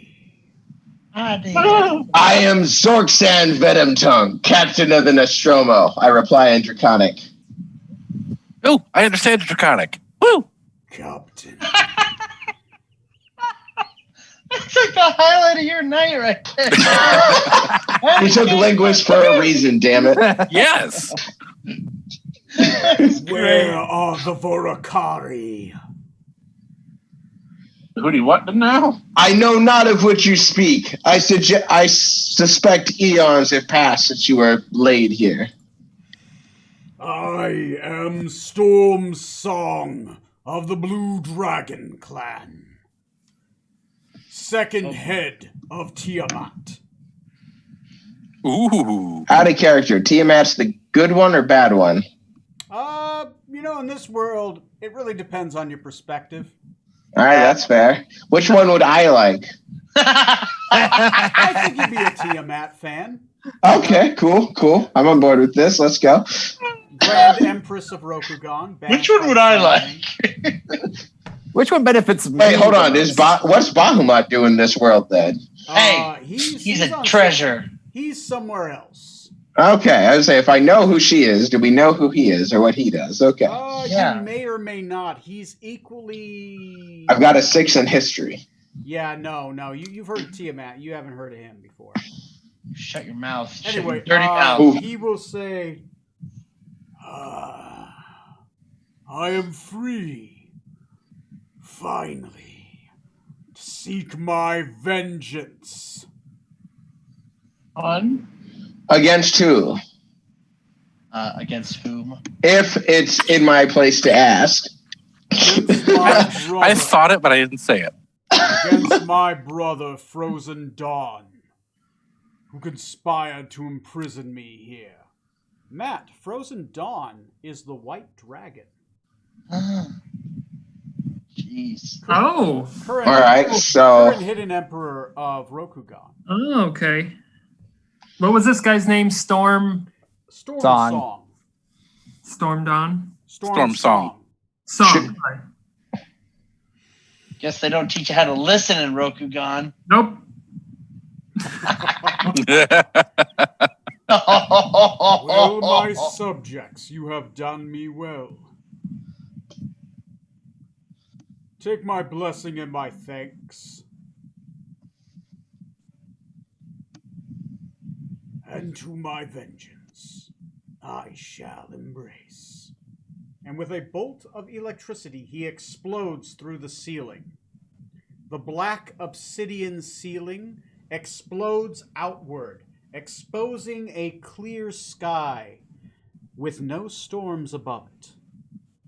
I did. I am Zorksan Venom Tongue, captain of the Nostromo. I reply in Draconic. Oh, I understand Draconic. Woo! Captain. That's like the highlight of your night right there. We took linguist for a reason, damn it. Yes. Where are the Vorakari? Who do you want them now? I know not of which you speak. I suspect eons have passed since you were laid here. I am Storm Song of the Blue Dragon Clan. Second head of Tiamat. Ooh. Out of character. Tiamat's the good one or bad one? In this world, it really depends on your perspective. All right, that's fair. Which one would I like? I think you'd be a Tiamat fan. Okay, cool. I'm on board with this. Let's go. Grand Empress of Rokugan. Which one would I like? Which one benefits me? Wait, hold on. the most? What's Bahamut doing in this world then? Hey, he's a on treasure. He's somewhere else. Okay, I would say if I know who she is, do we know who he is or what he does? Okay. Yeah. You may or may not. He's equally. I've got a 6 in history. Yeah, no. You've heard of Tiamat. You haven't heard of him before. Shut your mouth. Shut Anyway, your dirty mouth. Ooh. he will say, I am free. Finally. To seek my vengeance. On? Against who? Against whom? If it's in my place to ask. Against my brother. I thought it, but I didn't say it. Against my brother, Frozen Dawn, who conspired to imprison me here. Matt, Frozen Dawn is the white dragon. Jeez. Oh. Current, All right, so current hidden emperor of Rokugan. Oh, okay. What was this guy's name? Storm Storm Song. Song. Storm Dawn? Storm Song. Song. Sorry. Guess they don't teach you how to listen in Rokugan. Nope. Well, my subjects, you have done me well. Take my blessing and my thanks. And to my vengeance, I shall embrace. And with a bolt of electricity, he explodes through the ceiling. The black obsidian ceiling explodes outward, exposing a clear sky with no storms above it.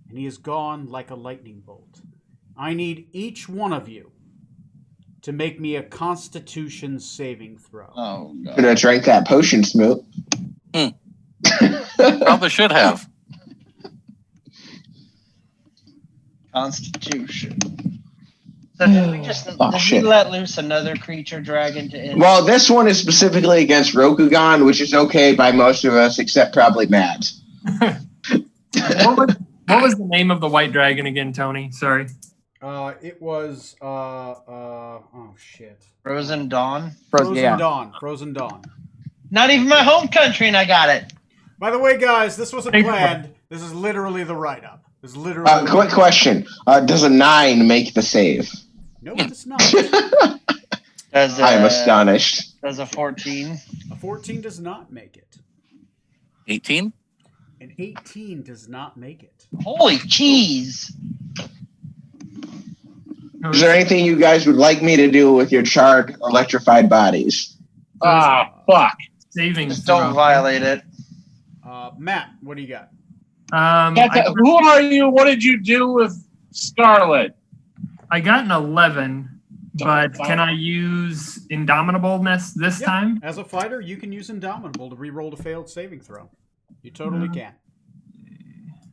And he is gone like a lightning bolt. I need each one of you to make me a Constitution saving throw. Oh, God. could have drank that potion, Smoot. Probably should have. Constitution. So did we just Oh, did shit. we let loose another creature dragon to end? Well, this one is specifically against Rokugan, which is okay by most of us, except probably Matt. What was the name of the white dragon again, Tony? Sorry. It was oh shit. Frozen Dawn. Frozen Dawn. Not even my home country, and I got it. By the way, guys, this wasn't Thank you. planned. This is literally the write-up. This is literally. Quick question: does a 9 make the save? No, it's not. Does I am astonished. Does a 14? A 14 does not make it. 18? An 18 does not make it. Holy cheese! Is there anything you guys would like me to do with your charred, electrified bodies? Ah, fuck. Saving Just don't throw. violate it. Matt, what do you got? Who are you? What did you do with Scarlet? I got an 11, but Don't can I use Indomitableness this Yeah. time? As a fighter, you can use Indomitable to re-roll a failed saving throw. You totally can.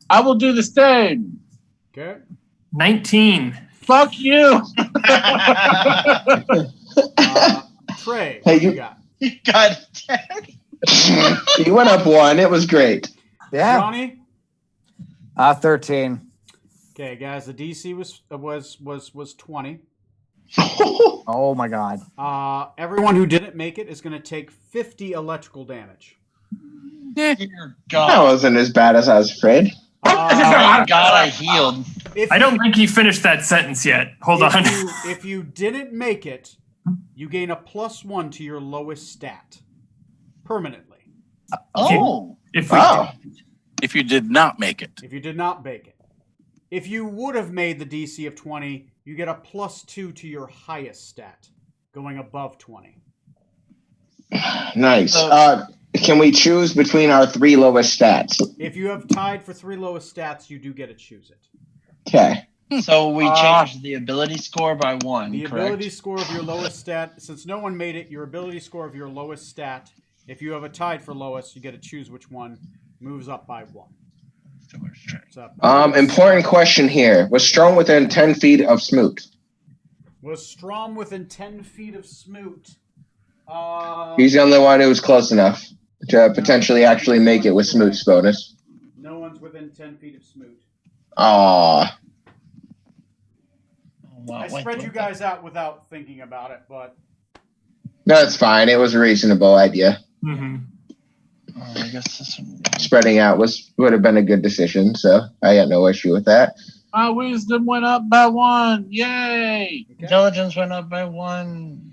I will do the same. Okay. 19. Fuck you. Trey, Hey, what do you- you got? God damn. You went up 1. It was great. Yeah. Johnny? 13. Okay, guys, the DC was 20. Oh my God. Everyone who didn't make it is going to take 50 electrical damage. Dear That God. wasn't as bad as I was afraid. Thank God I healed. If I don't think he finished that sentence yet. Hold on. If you didn't make it, you gain a +1 to your lowest stat permanently. Oh. If we Wow. If you did not make it. If you did not make it. If you would have made the DC of 20, you get a +2 to your highest stat, going above 20. Nice. Can we choose between our 3 lowest stats? If you have tied for 3 lowest stats, you do get to choose it. Okay. So we changed the ability score by 1. The correct? ability score of your lowest stat, since no one made it, your ability score of your lowest stat, if you have a tied for lowest, you get to choose which one moves up by 1. So, Important question here. Was Strom within 10 feet of Smoot? was Strom within 10 feet of Smoot? He's the only one who was close enough to potentially actually make it with Smoot's bonus. No one's within 10 feet of Smoot. Aw. I spread you guys out without thinking about it, but That's fine. It was a reasonable idea. Mm-hmm. Oh, I guess this one. Spreading out would have been a good decision, so I got no issue with that. My wisdom went up by 1. Yay! Intelligence went up by 1.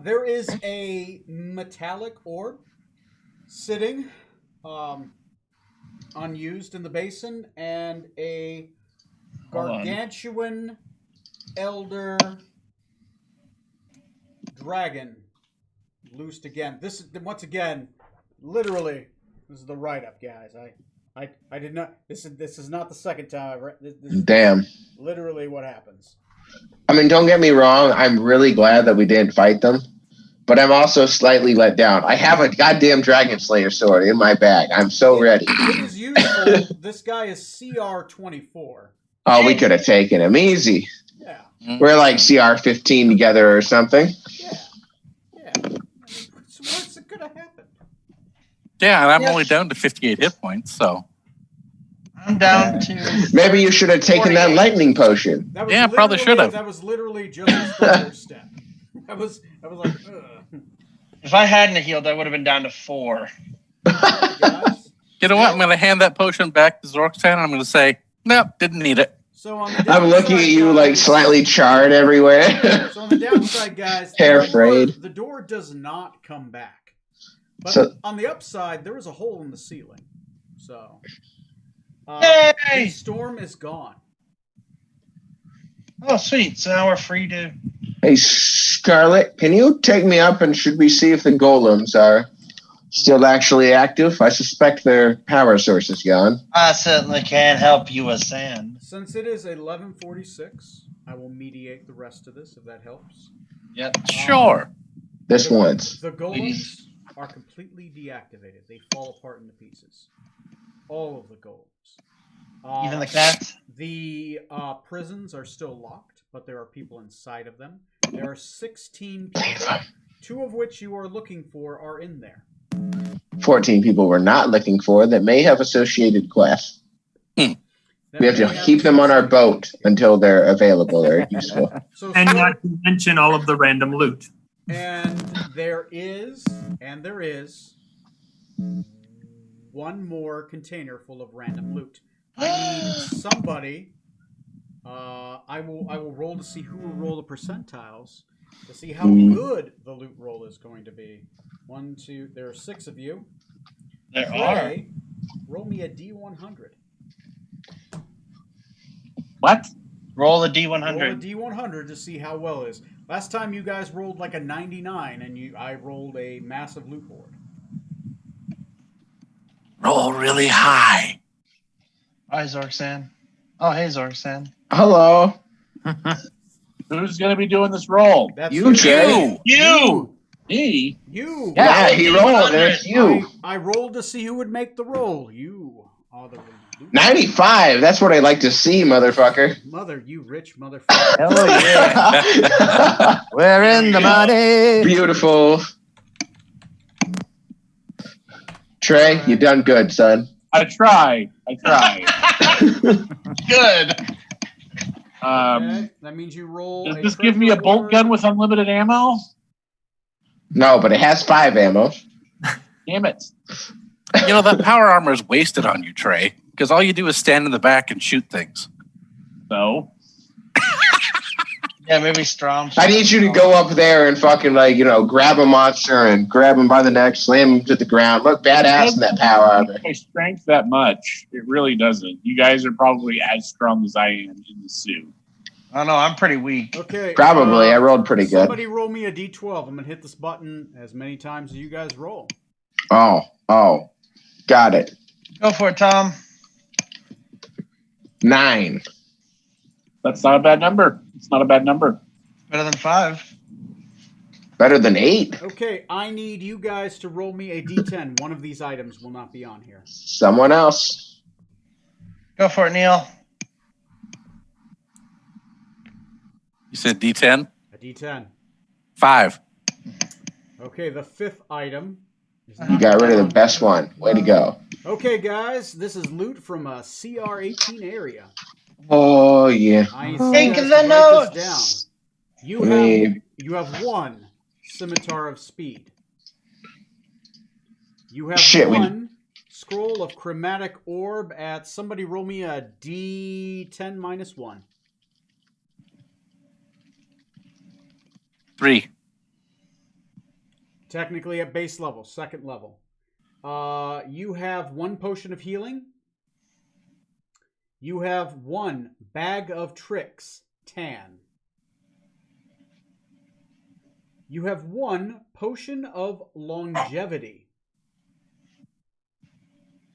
there is a metallic orb sitting unused in the basin, and a gargantuan elder dragon loosed again. This is once again, literally, this is the write-up, guys. I did not. This is not the second time I've read this. Damn. Literally, what happens? I mean, don't get me wrong. I'm really glad that we didn't fight them, but I'm also slightly let down. I have a goddamn Dragon Slayer sword in my bag. I'm so ready. It is useful. This guy is CR-24. Oh, we could have taken him easy. Yeah, We're like CR-15 together or something. yeah. So what's gonna happen? Yeah, and I'm Yes. only down to 58 hit points, so. I'm down to. Maybe you should have taken that 48. lightning potion. That was Yeah, probably literally- should have. That was literally just a starter step. I was like, ugh. If I hadn't healed, I would have been down to 4. Guys. You know what? I'm going to hand that potion back to Zorktan, and I'm going to say, nope, didn't need it. So on the I'm looking at downside, you like guys- slightly charred everywhere. So on the downside, guys, Hair frayed. the door does not come back. But So- on the upside, there is a hole in the ceiling. So Yay! the storm is gone. Oh, sweet. So now we're free to. Hey, Scarlet, can you take me up and should we see if the golems are still actually active? I suspect their power source is gone. I certainly can't help you, Ascend. Since it is 11:46, I will mediate the rest of this if that helps. Yep. Sure. This once. The golems Please. are completely deactivated. They fall apart into pieces. All of the golems. Even the cats? The prisons are still locked, but there are people inside of them. There are 16 people, 2 of which you are looking for are in there. 14 people we're not looking for that may have associated quests. We have to keep them on our boat until they're available or useful. So And not to mention all of the random loot. And there is one more container full of random loot. I need somebody. I will roll to see who will roll the percentiles to see how good the loot roll is going to be. 1, 2. There are 6 of you. There are. Trey, roll me a D100. What? Roll a Roll a D100. D100 to see how well it is. Last time you guys rolled like a 99, and I rolled a massive loot board. Roll really high. Hi, Zorksan. Oh, hey, Zorksan. Hello. Who's going to be doing this roll? That's You, Trey. You! Me? You. Yeah, he rolled. There's you. I rolled to see who would make the roll. You are the loot. 95. That's what I like to see, motherfucker. Mother, you rich motherfucker. Hell yeah. We're in the money. Beautiful. Trey, you done good, son. I tried. Good. Okay, that means you roll. Does a this give me a treasure bolt reward. gun with unlimited ammo? No, but it has 5 ammo. Damn it. You know, that power armor is wasted on you, Trey, because all you do is stand in the back and shoot things. So, Yeah, maybe Strom. I need you to go up there and fucking grab a monster and grab him by the neck, slam him to the ground. Look badass in that power armor. My strength that much. It really doesn't. You guys are probably as strong as I am in the suit. I don't know. I'm pretty weak. Okay. Probably. I rolled pretty good. Somebody roll me a d12. I'm gonna hit this button as many times as you guys roll. Oh, got it. Go for it, Tom. 9. That's not a bad number. It's not a bad number. Better than 5. Better than 8. Okay, I need you guys to roll me a d10. One of these items will not be on here. Someone else. Go for it, Neil. You said D10? A d10. 5. Okay, the 5th item. Is You not got rid of the on best here. one. Way to go. Okay, guys, this is loot from a CR18 area. Oh, yeah. I need you Take guys to the write notes. this down. You Wait. have 1 Scimitar of Speed. You have Shit, 1 Scroll of Chromatic Orb at somebody roll me a D10 minus 1. 3. Technically at base level, 2nd level. You have 1 Potion of Healing. You have 1 Bag of Tricks, tan. You have 1 Potion of Longevity.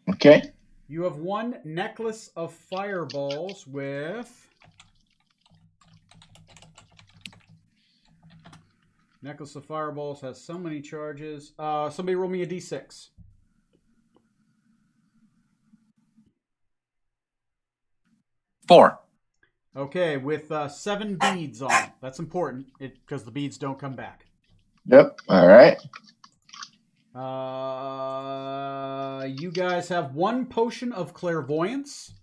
Okay. You have 1 Necklace of Fireballs with... Necklace of Fireballs has so many charges. Somebody roll me a d6. 4. Okay, with 7 beads on it. That's important because the beads don't come back. Yep. All right. You guys have 1 Potion of Clairvoyance,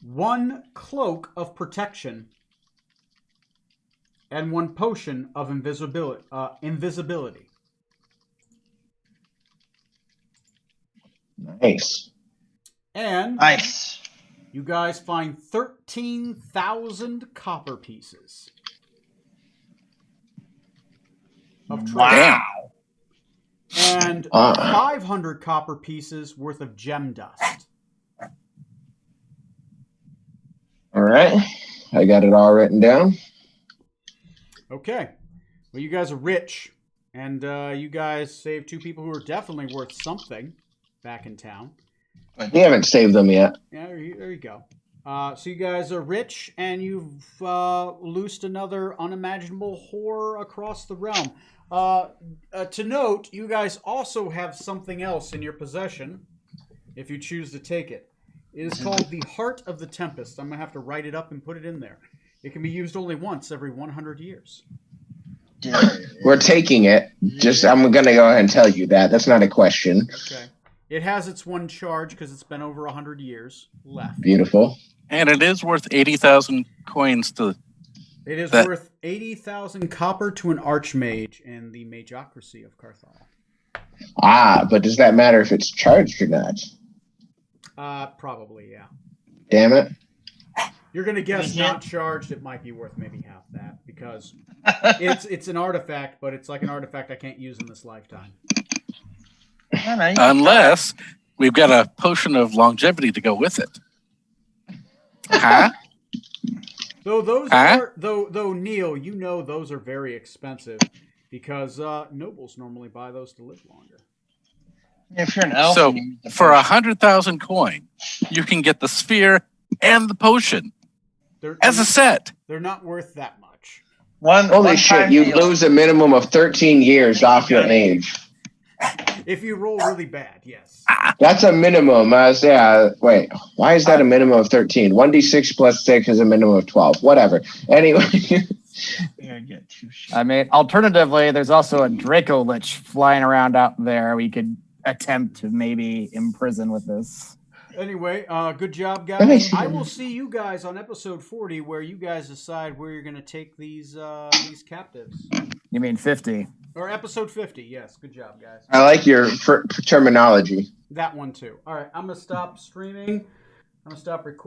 1 Cloak of Protection, and 1 Potion of Invisibility. Nice. And Nice. you guys find 13,000 copper pieces of treasure. Wow. And 500 copper pieces worth of gem dust. All right. I got it all written down. Okay. Well, you guys are rich, and you guys saved 2 people who are definitely worth something back in town. We haven't saved them yet. Yeah, there you go. So you guys are rich, and you've loosed another unimaginable horror across the realm. To note, you guys also have something else in your possession, if you choose to take it. It is called the Heart of the Tempest. I'm going to have to write it up and put it in there. It can be used only once every 100 years. We're taking it. I'm going to go ahead and tell you that. That's not a question. Okay. It has its 1 charge because it's been over 100 years left. Beautiful. And it is worth 80,000 coins to... It is That- worth 80,000 copper to an archmage in the Magocracy of Carthal. But does that matter if it's charged or not? Probably, yeah. Damn it. You're gonna guess Yeah. not charged. It might be worth maybe half that because it's an artifact, but it's like an artifact I can't use in this lifetime. Unless we've got a potion of longevity to go with it. Huh? Though those Huh? are though Neil, you know those are very expensive because nobles normally buy those to live longer. If you're an elf, So you need the for potion. 100,000 coin, you can get the sphere and the potion They're as a set. they're not worth that much. one Holy one shit, time you deal. lose a minimum of 13 years off your age. If you roll really bad, yes. That's a minimum. Wait, why is that a minimum of 13? 1d6 plus 6 is a minimum of 12. Whatever. Anyway. You're gonna get 2 shit. I mean, alternatively, there's also a Draco Lich flying around out there. We could attempt to maybe imprison with this. Anyway, good job, That guys. makes- I will see you guys on episode 40, where you guys decide where you're going to take these captives. You mean 50? Or episode 50. Yes, good job, guys. I like your terminology. That one too. All right, I'm gonna stop streaming. I'm gonna stop recording.